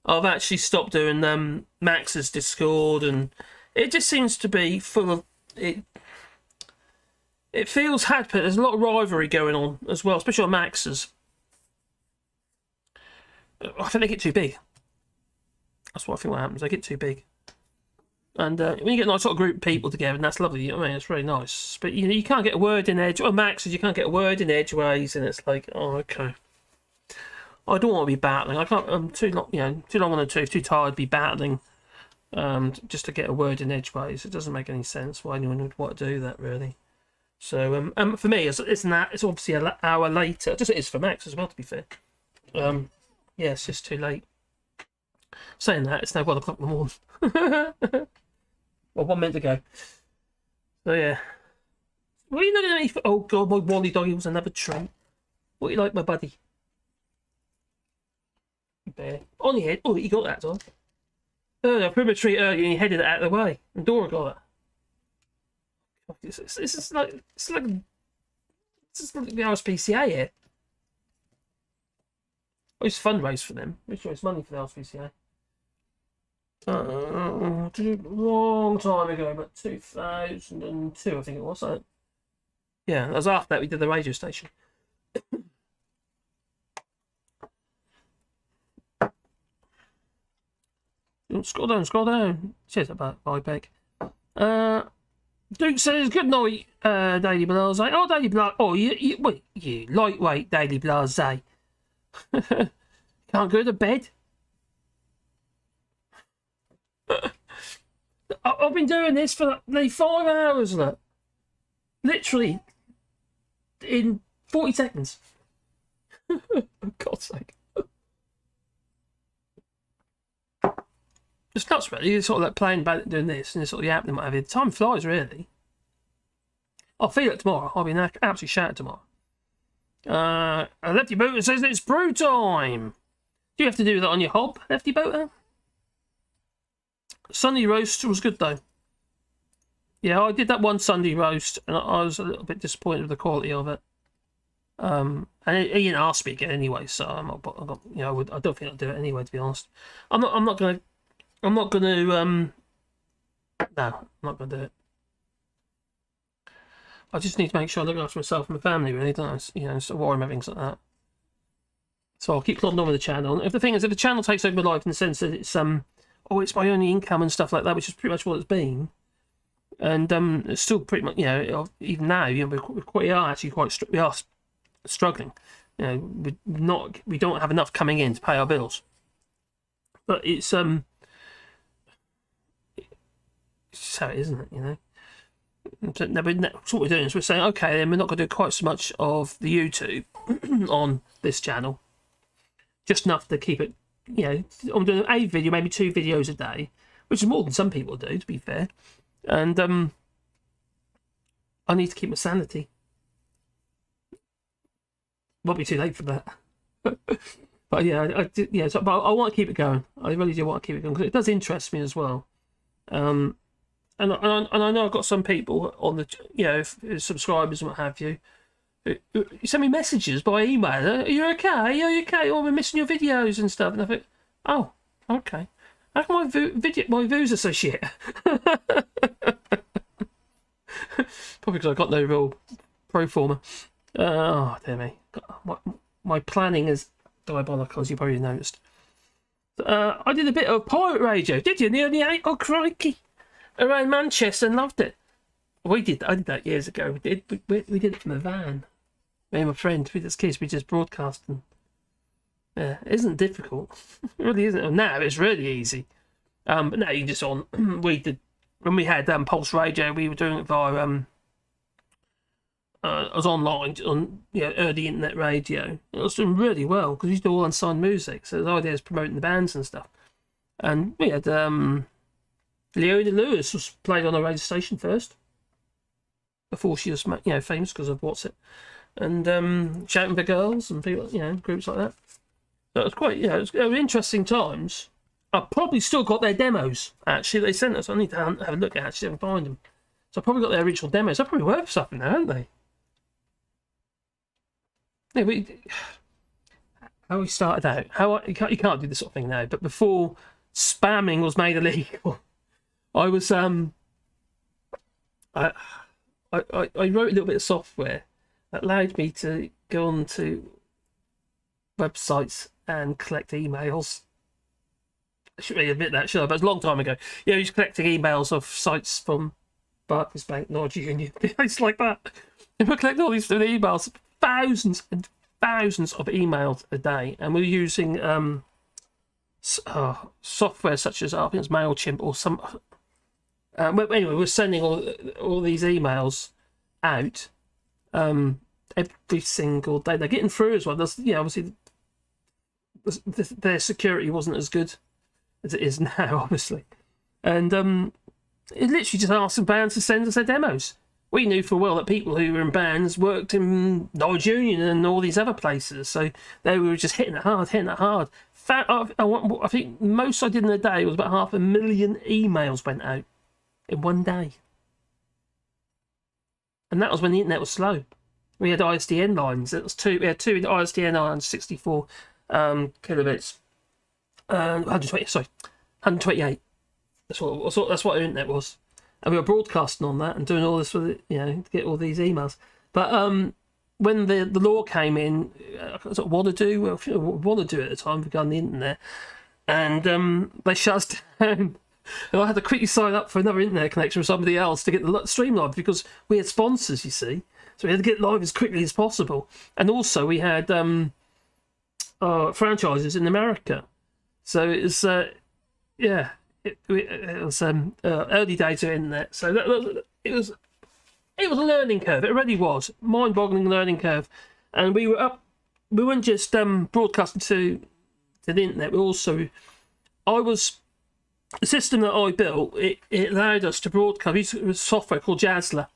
I've actually stopped doing Max's Discord, and It just seems to be full of it. It feels had, but there's a lot of rivalry going on as well, especially on Max's. I think they get too big. That's what I think what happens. They get too big. And when you get a nice sort of group of people together, and that's lovely, you know what I mean? It's really nice. But you know, you can't get a word in edge. Well, Max's, you can't get a word in edgeways, and it's like, oh, okay. I don't want to be battling. I can't. I'm too long. You know, too long on the tooth. Too tired to be battling. Just to get a word in edgeways. It doesn't make any sense why anyone would want to do that, really. So, for me, it's obviously an hour later. Just it is for Max as well, to be fair. Yeah, it's just too late. Saying that, it's now 1 o'clock in the morning. Well, 1 minute ago. So yeah. What are you looking at me for? Oh God, my Wally doggy was another treat. What do you like, my buddy? Bear. On your head. Oh, you got that, dog. I put a treat earlier and you headed it out of the way. And Dora got it. This is like the RSPCA here. I used to fundraise for them. We raised money for the RSPCA. Long time ago, but 2002, I think it was. Yeah, that was after that we did the radio station. Scroll down. Says about buyback. Duke says, good night, Daily Blase. Oh, Daily Blase. Oh, you lightweight Daily Blase. Can't go to bed. I've been doing this for nearly 5 hours, look. Literally, in 40 seconds. For God's sake. It's nuts, really. You're sort of like playing about it, doing this, and it's sort of happening, what have you. Time flies, really. I'll feel it tomorrow. I'll be absolutely shattered tomorrow. Lefty Boater says it's brew time. Do you have to do that on your hob, Lefty Boater? Sunday roast was good, though. Yeah, I did that one Sunday roast, and I was a little bit disappointed with the quality of it. And he didn't ask me again anyway, so I don't think I'll do it anyway, to be honest. I'm not gonna do it. I just need to make sure I look after myself and my family, really, don't I? You know, so worry about things like that. So I'll keep plodding on with the channel. And if the channel takes over my life in the sense that it's it's my only income and stuff like that, which is pretty much what it's been. And it's still pretty much, you know, even now, you know, we are struggling. You know, we don't have enough coming in to pay our bills. But it's just how it is, isn't it? You know. So what we're doing is we're saying, okay, then we're not going to do quite so much of the YouTube on this channel, just enough to keep it. You know, I'm doing a video, maybe 2 videos a day, which is more than some people do, to be fair. And I need to keep my sanity. Won't be too late for that. But yeah, but I want to keep it going. I really do want to keep it going because it does interest me as well. And I know I've got some people on the, you know, subscribers and what have you. You send me messages by email. Are you okay? Are you okay? Oh, we're missing your videos and stuff. And I think, oh, okay. How come my views are so shit? Probably because I've got no real pro forma. Oh, dear me. My planning is diabolical, as you probably noticed. I did a bit of pirate radio. Did you? Nearly 8. Oh, crikey. Around Manchester and loved it. I did that years ago. We did it from a van. Me and my friend, we just broadcasting. Yeah, it isn't difficult. It really isn't. Now it's really easy. But now you can just on. We did when we had Pulse Radio. We were doing it via I was online on early internet radio. It was doing really well because we used to do all unsigned music. So the idea is promoting the bands and stuff. And we had Leona Lewis was played on a radio station first before she was famous because of What's It, and Shouting for Girls and people, groups like that. So it was quite, it was interesting times. I've probably still got their demos, actually. They sent us. I need to have a look at it, see if I can find them. So I've probably got their original demos. They're probably worth something now, aren't they? Yeah, how we started out. You can't do this sort of thing now, but before spamming was made illegal, I was I, I wrote a little bit of software that allowed me to go on to websites and collect emails. I shouldn't really admit that, should I? But it was a long time ago. Yeah, I was collecting emails of sites from Barclays Bank, Norwich Union, it's like that. And we collect all these emails, thousands and thousands of emails a day, and we're using software such as I think it's MailChimp or some. Anyway, we're sending all these emails out every single day. They're getting through as well. There's, obviously their security wasn't as good as it is now, obviously, and it literally just asked bands to send us their demos. We knew for a while that people who were in bands worked in Norwich Union and all these other places, so they were just hitting it hard. I think most I did in a day was about 500,000 emails went out in one day. And that was when the internet was slow. We had ISDN lines. We had two ISDN lines, 64 kilobits. 128. That's what our internet was. And we were broadcasting on that and doing all this with it, to get all these emails. But when the law came in, want to do at the time regarding the internet, and they shut us down. And I had to quickly sign up for another internet connection with somebody else to get the stream live because we had sponsors, you see. So we had to get live as quickly as possible. And also we had franchises in America. So it was, it was early days of internet. So it was a learning curve. It really was. Mind-boggling learning curve. And we weren't just broadcasting to the internet. The system that I built, it allowed us to broadcast. We used a software called Jazzler,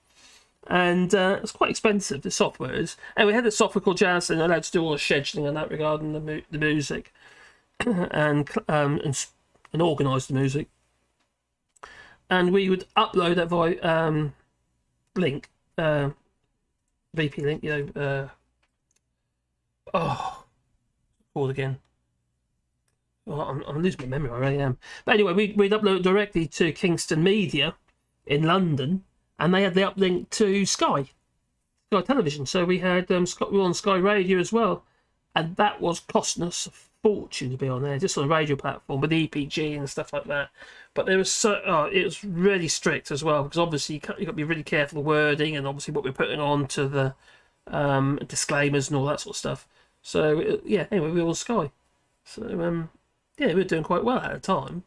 and it's quite expensive, the software is. And we had a software called Jazzler, and allowed to do all the scheduling and that regarding the music, and organise the music. And we would upload that via link, VP link, called again. Oh, I'm losing my memory, I really am. But anyway, we'd upload it directly to Kingston Media in London, and they had the uplink to Sky Television. So we had we were on Sky Radio as well, and that was costing us a fortune to be on there, just on a radio platform with EPG and stuff like that. But there was it was really strict as well, because obviously you've got to be really careful of the wording and obviously what we're putting on to the disclaimers and all that sort of stuff. So anyway, we were on Sky. So we were doing quite well at the time.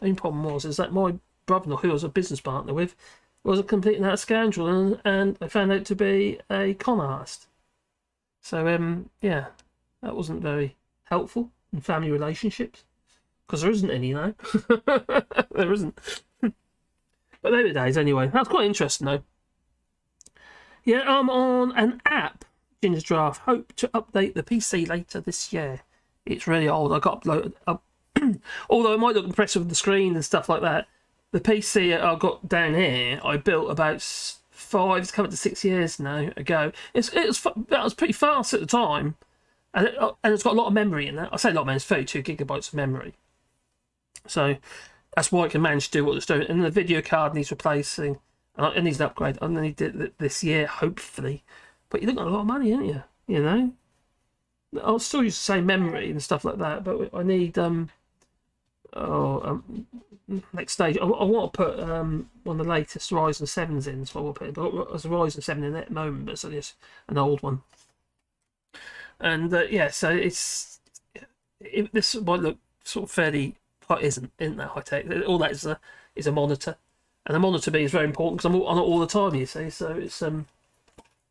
The only problem is that my brother-in-law, who I was a business partner with, was a complete and utter scoundrel, and I found out to be a con artist. So that wasn't very helpful in family relationships, because there isn't any now. There isn't. But they were days anyway. That's quite interesting though. Yeah, I'm on an app, Ginger's Draft. Hope to update the PC later this year. It's really old. I got uploaded up. Although it might look impressive with the screen and stuff like that, the PC I got down here, I built about 5, it's coming to 6 years now ago. That was pretty fast at the time, and it's got a lot of memory in that. I say a lot of memory, it's 32 gigabytes of memory. So that's why it can manage to do what it's doing. And the video card needs replacing. It needs an upgrade. I need it this year, hopefully. But you look at a lot of money, don't you? I'll still use the same memory and stuff like that, but I need next stage. I want to put one of the latest Ryzen 7s in, so I will put it. But there's a Ryzen 7 in at the moment, but so there's an old one. And so this might look sort of fairly, isn't that high tech. All that is a monitor, and the monitor being is very important because I'm on it all the time. You see, so it's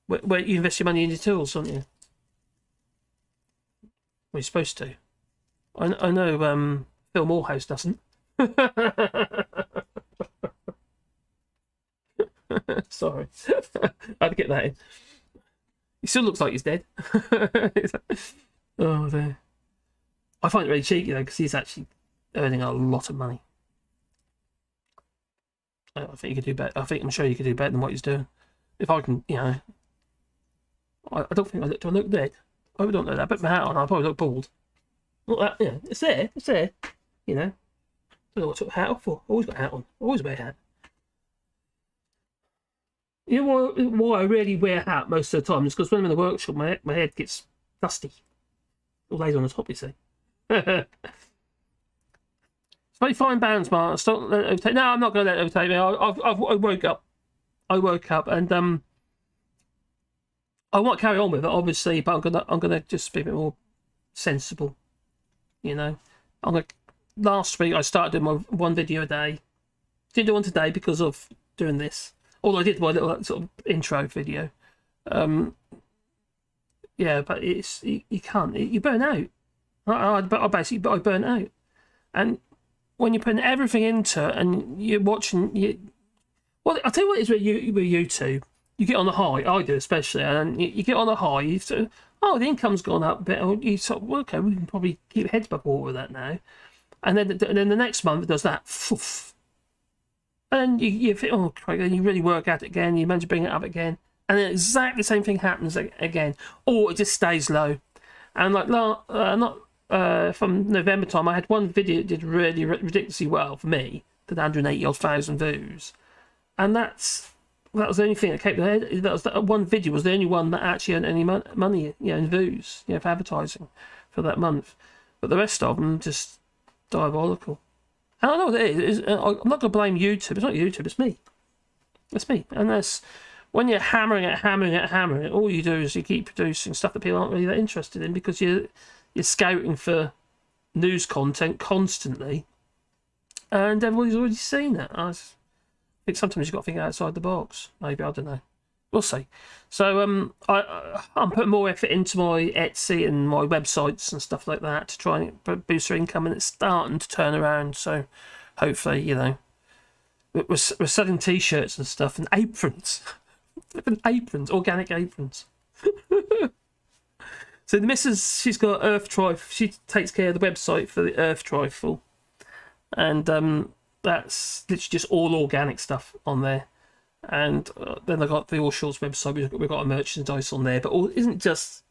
where you invest your money in your tools, aren't you? Well, you're supposed to. I know Phil Morehouse doesn't. Sorry. I had to get that in. He still looks like he's dead. Oh, dear. I find it really cheeky, though, because he's actually earning a lot of money. I think you could do better. I'm sure you could do better than what he's doing. If I can, I don't think do I look dead? I don't know that. I put my hat on, I probably look bald. Not that, it's there. don't know what I took the hat off for. Always got a hat on. Always wear a hat. You know why I really wear a hat most of the time is because when I'm in the workshop, my head gets dusty. All laid on the top, you see. It's very fine balance, Mark. Don't let it overtake. No, I'm not going to let it overtake me. I woke up. I woke up and I want to carry on with it, obviously, but I'm gonna just be a bit more sensible. You know, last week I started doing my one video a day. Didn't do one today because of doing this. Although I did my little sort of intro video. Yeah, but it's you can't. You burn out. I burn out, and when you're putting everything into it and you're watching, well, I'll tell you what it is with YouTube. You get on the high, I do especially, and you get on the high. You sort of, oh, the income's gone up a bit. You sort of, well, okay, we can probably keep heads above water with that now. And then the next month it does that, and you think, oh, crap, then you really work at it again. You manage to bring it up again, and then exactly the same thing happens again, or it just stays low. And like from November time, I had one video that did really ridiculously well for me, did 180,000 views, and that was the only thing that kept the head. That one video was the only one that actually earned any money, in views, for advertising for that month. But the rest of them just diabolical. And I know what it is. I'm not going to blame YouTube. It's not YouTube. It's me. It's me. And that's when you're hammering it. All you do is you keep producing stuff that people aren't really that interested in because you're scouting for news content constantly, and everybody's already seen it. I think sometimes you've got to think outside the box. Maybe, I don't know. We'll see. So I'm putting more effort into my Etsy and my websites and stuff like that to try and boost their income, and it's starting to turn around. So hopefully, we're selling T-shirts and stuff and aprons, organic aprons. So the missus, she's got Earth Trifle. She takes care of the website for the Earth Trifle, and that's literally just all organic stuff on there. And then I got the All Shorts website. We've got a merchandise on there, but all isn't just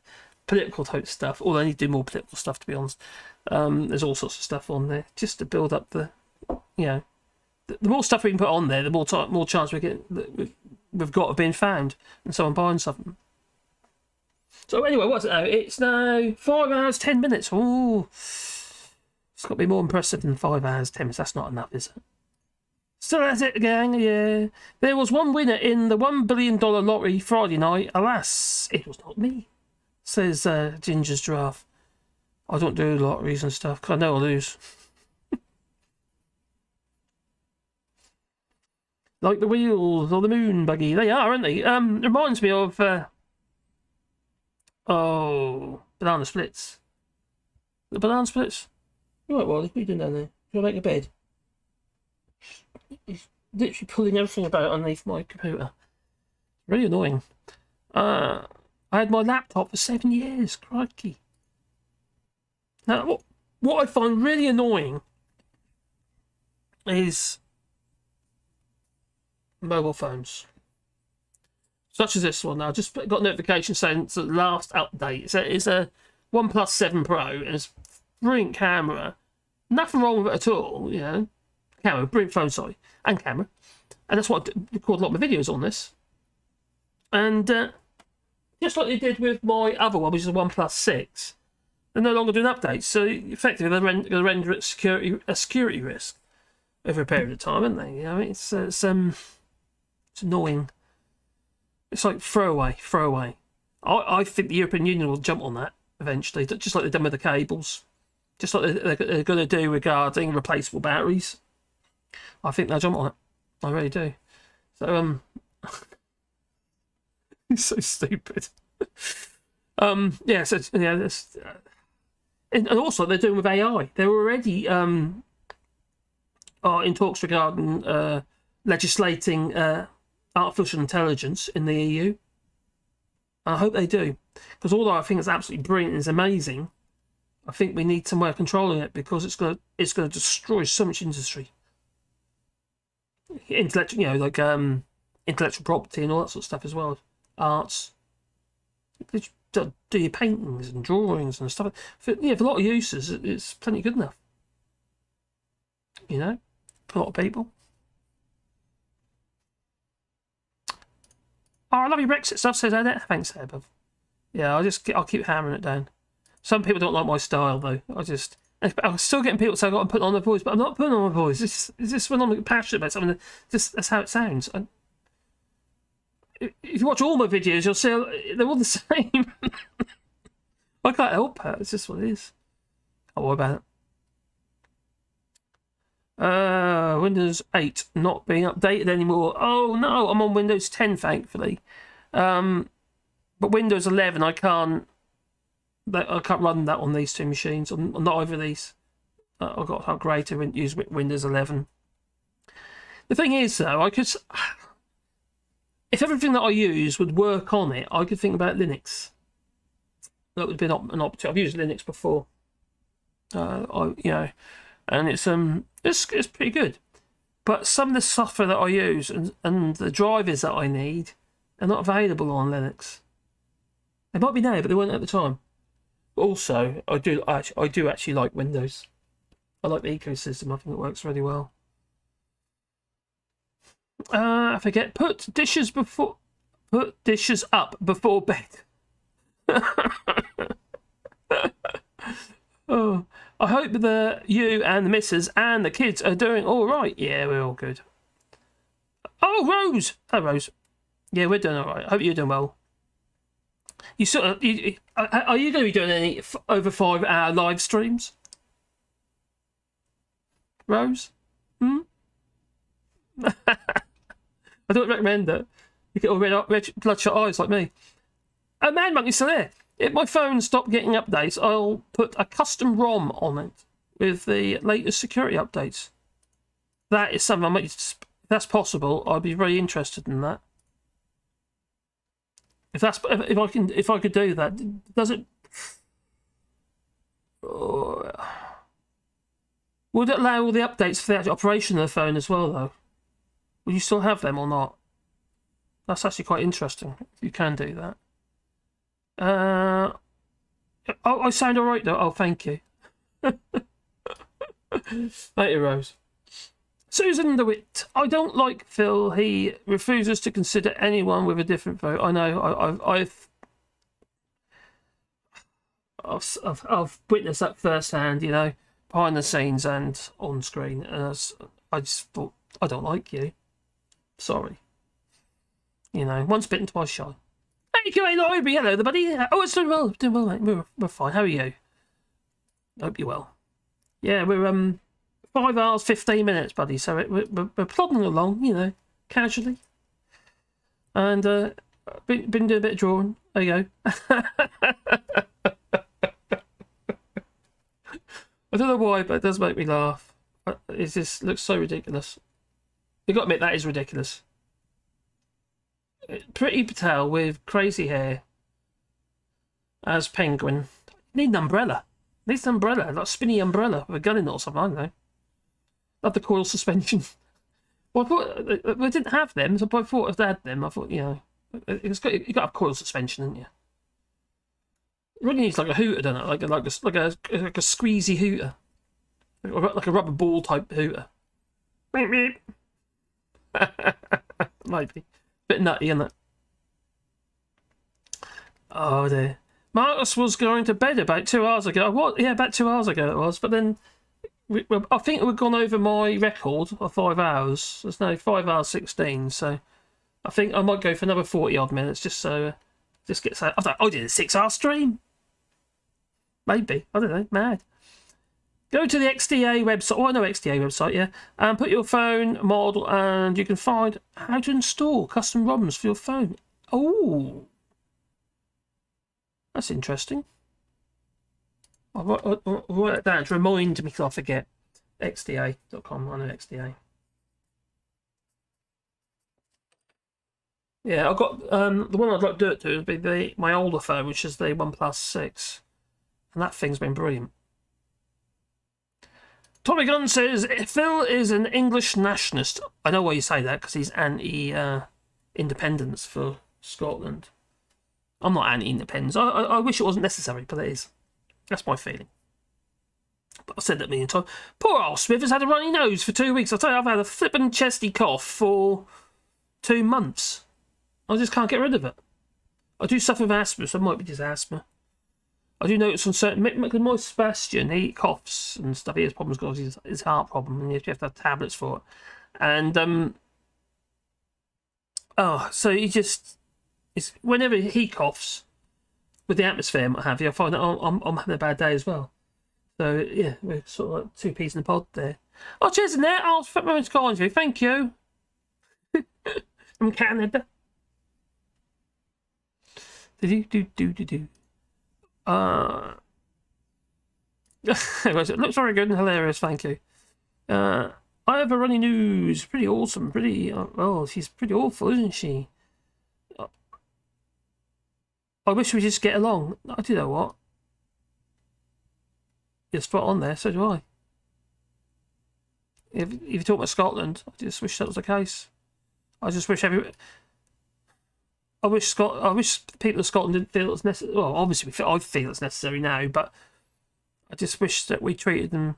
political type stuff. Although I need to do more political stuff, to be honest. There's all sorts of stuff on there just to build up the more stuff we can put on there, the more chance we've got of being found and someone buying something. So anyway, what's it now? It's now 5 hours 10 minutes. Oh, it's got to be more impressive than 5 hours 10 minutes. That's not enough, is it? Still at it, gang, yeah. There was one winner in the $1 billion lottery Friday night. Alas, it was not me, says Ginger's Giraffe. I don't do lotteries and stuff, because I know I'll lose. Like the wheels or the moon buggy. They are, aren't they? Reminds me of... banana splits. The banana splits? You right, Wally? What are you doing down there? You want to make a bed? He's literally pulling everything about underneath my computer. Really annoying. I had my laptop for 7 years. Crikey. Now, what I find really annoying is mobile phones. Such as this one. Now, I just got a notification saying it's the last update. It's a OnePlus 7 Pro, and it's brilliant camera. Nothing wrong with it at all, Camera, brilliant phone, sorry, and camera. And that's what I record a lot of my videos on this. And just like they did with my other one, which is a OnePlus 6, they're no longer doing updates. So effectively, they're going to render it a security risk over a period of time, aren't they? It's annoying. It's like throwaway. I think the European Union will jump on that eventually, just like they've done with the cables. Just like they're going to do regarding replaceable batteries. I think they'll jump on it. I really do. So, it's so stupid. And also they're doing with AI. They're already in talks regarding legislating artificial intelligence in the EU. I hope they do, because although I think it's absolutely brilliant and it's amazing, I think we need some way of controlling it, because it's going to destroy so much industry. Intellectual, intellectual property and all that sort of stuff as well. Arts. Do your paintings and drawings and stuff. For a lot of uses, it's plenty good enough. you know, for a lot of people. Oh, I love your Brexit stuff, says Annette. Thanks, Above. Yeah, I'll keep hammering it down. Some people don't like my style, though. I'm still getting people say I'm putting on my voice, but I'm not putting on my voice. It's just when I'm passionate about something, that's how it sounds. If you watch all my videos, you'll see they're all the same. I can't help it. It's just what it is. Don't worry about it. Windows 8 not being updated anymore. Oh no, I'm on Windows 10, thankfully. But Windows 11, I can't run that on these two machines. On not either of these. I've got to upgrade to use Windows 11. The thing is, though, if everything that I use would work on it, I could think about Linux. That would be an option. I've used Linux before. And it's pretty good. But some of the software that I use and the drivers that I need are not available on Linux. They might be now, but they weren't at the time. Also, I do actually like Windows. I like the ecosystem. I think it works really well. I forget. Put dishes up before bed. Oh, I hope you and the missus and the kids are doing all right. Yeah, we're all good. Oh, Rose. Hello, Rose. Yeah, we're doing all right. I hope you're doing well. Are you going to be doing any over 5-hour live streams, Rose? I don't recommend it. You get all red bloodshot eyes like me. Oh, Man Monkey's still there. If my phone stopped getting updates, I'll put a custom ROM on it with the latest security updates. That is something if that's possible, I'd be very interested in that. If I could do that, does it? Would it allow all the updates for the actual operation of the phone as well, though? Will you still have them or not? That's actually quite interesting. You can do that. I sound all right though. Oh, thank you. Thank you, Rose. Susan DeWitt. I don't like Phil. He refuses to consider anyone with a different vote. I know. I've witnessed that firsthand. You know, behind the scenes and on screen. And I just thought, I don't like you. Sorry. You know, once bitten, twice shy. Thank you, Lloyd. Hello, the buddy. Oh, it's doing well. Doing well, mate. We're fine. How are you? Hope you're well. Yeah, we're 5 hours, 15 minutes, buddy. So we're plodding along, you know, casually. And been doing a bit of drawing. There you go. I don't know why, but it does make me laugh. It just looks so ridiculous. You've got to admit, that is ridiculous. Pretty Patel with crazy hair as Penguin. Need an umbrella. Needs an umbrella, like a spinny umbrella with a gun in it or something, I don't know. Love the coil suspension. Well, I thought we didn't have them, so I thought if they had them, I thought, you know, you got to have coil suspension, haven't you? It really needs like a hooter, doesn't it? Like a squeezy hooter, like a rubber ball type hooter. Beep beep. Maybe. Bit nutty, isn't it? Oh dear. Marcus was going to bed about 2 hours ago. What? Yeah, about 2 hours ago it was. But then I think we've gone over my record of 5 hours. There's no 5 hours 16. So I think I might go for another 40 odd minutes just so just get. I thought I did a 6 hour stream. Maybe, I don't know. Mad. Go to the XDA website. Oh, I know XDA website, yeah. And put your phone model, and you can find how to install custom ROMs for your phone. Oh, that's interesting. I'll write it down to remind me because I forget. XDA.com. I know XDA. Yeah, I've got the one I'd like to do it to would be my older phone, which is the OnePlus 6, and that thing's been brilliant. Tommy Gunn says, Phil is an English nationalist. I know why you say that, because he's anti-independence for Scotland. I'm not anti-independence. I wish it wasn't necessary, but it is. That's my feeling. But I've said that a million times. Poor old Smith has had a runny nose for 2 weeks. I tell you, I've had a flippin' chesty cough for 2 months. I just can't get rid of it. I do suffer with asthma, so it might be just asthma. I do notice on certain... Because my Sebastian, he coughs and stuff. He has problems because his heart problem, and you have to have tablets for it. And, so he just... whenever he coughs, with the atmosphere and what have you, I find that I'm having a bad day as well. So, yeah, we're sort of like 2 peas in the pod there. Oh, cheers, Annette. I'll put my cards for you. Thank you. From Canada. Do. It looks very good and hilarious, thank you. I have a runny news. Pretty awesome. She's pretty awful, isn't she? I wish we just get along. I do know what. You're spot on there, so do I. If you talk about Scotland, I just wish that was the case. I just wish I wish people of Scotland didn't feel it's necessary. Well, obviously I feel it's necessary now, but I just wish that we treated them.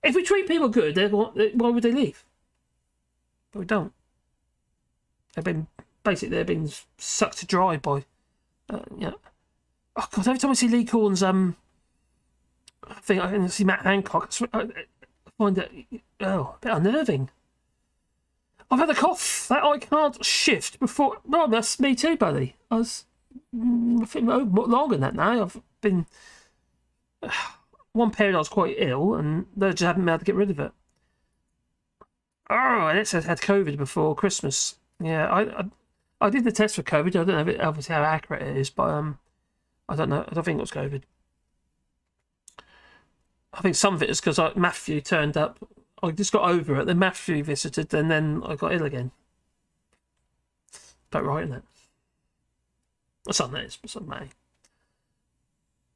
If we treat people good, why would they leave? But we don't. They've been sucked dry by. Oh God! Every time I see Lee Corn's I can see Matt Hancock. I find it a bit unnerving. I've had a cough that I can't shift before. Well, that's me too, buddy. I was longer than that now. I've been one period I was quite ill, and they just haven't been able to get rid of it. Oh, and it says had COVID before Christmas. Yeah, I did the test for COVID. I don't know obviously how accurate it is, but I don't know. I don't think it was COVID. I think some of it is because Matthew turned up. I just got over it. Then Matthew visited, and then I got ill again. About right, isn't it? Well, some is, but some may.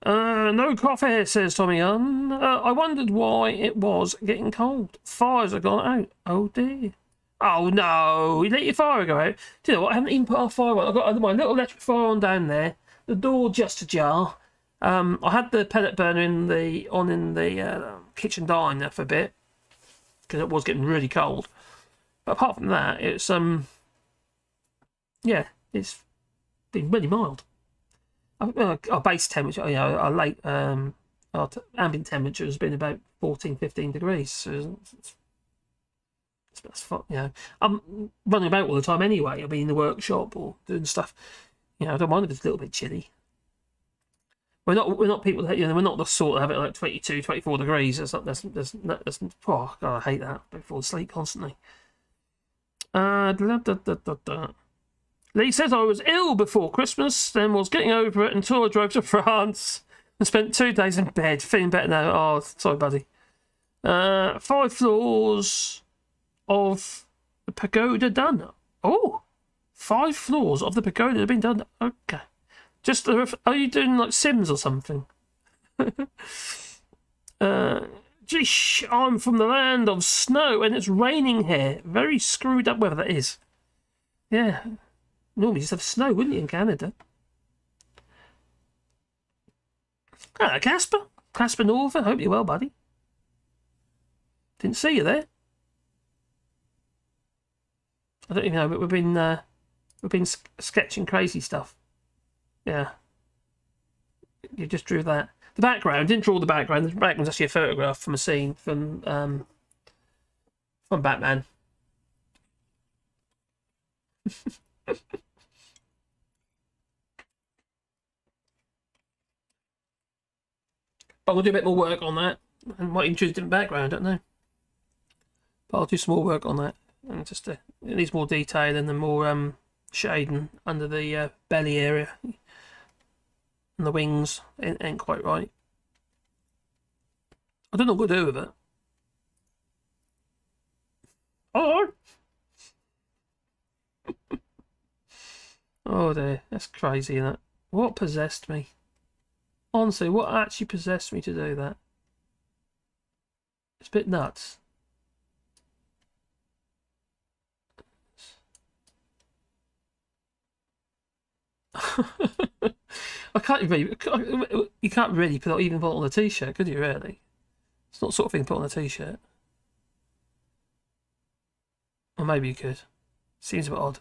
No coffee, says Tommy Young. I wondered why it was getting cold. Fires have gone out. Oh dear. Oh no, you let your fire go out. Do you know what? I haven't even put our fire on. I've got my little electric fire on down there. The door just ajar. I had the pellet burner in the kitchen diner for a bit because it was getting really cold. But apart from that, it's it's been really mild. Our base temperature, our late our ambient temperature has been about 14-15 degrees. So that's fun, I'm running about all the time anyway. I'll be in the workshop or doing stuff. I don't mind if it's a little bit chilly. We're not people that we're not the sort that have it like 22, 24 degrees. That's oh God, I hate that. I fall asleep constantly. Lee says I was ill before Christmas, then was getting over it until I drove to France and spent 2 days in bed, feeling better now. Oh, sorry, buddy. 5 floors of the pagoda done. Oh, 5 floors of the pagoda have been done. Okay. Are you doing like Sims or something? Geesh, I'm from the land of snow and it's raining here. Very screwed up weather that is. Yeah. Normally you just have snow, wouldn't you, in Canada? Hello, Casper. Casper Norther. Hope you're well, buddy. Didn't see you there. I don't even know, but we've been sketching crazy stuff. Yeah. You just drew that. The background, didn't draw the background. The background's actually a photograph from a scene from Batman. But I'll do a bit more work on that. And might introduce a different background, I don't know. But I'll do some more work on that. And just it needs more detail and then more shading under the belly area. And the wings ain't quite right. I don't know what to do with it. Oh! Oh dear, that's crazy, isn't it? What possessed me? Honestly, what actually possessed me to do that? It's a bit nuts. I can't really. You can't really put it on a t-shirt, could you? Really, it's not the sort of thing to put on a t-shirt. Or maybe you could. Seems a bit odd,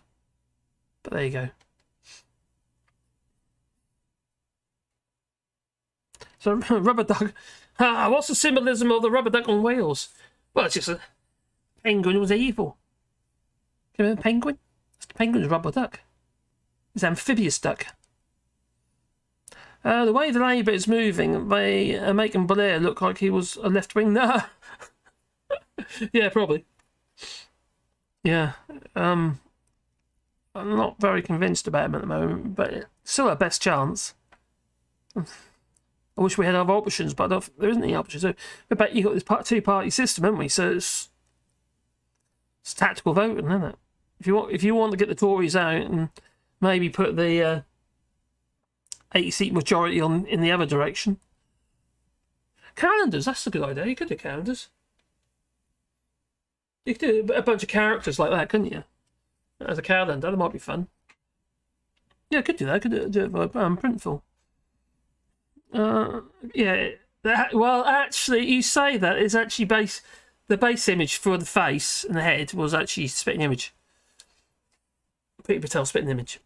but there you go. So rubber duck. What's the symbolism of the rubber duck on wheels? Well, it's just a penguin was evil. You remember the penguin? The penguin's a rubber duck. It's an amphibious duck. The way the Labour is moving, they are making Blair look like he was a left-wing. No. Yeah, probably. Yeah. I'm not very convinced about him at the moment, but still our best chance. I wish we had other options, but there isn't any options. So, but you've got this two-party system, haven't we? So it's tactical voting, isn't it? If you want to get the Tories out and maybe put the 80-seat majority in the other direction. Calendars, that's a good idea. You could do calendars. You could do a bunch of characters like that, couldn't you? As a calendar, that might be fun. Yeah, I could do that. I could do it by Printful. Yeah. Well, actually, you say that it's actually the base image for the face and the head was actually spitting image. Priti Patel spitting image.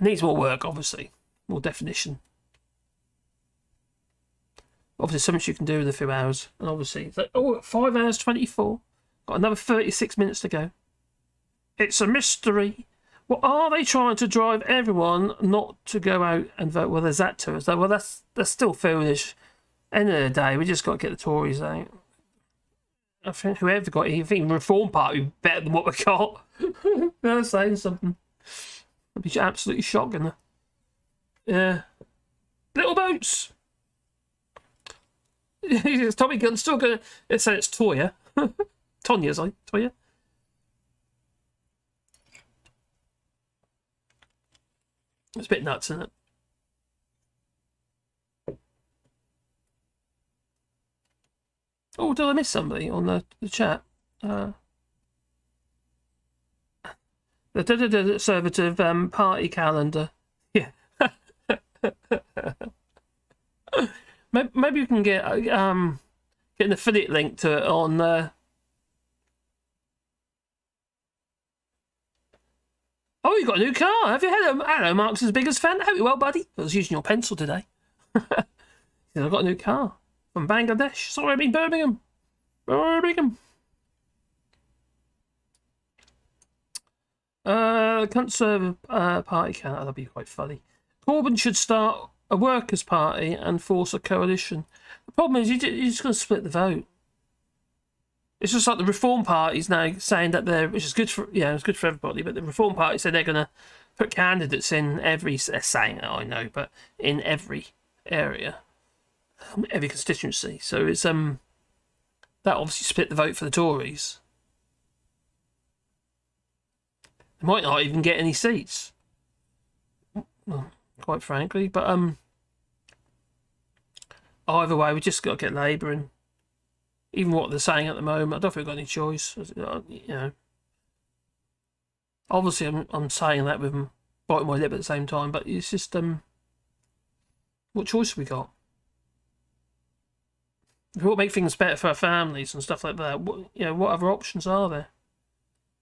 It needs more work, obviously. More definition. Obviously, so much you can do in a few hours. And obviously, it's like, 5 hours 24. Got another 36 minutes to go. It's a mystery. Well, are they trying to drive everyone not to go out and vote? Well, there's that to it. Well, that's still foolish. End of the day, we just got to get the Tories out. I think whoever got it, I think Reform Party would be better than what we got. They're saying something. It'd be absolutely shocking. Yeah. Little boats. Tommy Gunn's still going to say it's Toya. Tonya, sorry. Toya. It's a bit nuts, isn't it? Oh, did I miss somebody on the chat? The Conservative Party calendar. Yeah. Maybe you can get an affiliate link to it on. Oh, you got a new car. Have you had hello, Mark's his biggest fan. Hope you're well, buddy. I was using your pencil today. I've got a new car from Bangladesh. Sorry, I mean Birmingham. Conservative Party calendar. That'd be quite funny. Corbyn should start a workers' party and force a coalition. The problem is you're just going to split the vote. It's just like the Reform Party's now saying that which is good for it's good for everybody. But the Reform Party said they're going to put candidates in every. They're saying I know, but in every area, every constituency. So it's that obviously split the vote for the Tories. They might not even get any seats. Well, quite frankly, but either way, we just got to get Labour in. Even what they're saying at the moment, I don't think we've got any choice. Obviously, I'm saying that with biting my lip at the same time, but it's just what choice have we got? If we want to make things better for our families and stuff like that, what other options are there?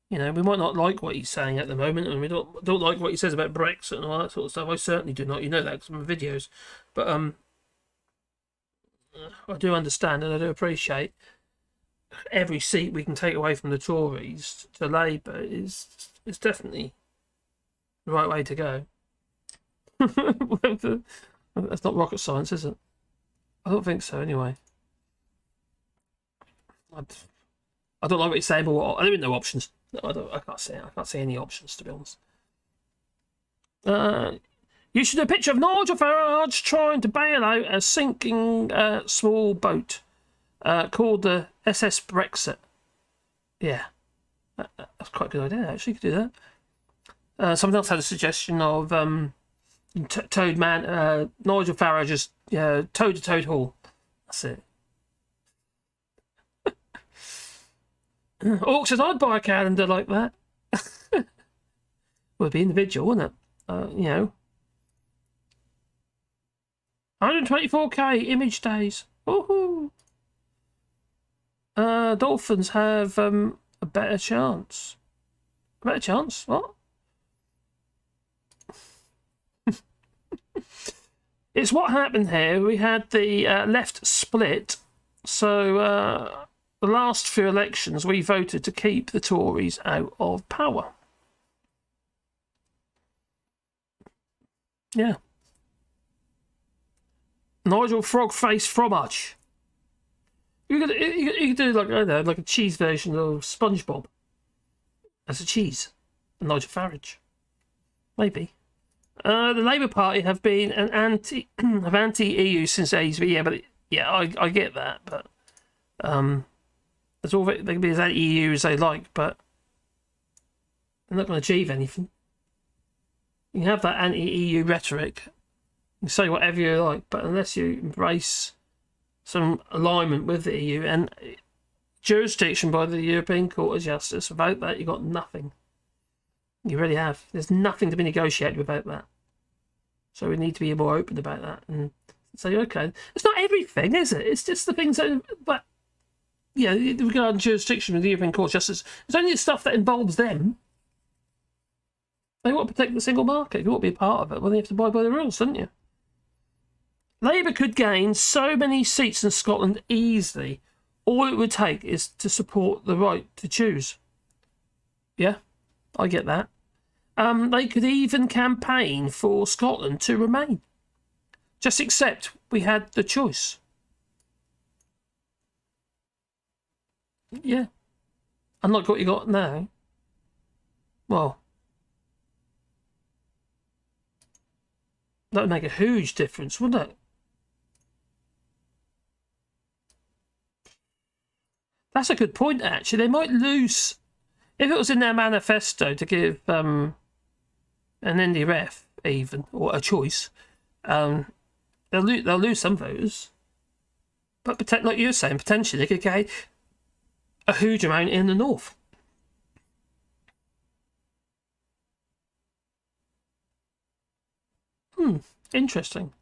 We might not like what he's saying at the moment, and we don't like what he says about Brexit and all that sort of stuff. I certainly do not. You know that because of my videos. But I do understand and I do appreciate every seat we can take away from the Tories to Labour is definitely the right way to go. That's not rocket science, is it? I don't think so, anyway. I don't like what he's saying, but I don't even know options. I can't see any options, to be honest. You should do a picture of Nigel Farage trying to bail out a sinking small boat called the SS Brexit. Yeah, that's quite a good idea, actually. You could do that. Someone else had a suggestion of Toad Man, Nigel Farage's Toad to Toad Hall. That's it. Orc says, I'd buy a calendar like that. Would be individual, wouldn't it? 124k image days. Woohoo! Dolphins have a better chance. A better chance? What? It's what happened here. We had the left split. So the last few elections, we voted to keep the Tories out of power. Yeah. Nigel Frog-Face Fromage. You could do like, I don't know, like a cheese version of SpongeBob as a cheese. Nigel Farage. Maybe. The Labour Party have been an anti-EU since ages. Yeah, but I get that. But it's all they can be as anti-EU as they like, but they're not going to achieve anything. You can have that anti-EU rhetoric. You can say whatever you like, but unless you embrace some alignment with the EU and jurisdiction by the European Court of Justice, without that, you've got nothing. You really have. There's nothing to be negotiated without that. So we need to be more open about that and say, okay, it's not everything, is it? It's just the things that, but yeah, regarding jurisdiction with the European Court of Justice, it's only the stuff that involves them. They want to protect the single market. If you want to be a part of it, well, you have to abide by the rules, don't you? Labour could gain so many seats in Scotland easily. All it would take is to support the right to choose. Yeah, I get that. They could even campaign for Scotland to remain. Just accept we had the choice. Yeah. Unlike what you got now. Well, that would make a huge difference, wouldn't it? That's a good point, actually. They might lose... If it was in their manifesto to give an NDRF, even, or a choice, they'll lose some voters. But like you were saying, potentially they could gain a huge amount in the north. Interesting.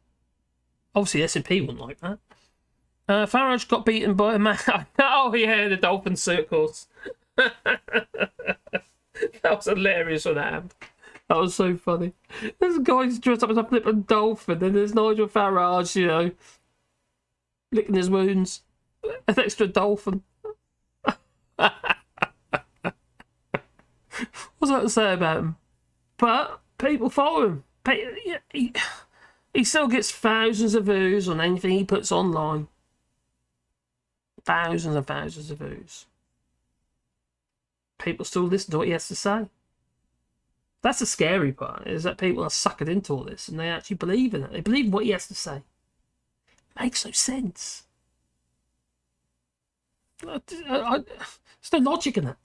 Obviously, SNP wouldn't like that. Farage got beaten by a man. Oh, yeah, the dolphin circles. That was hilarious when that happened. That was so funny. There's a guy dressed up as a flippin' dolphin, and there's Nigel Farage, you know, licking his wounds. An extra dolphin. What's that to say about him? But people follow him. He still gets thousands of views on anything he puts online. Thousands and thousands of views. People still listen to what he has to say. That's the scary part, is that people are suckered into all this and they actually believe in it. They believe in what he has to say. It makes no sense. There's no logic in it.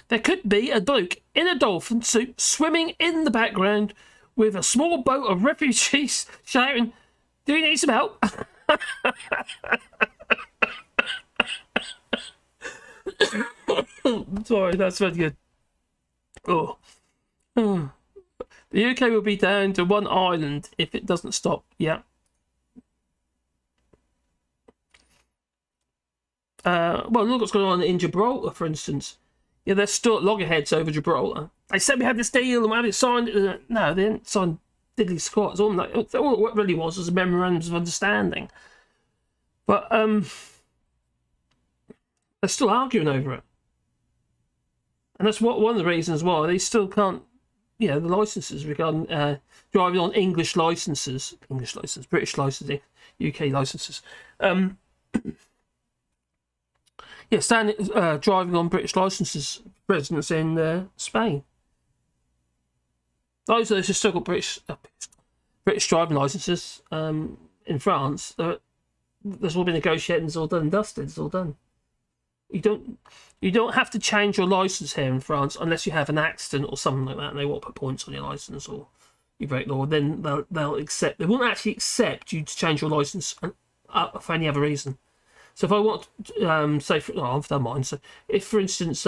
There could be a bloke in a dolphin suit swimming in the background with a small boat of refugees shouting, "Do you need some help?" Sorry, that's very good. Oh. The UK will be down to one island if it doesn't stop. Yeah. Well, look what's going on in Gibraltar, for instance. Yeah, they're still at loggerheads over Gibraltar. They said we had this deal and we haven't signed it. No, they didn't sign diddly squat. It's all it really was a memorandum of understanding. But they're still arguing over it. And that's one of the reasons why they still can't, you know, the licenses regarding driving on British licensing, UK licenses. Yeah, driving on British licenses, residents in Spain. Those who still got British driving licenses in France, there's all been negotiating. It's all done and dusted. It's all done. You don't have to change your license here in France unless you have an accident or something like that, and they want to put points on your license or you break law. Then they'll accept. They won't actually accept you to change your license for any other reason. So if I want, say, I've done mine. So if, for instance,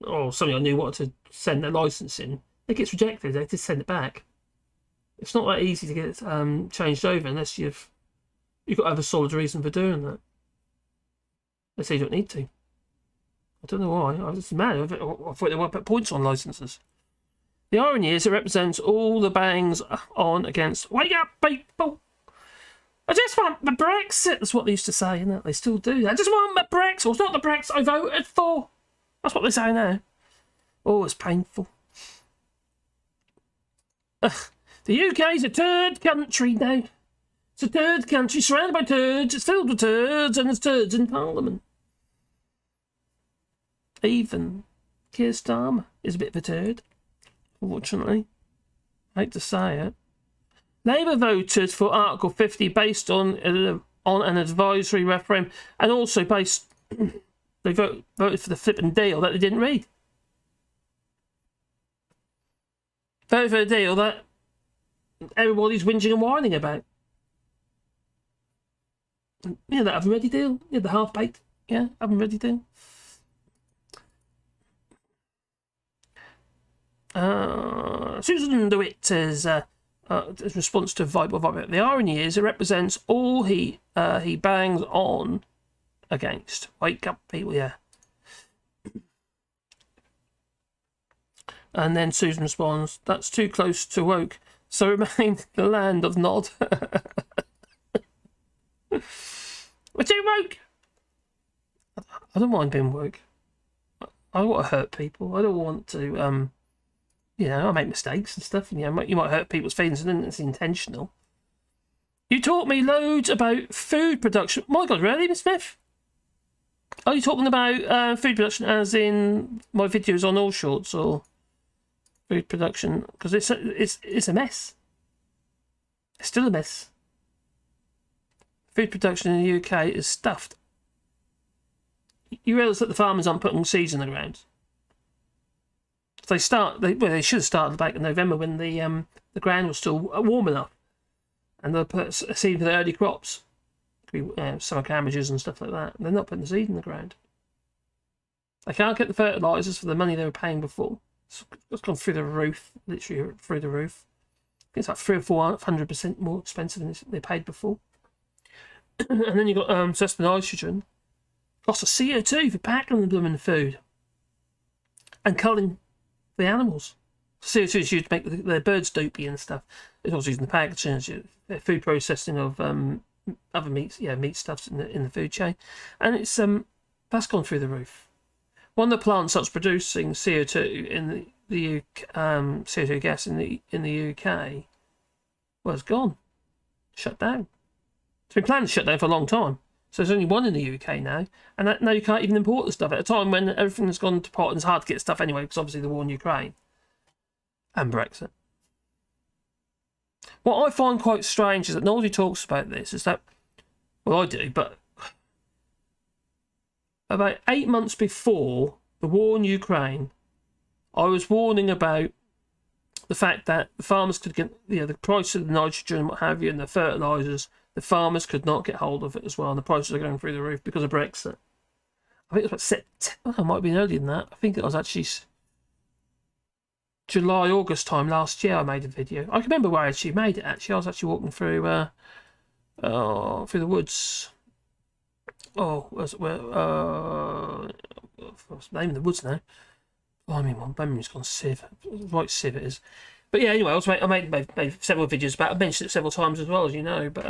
or somebody I knew wanted to send their licence in, it gets rejected. They just send it back. It's not that easy to get it changed over unless you've got to have a solid reason for doing that. They say you don't need to. I don't know why. I was mad. I thought they want to put points on licences. The irony is it represents all the bangs on against wake up people. I just want the Brexit. That's what they used to say, isn't it? They still do. I just want the Brexit. Well, it's not the Brexit I voted for. That's what they say now. Oh, it's painful. The UK is a third country now. It's a third country surrounded by turds. It's filled with turds, and there's turds in Parliament. Even Keir Starmer is a bit of a turd, fortunately. I hate to say it. Labour voted for Article 50 based on an advisory referendum, and also based they voted for the flipping deal that they didn't read. Voted for a deal that everybody's whinging and whining about. Yeah, that haven't ready deal. Yeah, the half baked. Yeah, haven't ready deal. Susan DeWitt says. In response to Vibe. The irony is it represents all he bangs on against. Wake up, people, yeah. And then Susan responds, that's too close to woke, so remain the land of nod. We're too woke. I don't mind being woke. I don't want to hurt people. I don't want to I make mistakes and stuff, and you might hurt people's feelings, and it's intentional. You taught me loads about food production. My God, really, Miss Smith? Are you talking about food production as in my videos on All Shorts, or food production? Because it's a mess. It's still a mess. Food production in the UK is stuffed. You realise that the farmers aren't putting seeds in the ground. They should have started back in November when the ground was still warm enough, and they'll put a seed for the early crops, summer cabbages and stuff like that. They're not putting the seed in the ground. They can't get the fertilisers for the money they were paying before. It's gone through the roof, literally through the roof. It's like 300 or 400% more expensive than they paid before. And then you've got suspended nitrogen, cost of CO2 for packing the blooming food, and culling the animals. CO2 is used to make the birds dopey and stuff. It's also used in the packaging, food processing of other meat stuffs in the food chain, and it's that's gone through the roof. One of the plants that's producing CO2 in the CO2 gas in the UK was gone, shut down. It's been planned to shut down for a long time. So there's only one in the UK now, and now you can't even import the stuff at a time when everything's gone to pot and it's hard to get stuff anyway, because obviously the war in Ukraine and Brexit. What I find quite strange is that nobody talks about this. Is that, well, I do, but about 8 months before the war in Ukraine, I was warning about the fact that the farmers could get the price of the nitrogen and what have you, and the fertilisers. The farmers could not get hold of it as well, and the prices are going through the roof because of Brexit. I think it was about it might have been earlier than that. I think it was actually July, August time last year I made a video. I can remember where I actually made it, actually. I was actually walking through the woods. Oh, what's the name of the woods now? Oh, I mean, my memory's gone sieve. Right sieve it is. But yeah, anyway, I made several videos about it. I've mentioned it several times as well, as you know. But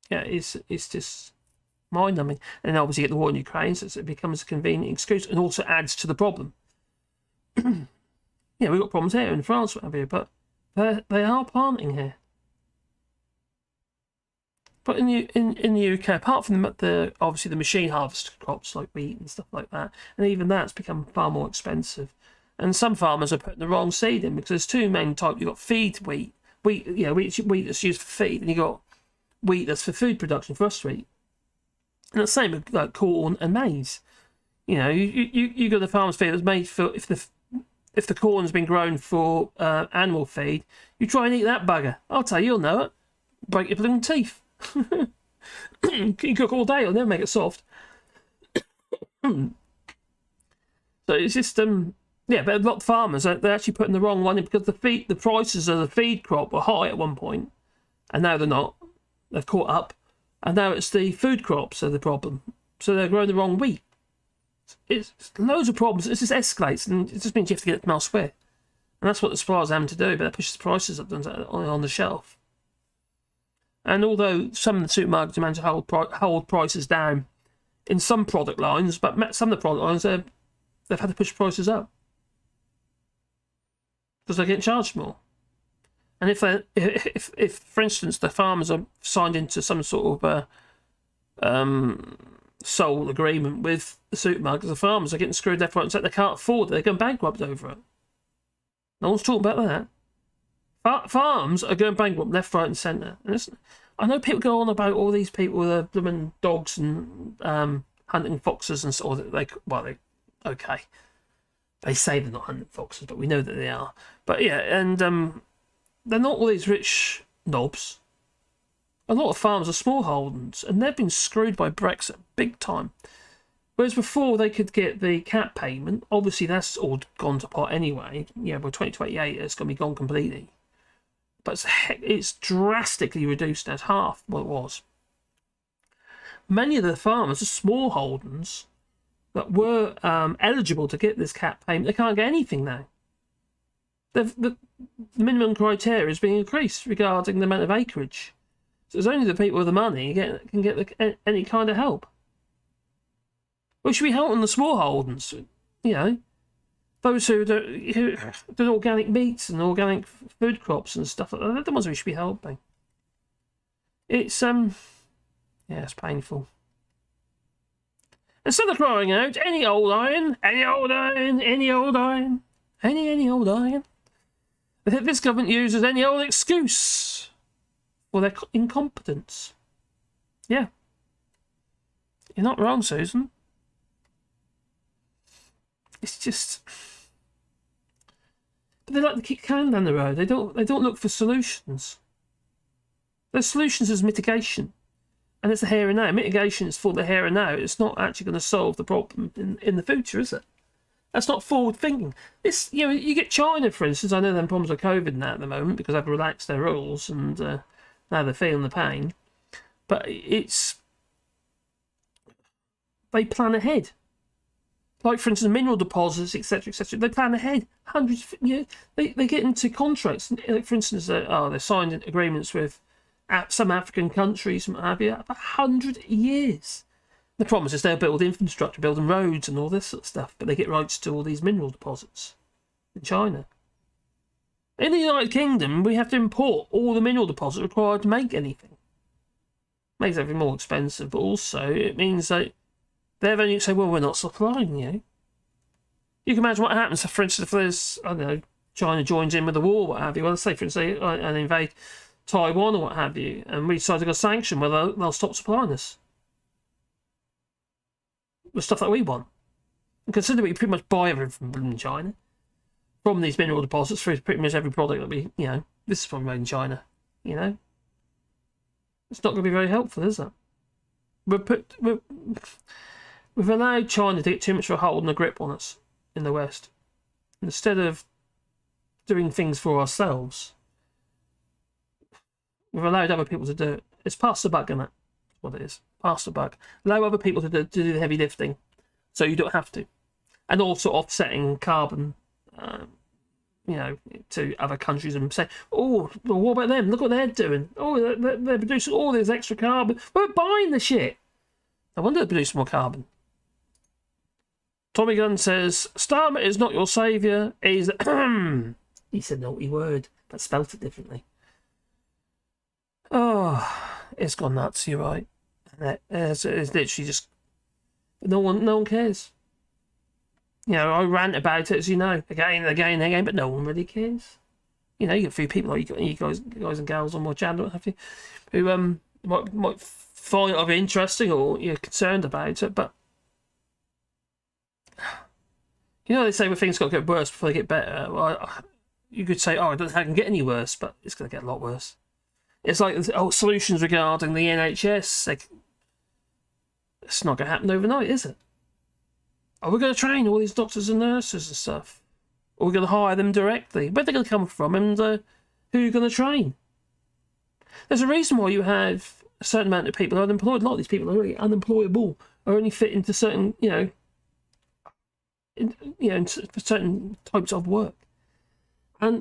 yeah, it's just mind-numbing. And then obviously you get the war in Ukraine, so it becomes a convenient excuse, and also adds to the problem. Yeah, we've got problems here in France, but they are planting here. But in the UK, apart from the obviously the machine harvested crops like wheat and stuff like that, and even that's become far more expensive. And some farmers are putting the wrong seed in, because there's two main types. You've got feed wheat, wheat that's used for feed, and you've got wheat that's for food production, for us to eat. And the same with like corn and maize. You got the farmer's feed that's made for, if the corn's been grown for animal feed, you try and eat that bugger. I'll tell you, you'll know it. Break your blooming teeth. You cook all day, it'll never make it soft. So it's just yeah, but a lot of farmers they're actually putting the wrong one in because the prices of the feed crop were high at one point, and now they're not. They've caught up, and now it's the food crops are the problem. So they're growing the wrong wheat. It's loads of problems. It just escalates, and it just means you have to get them elsewhere. And that's what the suppliers are having to do, but that pushes the prices up on the shelf. And although some of the supermarkets manage to hold prices down in some product lines, but some of the product lines they've had to push prices up because they're getting charged more. And if for instance the farmers are signed into some sort of sole agreement with the supermarkets, the farmers are getting screwed left, right, and centre. They can't afford it. They're going bankrupt over it. No one's talking about that. Farms are going bankrupt left, right, and centre. I know people go on about all these people with their blooming dogs and hunting foxes and sort of okay. They say they're not hunting foxes, but we know that they are. But yeah, and they're not all these rich knobs. A lot of farms are smallholdings, and they've been screwed by Brexit big time. Whereas before they could get the cap payment, obviously that's all gone to pot anyway. Yeah, by 2028 it's going to be gone completely. But it's drastically reduced at half what it was. Many of the farmers are smallholdings that were eligible to get this cap payment. They can't get anything now. The minimum criteria is being increased regarding the amount of acreage. So it's only the people with the money can get any kind of help. We should be helping the smallholdings, you know, those who do organic meats and organic food crops and stuff like that. They're the ones we should be helping. It's yeah, it's painful. Instead of crying out, any old iron, any old iron, any old iron, any old iron, this government uses any old excuse for their incompetence. Yeah. You're not wrong, Susan. It's just... But they like to kick the can down the road. They don't look for solutions. Their solutions is mitigation. And it's the here and now. Mitigation is for the here and now. It's not actually going to solve the problem in the future, is it? That's not forward thinking. It's, you know, you get China, for instance. I know they're problems with COVID now at the moment because they've relaxed their rules and now they're feeling the pain. But it's... They plan ahead. Like, for instance, mineral deposits, etc., etc. They plan ahead. Hundreds, you know, they get into contracts. Like, for instance, they signed agreements with some African countries, what have you, for 100 years. The problem is they'll build infrastructure, building roads and all this sort of stuff, but they get rights to all these mineral deposits in China. In the United Kingdom, we have to import all the mineral deposits required to make anything. Makes everything more expensive, but also it means that they've only say, well, we're not supplying you. You can imagine what happens, for instance, if there's, I don't know, China joins in with the war, what have you. Well, let's say, for instance, they invade Taiwan or what have you, and we decide to go sanction, well, they'll stop supplying us with stuff that we want. And consider we pretty much buy everything from China, from these mineral deposits, for pretty much every product that we, you know, this is probably made in China, you know. It's not going to be very helpful, is it? We've allowed China to get too much of a hold and a grip on us in the West. Instead of doing things for ourselves, we've allowed other people to do it. It's pass the buck, isn't it? That's what it is. Pass the buck. Allow other people to do the heavy lifting, so you don't have to. And also offsetting carbon, you know, to other countries and say, oh, well, what about them? Look what they're doing. Oh, they're producing all this extra carbon. We're buying the shit. No wonder they produce more carbon. Tommy Gunn says, Starmer is not your saviour. He's... He said a naughty word, but spelt it differently. Oh, it's gone nuts, you're right. It's literally just... No one cares. You know, I rant about it, as you know, again and again and again, but no one really cares. You know, you get a few people, like you guys and gals on my channel, have you, who might find it either interesting or you're concerned about it, but you know, they say when things got to get worse before they get better. Well, you could say, oh, I don't think I can get any worse, but it's going to get a lot worse. It's like, solutions regarding the NHS. It's not going to happen overnight, is it? Are we going to train all these doctors and nurses and stuff? Or are we going to hire them directly? Where are they going to come from, and who are you going to train? There's a reason why you have a certain amount of people unemployed. A lot of these people are really unemployable, are only fit into certain, for certain types of work.